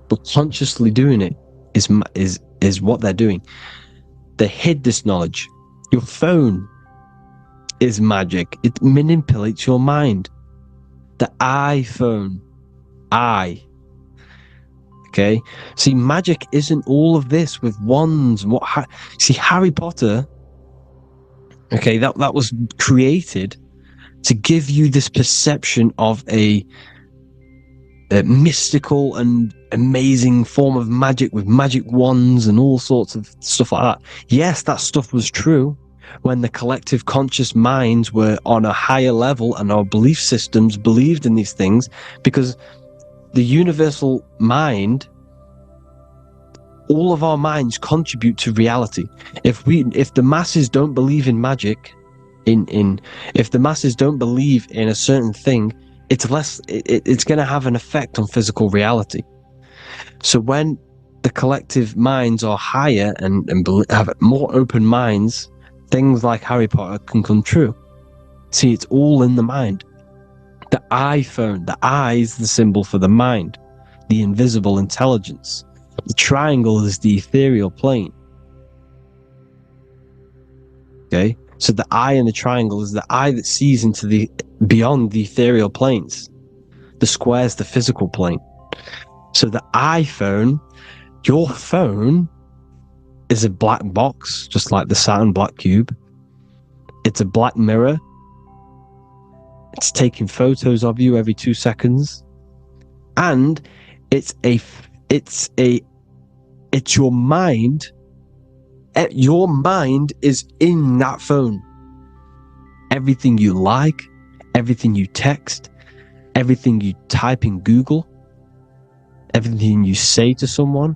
But consciously doing it is what they're doing. They hid this knowledge. Your phone is magic. It manipulates your mind. The iPhone. Okay? See, magic isn't all of this with wands. See, Harry Potter, okay, that was created to give you this perception of a mystical and amazing form of magic with magic wands and all sorts of stuff like that. Yes, that stuff was true when the collective conscious minds were on a higher level and our belief systems believed in these things, because the universal mind, all of our minds contribute to reality. If the masses don't believe in magic, if the masses don't believe in a certain thing, it's going to have an effect on physical reality. So when the collective minds are higher and have more open minds, things like Harry Potter can come true. See, it's all in the mind. The iPhone, the eye is the symbol for the mind, the invisible intelligence. The triangle is the ethereal plane. Okay? So the eye in the triangle is the eye that sees into beyond the ethereal planes. The square is the physical plane. So the iPhone, your phone, is a black box, just like the Saturn black cube. It's a black mirror. It's taking photos of you every 2 seconds. And it's your mind. Your mind is in that phone. Everything you like, everything you text, everything you type in Google, everything you say to someone,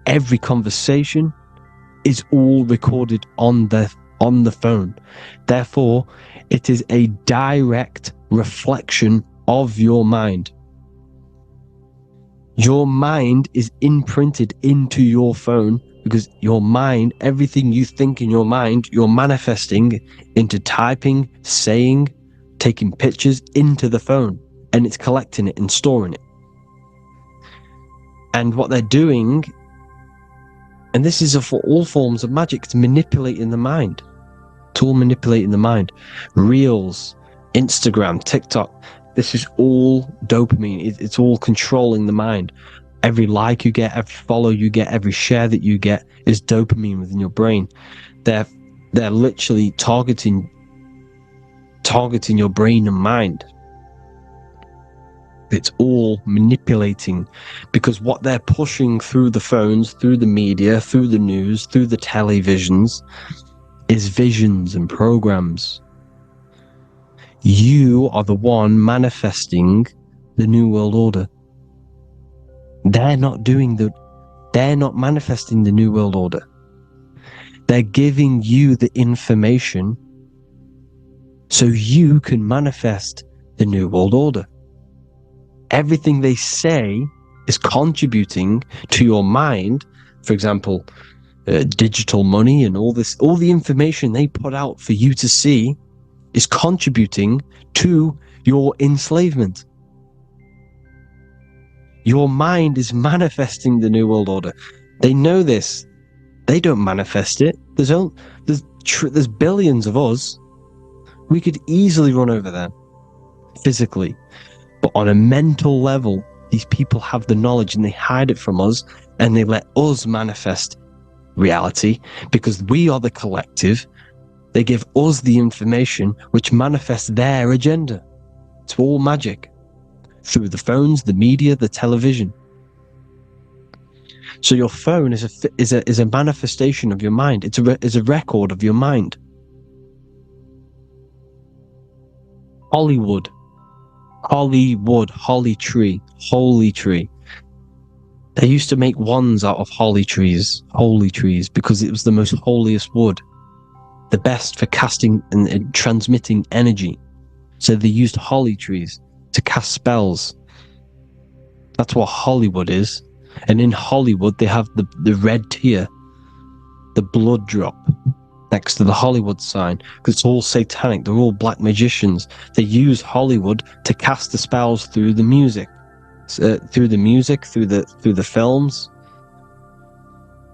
every conversation is all recorded on the phone. Therefore, it is a direct reflection of your mind. Your mind is imprinted into your phone, because your mind, everything you think in your mind, you're manifesting into typing, saying, taking pictures into the phone, and it's collecting it and storing it. And what they're doing, and this is for all forms of magic, it's manipulating the mind. It's all manipulating the mind. Reels, Instagram, TikTok, this is all dopamine. It's all controlling the mind. Every like you get, every follow you get, every share that you get is dopamine within your brain. They're literally targeting your brain and mind. It's all manipulating, because what they're pushing through the phones, through the media, through the news, through the televisions, is visions and programs. You are the one manifesting the New World Order. They're not manifesting the New World Order. They're giving you the information so you can manifest the New World Order. Everything they say is contributing to your mind. For example, digital money and all the information they put out for you to see is contributing to your enslavement. Your mind is manifesting the New World Order. They know this. They don't manifest it. There's billions of us. We could easily run over them physically. But on a mental level, these people have the knowledge and they hide it from us, and they let us manifest reality because we are the collective. They give us the information which manifests their agenda. It's all magic. Through the phones, the media, the television. So your phone is a manifestation of your mind. It's a record of your mind. Hollywood, holly tree, holy tree. They used to make wands out of holy trees, because it was the most holiest wood, the best for casting and transmitting energy. So they used holly trees to cast spells. That's what Hollywood is. And in Hollywood, they have the red tear, the blood drop next to the Hollywood sign, because it's all satanic. They're all black magicians. They use Hollywood to cast the spells through the music, through the films.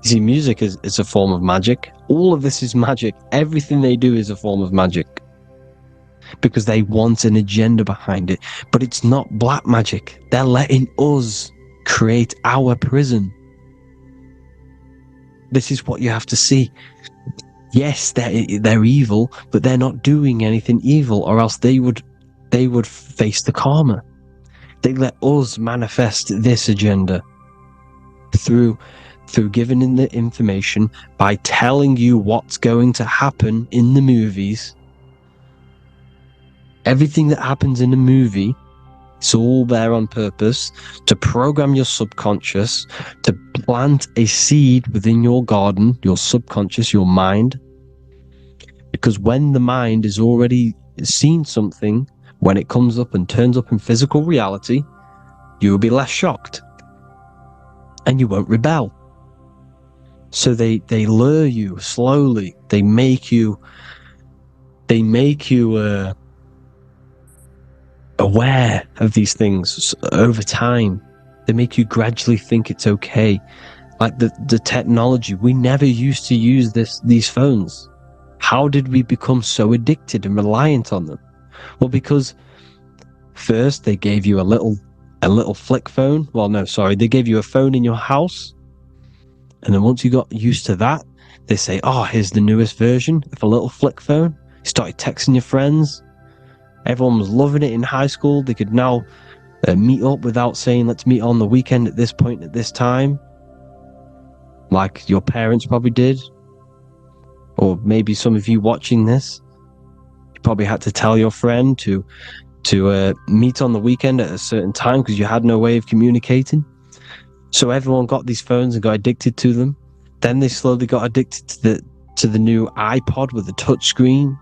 You see, music is a form of magic. All of this is magic. Everything they do is a form of magic, because they want an agenda behind it. But it's not black magic. They're letting us create our prison. This is what you have to see. Yes, they're evil, but they're not doing anything evil, or else they would face the karma. They let us manifest this agenda through giving in the information, by telling you what's going to happen in the movies. Everything that happens in a movie, it's all there on purpose to program your subconscious, to plant a seed within your garden, your subconscious, your mind. Because when the mind has already seen something, when it comes up and turns up in physical reality, you will be less shocked and you won't rebel. So they lure you slowly. They make you aware of these things over time. They make you gradually think it's okay. Like the technology, we never used to use these phones. How did we become so addicted and reliant on them? Well, because first they gave you a little flick phone. Well, no, sorry, they gave you a phone in your house. And then once you got used to that, they say, oh, here's the newest version of a little flick phone. You started texting your friends. Everyone was loving it in high school. They could now meet up without saying, let's meet on the weekend at this point at this time. Like your parents probably did. Or maybe some of you watching this, you probably had to tell your friend to meet on the weekend at a certain time because you had no way of communicating. So everyone got these phones and got addicted to them. Then they slowly got addicted to the new iPod with the touch screen.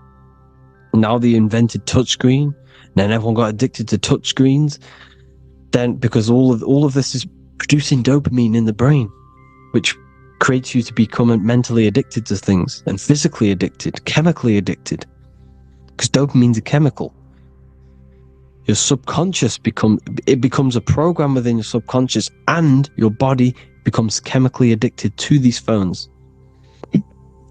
Now they invented touch screen. Then everyone got addicted to touch screens. Then because all of this is producing dopamine in the brain, which creates you to become mentally addicted to things and physically addicted, chemically addicted. Because dopamine's a chemical. Your subconscious becomes a program within your subconscious, and your body becomes chemically addicted to these phones.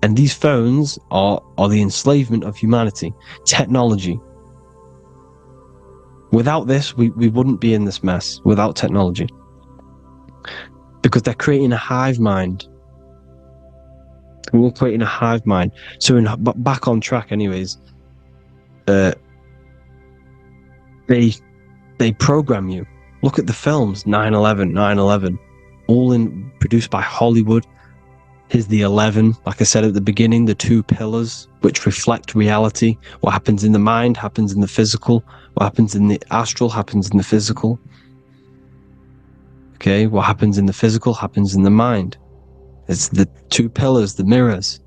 And these phones are the enslavement of humanity, technology. Without this, we wouldn't be in this mess, without technology. Because they're creating a hive mind. We're creating a hive mind. So back on track anyways, they program you. Look at the films, 9/11, all produced by Hollywood. Here's the 11, like I said at the beginning, the two pillars which reflect reality. What happens in the mind happens in the physical. What happens in the astral happens in the physical. Okay, what happens in the physical happens in the mind. It's the two pillars, the mirrors.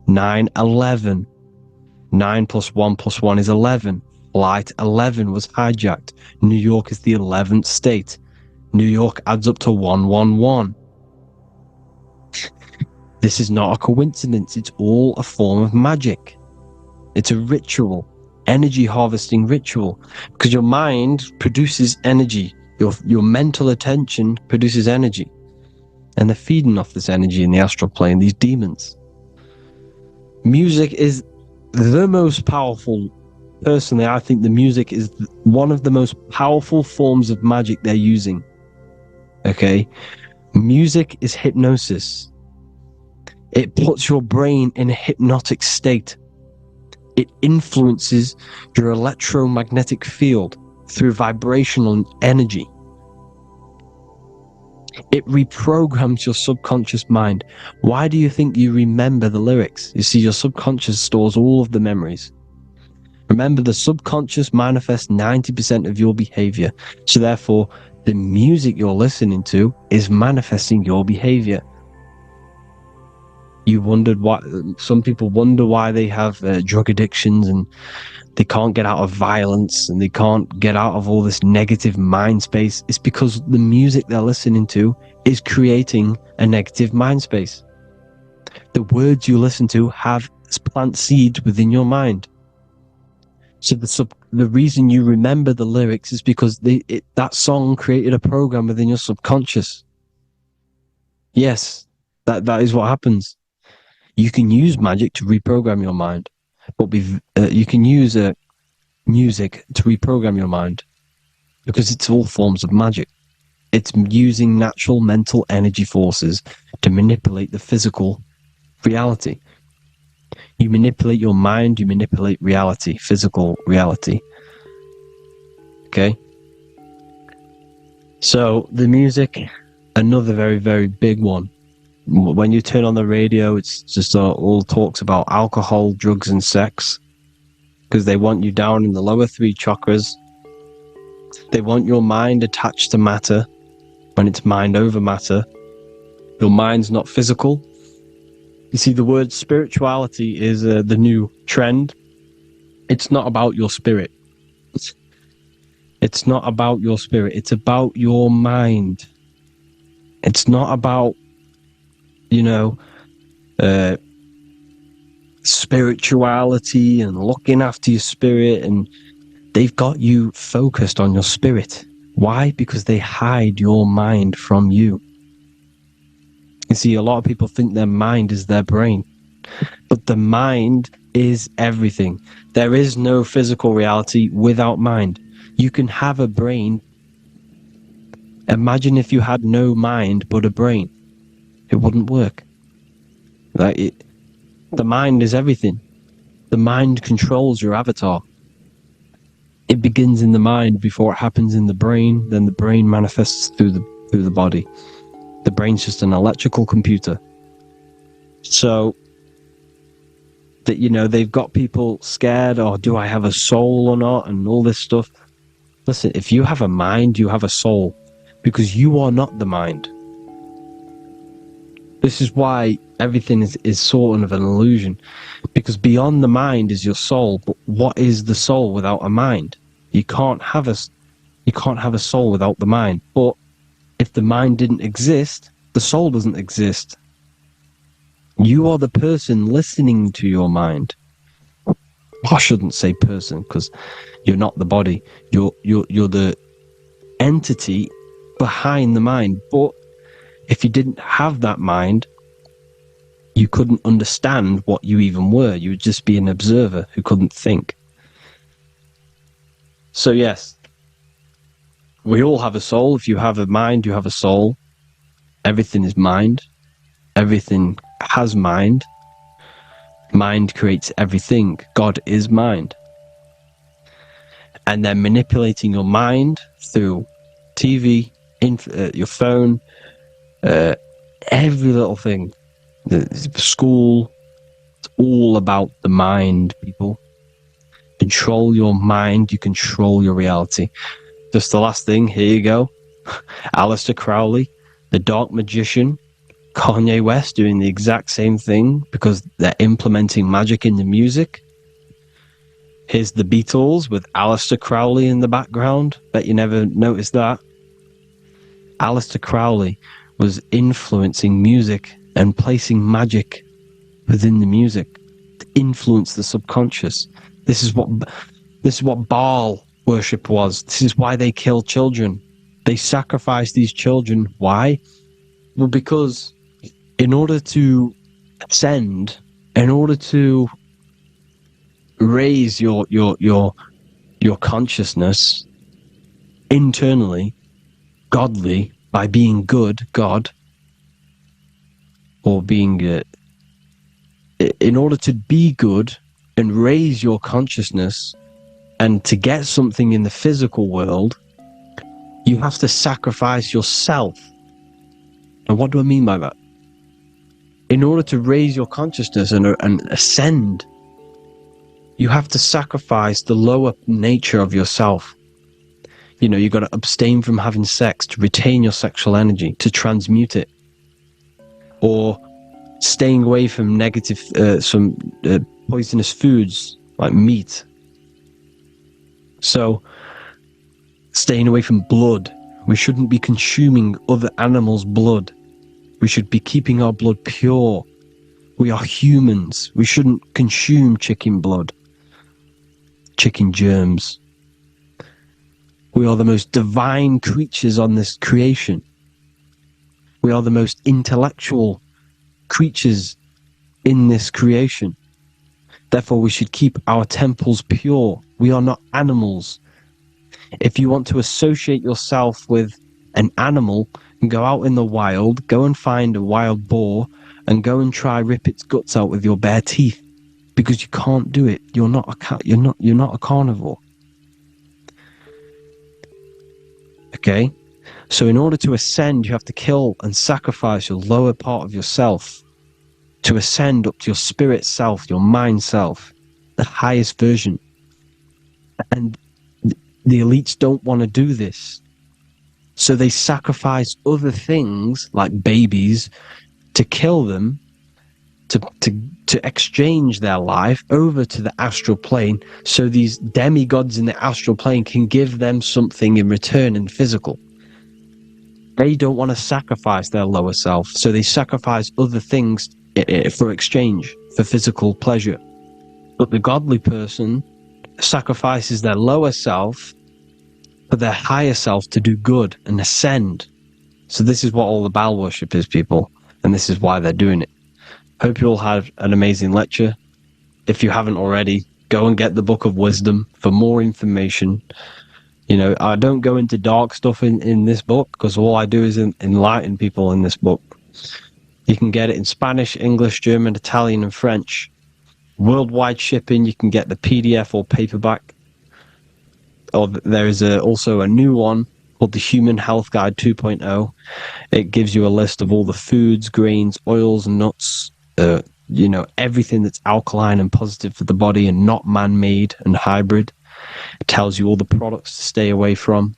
9/11. 9 + 1 + 1 is 11. Flight 11 was hijacked. New York is the 11th state. New York adds up to 111. This is not a coincidence. It's all a form of magic. It's a ritual, energy harvesting ritual, because your mind produces energy. Your mental attention produces energy, and they're feeding off this energy in the astral plane, these demons. Music is the most powerful. Personally, I think the music is one of the most powerful forms of magic they're using. Okay? Music is hypnosis. It puts your brain in a hypnotic state. It influences your electromagnetic field through vibrational energy. It reprograms your subconscious mind. Why do you think you remember the lyrics? You see, your subconscious stores all of the memories. Remember, the subconscious manifests 90% of your behavior. So therefore, the music you're listening to is manifesting your behavior. You wondered why some people wonder why they have drug addictions and they can't get out of violence and they can't get out of all this negative mind space. It's because the music they're listening to is creating a negative mind space. The words you listen to have plant seeds within your mind. So the reason you remember the lyrics is because that song created a program within your subconscious. Yes, that is what happens. You can use magic to reprogram your mind, but you can use music to reprogram your mind because it's all forms of magic. It's using natural mental energy forces to manipulate the physical reality. You manipulate your mind, you manipulate reality, physical reality. Okay? So the music, another very, very big one. When you turn on the radio, it's just all talks about alcohol, drugs, and sex, because they want you down in the lower three chakras. They want your mind attached to matter when it's mind over matter. Your mind's not physical. You see, the word spirituality is the new trend. It's not about your spirit. It's not about your spirit. It's about your mind. It's not about, spirituality and looking after your spirit. And they've got you focused on your spirit. Why? Because they hide your mind from you. You see, a lot of people think their mind is their brain, but the mind is everything. There is no physical reality without mind. You can have a brain. Imagine if you had no mind but a brain. It wouldn't work. The mind is everything. The mind controls your avatar. It begins in the mind before it happens in the brain. Then the brain manifests through the body. The brain's just an electrical computer. So that, they've got people scared, or do I have a soul or not, and all this stuff. Listen, if you have a mind, you have a soul, because you are not the mind. This is why everything is sort of an illusion, because beyond the mind is your soul. But what is the soul without a mind? You can't have a soul without the mind. But if the mind didn't exist, the soul doesn't exist. You are the person listening to your mind. I shouldn't say person, because you're not the body. You're the entity behind the mind. But if you didn't have that mind, you couldn't understand what you even were. You would just be an observer who couldn't think. So yes, we all have a soul. If you have a mind, you have a soul. Everything is mind. Everything has mind. Mind creates everything. God is mind. And they're manipulating your mind through TV, your phone, every little thing. The school. It's all about the mind, people. Control your mind, you control your reality. Just the last thing, here you go. Aleister Crowley, the dark magician. Kanye West doing the exact same thing because they're implementing magic in the music. Here's the Beatles with Aleister Crowley in the background. Bet you never noticed that. Aleister Crowley was influencing music and placing magic within the music to influence the subconscious. This is what Baal worship was. This is why they kill children. They sacrifice these children. Why? Well, because in order to ascend, in order to raise your consciousness internally, godly, by being good, God, or being in order to be good and raise your consciousness and to get something in the physical world, you have to sacrifice yourself. And what do I mean by that? In order to raise your consciousness and ascend, you have to sacrifice the lower nature of yourself. You've got to abstain from having sex to retain your sexual energy, to transmute it. Or staying away from negative, poisonous foods like meat. So, staying away from blood. We shouldn't be consuming other animals' blood. We should be keeping our blood pure. We are humans. We shouldn't consume chicken blood, chicken germs. We are the most divine creatures on this creation. We are the most intellectual creatures in this creation. Therefore, we should keep our temples pure. We are not animals. If you want to associate yourself with an animal, go out in the wild, go and find a wild boar, and go and try rip its guts out with your bare teeth, because you can't do it. You're not a carnivore. Okay, So in order to ascend, you have to kill and sacrifice your lower part of yourself to ascend up to your spirit self, your mind self, the highest version. And the elites don't want to do this. So they sacrifice other things like babies to kill them, to exchange their life over to the astral plane, so these demigods in the astral plane can give them something in return in physical. They don't want to sacrifice their lower self, so they sacrifice other things for exchange, for physical pleasure. But the godly person sacrifices their lower self for their higher self to do good and ascend. So this is what all the Baal worship is, people, and this is why they're doing it. Hope you all had an amazing lecture. If you haven't already, go and get the Book of Wisdom for more information. You know, I don't go into dark stuff in this book, because all I do is enlighten people in this book. You can get it in Spanish, English, German, Italian, and French. Worldwide shipping. You can get the PDF or paperback. Or there is also a new one called the Human Health Guide 2.0. It gives you a list of all the foods, grains, oils, and nuts. You know, everything that's alkaline and positive for the body and not man-made and hybrid. It tells you all the products to stay away from,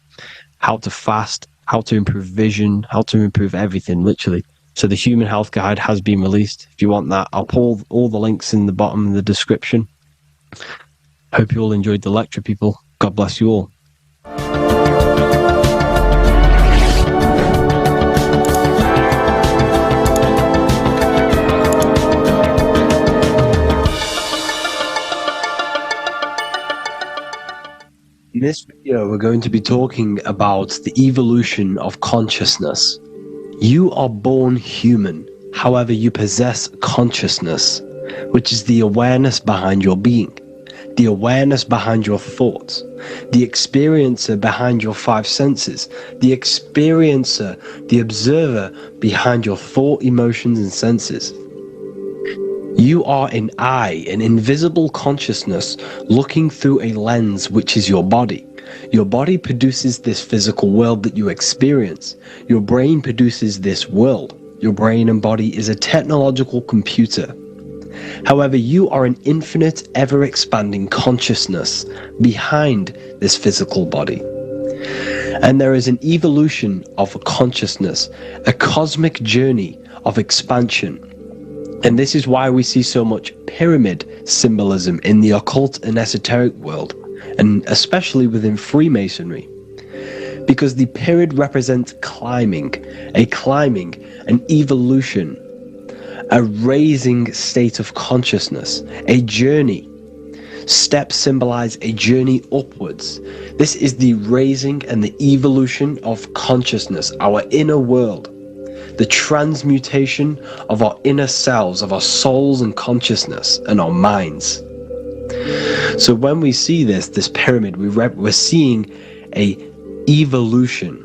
how to fast, how to improve vision, how to improve everything, literally. So the Human Health Guide has been released. If you want that, I'll put all the links in the bottom of the description. Hope you all enjoyed the lecture, people. God bless you all. In this video, we're going to be talking about the evolution of consciousness. You are born human, however you possess consciousness, which is the awareness behind your being, the awareness behind your thoughts, the experiencer behind your five senses, the experiencer, the observer behind your thought, emotions, and senses. You are an eye, an invisible consciousness looking through a lens, which is your body. Your body produces this physical world that you experience. Your brain produces this world. Your brain and body is a technological computer. However, you are an infinite, ever-expanding consciousness behind this physical body. And there is an evolution of consciousness, a cosmic journey of expansion. And this is why we see so much pyramid symbolism in the occult and esoteric world, and especially within Freemasonry. Because the pyramid represents climbing, an evolution, a raising state of consciousness, a journey. Steps symbolize a journey upwards. This is the raising and the evolution of consciousness, our inner world. The transmutation of our inner selves, of our souls and consciousness and our minds. So when we see this pyramid, we're seeing a evolution,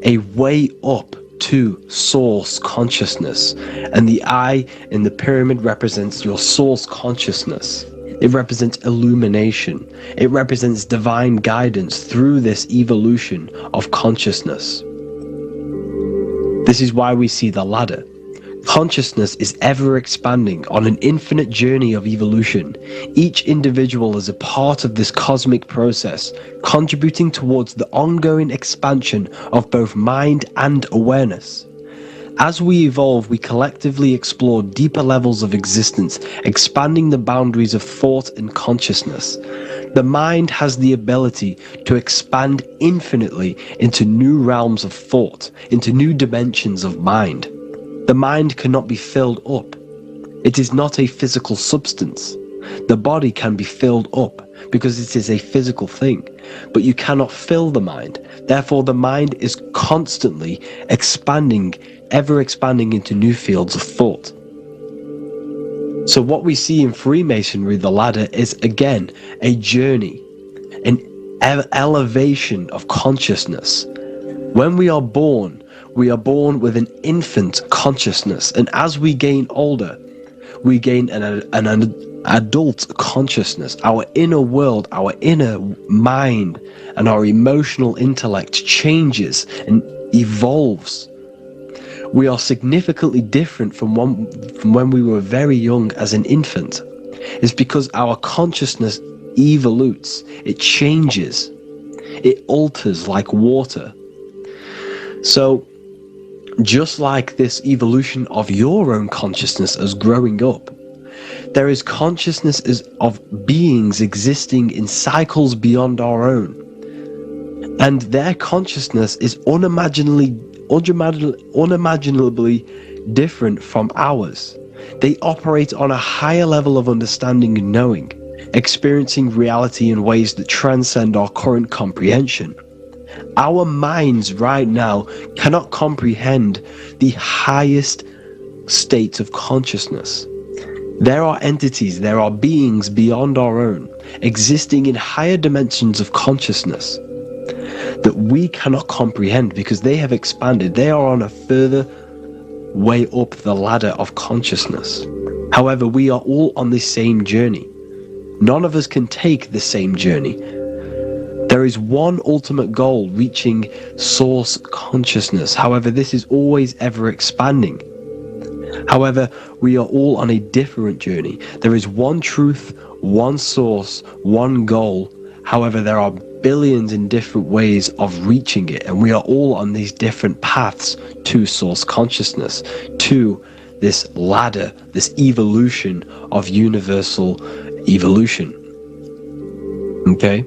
a way up to source consciousness. And the eye in the pyramid represents your source consciousness. It represents illumination. It represents divine guidance through this evolution of consciousness. This is why we see the ladder. Consciousness is ever expanding on an infinite journey of evolution. Each individual is a part of this cosmic process, contributing towards the ongoing expansion of both mind and awareness. As we evolve, we collectively explore deeper levels of existence, expanding the boundaries of thought and consciousness. The mind has the ability to expand infinitely into new realms of thought, into new dimensions of mind. The mind cannot be filled up. It is not a physical substance. The body can be filled up because it is a physical thing, but you cannot fill the mind. Therefore, the mind is constantly expanding, ever expanding into new fields of thought. So what we see in Freemasonry, the ladder, is again a journey, an elevation of consciousness. When we are born with an infant consciousness, and as we gain older, we gain an adult consciousness, our inner world, our inner mind, and our emotional intellect changes and evolves. We are significantly different from when we were very young as an infant. It's because our consciousness evolutes, it changes, it alters like water. So, just like this evolution of your own consciousness as growing up, there is consciousness of beings existing in cycles beyond our own. And their consciousness is unimaginably different from ours. They operate on a higher level of understanding and knowing, experiencing reality in ways that transcend our current comprehension. Our minds right now cannot comprehend the highest states of consciousness. There are entities, there are beings beyond our own, existing in higher dimensions of consciousness that we cannot comprehend because they have expanded. They are on a further way up the ladder of consciousness. However, we are all on the same journey. None of us can take the same journey. There is one ultimate goal, reaching source consciousness. However, this is always ever expanding. However, we are all on a different journey. There is one truth, one source, one goal. However, there are billions in different ways of reaching it, and we are all on these different paths to source consciousness, to this ladder, this evolution of universal evolution. Okay?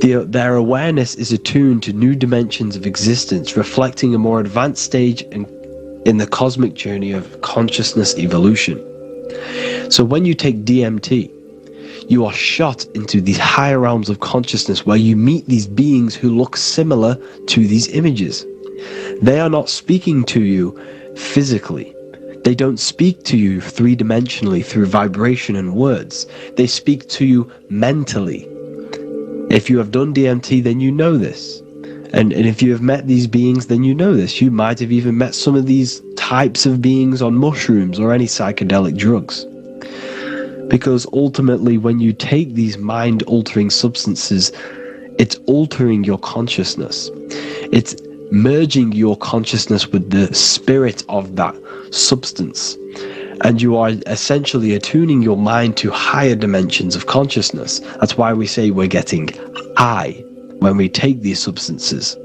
Their awareness is attuned to new dimensions of existence, reflecting a more advanced stage in the cosmic journey of consciousness evolution. So when you take DMT, you are shot into these higher realms of consciousness where you meet these beings who look similar to these images. They are not speaking to you physically. They don't speak to you three-dimensionally through vibration and words. They speak to you mentally. If you have done DMT, then you know this. And if you have met these beings, then you know this. You might have even met some of these types of beings on mushrooms or any psychedelic drugs. Because ultimately, when you take these mind-altering substances, it's altering your consciousness. It's merging your consciousness with the spirit of that substance. And you are essentially attuning your mind to higher dimensions of consciousness. That's why we say we're getting high when we take these substances.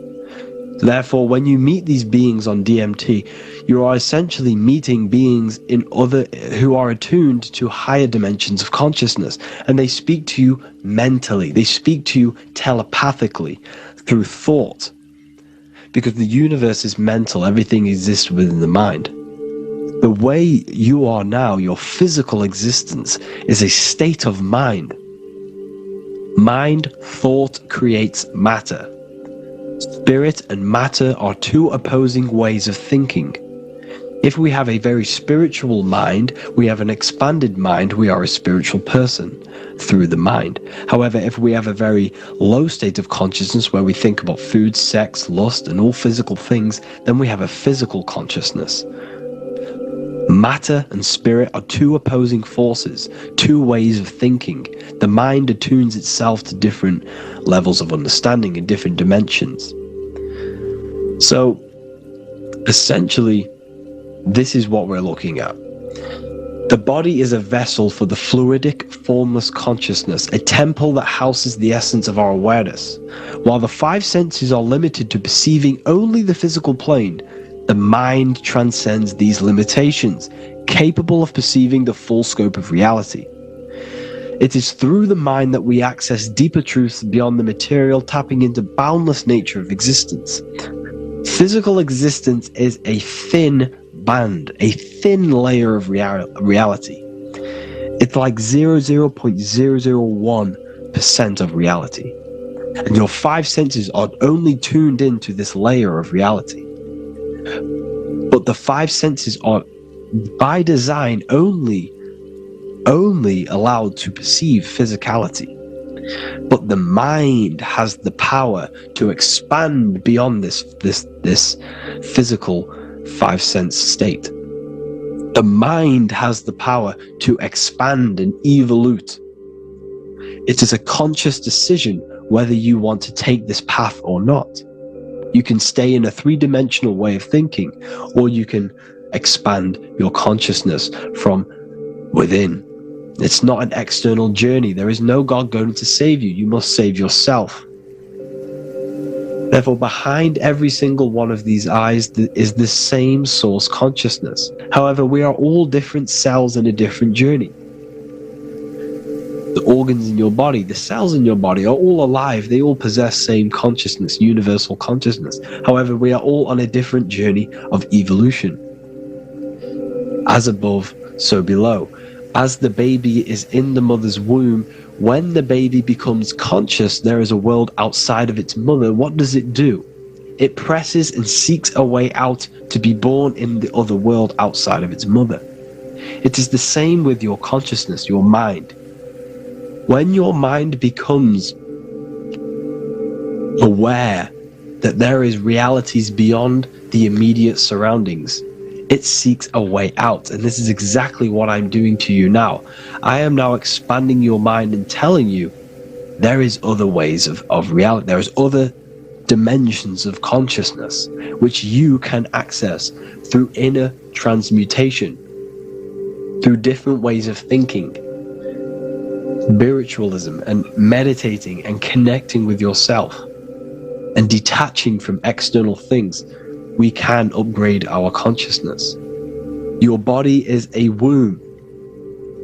Therefore, when you meet these beings on DMT, you are essentially meeting beings who are attuned to higher dimensions of consciousness, and they speak to you mentally. They speak to you telepathically through thought, because the universe is mental. Everything exists within the mind. The way you are now, your physical existence, is a state of mind. Mind, thought creates matter. Spirit and matter are two opposing ways of thinking. If we have a very spiritual mind, we have an expanded mind, we are a spiritual person through the mind. However, if we have a very low state of consciousness where we think about food, sex, lust, and all physical things, then we have a physical consciousness. Matter and spirit are two opposing forces, two ways of thinking. The mind attunes itself to different levels of understanding in different dimensions. So, essentially, this is what we're looking at. The body is a vessel for the fluidic, formless consciousness, a temple that houses the essence of our awareness. While the five senses are limited to perceiving only the physical plane, the mind transcends these limitations, capable of perceiving the full scope of reality. It is through the mind that we access deeper truths beyond the material, tapping into boundless nature of existence. Physical existence is a thin band, a thin layer of reality. It's like 0.001% of reality. And your five senses are only tuned into this layer of reality. But the five senses are, by design, only allowed to perceive physicality. But the mind has the power to expand beyond this physical five sense state. The mind has the power to expand and evolute. It is a conscious decision whether you want to take this path or not. You can stay in a three-dimensional way of thinking, or you can expand your consciousness from within. It's not an external journey. There is no God going to save you. You must save yourself. Therefore, behind every single one of these eyes is the same source consciousness. However, we are all different cells in a different journey. The organs in your body, the cells in your body are all alive. They all possess same consciousness, universal consciousness. However, we are all on a different journey of evolution. As above, so below. As the baby is in the mother's womb, when the baby becomes conscious, there is a world outside of its mother. What does it do? It presses and seeks a way out to be born in the other world outside of its mother. It is the same with your consciousness, your mind. When your mind becomes aware that there is realities beyond the immediate surroundings, it seeks a way out. And this is exactly what I'm doing to you now. I am now expanding your mind and telling you there is other ways of reality. There is other dimensions of consciousness which you can access through inner transmutation, through different ways of thinking, spiritualism and meditating and connecting with yourself and detaching from external things. We can upgrade our consciousness. Your body is a womb.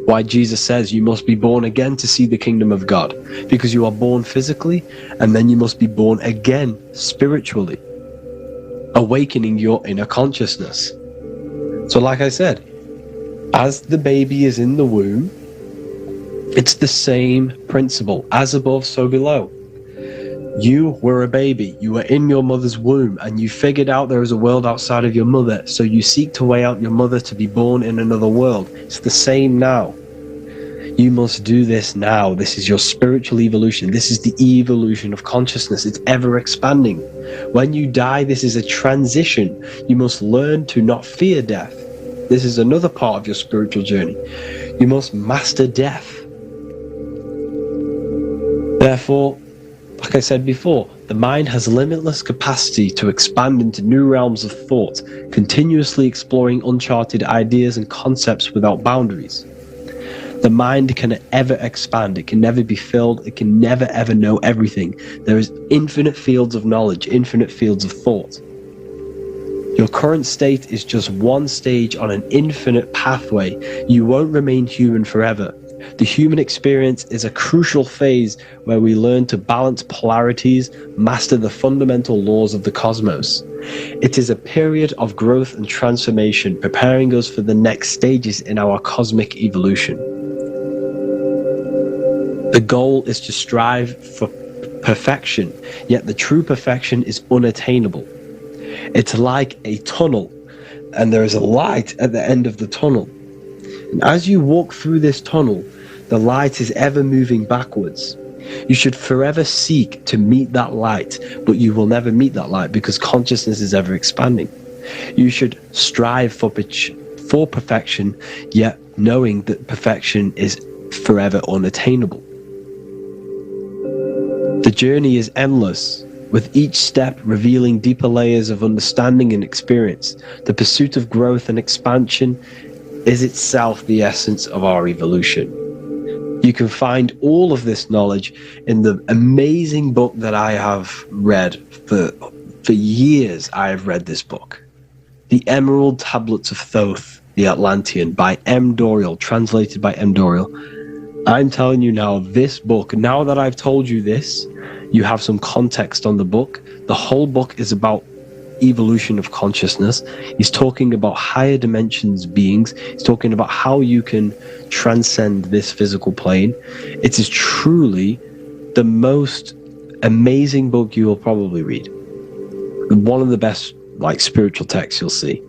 Why Jesus says you must be born again to see the kingdom of God, because you are born physically and then you must be born again spiritually, awakening your inner consciousness. So like I said, as the baby is in the womb, it's the same principle. As above, so below. You were a baby, you were in your mother's womb, and you figured out there is a world outside of your mother, so you seek to weigh out your mother to be born in another world. It's the same now. You must do this now. This is your spiritual evolution. This is the evolution of consciousness. It's ever expanding. When you die, this is a transition. You must learn to not fear death. This is another part of your spiritual journey. You must master death. Therefore, like I said before, the mind has limitless capacity to expand into new realms of thought, continuously exploring uncharted ideas and concepts without boundaries. The mind can ever expand, it can never be filled, it can never ever know everything. There is infinite fields of knowledge, infinite fields of thought. Your current state is just one stage on an infinite pathway. You won't remain human forever. The human experience is a crucial phase where we learn to balance polarities, master the fundamental laws of the cosmos. It is a period of growth and transformation, preparing us for the next stages in our cosmic evolution. The goal is to strive for perfection, yet the true perfection is unattainable. It's like a tunnel, and there is a light at the end of the tunnel. And as you walk through this tunnel, the light is ever moving backwards. You should forever seek to meet that light, but you will never meet that light because consciousness is ever expanding. You should strive for perfection, yet knowing that perfection is forever unattainable. The journey is endless, with each step revealing deeper layers of understanding and experience. The pursuit of growth and expansion is itself the essence of our evolution. You can find all of this knowledge in the amazing book that I have read for years. I have read this book, The Emerald Tablets of Thoth, the Atlantean, by M. Dorial, translated by M. Dorial. I'm telling you now, this book, now that I've told you this, you have some context on the book. The whole book is about evolution of consciousness. He's talking about higher dimensions beings. He's talking about how you can transcend this physical plane. It is truly the most amazing book you will probably read. One of the best spiritual texts you'll see.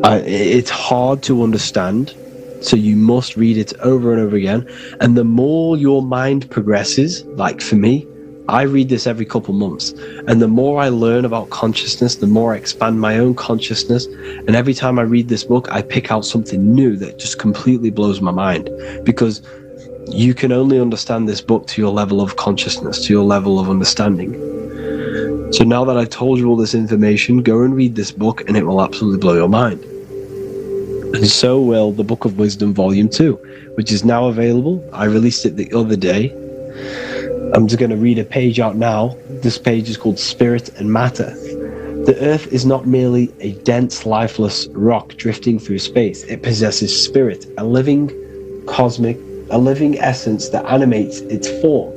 It's hard to understand, so you must read it over and over again. And the more your mind progresses, like for me, I read this every couple months, and the more I learn about consciousness, the more I expand my own consciousness. And every time I read this book, I pick out something new that just completely blows my mind, because you can only understand this book to your level of consciousness, to your level of understanding. So now that I've told you all this information, go and read this book and it will absolutely blow your mind. And so will the Book of Wisdom Volume 2, which is now available. I released it the other day. I'm just going to read a page out now. This page is called Spirit and Matter. The Earth is not merely a dense, lifeless rock drifting through space. It possesses spirit, a living essence that animates its form.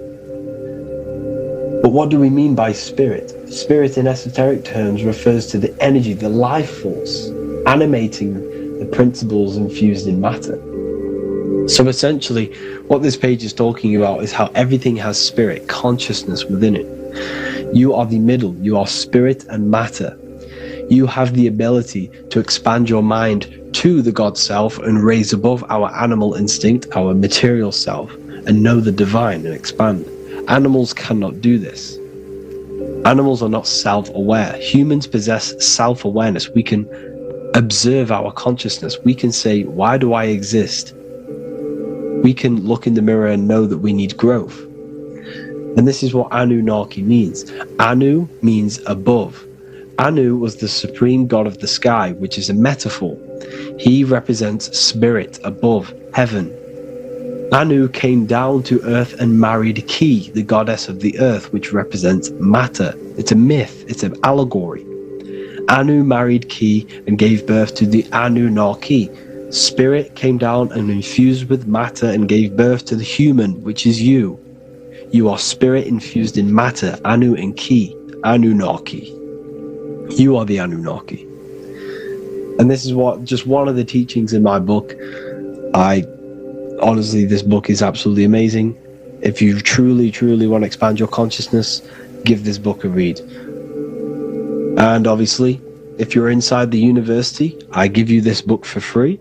But what do we mean by spirit? Spirit in esoteric terms refers to the energy, the life force, animating the principles infused in matter. So essentially, what this page is talking about is how everything has spirit, consciousness within it. You are the middle, you are spirit and matter. You have the ability to expand your mind to the God self and raise above our animal instinct, our material self, and know the divine and expand. Animals cannot do this. Animals are not self-aware. Humans possess self-awareness. We can observe our consciousness. We can say, why do I exist? We can look in the mirror and know that we need growth. And this is what Anunnaki means. Anu means above. Anu was the supreme god of the sky, which is a metaphor. He represents spirit above, heaven. Anu came down to earth and married Ki, the goddess of the earth, which represents matter. It's a myth, it's an allegory. Anu married Ki and gave birth to the Anunnaki. Spirit came down and infused with matter and gave birth to the human, which is you. You are spirit infused in matter, Anu and Ki, Anunnaki. You are the Anunnaki. And this is just one of the teachings in my book. Honestly, this book is absolutely amazing. If you truly, truly want to expand your consciousness, give this book a read. And obviously, if you're inside the university, I give you this book for free.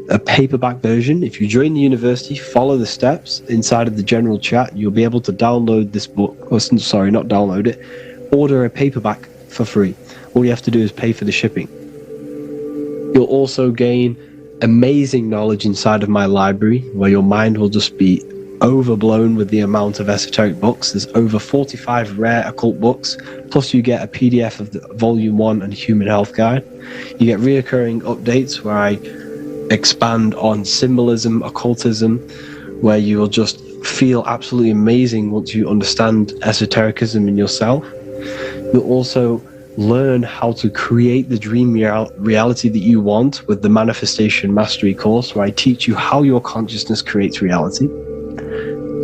A paperback version. If you join the university, follow the steps inside of the general chat, you'll be able to download this book. Sorry, not download it. Order a paperback for free. All you have to do is pay for the shipping. You'll also gain amazing knowledge inside of my library, where your mind will just be overblown with the amount of esoteric books. There's over 45 rare occult books, plus you get a PDF of the Volume 1 and Human Health Guide. You get reoccurring updates where I expand on symbolism, occultism, where you will just feel absolutely amazing once you understand esotericism in yourself. You'll also learn how to create the dream reality that you want with the Manifestation Mastery course, where I teach you how your consciousness creates reality.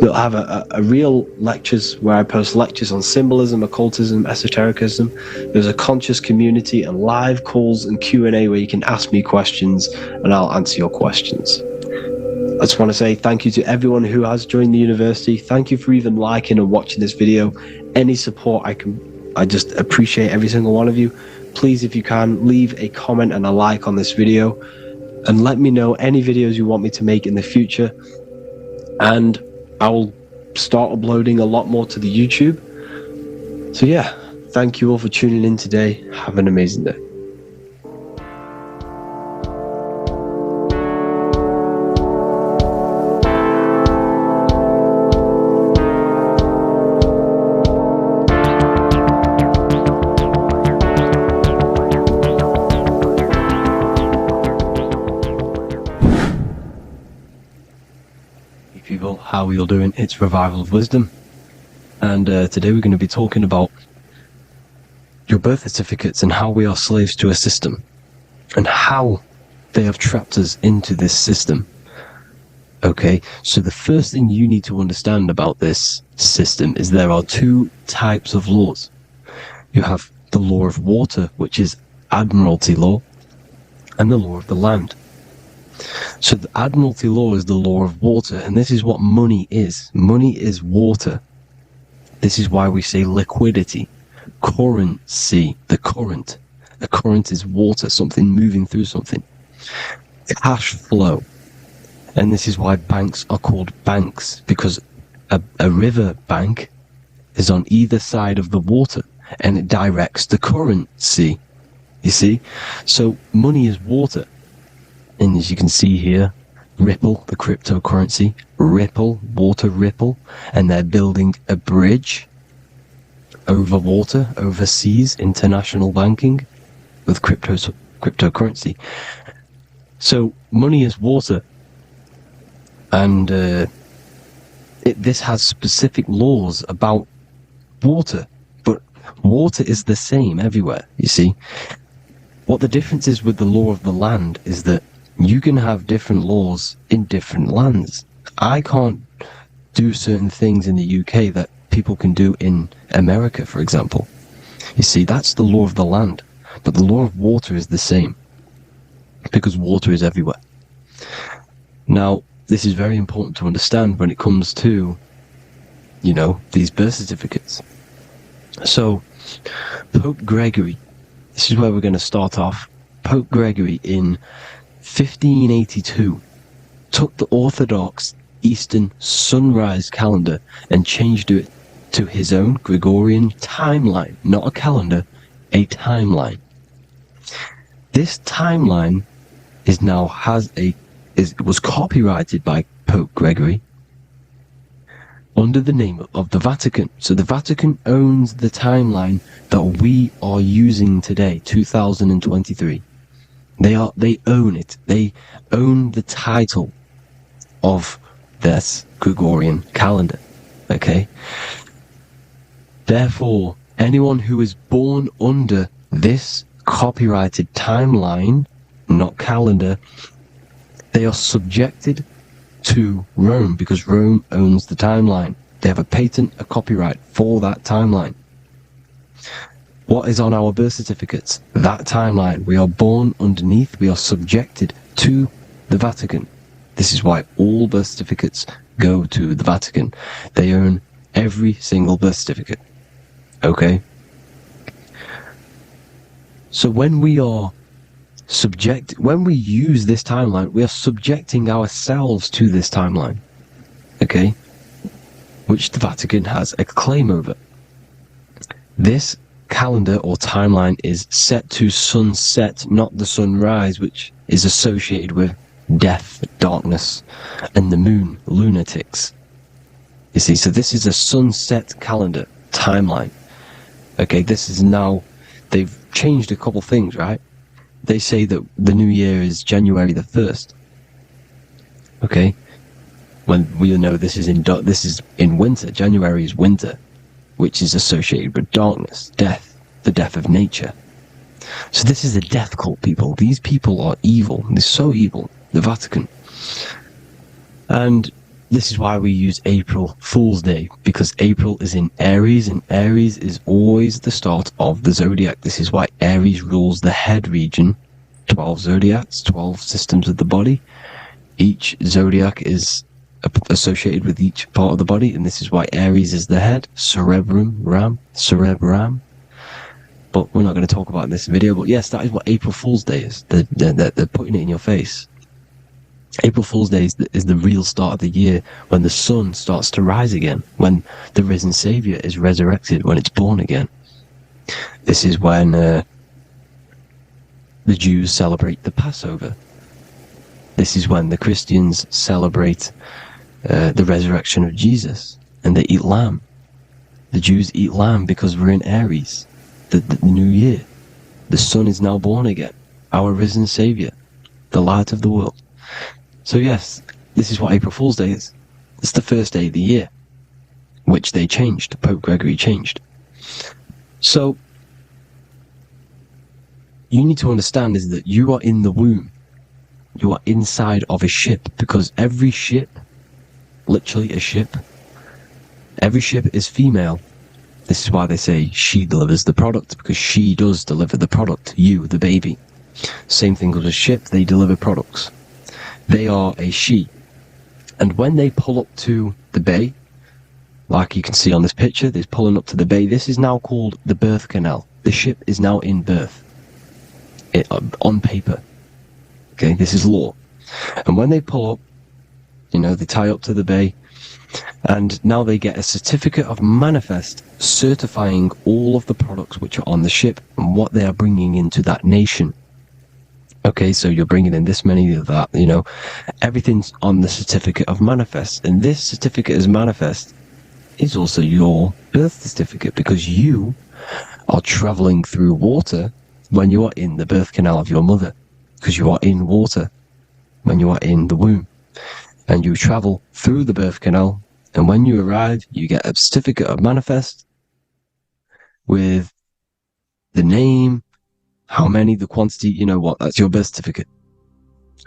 You'll have a real lectures where I post lectures on symbolism, occultism, esotericism. There's a conscious community and live calls and Q&A where you can ask me questions and I'll answer your questions. I just want to say thank you to everyone who has joined the university. Thank you for even liking and watching this video. Any support I just appreciate every single one of you. Please, if you can, leave a comment and a like on this video and let me know any videos you want me to make in the future. And I will start uploading a lot more to the YouTube. So yeah, thank you all for tuning in today. Have an amazing day. People, how are you all doing? It's Revival of Wisdom, and today we're going to be talking about your birth certificates and how we are slaves to a system and how they have trapped us into this system. Okay, so the first thing you need to understand about this system is there are two types of laws. You have the law of water, which is Admiralty law, and the law of the land. So the Admiralty law is the law of water, and this is what money is. Money is water. This is why we say liquidity, currency, the current. A current is water, something moving through something. Cash flow. And this is why banks are called banks, because a river bank is on either side of the water, and it directs the currency. You see? So money is water. And as you can see here, Ripple, the cryptocurrency, Ripple, water Ripple, and they're building a bridge over water, over seas, international banking with cryptocurrency. So money is water, and this has specific laws about water, but water is the same everywhere, you see. What the difference is with the law of the land is that you can have different laws in different lands. I can't do certain things in the UK that people can do in America, for example. You see, that's the law of the land, but the law of water is the same, because water is everywhere. Now, this is very important to understand when it comes to, you know, these birth certificates. So, Pope Gregory, this is where we're going to start off. Pope Gregory in 1582 took the Orthodox Eastern sunrise calendar and changed it to his own Gregorian timeline, not a calendar, a timeline. This timeline was copyrighted by Pope Gregory under the name of the Vatican. So the Vatican owns the timeline that we are using today, 2023. They own it. They own the title of this Gregorian calendar. Okay? Therefore, anyone who is born under this copyrighted timeline, not calendar, they are subjected to Rome, because Rome owns the timeline. They have a patent, a copyright for that timeline. What is on our birth certificates? That timeline. We are born underneath, we are subjected to the Vatican. This is why all birth certificates go to the Vatican. They own every single birth certificate. Okay? So when we use this timeline, we are subjecting ourselves to this timeline. Okay? Which the Vatican has a claim over. This calendar or timeline is set to sunset, not the sunrise, which is associated with death, darkness, and the moon, lunatics. You see, so this is a sunset calendar timeline. Okay, this is now, they've changed a couple things, right? They say that the new year is January the 1st. Okay, when we know this is in winter. January is winter, which is associated with darkness, death, the death of nature. So this is a death cult, people. These people are evil. They're so evil. The Vatican. And this is why we use April Fool's Day, because April is in Aries, and Aries is always the start of the Zodiac. This is why Aries rules the head region. 12 Zodiacs, 12 systems of the body. Each Zodiac is associated with each part of the body, and this is why Aries is the head, cerebrum. But we're not going to talk about it in this video. But yes, that is what April Fool's Day is. They're putting it in your face. April Fool's Day is the real start of the year, when the sun starts to rise again, when the risen Saviour is resurrected, when it's born again. This is when the Jews celebrate the Passover. This is when the Christians celebrate the resurrection of Jesus, and they eat lamb. The Jews eat lamb because we're in Aries, the new year. The sun is now born again, our risen Saviour, the light of the world. So yes, this is what April Fool's Day is. It's the first day of the year, which they changed. Pope Gregory changed. So you need to understand is that you are in the womb. You are inside of a ship, because every ship, literally a ship, every ship is female. This is why they say she delivers the product, because she does deliver the product, you, the baby. Same thing with a ship, they deliver products. They are a she. And when they pull up to the bay, like you can see on this picture, they're pulling up to the bay. This is now called the birth canal. The ship is now in birth. On paper. Okay, this is law. And when they pull up, they tie up to the bay, And now they get a certificate of manifest certifying all of the products which are on the ship and what they are bringing into that nation. Okay, so you're bringing in this many of that, you know, everything's on the certificate of manifest. And this certificate as manifest is also your birth certificate, because you are traveling through water when you are in the birth canal of your mother, because you are in water when you are in the womb. And you travel through the birth canal, and when you arrive, you get a certificate of manifest with the name, how many, the quantity, you know what, that's your birth certificate.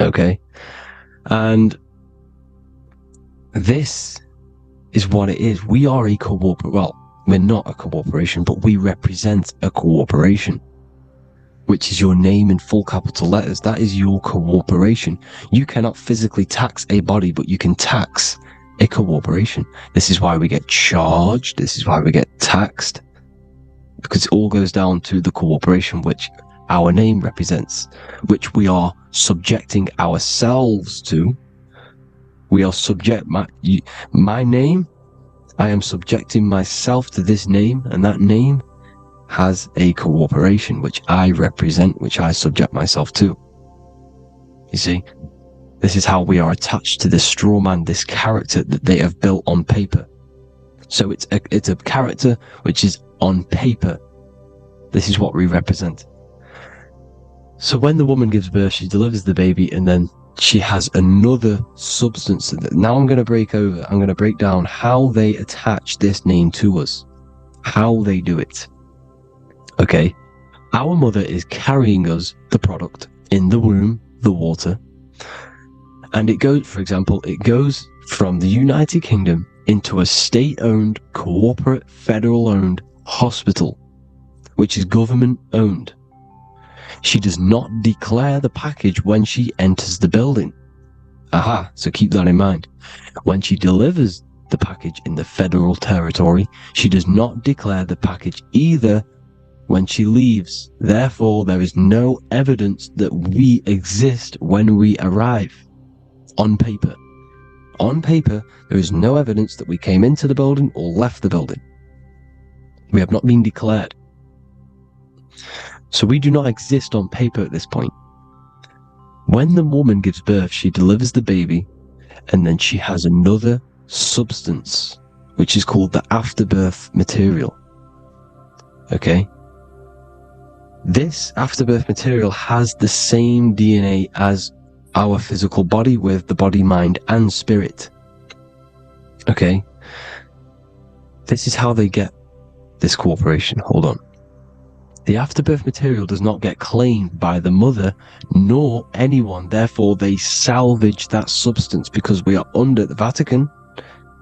Okay? And this is what it is. We are a well, we're not a corporation, but we represent a corporation, which is your name in full capital letters. That is your corporation. You cannot physically tax a body, but you can tax a corporation. This is why we get charged. This is why we get taxed, because it all goes down to the corporation which our name represents, which we are subjecting ourselves to. We are my name, I am subjecting myself to this name, and that name has a corporation which I represent, which I subject myself to. You see, this is how we are attached to this straw man, this character that they have built on paper. So it's a character which is on paper. This is what we represent. So when the woman gives birth, she delivers the baby, and then she has another substance. Now I'm going to break down how they attach this name to us, how they do it. Okay, our mother is carrying us the product in the womb, the water, and it goes, for example, it goes from the United Kingdom into a state-owned, corporate, federal-owned hospital, which is government-owned. She does not declare the package when she enters the building. Aha, so keep that in mind. When she delivers the package in the federal territory, she does not declare the package either when she leaves. Therefore, there is no evidence that we exist when we arrive. On paper. On paper, there is no evidence that we came into the building or left the building. We have not been declared. So we do not exist on paper at this point. When the woman gives birth, she delivers the baby, and then she has another substance, which is called the afterbirth material. Okay? This afterbirth material has the same DNA as our physical body, with the body, mind, and spirit. Okay? This is how they get this corporation. Hold on. The afterbirth material does not get claimed by the mother nor anyone. Therefore, they salvage that substance, because we are under the Vatican.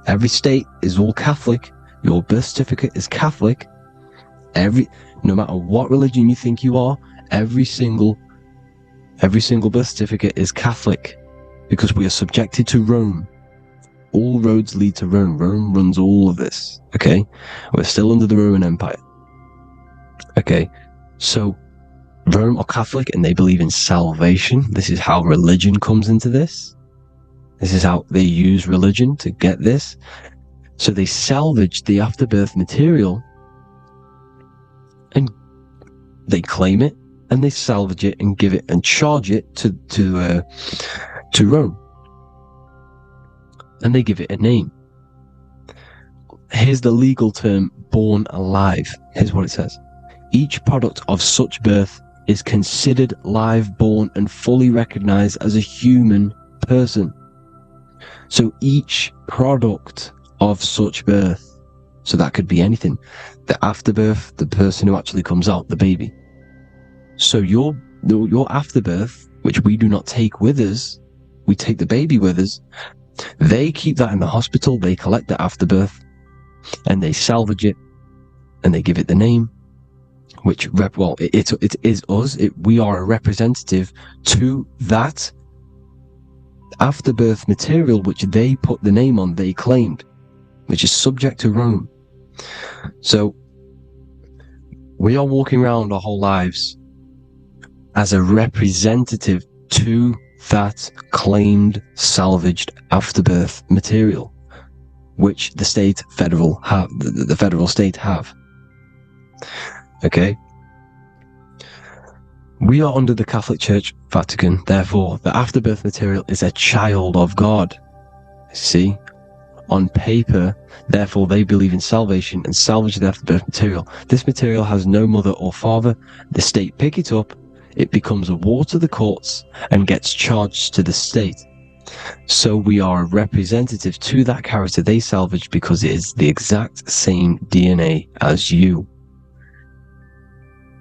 Every state is all Catholic. Your birth certificate is Catholic. No matter what religion you think you are, every single birth certificate is Catholic, because we are subjected to Rome. All roads lead to Rome. Rome runs all of this. Okay? We're still under the Roman Empire. Okay, so Rome are Catholic and they believe in salvation. This is how religion comes into this. This is how they use religion to get this. So they salvage the afterbirth material and they claim it, and they salvage it and give it and charge it to Rome. And they give it a name. Here's the legal term, born alive. Here's what it says. Each product of such birth is considered live born and fully recognized as a human person. So each product of such birth, so that could be anything, the afterbirth, the person who actually comes out, the baby. So your afterbirth, which we do not take with us, we take the baby with us, they keep that in the hospital, they collect the afterbirth, and they salvage it, and they give it the name, which, it is us. We are a representative to that afterbirth material, which they put the name on, they claimed, which is subject to Rome. So we are walking around our whole lives as a representative to that claimed salvaged afterbirth material. which the federal state have. Okay? We are under the Catholic Church, Vatican, therefore the afterbirth material is a child of God. See? On paper, therefore they believe in salvation and salvage the afterbirth material. This material has no mother or father. The state pick it up, it becomes a war to the courts and gets charged to the state. So we are a representative to that character they salvaged because it is the exact same DNA as you.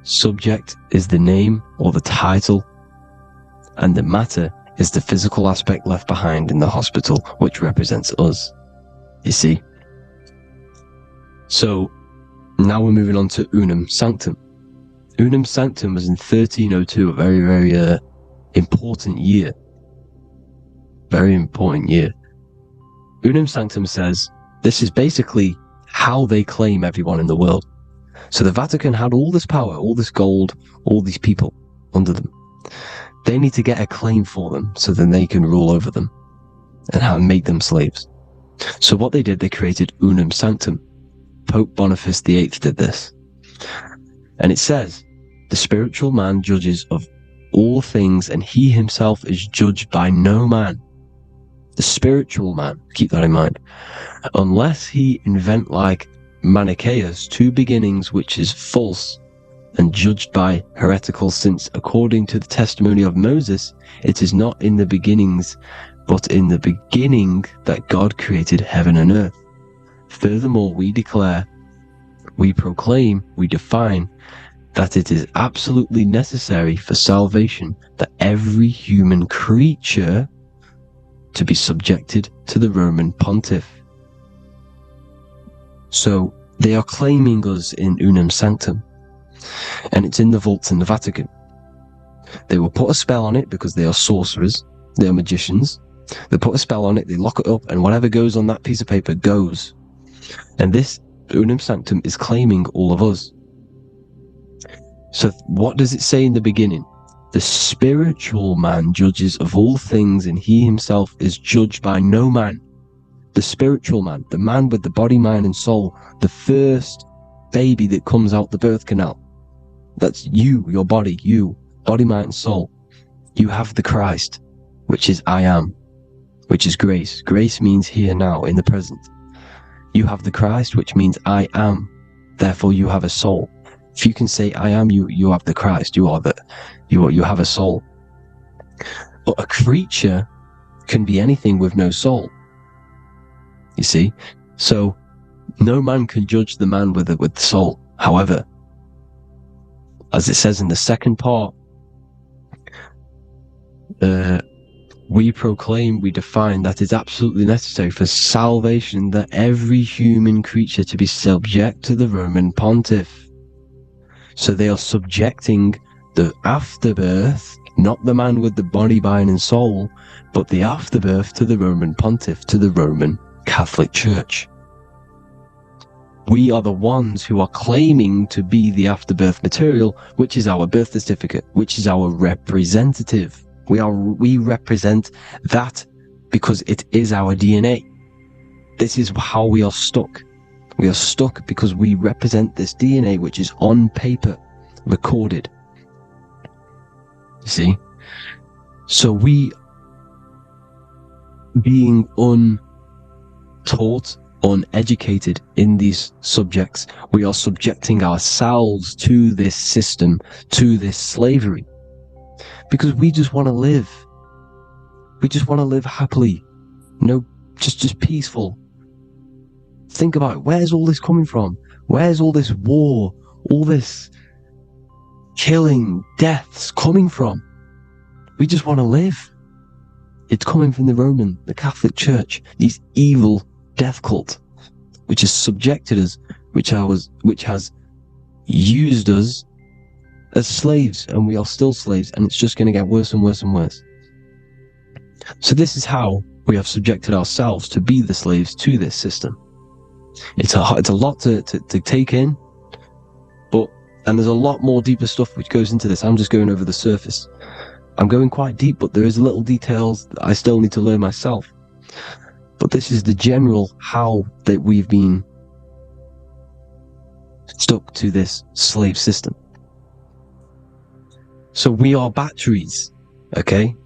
Subject is the name or the title, and the matter is the physical aspect left behind in the hospital, which represents us. You see? So, now we're moving on to Unum Sanctum. Unum Sanctum was in 1302, a very, very important year. Very important year. Unum Sanctum says, this is basically how they claim everyone in the world. So the Vatican had all this power, all this gold, all these people under them. They need to get a claim for them so then they can rule over them and make them slaves. So what they did, they created Unum Sanctum. Pope Boniface VIII did this. And it says, the spiritual man judges of all things and he himself is judged by no man. The spiritual man, keep that in mind, unless he invent like Manichaeus, two beginnings which is false and judged by heretical, since according to the testimony of Moses, it is not in the beginnings, but in the beginning that God created heaven and earth. Furthermore, we declare, we proclaim, we define that it is absolutely necessary for salvation that every human creature to be subjected to the Roman pontiff. So they are claiming us in Unum Sanctum, and it's in the vaults in the Vatican. They will put a spell on it because they are sorcerers, they are magicians. They put a spell on it, they lock it up, and whatever goes on that piece of paper goes. And this Unum Sanctum is claiming all of us. So what does it say in the beginning? The spiritual man judges of all things, and he himself is judged by no man. The spiritual man, the man with the body, mind, and soul, the first baby that comes out the birth canal. That's you, your body, you, body, mind, and soul. You have the Christ, which is I am, which is grace. Grace means here now, in the present. You have the Christ, which means I am. Therefore, you have a soul. If you can say I am, you have the Christ. You have a soul. But a creature can be anything with no soul. You see, so no man can judge the man with the soul. However, as it says in the second part, we proclaim, we define that it's absolutely necessary for salvation that every human creature to be subject to the Roman pontiff. So they are subjecting the afterbirth, not the man with the body, mind, and soul, but the afterbirth to the Roman pontiff, to the Roman Catholic Church. We are the ones who are claiming to be the afterbirth material, which is our birth certificate, which is our representative. We represent that because it is our DNA. This is how we are stuck. We are stuck because we represent this DNA, which is on paper, recorded. You see? So we, being untaught, uneducated in these subjects, we are subjecting ourselves to this system, to this slavery, because we just want to live. We just want to live happily, just peaceful. Think about it. Where's all this coming from? Where's all this war, all this killing, deaths coming from? We just want to live. It's coming from the Catholic Church, these evil death cult, which has subjected us, which has used us as slaves, and we are still slaves, and it's just going to get worse and worse and worse. So this is how we have subjected ourselves to be the slaves to this system. It's a lot to take in, and there's a lot more deeper stuff which goes into this. I'm just going over the surface. I'm going quite deep, but there is little details that I still need to learn myself. But this is the general how that we've been stuck to this slave system. So we are batteries, okay?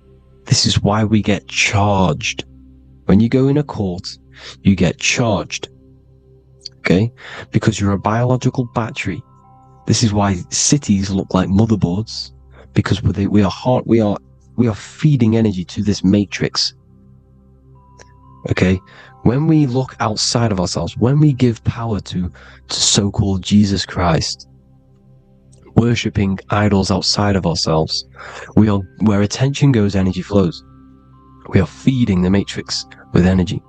This is why we get charged. When you go in a court, you get charged, okay? Because you're a biological battery. This is why cities look like motherboards, because we are feeding energy to this matrix. Okay, when we look outside of ourselves, when we give power to so-called Jesus Christ, worshipping idols outside of ourselves, where attention goes, energy flows. We are feeding the matrix with energy.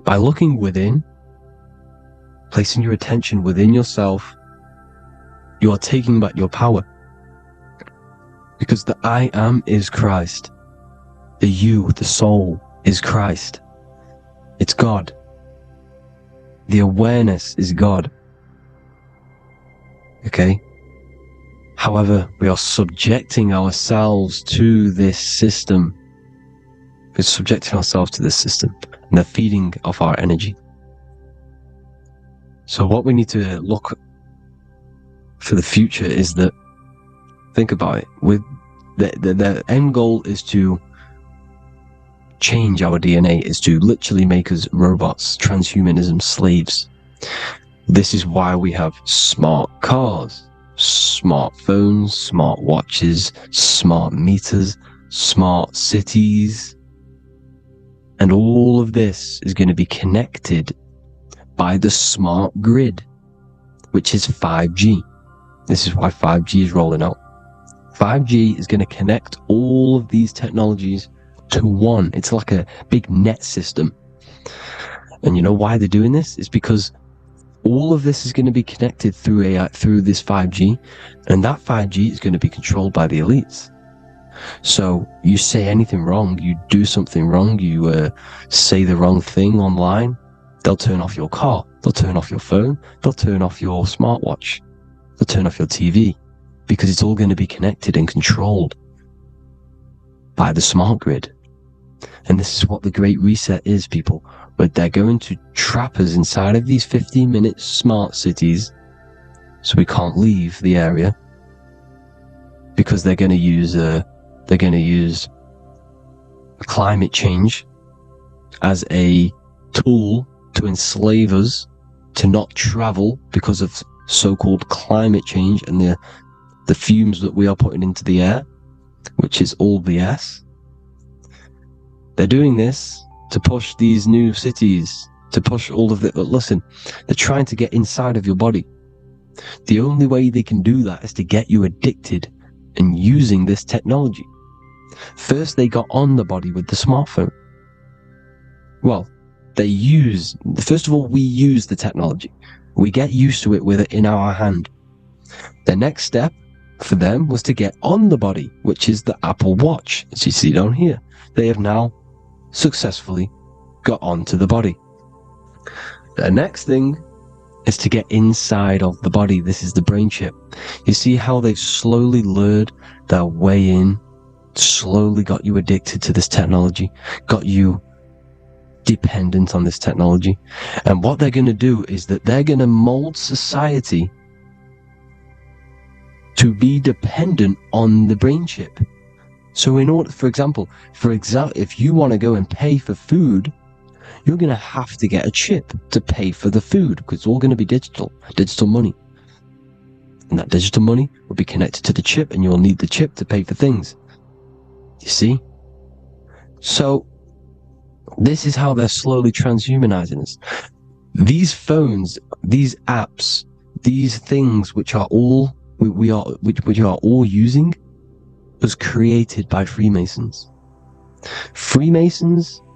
By looking within, placing your attention within yourself, you are taking back your power. Because the I am is Christ. The you, the soul, is Christ. It's God. The awareness is God. Okay? However, we are subjecting ourselves to this system. We're subjecting ourselves to this system and the feeding of our energy. So what we need to look for the future is that, think about it, with the end goal is to change our DNA, is to literally make us robots, transhumanism, slaves. This is why we have smart cars, smartphones, smart watches, smart meters, smart cities. And all of this is going to be connected by the smart grid, which is 5G. This is why 5G is rolling out. 5G is going to connect all of these technologies to one. It's like a big net system. And you know why they're doing this? It's because all of this is going to be connected through AI, through this 5G, and that 5G is going to be controlled by the elites. So you say anything wrong, you do something wrong, you say the wrong thing online, they'll turn off your car, they'll turn off your phone, they'll turn off your smartwatch, they'll turn off your TV, because it's all going to be connected and controlled by the smart grid. And this is what the Great Reset is, people. But they're going to trap us inside of these 15-minute smart cities, so we can't leave the area, because they're going to use climate change as a tool to enslave us to not travel because of so-called climate change and the fumes that we are putting into the air, which is all BS. They're doing this to push these new cities, to push all of it. But listen, they're trying to get inside of your body. The only way they can do that is to get you addicted and using this technology. First, they got on the body with the smartphone. Well, first of all, we use the technology. We get used to it with it in our hand. The next step for them was to get on the body, which is the Apple Watch, as you see down here. They have now successfully got onto the body. The next thing is to get inside of the body. This is the brain chip. You see how they've slowly lured their way in, slowly got you addicted to this technology, got you dependent on this technology. And what they're going to do is that they're going to mold society to be dependent on the brain chip. So in order, for example, if you want to go and pay for food, you're going to have to get a chip to pay for the food, because it's all going to be digital money. And that digital money will be connected to the chip, and you'll need the chip to pay for things. You see? So this is how they're slowly transhumanizing us. These phones, these apps, these things which are all which are all using, was created by Freemasons.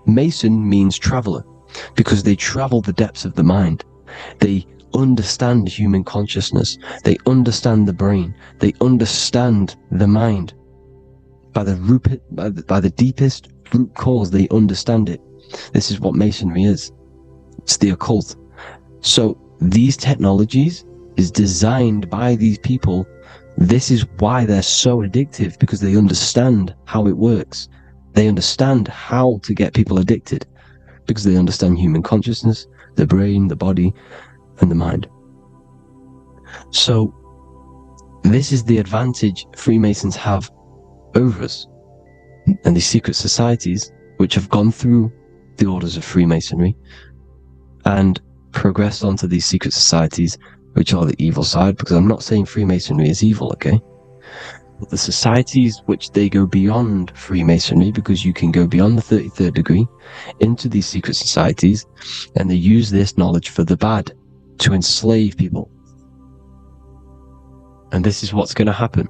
Mason means traveler, because they travel the depths of the mind. They understand human consciousness. They understand the brain. They understand the mind. By the deepest root cause, they understand it. This is what Masonry is. It's the occult. So these technologies is designed by these people. This is why they're so addictive, because they understand how it works. They understand how to get people addicted. because they understand human consciousness, the brain, the body, and the mind. So this is the advantage Freemasons have over us. And these secret societies, which have gone through the orders of Freemasonry and progressed onto these secret societies, which are the evil side, because I'm not saying Freemasonry is evil, okay? But the societies which they go beyond Freemasonry, because you can go beyond the 33rd degree into these secret societies, and they use this knowledge for the bad, to enslave people. And this is what's going to happen.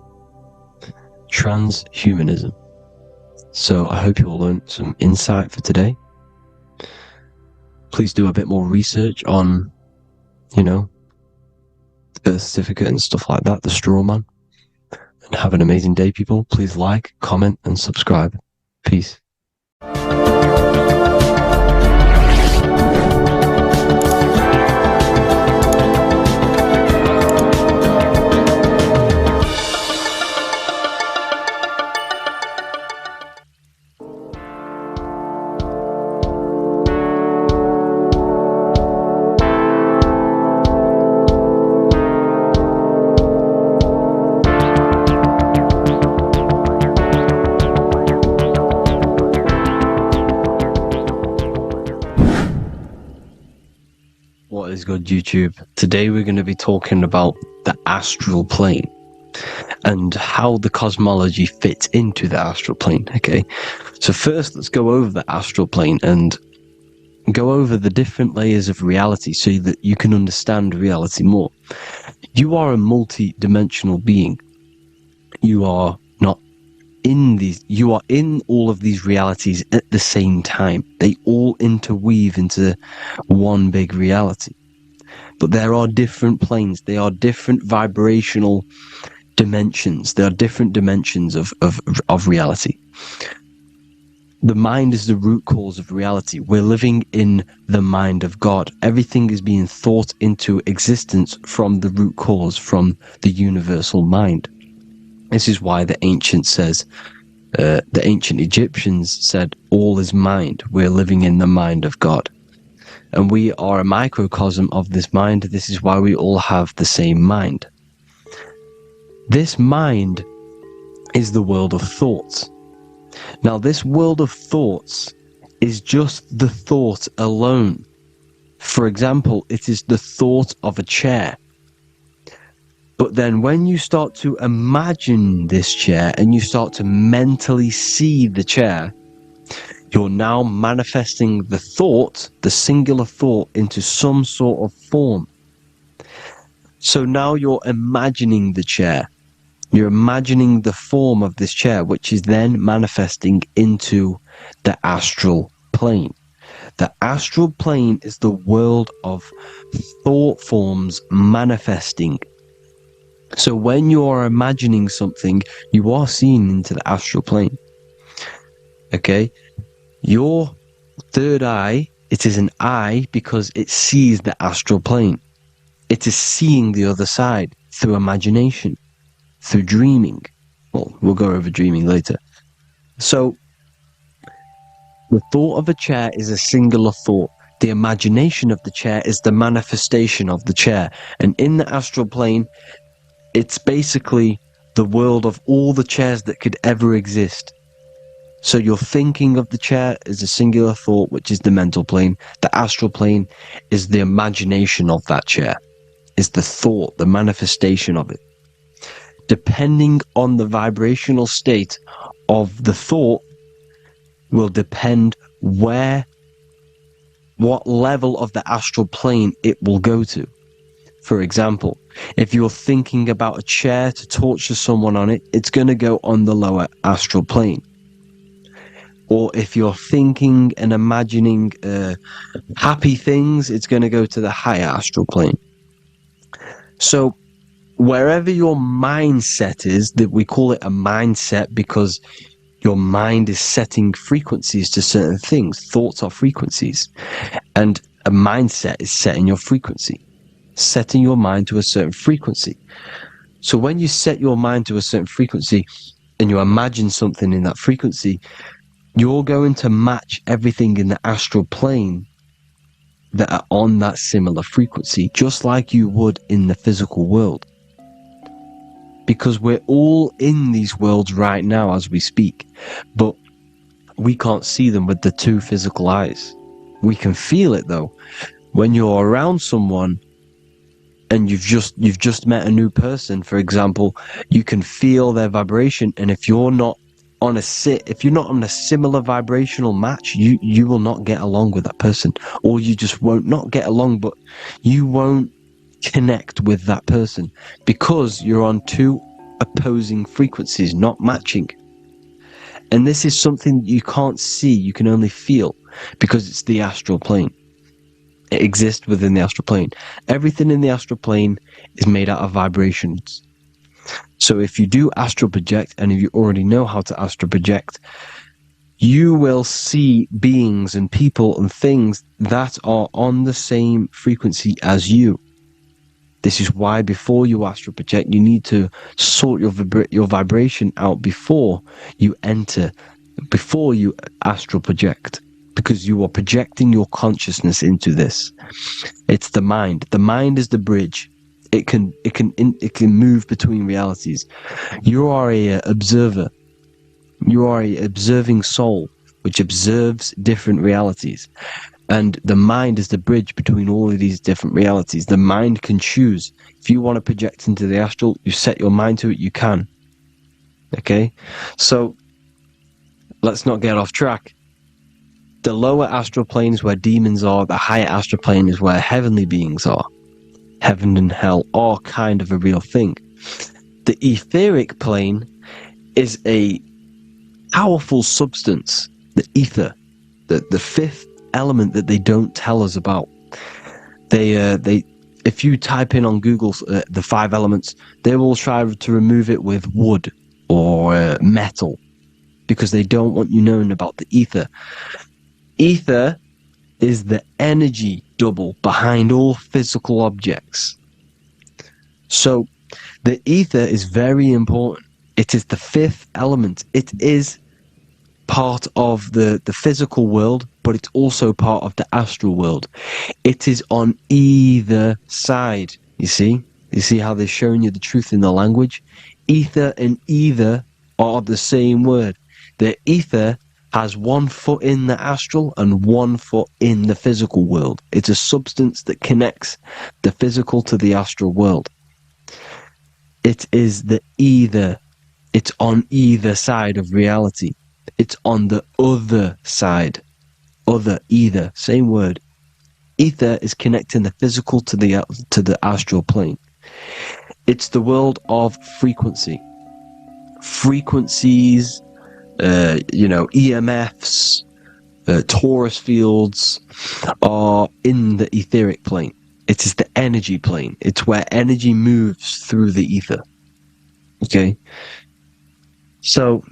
Transhumanism. So I hope you all learned some insight for today. Please do a bit more research on, the birth certificate and stuff like that, the straw man. And have an amazing day, people. Please like, comment, and subscribe. Peace. What is good, YouTube? Today we're going to be talking about the astral plane and how the cosmology fits into the astral plane. Okay, so first let's go over the astral plane and go over the different layers of reality so that you can understand reality more. You are a multi-dimensional being. You are not in these, you are in all of these realities at the same time. They all interweave into one big reality. But there are different planes. They are different vibrational dimensions. There are different dimensions of reality. The mind is the root cause of reality. We're living in the mind of God. Everything is being thought into existence from the root cause, from the universal mind. This is why the ancient Egyptians said, all is mind. We're living in the mind of God. And we are a microcosm of this mind. This is why we all have the same mind. This mind is the world of thoughts. Now, this world of thoughts is just the thought alone. For example, it is the thought of a chair. But then when you start to imagine this chair and you start to mentally see the chair, you're now manifesting the thought, the singular thought, into some sort of form. So now you're imagining the chair. You're imagining the form of this chair, which is then manifesting into the astral plane. The astral plane is the world of thought forms manifesting. So when you are imagining something, you are seeing into the astral plane. Okay? Your third eye, it is an eye because it sees the astral plane. It is seeing the other side through imagination, through dreaming. Well, we'll go over dreaming later. So, the thought of a chair is a singular thought. The imagination of the chair is the manifestation of the chair. And in the astral plane, it's basically the world of all the chairs that could ever exist. So you're thinking of the chair as a singular thought, which is the mental plane. The astral plane is the imagination of that chair, is the thought, the manifestation of it. Depending on the vibrational state of the thought will depend what level of the astral plane it will go to. For example, if you're thinking about a chair to torture someone on it, it's going to go on the lower astral plane. Or if you're thinking and imagining happy things, it's going to go to the higher astral plane. So wherever your mindset is, that we call it a mindset because your mind is setting frequencies to certain things. Thoughts are frequencies. And a mindset is setting your frequency, setting your mind to a certain frequency. So when you set your mind to a certain frequency and you imagine something in that frequency, you're going to match everything in the astral plane that are on that similar frequency, just like you would in the physical world. Because we're all in these worlds right now as we speak, but we can't see them with the two physical eyes. We can feel it though. When you're around someone and you've just met a new person, for example, you can feel their vibration, and if you're not on a similar vibrational match, you will not get along with that person, or you just won't not get along, but you won't connect with that person because you're on two opposing frequencies, not matching. And this is something you can't see, you can only feel, because it's the astral plane. It exists within the astral plane. Everything in the astral plane is made out of vibrations. So if you do astral project, and if you already know how to astral project, you will see beings and people and things that are on the same frequency as you. This is why before you astral project, you need to sort your vibration out before you astral project, because you are projecting your consciousness into this. It's the mind. The mind is the bridge. It can move between realities. You are a observer. You are a observing soul which observes different realities. And the mind is the bridge between all of these different realities. The mind can choose. If you want to project into the astral, you set your mind to it, you can. Okay? So, let's not get off track. The lower astral plane is where demons are. The higher astral plane is where heavenly beings are. Heaven and hell are kind of a real thing. The etheric plane is a powerful substance, the ether, the fifth element that they don't tell us about. If you type in on Google the 5 elements, they will try to remove it with wood or metal, because they don't want you knowing about the ether. Ether is the energy double behind all physical objects. So the ether is very important. It is the 5th element. It is part of the physical world, but it's also part of the astral world. It is on either side. You see how they're showing you the truth in the language? Ether and either are the same word. The ether has 1 foot in the astral and 1 foot in the physical world. It's a substance that connects the physical to the astral world. It is the either. It's on either side of reality. It's on the other side. Other, either, same word. Ether is connecting the physical to the astral plane. It's the world of frequency. Frequencies, EMFs, torus fields are in the etheric plane. It is the energy plane. It's where energy moves through the ether. Okay? So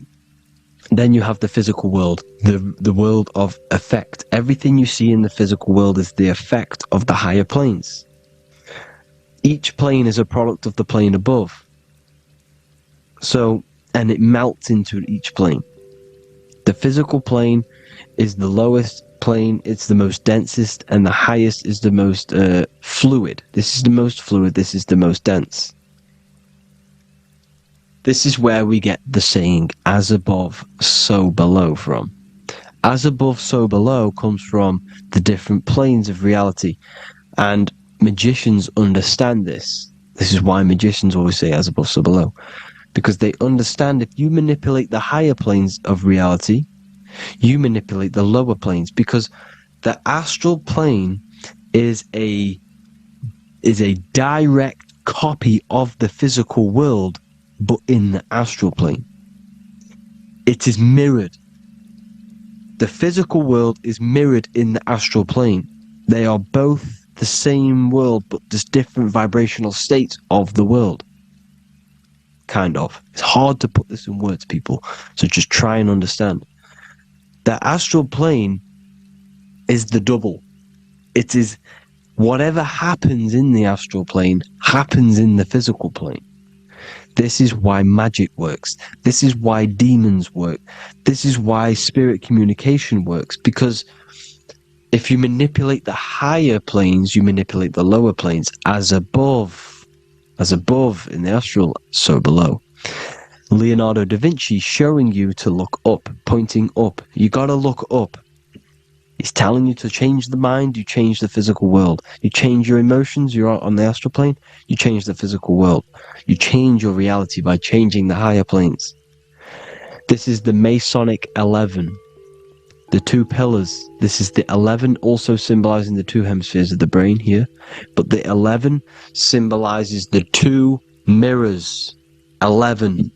then you have the physical world, the world of effect. Everything you see in the physical world is the effect of the higher planes. Each plane is a product of the plane above. So, and it melts into each plane. The physical plane is the lowest plane, it's the most densest, and the highest is the most fluid. This is the most fluid, this is the most dense. This is where we get the saying, as above, so below from. As above, so below comes from the different planes of reality. And magicians understand this. This is why magicians always say as above, so below. Because they understand if you manipulate the higher planes of reality, you manipulate the lower planes. Because the astral plane is a direct copy of the physical world, but in the astral plane. It is mirrored. The physical world is mirrored in the astral plane. They are both the same world, but just different vibrational states of the world. Kind of. It's hard to put this in words, people. So just try and understand. The astral plane is the double. It is whatever happens in the astral plane happens in the physical plane. This is why magic works. This is why demons work. This is why spirit communication works. Because if you manipulate the higher planes, you manipulate the lower planes. As above in the astral, so below. Leonardo da Vinci showing you to look up, pointing up. You gotta look up. He's telling you to change the mind, you change the physical world. You change your emotions, you're on the astral plane, you change the physical world. You change your reality by changing the higher planes. This is the Masonic 11. The two pillars. This is the 11, also symbolizing the two hemispheres of the brain here. But the 11 symbolizes the two mirrors. 11.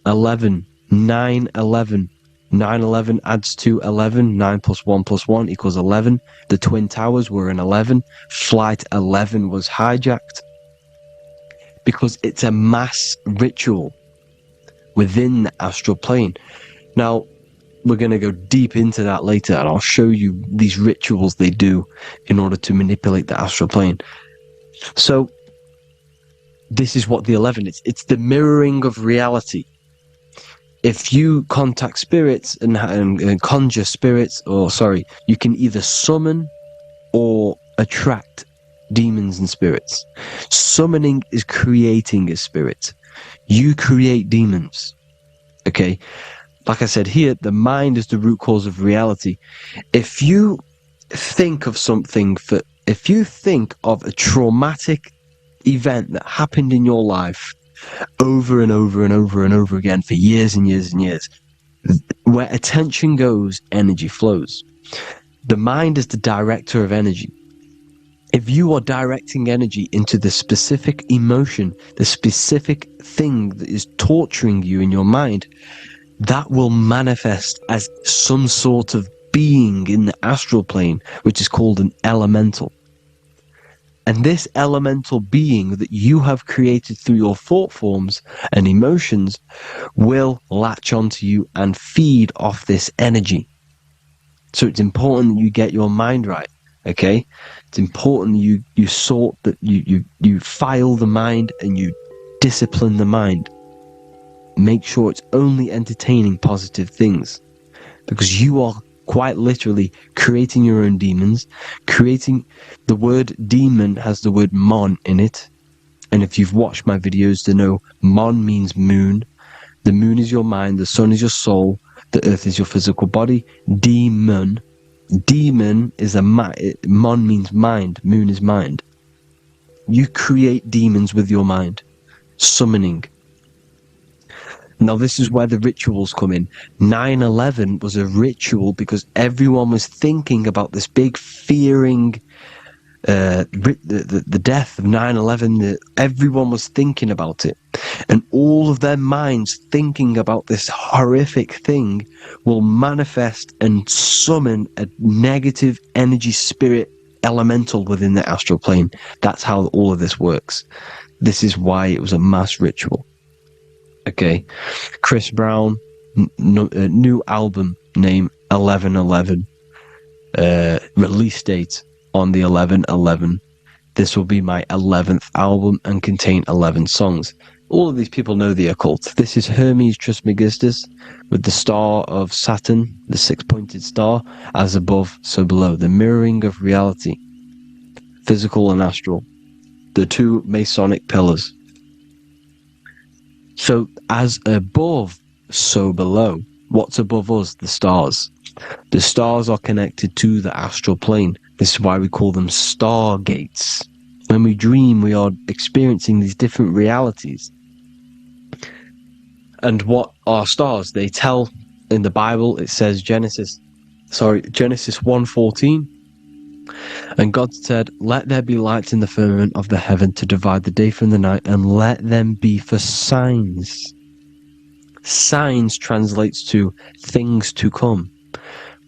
11. 9, 11. 9, 11 adds to 11. 9 plus 1 plus 1 equals 11. The Twin Towers were an 11. Flight 11 was hijacked. Because it's a mass ritual within the astral plane. Now, we're going to go deep into that later, and I'll show you these rituals they do in order to manipulate the astral plane. So, this is what the 11 is. It's the mirroring of reality. If you contact spirits and conjure spirits, you can either summon or attract demons and spirits. Summoning is creating a spirit. You create demons. Okay? Like I said here, the mind is the root cause of reality. If you think of if you think of a traumatic event that happened in your life over and over and over and over again for years and years and years, where attention goes, energy flows. The mind is the director of energy. If you are directing energy into the specific emotion, the specific thing that is torturing you in your mind, that will manifest as some sort of being in the astral plane, which is called an elemental. And this elemental being that you have created through your thought forms and emotions will latch onto you and feed off this energy. So it's important that you get your mind right, okay? It's important that you sort that you file the mind and you discipline the mind. Make sure it's only entertaining positive things, because you are quite literally creating your own demons. The word demon has the word mon in it, and if you've watched my videos to know, mon means moon. The moon is your mind, the sun is your soul, the earth is your physical body. Demon is mon means mind, moon is mind. You create demons with your mind. Summoning. Now, this is where the rituals come in. 9/11 was a ritual because everyone was thinking about this big fearing, the death of 9/11. Everyone was thinking about it. And all of their minds thinking about this horrific thing will manifest and summon a negative energy spirit elemental within the astral plane. That's how all of this works. This is why it was a mass ritual. Okay, Chris Brown, new album name 11/11, release date on the 11/11. This will be my 11th album and contain 11 songs. All of these people know the occult. This is Hermes Trismegistus with the star of Saturn, the six-pointed star, as above, so below. The mirroring of reality, physical and astral, the two Masonic pillars. So, as above, so below. What's above us? The stars. The stars are connected to the astral plane. This is why we call them stargates. When we dream, we are experiencing these different realities. And what are stars? They tell in the Bible, it says Genesis 1:14. And God said, "Let there be lights in the firmament of the heaven to divide the day from the night, and let them be for signs." Signs translates to things to come.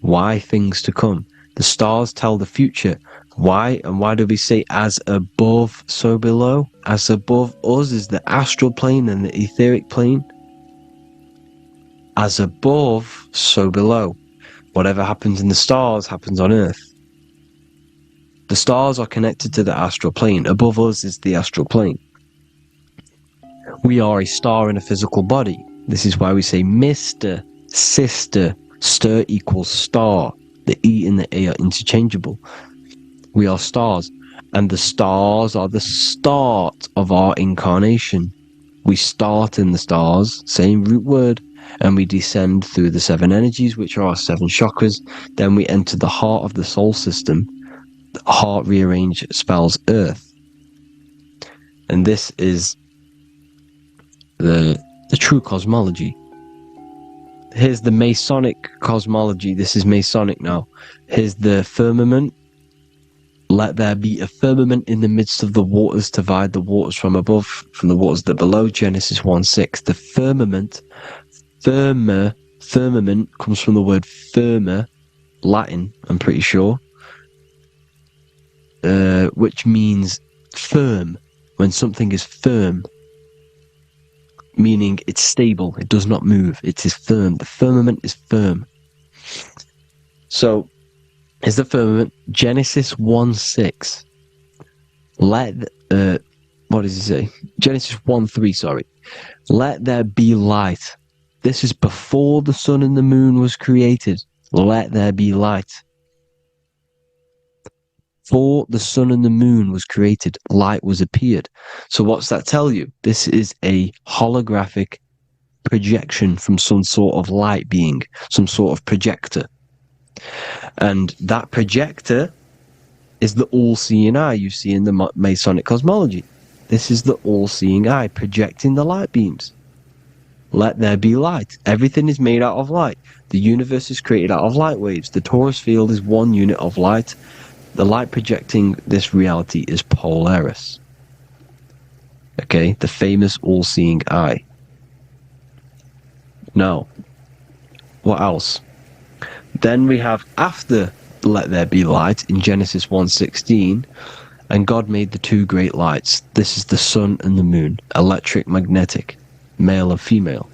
Why things to come? The stars tell the future. Why? And why do we say as above, so below? As above us is the astral plane and the etheric plane. As above, so below. Whatever happens in the stars happens on Earth. The stars are connected to the astral plane. Above us is the astral plane. We are a star in a physical body. This is why we say Mr., Sister, stir equals star. The E and the A are interchangeable. We are stars, and the stars are the start of our incarnation. We start in the stars, same root word, and we descend through the 7 energies, which are our 7 chakras. Then we enter the heart of the soul system. The heart rearranged spells earth. And this is the true cosmology. Here's the Masonic cosmology. This is Masonic now. Here's the firmament. Let there be a firmament in the midst of the waters to divide the waters from above, from the waters that below. Genesis 1:6. The firmament, firmament comes from the word firma, Latin, I'm pretty sure, which means firm. When something is firm, meaning it's stable, it does not move, it is firm. The firmament is firm. So, is the firmament Genesis 1:6. What does it say? Genesis 1:3, sorry. Let there be light. This is before the sun and the moon was created. Let there be light. Before the sun and the moon was created, light was appeared. So what's that tell you? This is a holographic projection from some sort of light being, some sort of projector. And that projector is the all-seeing eye you see in the Masonic cosmology. This is the all-seeing eye projecting the light beams. Let there be light. Everything is made out of light. The universe is created out of light waves. The torus field is 1 unit of light. The light projecting this reality is Polaris. Okay, the famous all-seeing eye. Now, what else? Then we have, after let there be light, in Genesis 1:16, and God made the 2 great lights. This is the sun and the moon, electric, magnetic, male and female.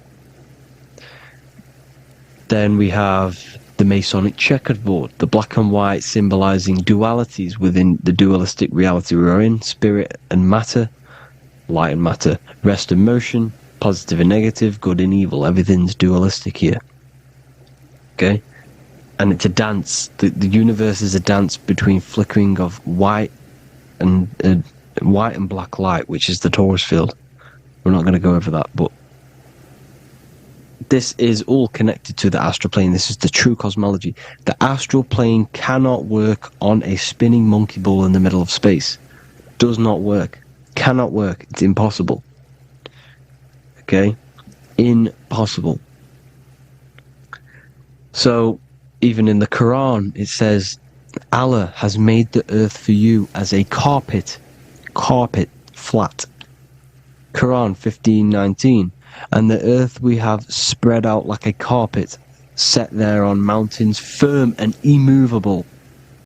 Then we have the Masonic checkerboard, the black and white symbolizing dualities within the dualistic reality we are in, spirit and matter, light and matter, rest and motion, positive and negative, good and evil. Everything's dualistic here. Okay? And it's a dance. The universe is a dance between flickering of white and black light, which is the torus field. We're not going to go over that, but this is all connected to the astral plane. This is the true cosmology. The astral plane cannot work on a spinning monkey ball in the middle of space. Does not work. Cannot work. It's impossible. Okay? Impossible. So, even in the Quran, it says, Allah has made the earth for you as a carpet, flat. Quran 15:19. And the earth we have spread out like a carpet, set there on mountains, firm and immovable.